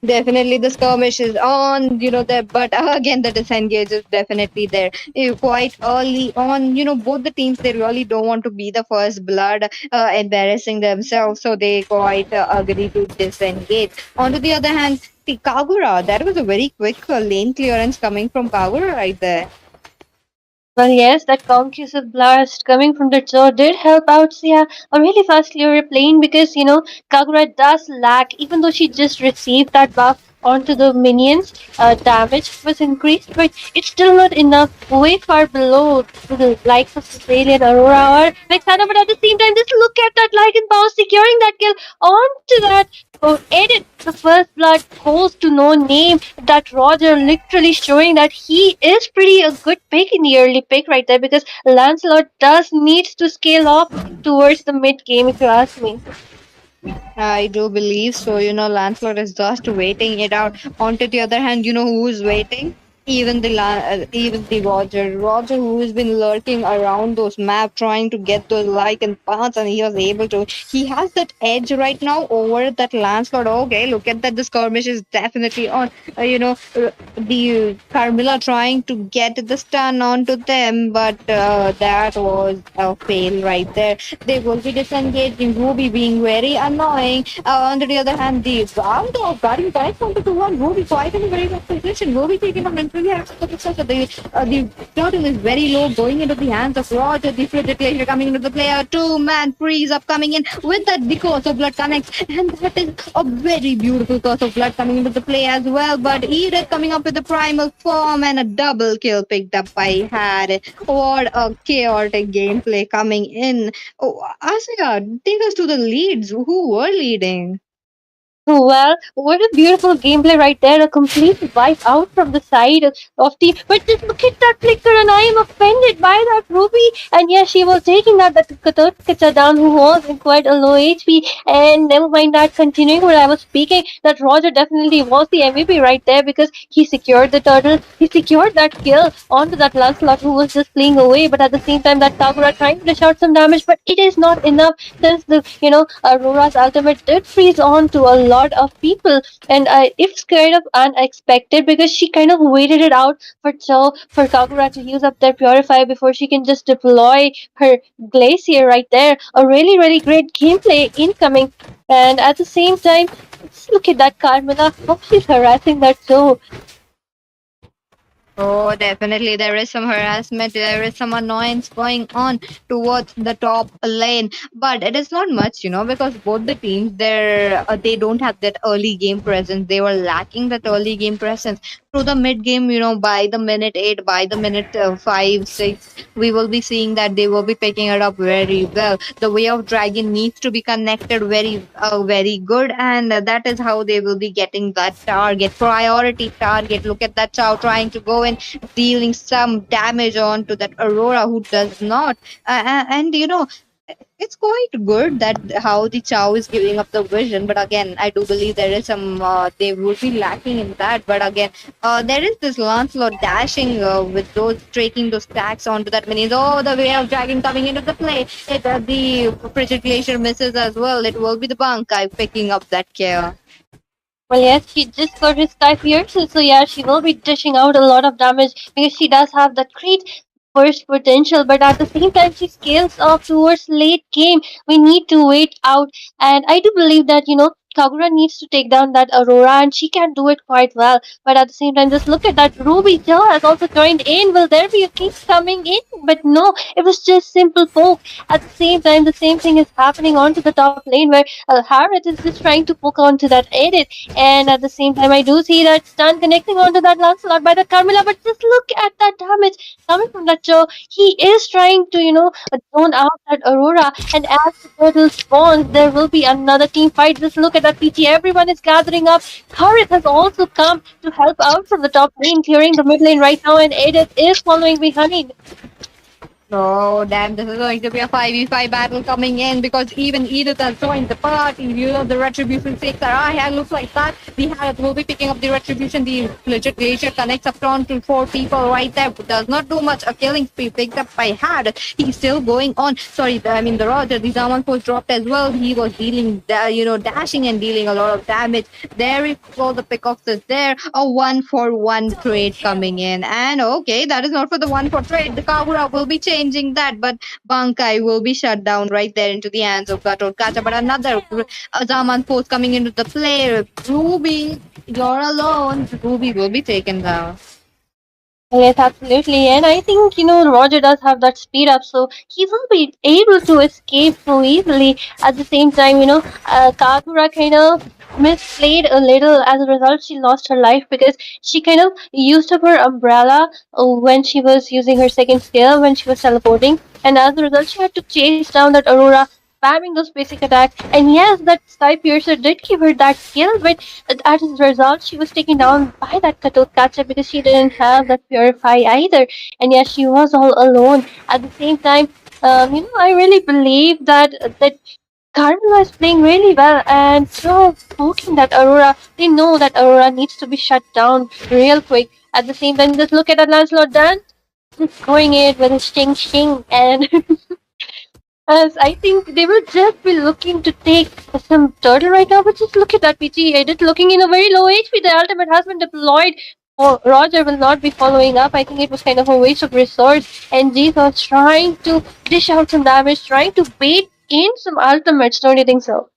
Definitely, the skirmish is on, there, but again, the disengage is definitely there. Quite early on, both the teams they really don't want to be the first blood, embarrassing themselves, so they quite agree to disengage. On to the other hand, the Kagura, that was a very quick lane clearance coming from Kagura right there. Well, yes, that concussive blast coming from the jaw did help out Sia a really fast clear plane because Kagura does lag even though she just received that buff onto the minions. Damage was increased, but it's still not enough. Way far below the likes of Cecilia and Aurora or Vexana, but at the same time, just look at that Lycan power securing that kill onto that. Oh, edit the first blood goes to no name. That Roger literally showing that he is pretty a good pick in the early pick right there because Lancelot does needs to scale up towards the mid game if you ask me. I do believe so. Lancelot is just waiting it out. On to the other hand, who is waiting? Even the Roger. Roger, who has been lurking around those maps, trying to get those like and paths, and he was able to. He has that edge right now over that Lancelot. Okay, look at that. The skirmish is definitely on. The Carmilla trying to get the stun onto them, but that was a fail right there. They will be disengaging. Ruby being very annoying. On the other hand, the round of guarding connects onto the one. Ruby quite in a very good position. Ruby taking on really access to the structure. The turtle is very low, going into the hands of Roger. The frigid glacier coming into the player. Two-man freeze up coming in with that. The curse of blood connects, and that is a very beautiful curse of blood coming into the play as well. But Edith coming up with the primal form and a double kill picked up by Had. What a chaotic gameplay coming in. Oh, Asya, take us to the leads. Who were leading? Well, what a beautiful gameplay right there. A complete wipe out from the side of the. But just look at that flicker, and I am offended by that Ruby. And yes, she was taking that Kacha down, who was in quite a low HP. And never mind that, continuing what I was speaking, that Roger definitely was the MVP right there because he secured the turtle. He secured that kill onto that Lancelot who was just playing away. But at the same time, that Kagura trying to dish out some damage, but it is not enough since the Aurora's ultimate did freeze on to a lot of people, and it's kind of unexpected because she kind of waited it out for Kagura to use up their purify before she can just deploy her glacier right there. A really really great gameplay incoming, and at the same time, just look at that Carmina, how she's harassing that Joe. Oh, definitely. There is some harassment. There is some annoyance going on towards the top lane, but it is not much, because both the teams they don't have that early game presence. They were lacking that early game presence through the mid game. By the minute 8, by the minute 5, 6, we will be seeing that they will be picking it up very well. The way of dragon needs to be connected very good, and that is how they will be getting that priority target. Look at that Chow trying to go in, dealing some damage on to that Aurora who does not. And it's quite good that how the Chow is giving up the vision, but again, I do believe there is some they would be lacking in that. But again, there is this Lancelot dashing with those taking those stacks onto that minions. Oh, the way of dragon coming into the play. The frigid glacier misses as well. It will be the Bankai picking up that care. Well, yes, she just got her Sky Pierces, so yeah, she will be dishing out a lot of damage because she does have that great burst potential, but at the same time, she scales off towards late game. We need to wait out, and I do believe that Kagura needs to take down that Aurora, and she can do it quite well. But at the same time, just look at that. Ruby Jill has also joined in. Will there be a king coming in? But no, it was just simple poke. At the same time, the same thing is happening onto the top lane where Harriet is just trying to poke onto that edit. And at the same time, I do see that stun connecting onto that Lancelot by the Carmilla. But just look at that damage coming from that Joe. He is trying to, zone out that Aurora. And as the turtle spawns, there will be another team fight. Just look at that PG. Everyone is gathering up. Karith has also come to help out from the top lane, clearing the mid lane right now, and Edith is following behind. Oh, damn, this is going to be a 5v5 battle coming in because even Edith has joined the party. You know, the retribution stakes are high and looks like that. The Harriet will be picking up the retribution. The legit glacier connects up front to 4 people right there. Does not do much. A killing spree picked up by Harriet. He's still going on. Sorry, the Roger, the Zaman post dropped as well. He was dealing, dashing and dealing a lot of damage. There is for the pickoffs is there. A 1-for-1 trade coming in. And okay, that is not for the 1 for trade. The Kagura will be changing that, but Bankai will be shut down right there into the hands of Gator Kacha. But another Zaman post coming into the play. Ruby, you're alone. Ruby will be taken down. Yes, absolutely. And I think, Roger does have that speed up, so he will be able to escape so easily. At the same time, Kagura kind of misplayed a little. As a result, she lost her life because she kind of used up her umbrella when she was using her second skill, when she was teleporting. And as a result, she had to chase down that Aurora, spamming those basic attacks. And yes, that Sky Piercer did give her that kill, but as a result, she was taken down by that Katotkacha because she didn't have that Purify either. And yes, she was all alone. At the same time, I really believe that Carmela is playing really well, and through poking that Aurora, they know that Aurora needs to be shut down real quick. At the same time, just look at that Lancelot dance, just going it with his ching ching, and as I think they will just be looking to take some turtle right now, but just look at that PG edit looking in a very low HP. The ultimate has been deployed. Oh, Roger will not be following up. I think it was kind of a waste of resource. And Jesus trying to dish out some damage, trying to bait in some ultimates. Don't you think so?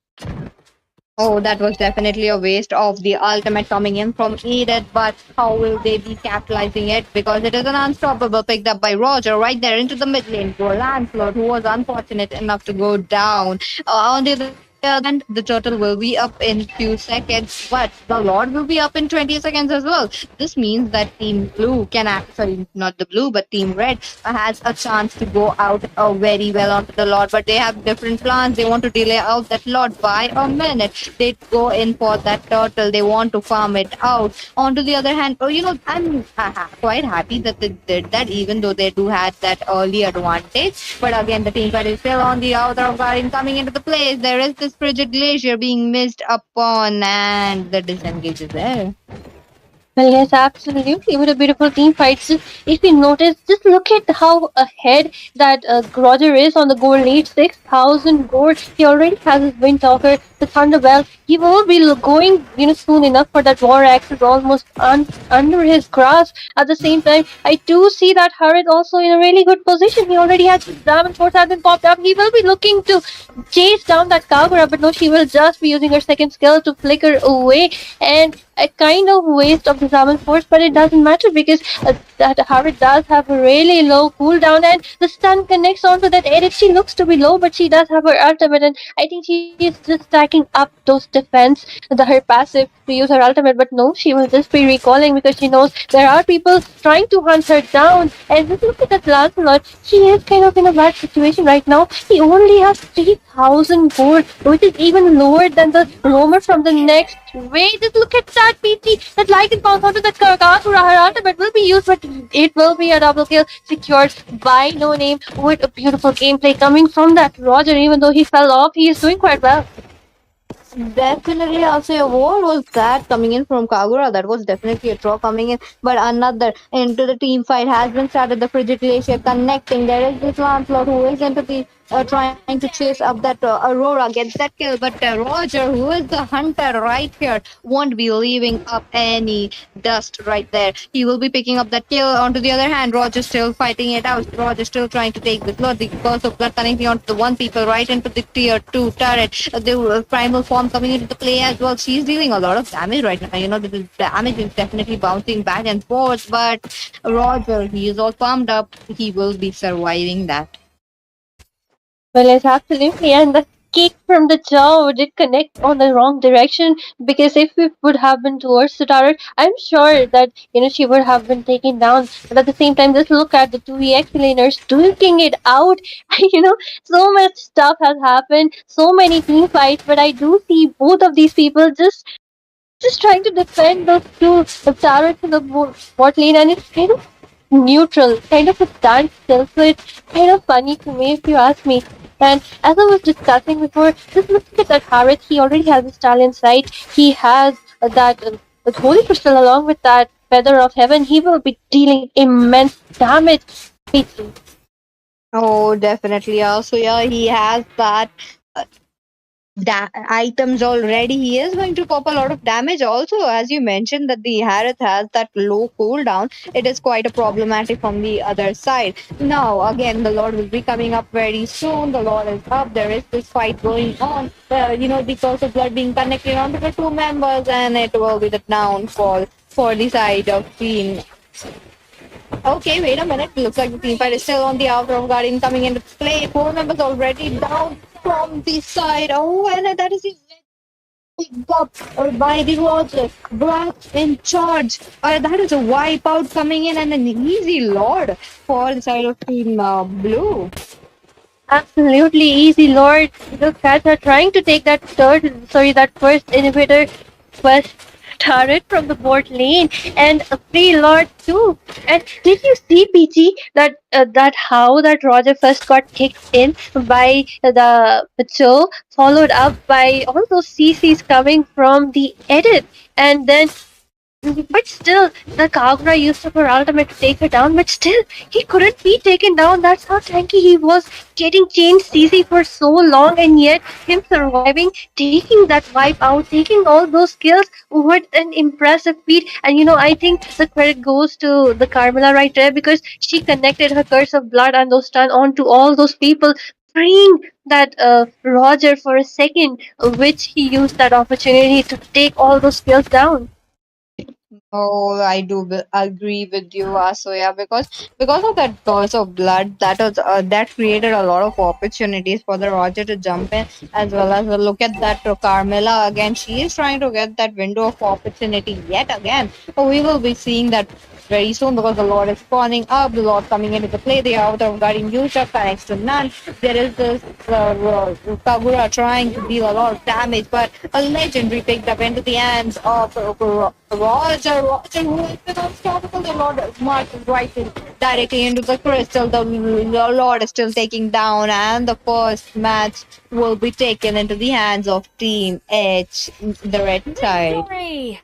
Oh, that was definitely a waste of the ultimate coming in from Edith, but how will they be capitalizing it? Because it is an unstoppable picked up by Roger right there into the mid lane for Lancelot, who was unfortunate enough to go down. On the other hand, the turtle will be up in few seconds, but the Lord will be up in 20 seconds as well. This means that Team Blue can sorry, not the Blue, but Team Red has a chance to go out very well onto the Lord, but they have different plans. They want to delay out that Lord by a minute. They go in for that turtle. They want to farm it out. On to the other hand, I'm quite happy that they did that, even though they do have that early advantage. But again, the team fight is still on the outer guardian coming into the place. There is this frigid glacier being missed upon, and the disengage is there. Well, yes, absolutely. What a beautiful team fight. Just, if you notice, just look at how ahead that Roger is on the gold lead. 6,000 gold. He already has his wind talker, the Thunderbell. He will be going, soon enough for that war axe is almost under his grasp. At the same time, I do see that Harriet also in a really good position. He already has his diamond force has been popped up. He will be looking to chase down that Kagura, but no, she will just be using her second skill to flicker away. And a kind of waste of the Zaman force, but it doesn't matter because that Harriet does have a really low cooldown, and the stun connects onto that edit. She looks to be low, but she does have her ultimate, and I think she is just stacking up those defense, her passive to use her ultimate. But no, she will just be recalling because she knows there are people trying to hunt her down. And just look at that Lancelot. He is kind of in a bad situation right now. He only has 3,000 gold, which is even lower than the roamer from the next wave. Just look at that PT. That Lycan bounce onto that Kagura. Her ultimate will be used, but it will be a double kill secured by No Name. What a beautiful gameplay coming from that Roger. Even though he fell off, he is doing quite well. Definitely, I'll say what was that coming in from Kagura? That was definitely a draw coming in. But another into the team fight has been started. The frigid glacier connecting. There is this Lancelot who is into the trying to chase up that Aurora, gets that kill, but Roger, who is the hunter right here, won't be leaving up any dust right there. He will be picking up that kill. On to the other hand, Roger still fighting it out. Roger still trying to take the blood. The curse of blood connecting onto the one people right into the tier 2 turret. The primal form coming into the play as well. She's dealing a lot of damage right now. The damage is definitely bouncing back and forth, but Roger, he is all pumped up. He will be surviving that. Well, yes, absolutely. And the kick from the jaw did connect on the wrong direction because if it would have been towards the turret, I'm sure that she would have been taken down. But at the same time, just look at the two EX laners duking it out. So much stuff has happened, so many team fights. But I do see both of these people just trying to defend those two turrets in the bot lane, and it's kind of neutral, kind of a standstill. So it's kind of funny to me if you ask me. And as I was discussing before, just look at that Harith. He already has his talent right. He has that holy crystal along with that feather of heaven. He will be dealing immense damage. Oh, definitely. Also, yeah, he has that items already. He is going to pop a lot of damage. Also, as you mentioned, that the Harith has that low cooldown. It is quite a problematic from the other side. Now, again, the Lord will be coming up very soon. The Lord is up. There is this fight going on. The curse of blood being connected onto the two members, and it will be the downfall for the side of team. Okay, wait a minute. Looks like the team fight is still on the outer of Guardian coming into play. Four members already down from the side. Oh, and that is picked up by the Rogers. Brad in charge. That is a wipeout coming in and an easy lord for the side of team blue. Absolutely easy, Lord. The cats are trying to take that first inhibitor, first turret from the bot lane, and a free Lord too. And did you see, PG, that how that Roger first got kicked in by the Joe, followed up by all those CCs coming from the edit, and then but still, the Kagura used up her ultimate to take her down, but still, he couldn't be taken down. That's how tanky he was, getting changed CC for so long, and yet him surviving, taking that wipe out, taking all those kills. What an impressive feat. And I think the credit goes to the Carmela right there because she connected her curse of blood and those stun onto all those people, freeing that Roger for a second, which he used that opportunity to take all those kills down. Oh, I do agree with you, Asoya, because of that curse of blood, that created a lot of opportunities for the Roger to jump in, as well as look at that Carmela again. She is trying to get that window of opportunity yet again. We will be seeing that very soon because the Lord is spawning up, the Lord coming into the play, the outer of guarding user connects to none. There is this Kagura trying to deal a lot of damage, but a legendary picked up into the hands of Roger, who has been unstoppable. The Lord marches right in, directly into the crystal. The Lord is still taking down, and the first match will be taken into the hands of Team H, the red side.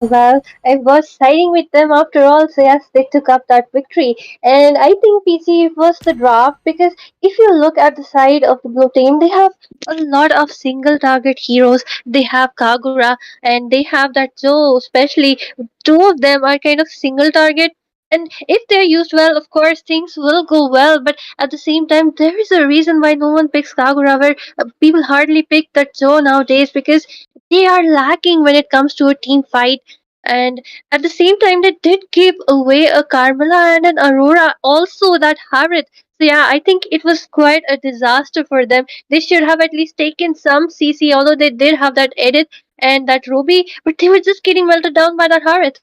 Well, I was siding with them after all, so yes, they took up that victory. And I think PG was the draft because if you look at the side of the blue team, they have a lot of single target heroes. They have Kagura and they have that Joe, especially two of them are kind of single target. And if they're used well, of course, things will go well. But at the same time, there is a reason why no one picks Kagura, where people hardly pick that Joe nowadays because they are lacking when it comes to a team fight. And at the same time, they did give away a Carmela and an Aurora, also that Harith. So yeah, I think it was quite a disaster for them. They should have at least taken some CC, although they did have that Edith and that Ruby, but they were just getting melted down by that Harith.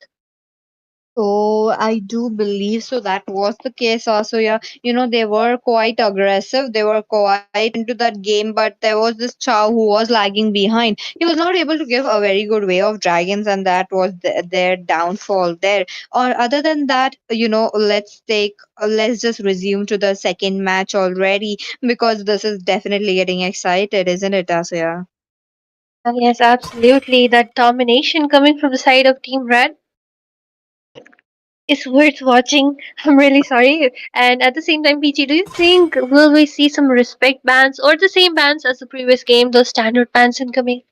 Oh, I do believe so. That was the case also. Yeah, they were quite aggressive. They were quite into that game, but there was this Chow who was lagging behind. He was not able to give a very good way of dragons, and that was their downfall there. Or other than that, let's just resume to the second match already because this is definitely getting excited, isn't it, Asya? Yes, absolutely. That domination coming from the side of Team Red. is worth watching. I'm really sorry. And at the same time, PG, do you think will we see some respect bans or the same bans as the previous game, those standard bans incoming?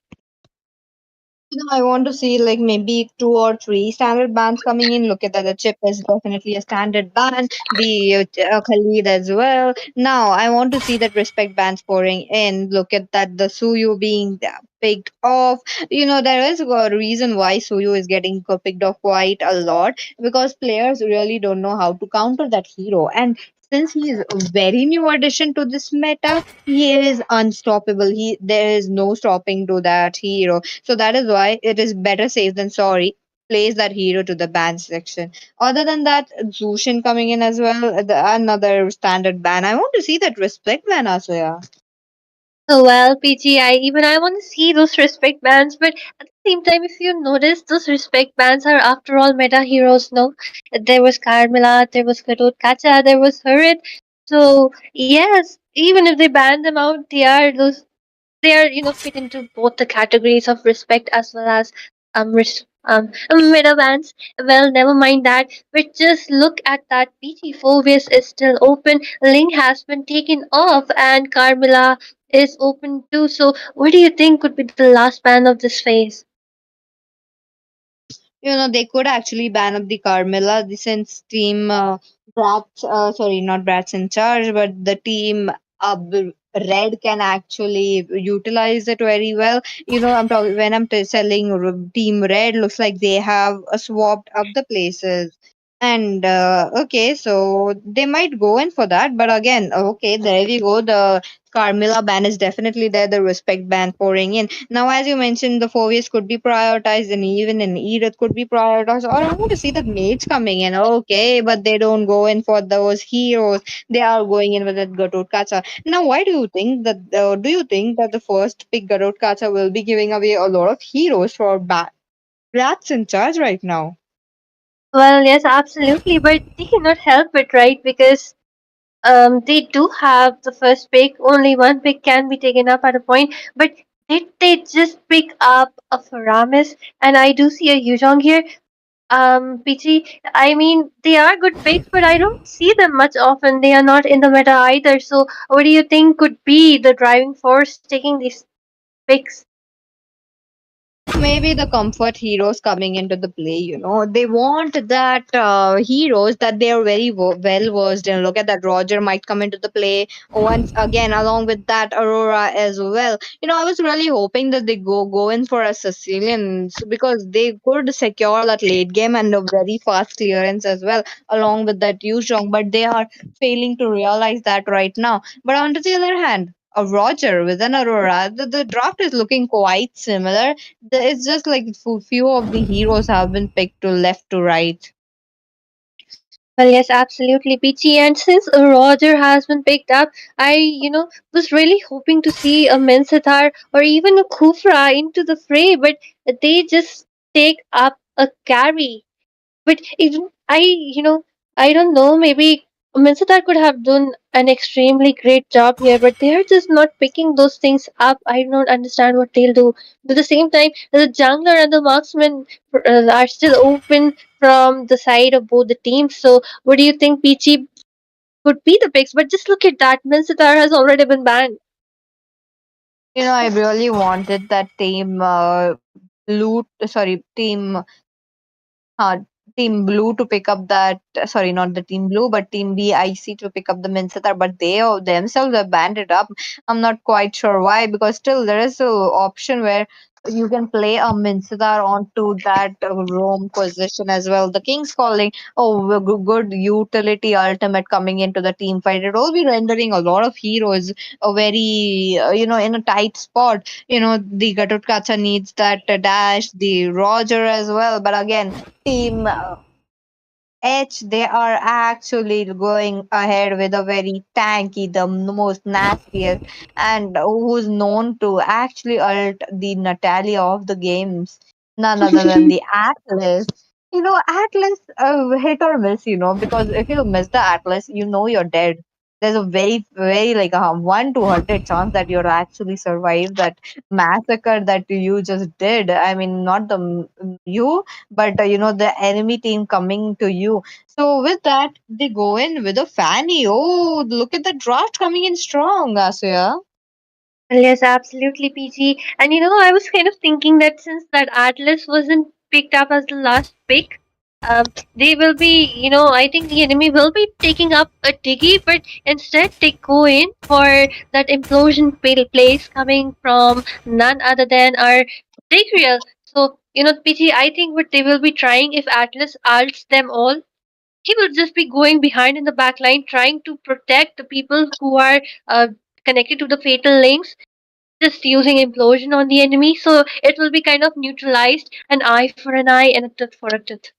I want to see like maybe two or three standard bands coming in. Look at that. The chip is definitely a standard band. The Khalid as well. Now I want to see that respect bands pouring in. Look at that. The Suyu being picked off. There is a reason why Suyu is getting picked off quite a lot because players really don't know how to counter that hero. And since he is a very new addition to this meta, he is unstoppable. There is no stopping to that hero, so that is why it is better safe than sorry. Place that hero to the ban section. Other than that, Zushin coming in as well, another standard ban. I want to see that respect ban also, yeah. Oh, well, PG, even I want to see those respect bans, but at the same time, if you notice, those respect bans are after all meta heroes. No, there was Carmilla, there was Karot Kacha, there was Hurrit. So yes, even if they ban them out, they are fit into both the categories of respect as well as meta bans. Well, never mind that, but just look at that. PG Phobius is still open, Ling has been taken off, and Carmilla is open too. So what do you think could be the last ban of this phase? They could actually ban up the Carmilla since team Brats, sorry, not Brats in charge, but the team Red can actually utilize it very well. I'm talking when selling team Red, looks like they have swapped up the places. And okay, so they might go in for that, but again, okay, there we go. The Carmilla ban is definitely there. The respect ban pouring in. Now, as you mentioned, the four ways could be prioritized, and even an Edith could be prioritized. Or I want to see that mage coming in. Okay, but they don't go in for those heroes. They are going in with that Garut Kacha. Now, why do you think that? Do you think that the first pick Garut Kacha will be giving away a lot of heroes for rats in charge right now? Well, yes, absolutely, but they cannot help it, right? Because they do have the first pick. Only one pick can be taken up at a point, but did they just pick up a Faramis? And I do see a Yuzhong here. PG, I mean, they are good picks, but I don't see them much often. They are not in the meta either. So, what do you think could be the driving force taking these picks? Maybe the comfort heroes coming into the play. They want that heroes that they are very well versed in. Look at that. Roger might come into the play once again, along with that Aurora as well. I was really hoping that they go in for a Sicilian because they could secure that late game and a very fast clearance as well, along with that Yuzhong. But they are failing to realize that right now. But on the other hand, a Roger with an Aurora, the draft is looking quite similar. It's just like few of the heroes have been picked to left to right. Well, yes, absolutely, Peachy. And since Roger has been picked up, I was really hoping to see a Mensatar or even a Kufra into the fray, but they just take up a carry. But even I don't know, maybe Minsatar could have done an extremely great job here, but they are just not picking those things up. I don't understand what they'll do. But at the same time, the jungler and the marksman are still open from the side of both the teams. So, what do you think, Peachy could be the picks? But just look at that. Minsatar has already been banned. I really wanted that team blue, sorry, uh, team blue to pick up that. Sorry, not the team blue, but team BIC to pick up the Minsatar. But they themselves have banned it up. I'm not quite sure why, because still there is a option where you can play a Minsatar onto that roam position as well. The King's Calling, oh, good utility ultimate coming into the team fight. It will be rendering a lot of heroes a very, in a tight spot. The Gatotkacha needs that dash, the Roger as well. But again, team H, they are actually going ahead with a very tanky, the most nastiest, and who's known to actually ult the Natalia of the games, none other than the Atlas. Atlas hit or miss, because if you miss the Atlas, you're dead. there's a very like a 1 to 100 chance that you'll actually survive that massacre that you just did. I mean, not the you, but the enemy team coming to you. So with that, they go in with a Fanny. Oh, look at the draft coming in strong, Asuya. Well, yes, absolutely, PG. And I was kind of thinking that since that Atlas wasn't picked up as the last pick, they will be, I think the enemy will be taking up a Diggy, but instead they go in for that implosion place coming from none other than our Tigreal. So, PG, I think what they will be trying if Atlas ults them all, he will just be going behind in the back line trying to protect the people who are connected to the fatal links, just using implosion on the enemy, so it will be kind of neutralized, an eye for an eye and a tooth for a tooth.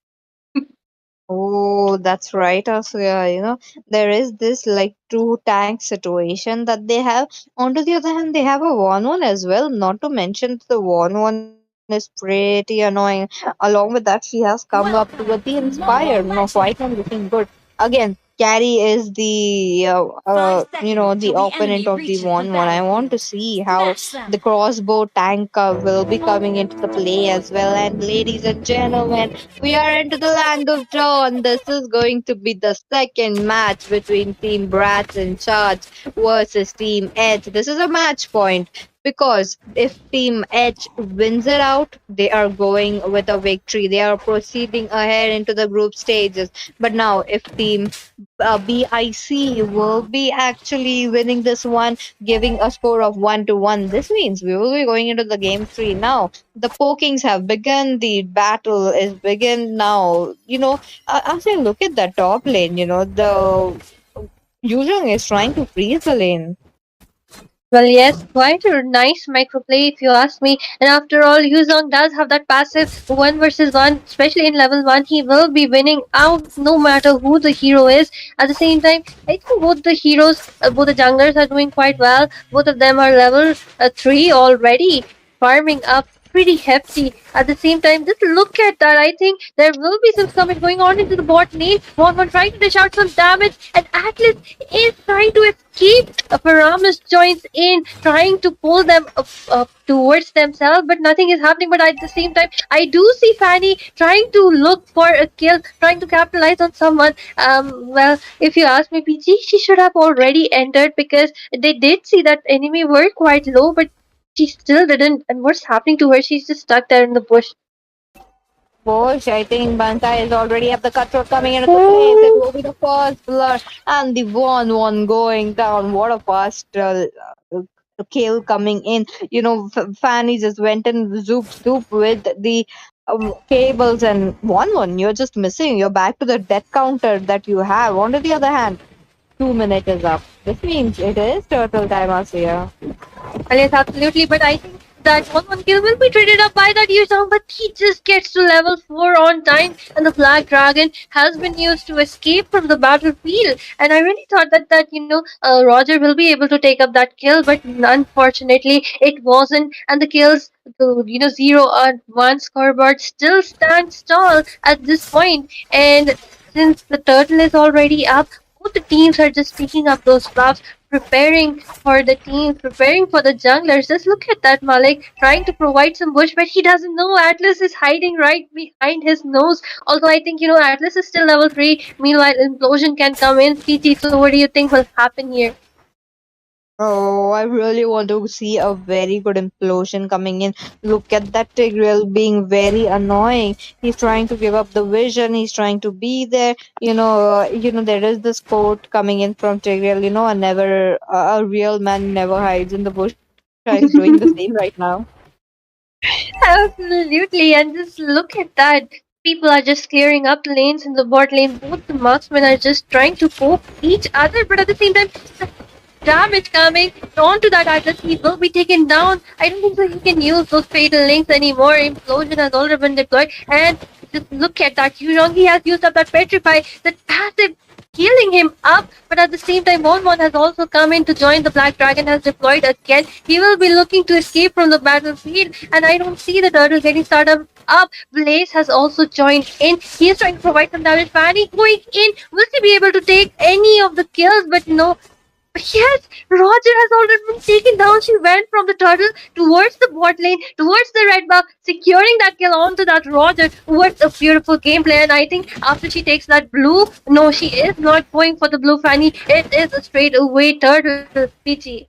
Oh, that's right, Asuya. There is this like two tank situation that they have. On to the other hand, they have a 1-1 as well. Not to mention the 1-1 is pretty annoying. Along with that, she has come up with the Inspire. Fight one looking good. Again, Carrie is the opponent of the 1-1. I want to see how the crossbow tank will be coming into the play as well. And ladies and gentlemen, we are into the land of Dawn. This is going to be the second match between Team Brats in charge versus Team Edge. This is a match point because if Team Edge wins it out, they are going with a victory. They are proceeding ahead into the group stages. But now, if Team BIC will be actually winning this one, giving a score of 1-1, this means we will be going into the game 3 now. The pokings have begun, the battle is begin now. As I look at the top lane, the Yuzhong is trying to freeze the lane. Well, yes, quite a nice microplay if you ask me. And after all, Yuzong does have that passive 1 versus 1, especially in level 1. He will be winning out no matter who the hero is. At the same time, I think both the heroes, both the junglers are doing quite well. Both of them are level 3 already, farming up pretty hefty. At the same time, just look at that. I think there will be some skirmish going on into the bot lane. One trying to dish out some damage, and Atlas is trying to escape. Paramus joins in, trying to pull them up towards themselves, but nothing is happening. But at the same time, I do see Fanny trying to look for a kill, trying to capitalize on someone. Well, if you ask me, PG, she should have already entered because they did see that enemy were quite low, but she still didn't. And what's happening to her? She's just stuck there in the bush. Push, I think Bankai is already at the cutthroat coming into the place. It will be the first blood and the 1-1 going down. What a fast kill coming in. Fanny just went and zoop with the cables and 1-1. You're just missing. You're back to the death counter that you have. On to the other hand, 2 minutes is up. This means it is turtle time, Asiya. Well, yes, absolutely. But I think that one kill will be traded up by that Yuzong, but he just gets to level 4 on time, and the Black Dragon has been used to escape from the battlefield. And I really thought that Roger will be able to take up that kill, but unfortunately it wasn't. And the kills, the 0 on 1 scoreboard still stands tall at this point. And since the turtle is already up, both the teams are just picking up those buffs, preparing for the team, preparing for the junglers. Just look at that Malik trying to provide some bush, but he doesn't know Atlas is hiding right behind his nose. Although I think Atlas is still level 3. Meanwhile, implosion can come in. PT, so what do you think will happen here? Oh, I really want to see a very good implosion coming in. Look at that Tigreal being very annoying. He's trying to give up the vision. He's trying to be there. There is this quote coming in from Tigreal. A real man never hides in the bush. He's doing the same right now. Absolutely, and just look at that. People are just clearing up lanes in the bot lane. Both the marksmen are just trying to poke each other, but at the same time, damage coming onto that Atlas. He will be taken down. I don't think so he can use those fatal links anymore. Implosion has already been deployed. And just look at that. Yurong, he has used up that petrify, that passive. healing him up. But at the same time, One has also come in to join. The Black Dragon has deployed again. He will be looking to escape from the battlefield, and I don't see the turtle getting started up. Blaze has also joined in. He is trying to provide some damage. Fanny going in. Will she be able to take any of the kills? But no. Yes, Roger has already been taken down. She went from the turtle towards the bot lane, towards the red buff, securing that kill onto that Roger. What a beautiful gameplay. And I think after she takes that blue, no, she is not going for the blue Fanny. It is a straight away turtle, PG.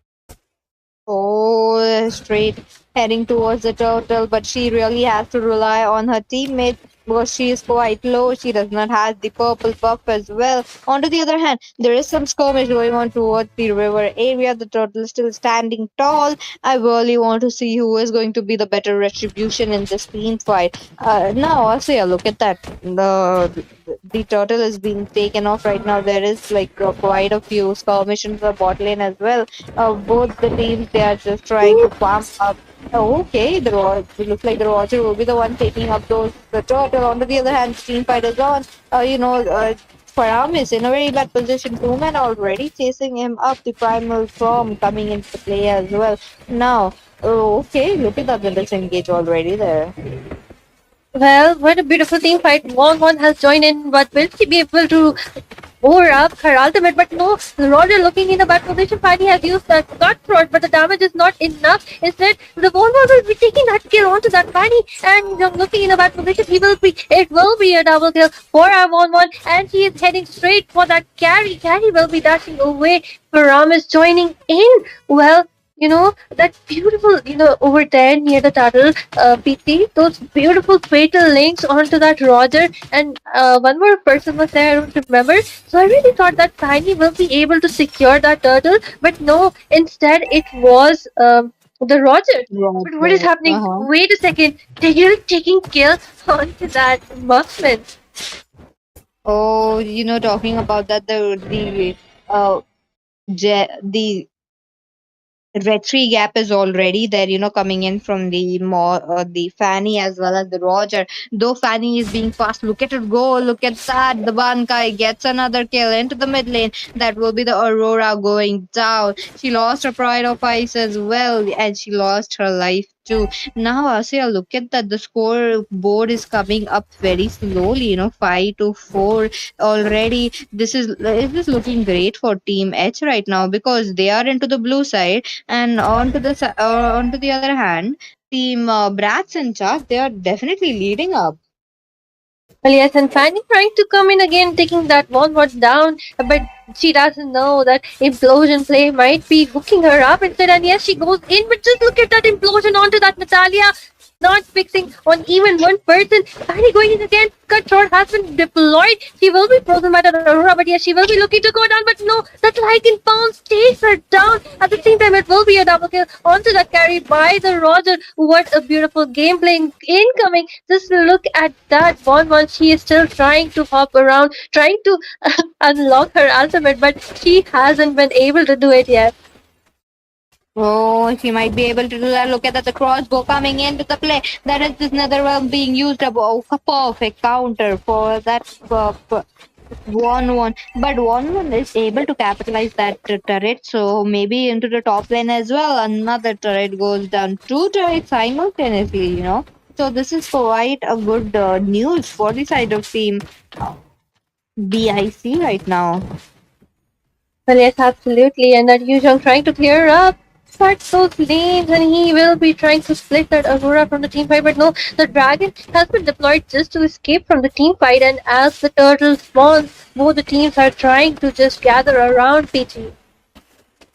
Oh, straight heading towards the turtle, but she really has to rely on her teammates because she is quite low. She does not have the purple buff as well. On the other hand, there is some skirmish going on towards the river area. The turtle is still standing tall. I really want to see who is going to be the better retribution in this team fight. Now, Asya, look at that. The turtle is being taken off right now. There is like quite a few skirmishes in the bot lane as well. Both the teams they are just trying to farm up. Oh, okay, it looks like the Roger will be the one taking up those the turtle. On the other hand, team fight is on. Faram is in a very bad position. Two men already chasing him up. The primal storm coming into play as well. Now, oh, okay, look at that. Let's engage already there. Well, what a beautiful team fight. One has joined in, but will she be able to over up her ultimate? But no, Roger looking in a bad position. Fanny has used that cutthroat, but the damage is not enough. Instead, the One will be taking that kill onto that Fanny, and looking in a bad position. It will be a double kill for our One, and he is heading straight for that carry. Carry will be dashing away. Param is joining in. Well, that beautiful, over there near the turtle, PT, those beautiful fatal links onto that Roger, and one more person was there, I don't remember. So I really thought that Tiny will be able to secure that turtle, but no, instead it was the Roger. But what is Roger. happening? Uh-huh. Wait a second, they're taking kill onto that Muffin. Oh, talking about that, the retry gap is already there, coming in from the Fanny as well as the Roger. Though Fanny is being fast, look at it go, look at that. The Bankai gets another kill into the mid lane. That will be the Aurora going down. She lost her Pride of Ice as well, and she lost her life too. Now, Asya, look at that. The scoreboard is coming up very slowly, 5-4 already. This is looking great for Team H right now because they are into the blue side, and onto the other hand, Team Brats and Chuck, they are definitely leading up. Well, yes, and Fanny trying to come in again, taking that one word down, but she doesn't know that implosion play might be hooking her up instead. And yes, she goes in, but just look at that implosion onto that Natalia. Not fixing on even one person. Fanny going in again. Cutthroat has been deployed. She will be frozen by the Aurora, but yes, she will be looking to go down. But no, that Lycan Pounce takes her down. At the same time, it will be a double kill onto that carry by the Roger. What a beautiful gameplay incoming. Just look at that one. She is still trying to hop around, trying to unlock her ultimate, but she hasn't been able to do it yet. Oh, she might be able to do that. Look at that, the crossbow coming into the play. That is this Netherrealm being used up. Oh, a perfect counter for that 1-1. But 1-1 is able to capitalize that turret. So maybe into the top lane as well. Another turret goes down. Two turrets simultaneously. So this is quite a good news for the side of team BIC right now. Well, yes, absolutely. And that Yuzhong trying to clear up those lanes, and he will be trying to split that Aurora from the team fight. But no, the dragon has been deployed just to escape from the team fight. And as the turtle spawns, both the teams are trying to just gather around PG.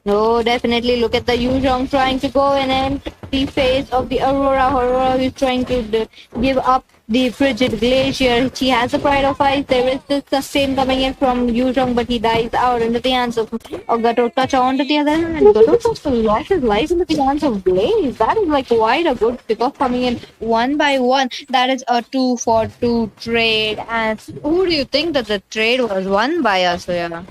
No, definitely look at the Yuzhong trying to go in and the face of the Aurora. Aurora is trying to give up the frigid glacier. She has a pride of ice. There is this sustain coming in from Yuzhong, but he dies out into the hands of Gato Touch. On to the other hand, Gato Touch lost his life into the hands of Blaze. That is like quite a good pickup coming in one by one. That is a 2-for-2 trade. And who do you think that the trade was won by, Asuya?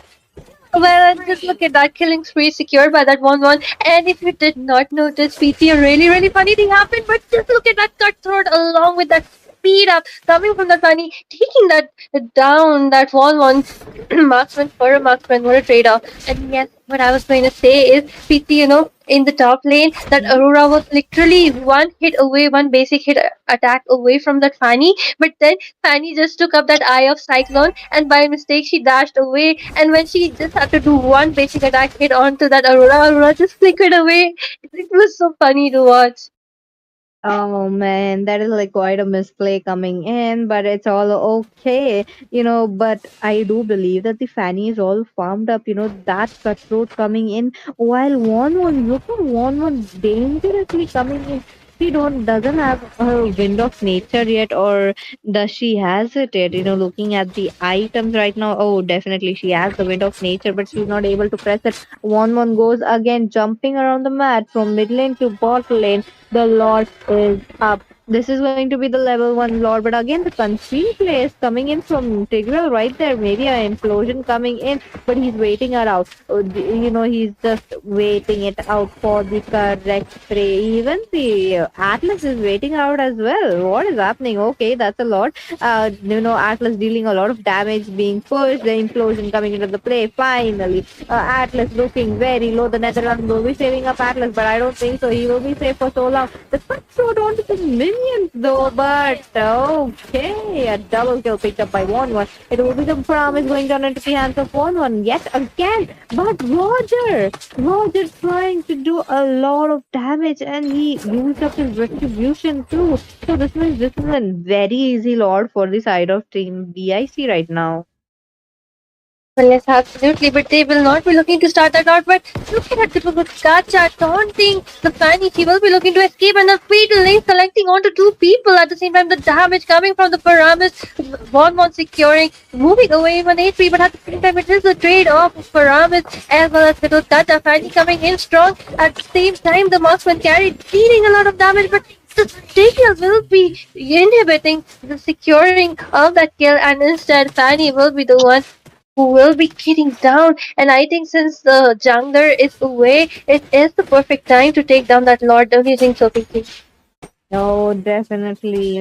Well, and just look at that killing spree secured by that 1-1. And if you did not notice, PT, a really, really funny thing happened. But just look at that cutthroat along with that speed up, coming from that Fanny, taking that down, that one marksman for a marksman, what a trade off. And yes, what I was going to say is, PT, in the top lane, that Aurora was literally one hit away, one basic hit attack away from that Fanny. But then Fanny just took up that Eye of Cyclone, and by mistake she dashed away. And when she just had to do one basic attack hit onto that Aurora, Aurora just flickered away. It was so funny to watch. Oh man, that is like quite a misplay coming in, but it's all okay, But I do believe that the Fanny is all farmed up, that cutthroat coming in, while look at One dangerously coming in. She doesn't have her wind of nature yet, or does she has it yet? Looking at the items right now, oh, definitely she has the wind of nature, but she's not able to press it. One goes again, jumping around the mat from mid lane to bot lane. The Lord is up. This is going to be the level 1 Lord, but again the concealed play is coming in from Integral right there. Maybe an implosion coming in, but he's waiting it out. He's just waiting it out for the correct spray. Even the Atlas is waiting out as well. What is happening? Okay, that's a lot. Atlas dealing a lot of damage, being pushed, the implosion coming into the play. Finally, Atlas looking very low. The Netherlands will be saving up Atlas, but I don't think so. He will be safe for so long. The cut shot onto the minions though, but okay, a double kill picked up by 1-1. It will be the promise going down into the hands of 1-1 yet again. But Roger trying to do a lot of damage, and he used up his retribution too. So this is a very easy lord for the side of team BIC right now. Well, yes, absolutely, but they will not be looking to start that out. But look at that, with Gacha taunting the Fanny. She will be looking to escape, and the fatal lane collecting onto two people at the same time. The damage coming from the Paramis, Bonbon securing, moving away from HP, but at the same time, it is a trade off of Paramis as well as with Gacha. Fanny coming in strong. At the same time, the marksman carried, dealing a lot of damage, but the Taker will be inhibiting the securing of that kill, and instead, Fanny will be the one who will be getting down. And I think since the jungler is away, it is the perfect time to take down that Lord. Don't you think so, Pinky? No, definitely.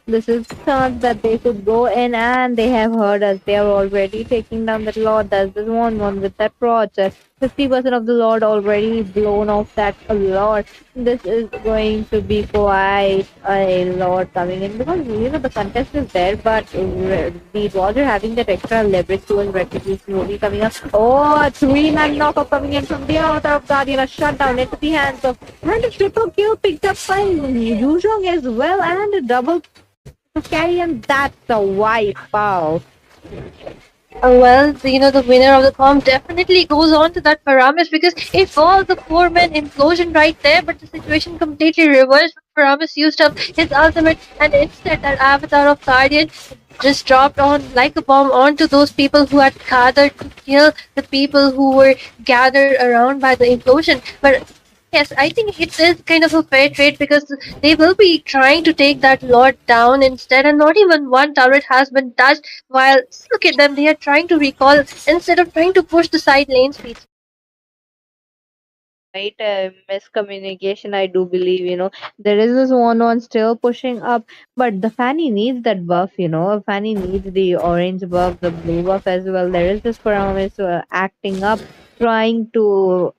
This is chance that they could go in, and they have heard us. They are already taking down that Lord. That's the one with that project. 50% of the Lord already blown off that Lord. This is going to be quite a lot coming in, because the contest is there, but the Roger having that extra leverage to his retribution will be coming up. Oh, a 3-man knockout coming in from the other of Guardian, a shutdown into the hands of, and a triple kill picked up by Yuzhong as well, and a double to carry, and that's a wipe out. Well, the winner of the comp definitely goes on to that Paramis, because it was a 4-man implosion right there, but the situation completely reversed. Paramis used up his ultimate, and instead that avatar of Guardian just dropped on like a bomb onto those people who had gathered to kill the people who were gathered around by the implosion. But yes, I think it is kind of a fair trade, because they will be trying to take that Lord down instead, and not even one turret has been touched. While look at them, they are trying to recall instead of trying to push the side lane speed. Right, miscommunication, I do believe. There is this one still pushing up, but the Fanny needs that buff. Fanny needs the orange buff, the blue buff as well. There is this promise acting up, trying to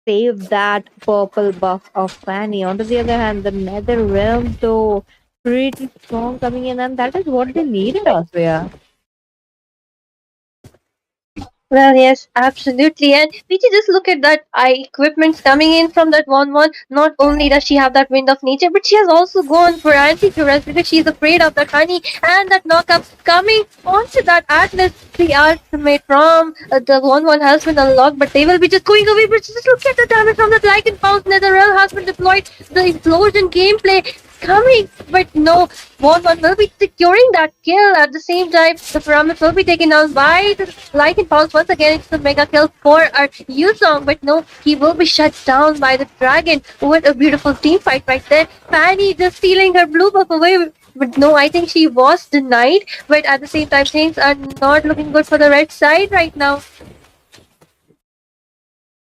save that purple buff of Fanny. On the other hand, the nether realm though pretty strong coming in, and that is what they needed, Austria. Well, yes, absolutely. And Peachy, just look at that equipment coming in from that one. Not only does she have that wind of nature, but she has also gone for anti-duress, because she's afraid of that honey and that knockup coming onto that Atlas. The ultimate from the one has been unlocked, but they will be just going away. But just look at the damage from that Lycan Pulse. Netherrealm has been deployed. The explosion gameplay coming, but no, one will be securing that kill. At the same time, the Pyramid will be taken down by the Lightning Pulse. Once again, it's a mega kill for our Yuzong, but no, he will be shut down by the Dragon. What a beautiful team fight right there. Fanny just stealing her blue buff away. But no, I think she was denied. But at the same time, things are not looking good for the red side right now.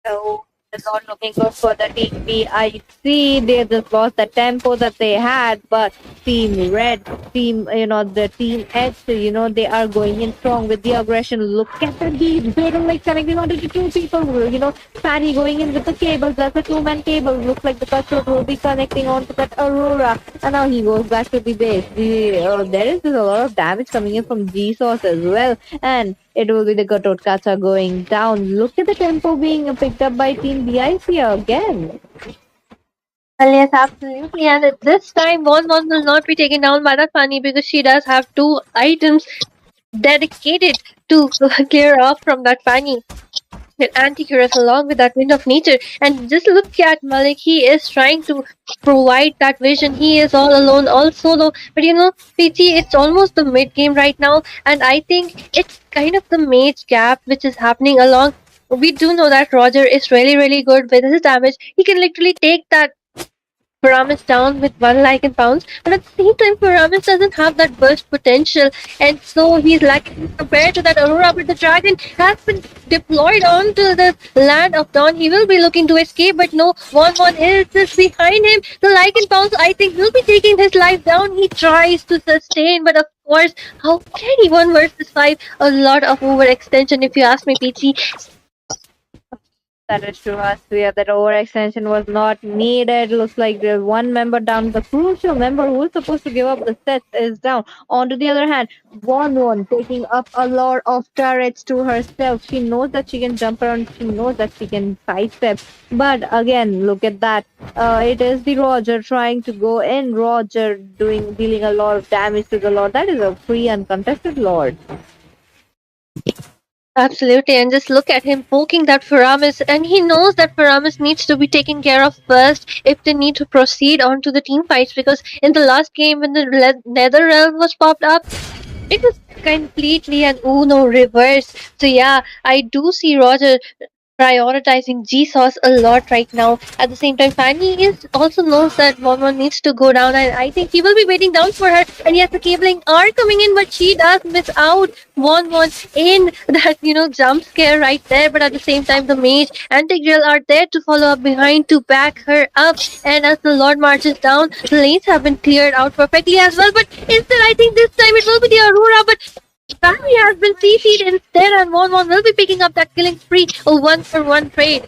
So is not looking good for the team BIC. They just lost the tempo that they had, but Team Red, the Team X, they are going in strong with the aggression. Look at the deep battle, like connecting onto the two people. Fanny going in with the cables. That's a two-man cable. Looks like the cutthroat will be connecting onto that Aurora, and now he goes back to the base. There is a lot of damage coming in from G Source as well, and it will be the Gatot Kacha going down. Look at the tempo being picked up by Team BIC again. Well, yes, absolutely. And at this time, Bon will not be taken down by that Fanny because she does have two items dedicated to clear off from that Fanny. With Anticurus along with that Wind of Nature. And just look at Malik, he is trying to provide that vision. He is all alone, all solo. But PT, it's almost the mid game right now, and I think it's kind of the mage gap which is happening along. We do know that Roger is really, really good with his damage. He can literally take that Paramis down with one like in pounds, but at the same time, Paramis doesn't have that burst potential, and so he's lacking compared to that Aurora. But the dragon has been deployed onto the land of Dawn. He will be looking to escape, but no, One is just behind him. The like in pounds, I think, will be taking his life down. He tries to sustain, but of course, how can he 1 versus 5? A lot of overextension, if you ask me, PT. That is true, Asya. That overextension was not needed. Looks like there's one member down. The crucial member who's supposed to give up the sets is down. On to the other hand, One taking up a lot of turrets to herself. She knows that she can jump around. She knows that she can sidestep. But again, look at that. It is the Roger trying to go in. Roger dealing a lot of damage to the Lord. That is a free uncontested Lord. Absolutely, and just look at him poking that Faramis, and he knows that Faramis needs to be taken care of first if they need to proceed on to the team fights. Because in the last game, when the Nether Realm was popped up, it was completely an Uno reverse. So yeah, I do see Roger prioritizing G-Sauce a lot right now. At the same time, Fanny is also knows that Momo needs to go down, and I think he will be waiting down for her. And yes, the cabling are coming in, but she does miss out One in that jump scare right there. But at the same time, the mage and Tigreal are there to follow up behind to back her up. And as the Lord marches down, the lanes have been cleared out perfectly as well. But instead, I think this time it will be the Aurora. But Barry has been CC'd instead, and One will be picking up that killing spree, a 1-for-1 trade.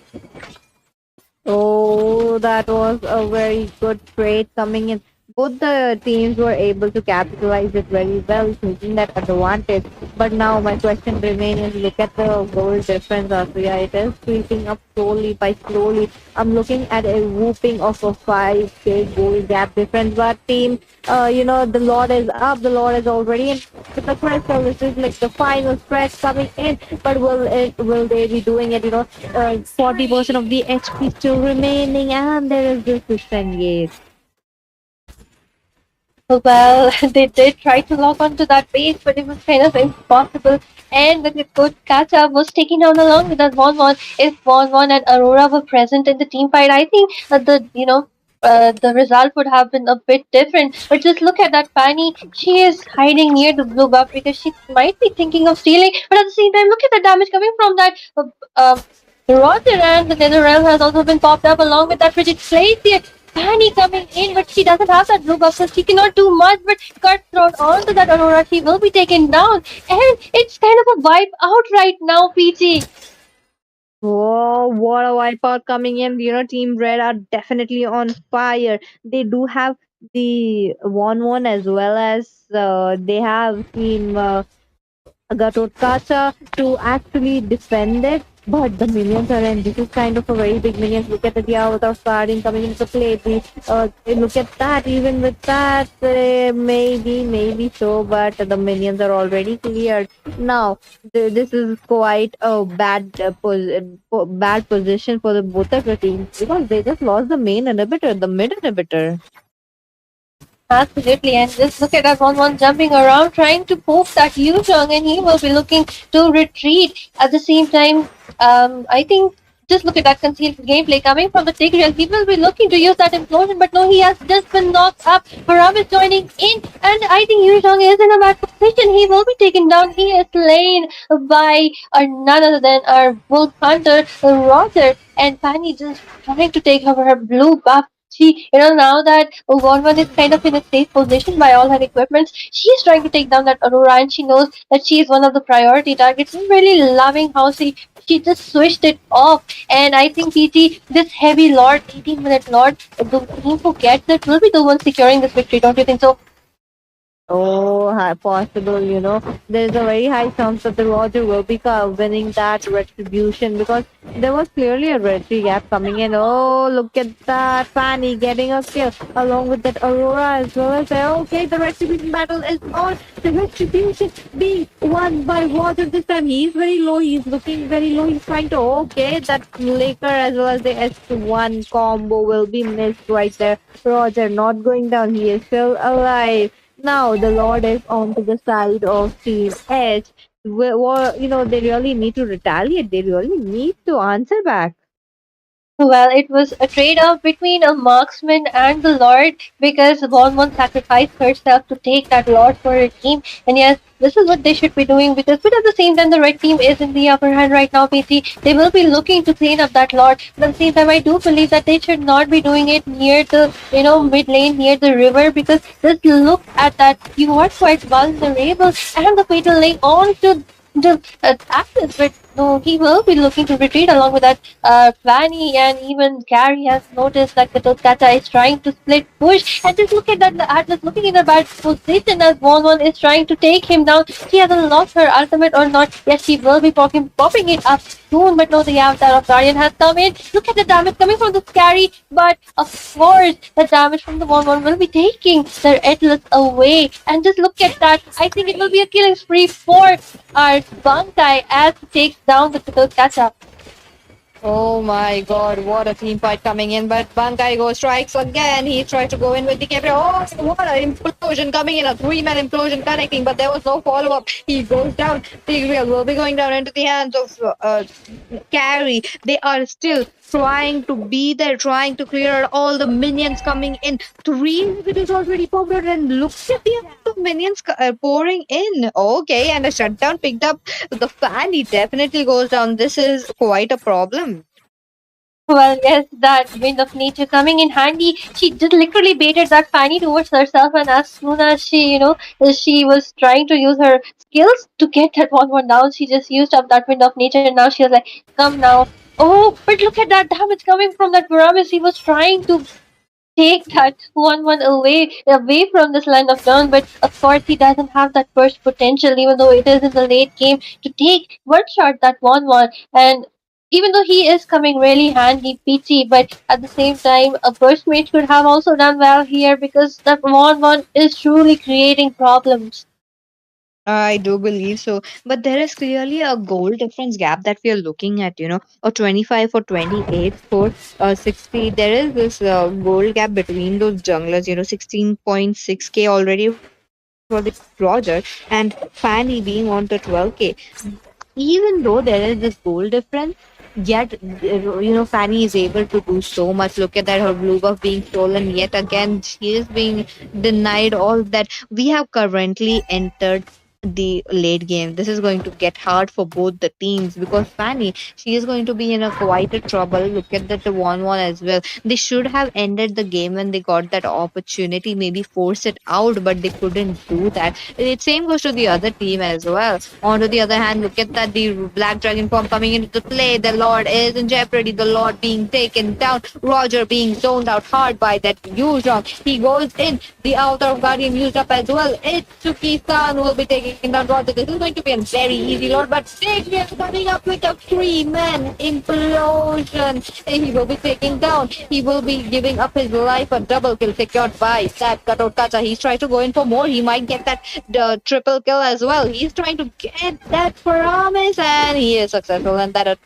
Oh, that was a very good trade coming in. Both the teams were able to capitalize it very well, taking that advantage. But now my question remains: look at the goal difference, Asriya. It is creeping up slowly by slowly. I'm looking at a whooping of a 5K goal gap difference. But team, the Lord is up. The Lord is already in with the crystal. This is like the final stretch coming in. But will they be doing it? 40% of the HP still remaining, and there is this disengage. Well, they did try to lock onto that base, but it was kind of impossible. And with a good catch up was taken down along with that Von. If Von and Aurora were present in the team fight, I think that the result would have been a bit different. But just look at that Fanny. She is hiding near the blue buff because she might be thinking of stealing. But at the same time, look at the damage coming from that Roger, and the Nether Realm has also been popped up along with that Frigid Glacier. Fanny coming in, but she doesn't have that blue buff, so she cannot do much. But cut thrown onto that Aurora, she will be taken down. And it's kind of a wipe out right now, PG. Whoa, what a wipeout coming in. Team Red are definitely on fire. They do have the 1-1 as well as they have Team Gatotkacha to actually defend it. But the minions are in. This is kind of a very big minions. Look at the Avatar Guardian coming into play. Look at that. Even with that, maybe so. But the minions are already cleared. Now, this is quite a bad position for the both of the teams because they just lost the main inhibitor, the mid inhibitor. Absolutely, and just look at that One jumping around trying to poke that Yu Zhong, and he will be looking to retreat. At the same time, I think Just look at that concealed gameplay coming from the Tigreal. He will be looking to use that implosion, but no, he has just been knocked up. Haram is joining in, and I think Yuzhong is in a bad position. He will be taken down. He is slain by none other than our wolf hunter, Roger. And Fanny just trying to take over her blue buff. She, now that One is kind of in a safe position by all her equipments, she's trying to take down that Aurora, and she knows that she is one of the priority targets. I'm really loving how she just switched it off. And I think PT, this heavy Lord, 18-minute Lord, the team who gets it will be the one securing this victory. Don't you think so? Oh, possible, There's a very high chance that the Roger will be winning that retribution because there was clearly a retry gap coming in. Oh, look at that. Fanny getting a kill along with that Aurora as well as okay, the retribution battle is on. The retribution being won by Roger this time. He's very low. He's looking very low. He's trying to, okay, that Laker as well as the S1 combo will be missed right there. Roger not going down. He is still alive. Now the Lord is on to the side of Team H. They really need to retaliate. They really need to answer back. Well, it was a trade-off between a marksman and the Lord because Bonbon sacrificed herself to take that Lord for her team. And yes, this is what they should be doing because, but at the same time, the red team is in the upper hand right now, PT. They will be looking to clean up that Lord. But at the same time, I do believe that they should not be doing it near the, mid lane, near the river because just look at that. You are quite vulnerable and the fatal lane on to the Atlas, but no, he will be looking to retreat along with that Fanny, and even Gary has noticed that the Tolkata is trying to split push, and just look at that, the Atlas looking in a bad position as One is trying to take him down. She hasn't lost her ultimate or not. Yes, she will be popping it up soon, but no, the avatar of Guardian has come in. Look at the damage coming from the Scary, but of course, the damage from the One will be taking their Atlas away, and just look at that. I think it will be a killing spree for our Bankai as he takes down the Pickle Catcher. Oh my god, what a team fight coming in, but Bankai Go strikes again. He tried to go in with the Gabriel. Oh, what an implosion coming in, a three-man implosion connecting, but there was no follow-up. He goes down. Tigreal will be going down into the hands of Carry. They are still trying to be there, trying to clear out all the minions coming in. Three individuals already popped out, and look at the amount of minions pouring in. Okay, and a shutdown picked up. The Fanny definitely goes down. This is quite a problem. Well, yes, that wind of nature coming in handy. She just literally baited that Fanny towards herself, and as soon as she was trying to use her skills to get that one down, she just used up that wind of nature, and now she was like, "Come now." Oh, but look at that damage coming from that Paramis. He was trying to take that one away from this land of dawn, but of course he doesn't have that burst potential, even though it is in the late game to take one shot that one, and even though he is coming really handy PT, but at the same time a burst mage could have also done well here because that one is truly creating problems. I do believe so. But there is clearly a goal difference gap that we are looking at, a 25 or 28 for 60. There is this goal gap between those junglers, 16.6k already for the Roger and Fanny being on to 12k. Even though there is this goal difference, yet Fanny is able to do so much. Look at that, her blue buff being stolen yet again. She is being denied all that. We have currently entered the late game. This is going to get hard for both the teams because Fanny, she is going to be in a quite a trouble. Look at that 1-1 as well. They should have ended the game when they got that opportunity, maybe force it out, but they couldn't do that. It same goes to the other team as well. On to the other hand, look at that, the Black Dragon form coming into the play. The Lord is in jeopardy. The Lord being taken down. Roger being zoned out hard by that Yuzhong. He goes in. The Avatar of Guardian used up as well. Itsuki-san will be taking down Roger. This is going to be a very easy Lord, but Xavier coming up with a 3-man implosion. He will be taken down. He will be giving up his life. A double kill secured by that Cutout Kacha. He's trying to go in for more. He might get that triple kill as well. He's trying to get that promise, and he is successful. And that,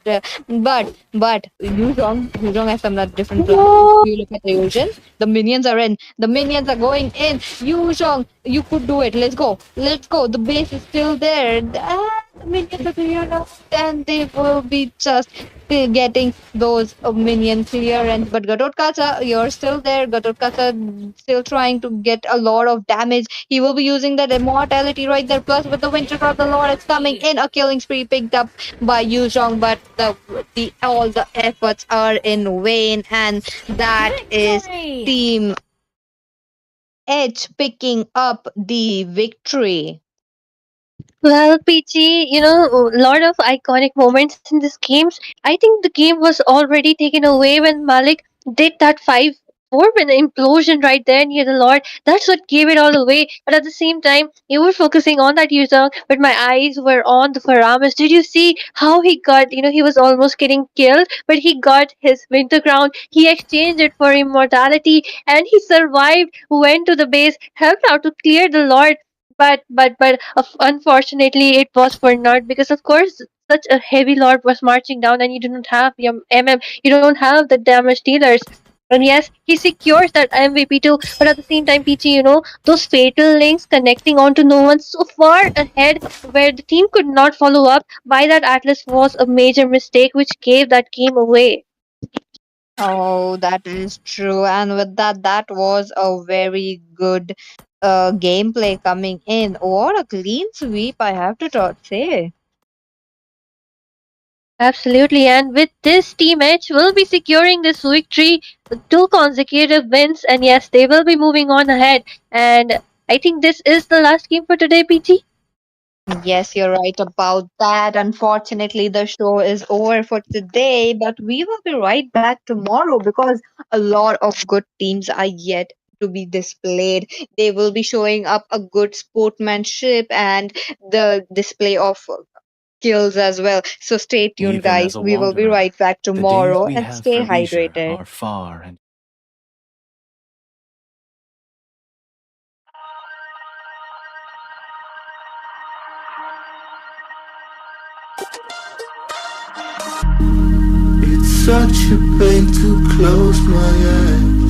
but Yuzhong has some different plan. You look at the illusion. The minions are in. The minions are going in. Yuzhong, you could do it. Let's go. Let's go. The base is still there. The minions are cleared out, and they will be just getting those minion clearance. But Gatotkacha, you're still there. Gatotkacha still trying to get a lot of damage. He will be using that immortality right there. Plus, with the Winter of the Lord, it's coming in. A killing spree picked up by Yu Zhong, but the all the efforts are in vain, and that is Team H picking up the victory. Well, PG, a lot of iconic moments in this games. I think the game was already taken away when Malik did that 5-4 implosion right there near the Lord. That's what gave it all away. But at the same time, you were focusing on that user, but my eyes were on the Faramis. Did you see how he got, he was almost getting killed, but he got his winter crown. He exchanged it for immortality and he survived, went to the base, helped out to clear the Lord, but unfortunately it was for naught because of course such a heavy lord was marching down and you do not have your you don't have the damage dealers. And yes, he secures that MVP too, but at the same time, PG, those fatal links connecting onto no one so far ahead where the team could not follow up by that Atlas was a major mistake which gave that game away. Oh, that is true. And with that, that was a very good gameplay coming in. What a clean sweep, I have to say. Absolutely, and with this team edge, will be securing this victory, two consecutive wins, and yes, they will be moving on ahead. And I think this is the last game for today, PT. Yes, you're right about that. Unfortunately, the show is over for today, but we will be right back tomorrow because a lot of good teams are yet to be displayed. They will be showing up a good sportsmanship and the display of skills as well. So stay tuned, Even as guys. a We will be wanderer, right back the days tomorrow we and have stay for leisure hydrated. are far and It's such a pain to close my eyes.